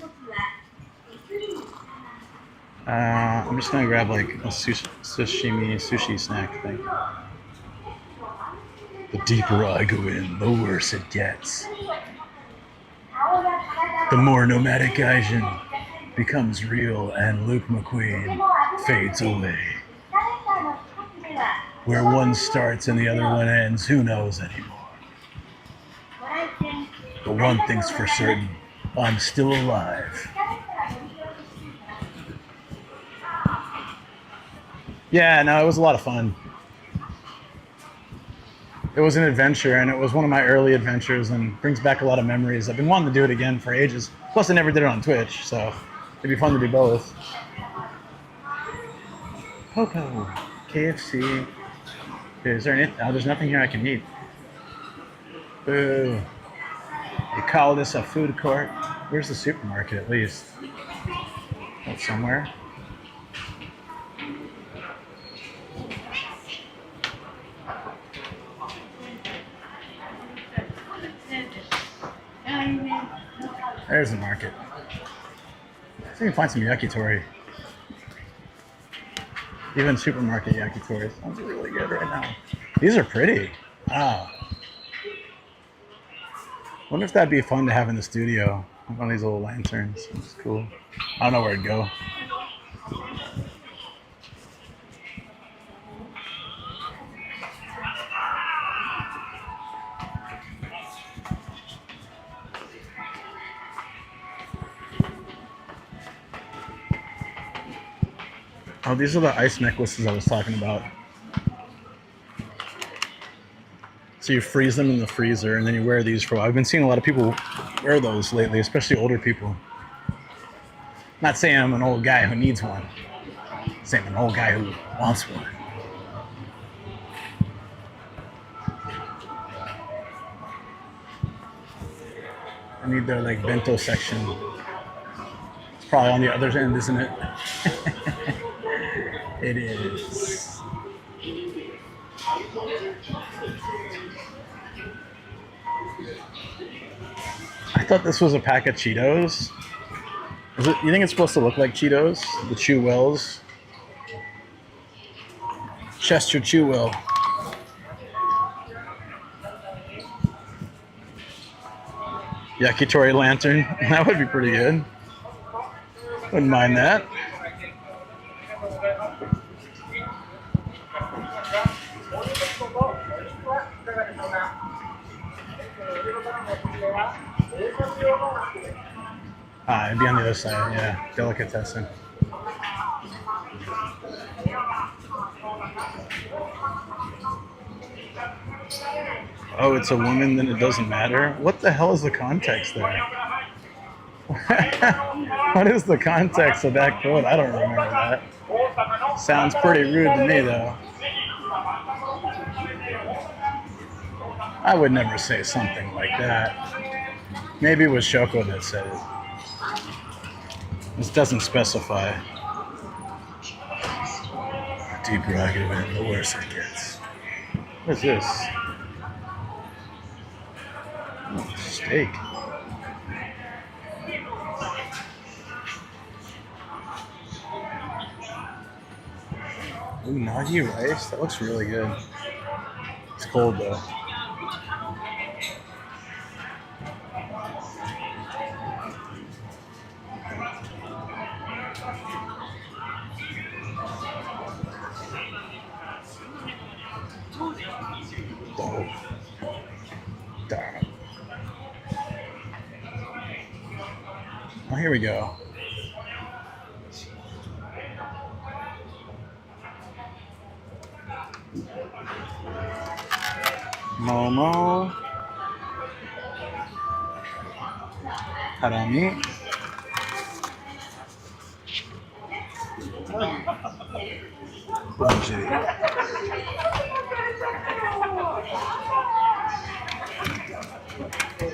I'm just gonna grab a sushi snack thing. The deeper I go in, the worse it gets. The more Nomadic Gaijin becomes real and Luke McQueen fades away. Where one starts and the other one ends, who knows anymore? But one thing's for certain, I'm still alive. Yeah, no, it was a lot of fun. It was an adventure, and it was one of my early adventures, and brings back a lot of memories. I've been wanting to do it again for ages. Plus, I never did it on Twitch, so it'd be fun to do both. Popo, KFC. Is there anything? Oh, there's nothing here I can eat. Boo. You call this a food court? Where's the supermarket, at least? Oh, somewhere. There's the market. Let's see if we can find some yakitori. Even supermarket yakitori sounds really good right now. These are pretty. Wow. Wonder if that'd be fun to have in the studio. One of these little lanterns. It's cool. I don't know where it'd go. Oh, these are the ice necklaces I was talking about. So you freeze them in the freezer, and then you wear these for a while. I've been seeing a lot of people wear those lately, especially older people. Not saying I'm an old guy who needs one. I'm saying I'm an old guy who wants one. I need their bento section. It's probably on the other end, isn't it? It is. I thought this was a pack of Cheetos. Is it? You think it's supposed to look like Cheetos? The Chew Wells? Chester Chew Well. Yakitori lantern. That would be pretty good. Wouldn't mind that. It'd be on the other side, yeah. Delicatessen. Oh, it's a woman, then it doesn't matter? What the hell is the context there? What is the context of that quote? I don't remember that. Sounds pretty rude to me, though. I would never say something like that. Maybe it was Shoko that said it. This doesn't specify. The deeper I get in, the worse it gets. What is this? Oh, steak. Ooh, nagi rice? That looks really good. It's cold though. Oh. Darn. Oh, here we go. Momo. Harami. Bunji.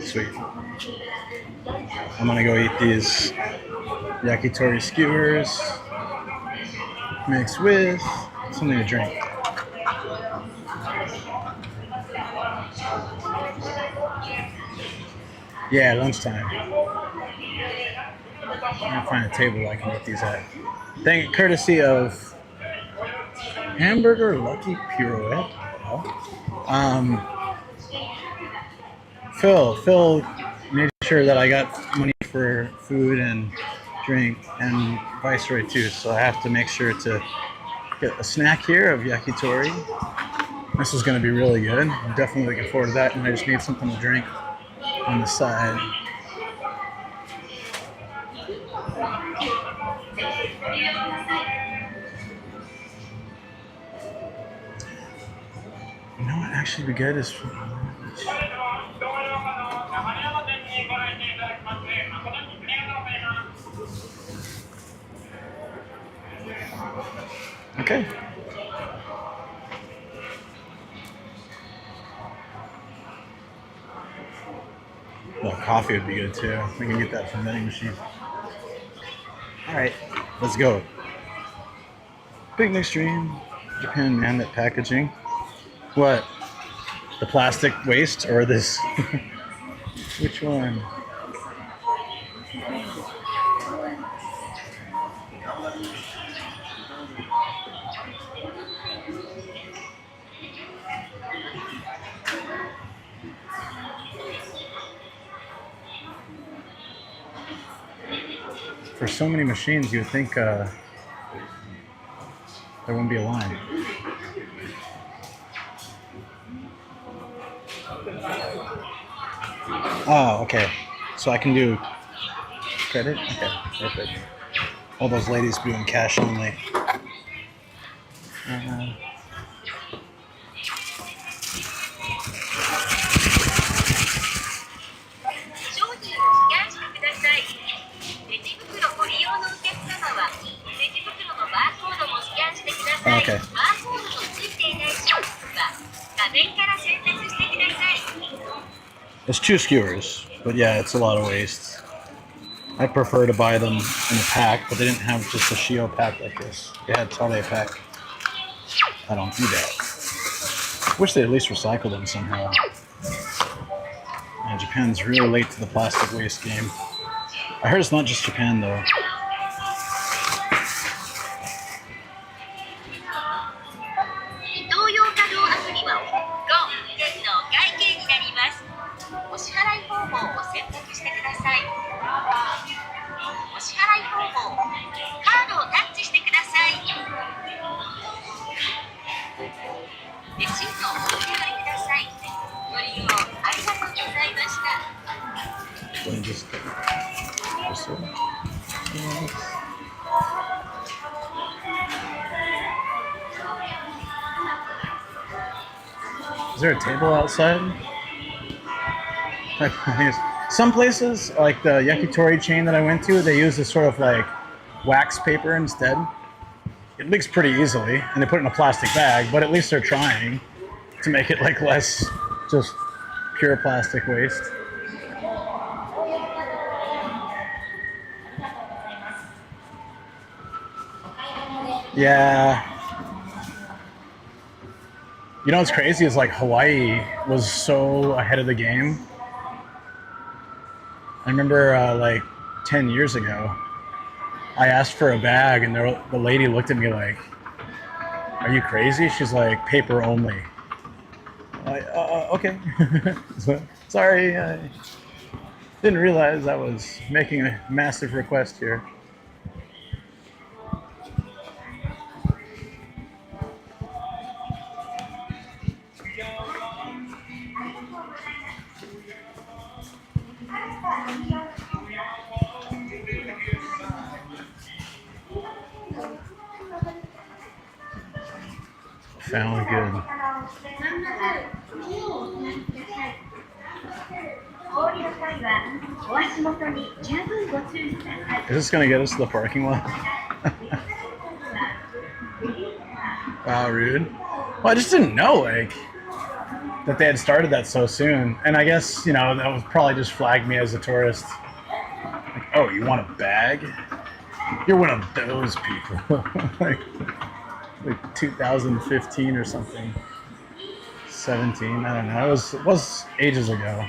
Sweet. I'm gonna go eat these yakitori skewers mixed with something to drink. Yeah, lunchtime. I'm gonna find a table I can eat these at. Courtesy of Hamburger Lucky Pirouette. Phil made sure that I got money for food and drink, and Viceroy too. So I have to make sure to get a snack here of yakitori. This is going to be really good. I'm definitely looking forward to that, and I just need something to drink on the side. You know what actually be good is okay. Well, coffee would be good too. We can get that from the vending machine. All right, let's go. Picnic stream, Japan, man, that packaging. What? The plastic waste or this? Which one? For so many machines, you would think there wouldn't be a line. Oh, okay. So I can do credit? Okay, perfect. All those ladies doing cash only. Okay. It's 2 skewers, but yeah, it's a lot of waste. I prefer to buy them in a pack, but they didn't have just a Shio pack like this. They had Tale pack. I don't do that. Wish they at least recycled them somehow. Yeah, Japan's really late to the plastic waste game. I heard it's not just Japan though. Is there a table outside? Some places, like the yakitori chain that I went to, they use this sort of like wax paper instead. It leaks pretty easily, and they put it in a plastic bag, but at least they're trying to make it like less just pure plastic waste. Yeah. You know what's crazy is like Hawaii was so ahead of the game. I remember like 10 years ago, I asked for a bag and the lady looked at me like, "Are you crazy?" She's like, "Paper only." Okay. Sorry, I didn't realize I was making a massive request here. Sound good. Is this gonna get us to the parking lot? Wow, rude. Well, I just didn't know like that they had started that so soon, and I guess you know that was probably just flagged me as a tourist. Like, oh, you want a bag? You're one of those people. like 2015 or something. 17, I don't know. It was ages ago.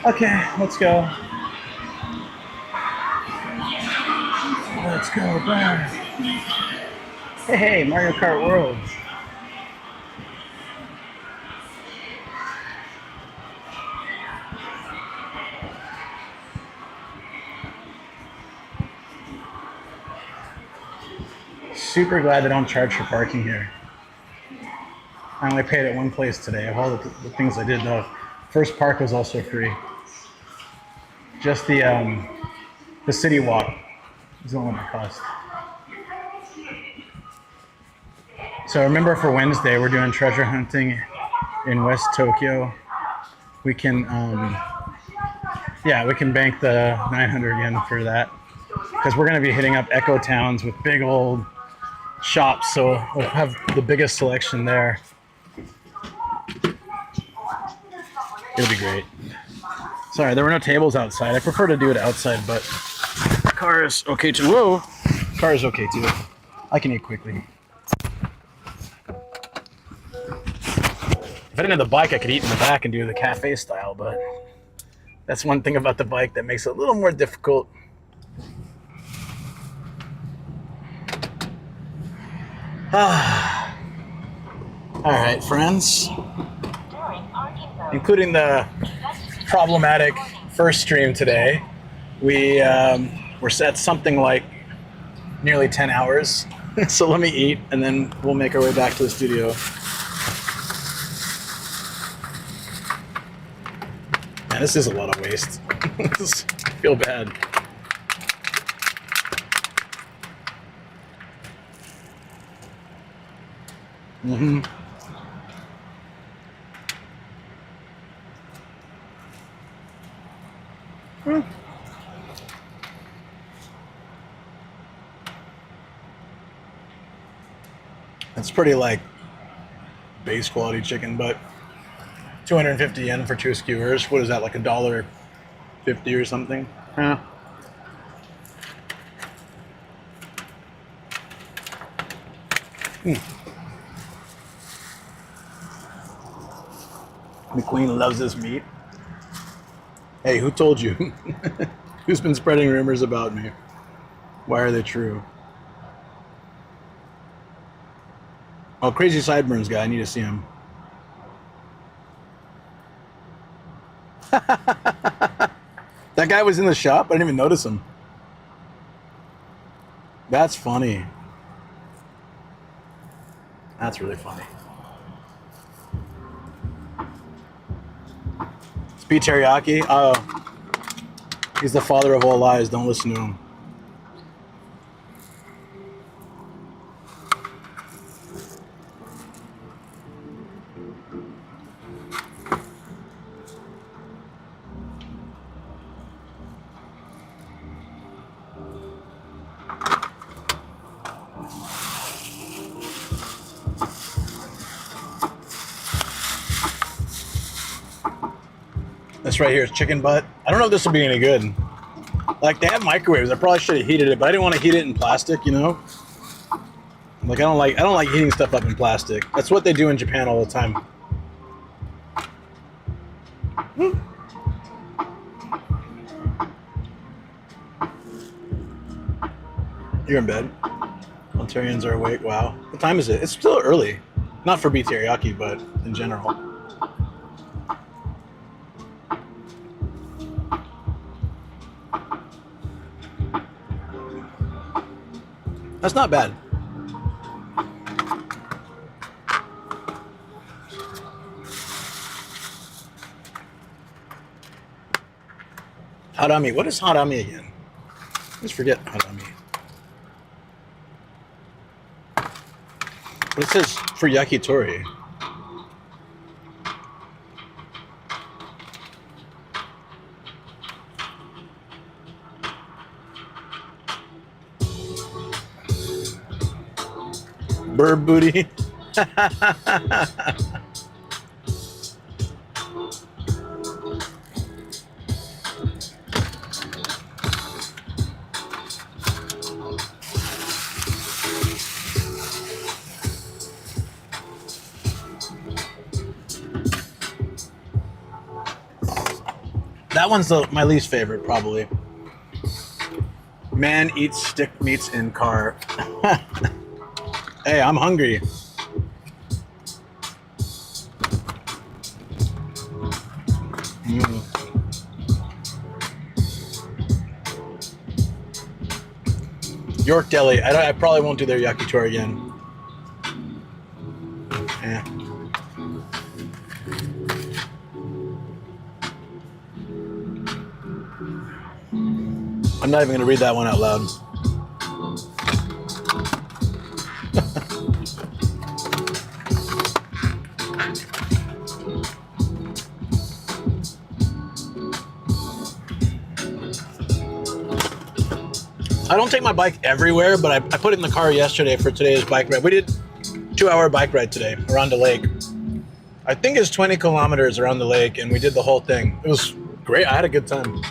Okay, let's go. Let's go back. Hey, Mario Kart World. Super glad they don't charge for parking here. I only paid at one place today. Of all the things I did, the first park was also free. Just the city walk is the one that cost. So remember for Wednesday, we're doing treasure hunting in West Tokyo. We can, we can bank the 900 yen for that. Because we're going to be hitting up Echo Towns with big old shops, so we'll have the biggest selection there. It'll be great. Sorry, there were no tables outside. I prefer to do it outside, but car is okay too. Whoa! Car is okay too. I can eat quickly. If I didn't have the bike, I could eat in the back and do the cafe style, but that's one thing about the bike that makes it a little more difficult. All right, friends, including the problematic first stream today, we're at something like nearly 10 hours. So let me eat and then we'll make our way back to the studio. Man, this is a lot of waste. I feel bad. Mm-hmm. It's pretty like base quality chicken, but 250 yen for 2 skewers. What is that, like $1.50 or something? Yeah. The queen loves this meat. Hey, who told you? Who's been spreading rumors about me? Why are they true? Oh, Crazy Sideburns guy. I need to see him. That guy was in the shop? I didn't even notice him. That's funny. That's really funny. Beef teriyaki? Oh. He's the father of all lies. Don't listen to him. This right here is chicken butt. I don't know if this will be any good. Like, they have microwaves. I probably should have heated it, but I didn't want to heat it in plastic, you know? Like, I don't like heating stuff up in plastic. That's what they do in Japan all the time. You're in bed. Ontarians are awake. Wow. What time is it? It's still early. Not for beef teriyaki, but in general. That's not bad. Harami. What is harami again? Let's forget harami. But it says for yakitori. Bird booty. That one's my least favorite, probably. Man eats stick meats in car. Hey, I'm hungry. York Deli. I probably won't do their yakitori again. Eh. I'm not even going to read that one out loud. I don't take my bike everywhere, but I put it in the car yesterday for today's bike ride. We did a 2-hour bike ride today around the lake. I think it's 20 kilometers around the lake, and we did the whole thing. It was great. I had a good time.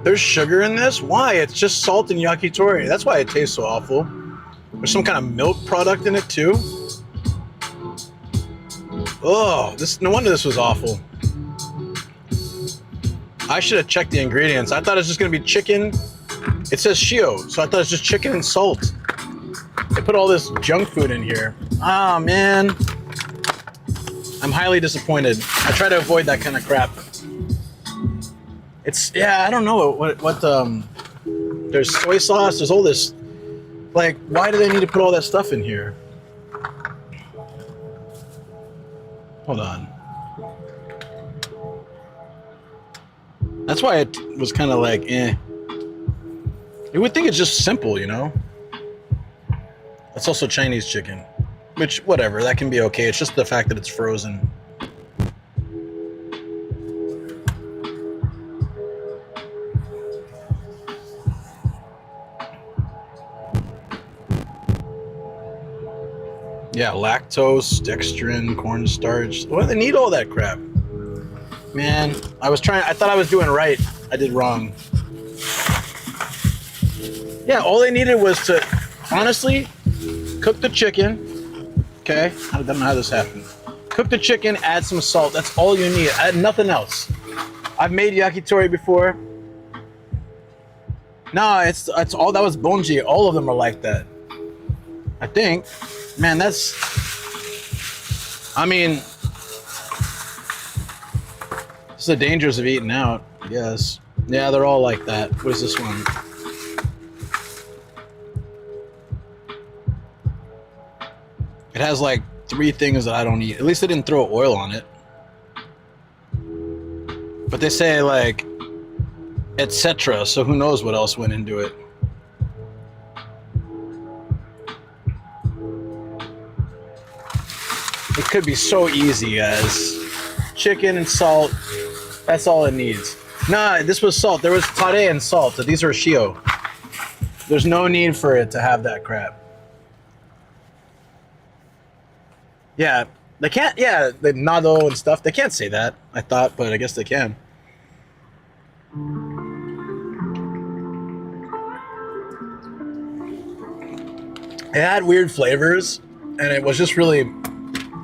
There's sugar in this? Why? It's just salt and yakitori. That's why it tastes so awful. There's some kind of milk product in it too. Oh, no wonder this was awful. I should have checked the ingredients. I thought it was just gonna be chicken. It says shio, so I thought it was just chicken and salt. They put all this junk food in here. Oh man. I'm highly disappointed. I try to avoid that kind of crap. I don't know what there's soy sauce, there's all this, like, why do they need to put all that stuff in here? Hold on. That's why it was kind of like, eh. You would think it's just simple, you know? It's also Chinese chicken, which, whatever, that can be okay. It's just the fact that it's frozen. Yeah, lactose, dextrin, cornstarch. Why do they need all that crap? Man, I thought I was doing right. I did wrong. Yeah, all they needed was to, honestly, cook the chicken. Okay, I don't know how this happened. Cook the chicken, add some salt. That's all you need. Add nothing else. I've made yakitori before. No, it's all that was Bonji. All of them are like that. I think. Man, that's. I mean, it's the dangers of eating out, I guess. Yeah, they're all like that. What is this one? It has like 3 things that I don't eat. At least they didn't throw oil on it. But they say like, etc. So who knows what else went into it. It could be so easy, guys. Chicken and salt. That's all it needs. Nah, this was salt. There was tare and salt. These are shio. There's no need for it to have that crap. Yeah, they can't. Yeah, the nado and stuff. They can't say that. I thought, but I guess they can. It had weird flavors, and it was just really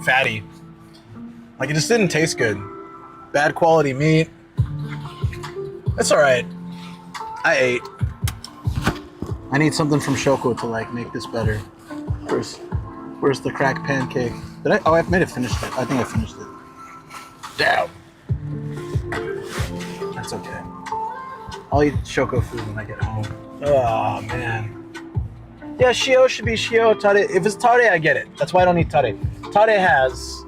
fatty. Like, it just didn't taste good. Bad quality meat. It's alright. I ate. I need something from Shoko to, like, make this better. Where's the cracked pancake? Did I? Oh, I might have finished it. I think I finished it. Damn. That's okay. I'll eat Shoko food when I get home. Oh, man. Yeah, shio should be shio. Tare. If it's tare, I get it. That's why I don't eat tare. Tare has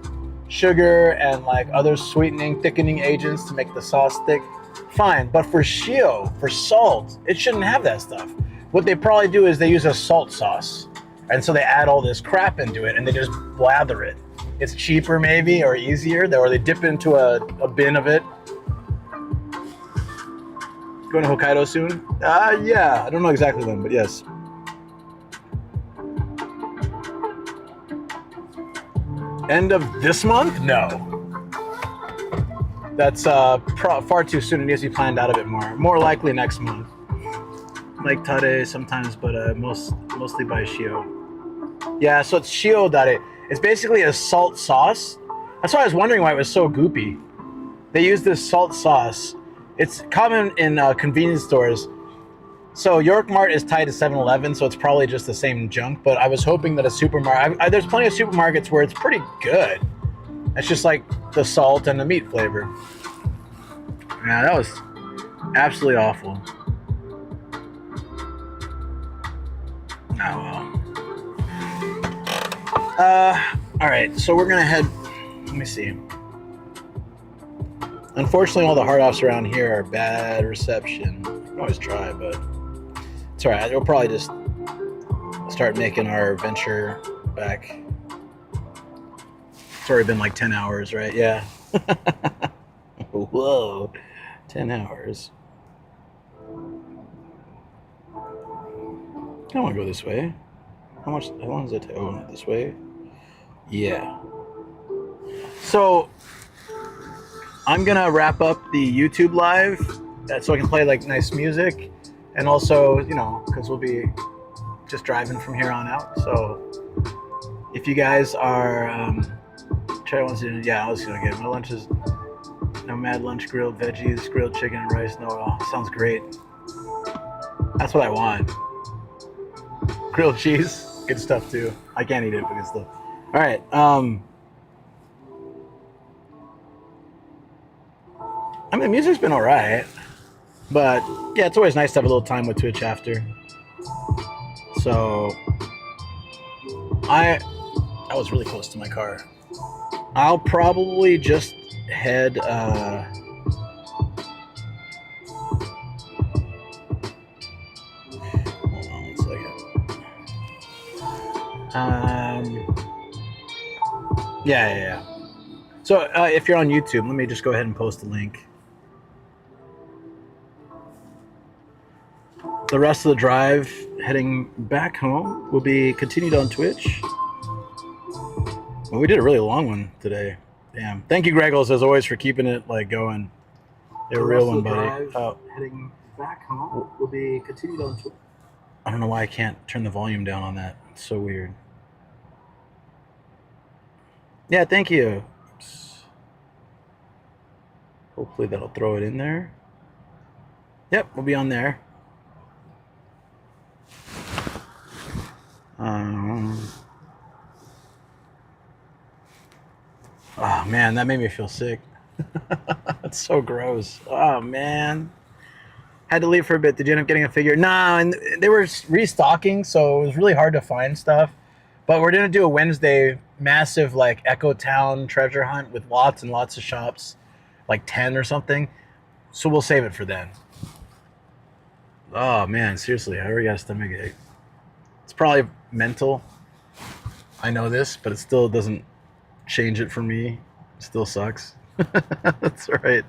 sugar and like other sweetening, thickening agents to make the sauce thick. Fine, but for shio, for salt, it shouldn't have that stuff. What they probably do is they use a salt sauce, and so they add all this crap into it and they just blather it. It's cheaper maybe or easier, or they dip into a bin of it. Going to Hokkaido soon? Yeah, I don't know exactly when, but yes. End of this month? No. That's far too soon. It needs to be planned out a bit more. More likely next month. Like tare sometimes, but mostly by shio. Yeah, so it's shio dare. It's basically a salt sauce. That's why I was wondering why it was so goopy. They use this salt sauce. It's common in convenience stores. So York Mart is tied to 7-Eleven, so it's probably just the same junk. But I was hoping that a supermarket... there's plenty of supermarkets where it's pretty good. It's just like the salt and the meat flavor. Yeah, that was absolutely awful. Oh well. All right, so we're gonna head. Let me see. Unfortunately, all the hard offs around here are bad reception. We can always try, but it's all right. We'll probably just start making our venture back. It's already been like 10 hours, right? Yeah. Whoa, 10 hours. I want to go this way. How long does it take? Oh, this way? Yeah. So, I'm going to wrap up the YouTube live so I can play like nice music. And also, you know, because we'll be just driving from here on out. So, if you guys are... Cherry wants to, yeah, I was going to get my lunch is Nomad lunch, grilled veggies, grilled chicken and rice. No, sounds great. That's what I want. Grilled cheese, good stuff too. I can't eat it, but good stuff. All right. I mean, the music's been all right, but yeah, it's always nice to have a little time with Twitch after. So I was really close to my car. I'll probably just head hold on 1 second. Yeah. So if you're on YouTube, let me just go ahead and post the link. The rest of the drive heading back home will be continued on Twitch. Well, we did a really long one today. Damn. Thank you, Greggles, as always, for keeping it like going. They're a real one, buddy. Heading back home will be continued on Twitch. I don't know why I can't turn the volume down on that. It's so weird. Yeah, thank you. Oops. Hopefully that'll throw it in there. Yep, we'll be on there. Oh man, that made me feel sick. That's so gross. Oh man. Had to leave for a bit. Did you end up getting a figure? Nah, and they were restocking, so it was really hard to find stuff. But we're gonna do a Wednesday massive like Echo Town treasure hunt with lots and lots of shops, like 10 or something. So we'll save it for then. Oh man, seriously, I already got a stomachache. It's probably mental. I know this, but it still doesn't change it for me. It still sucks. That's right.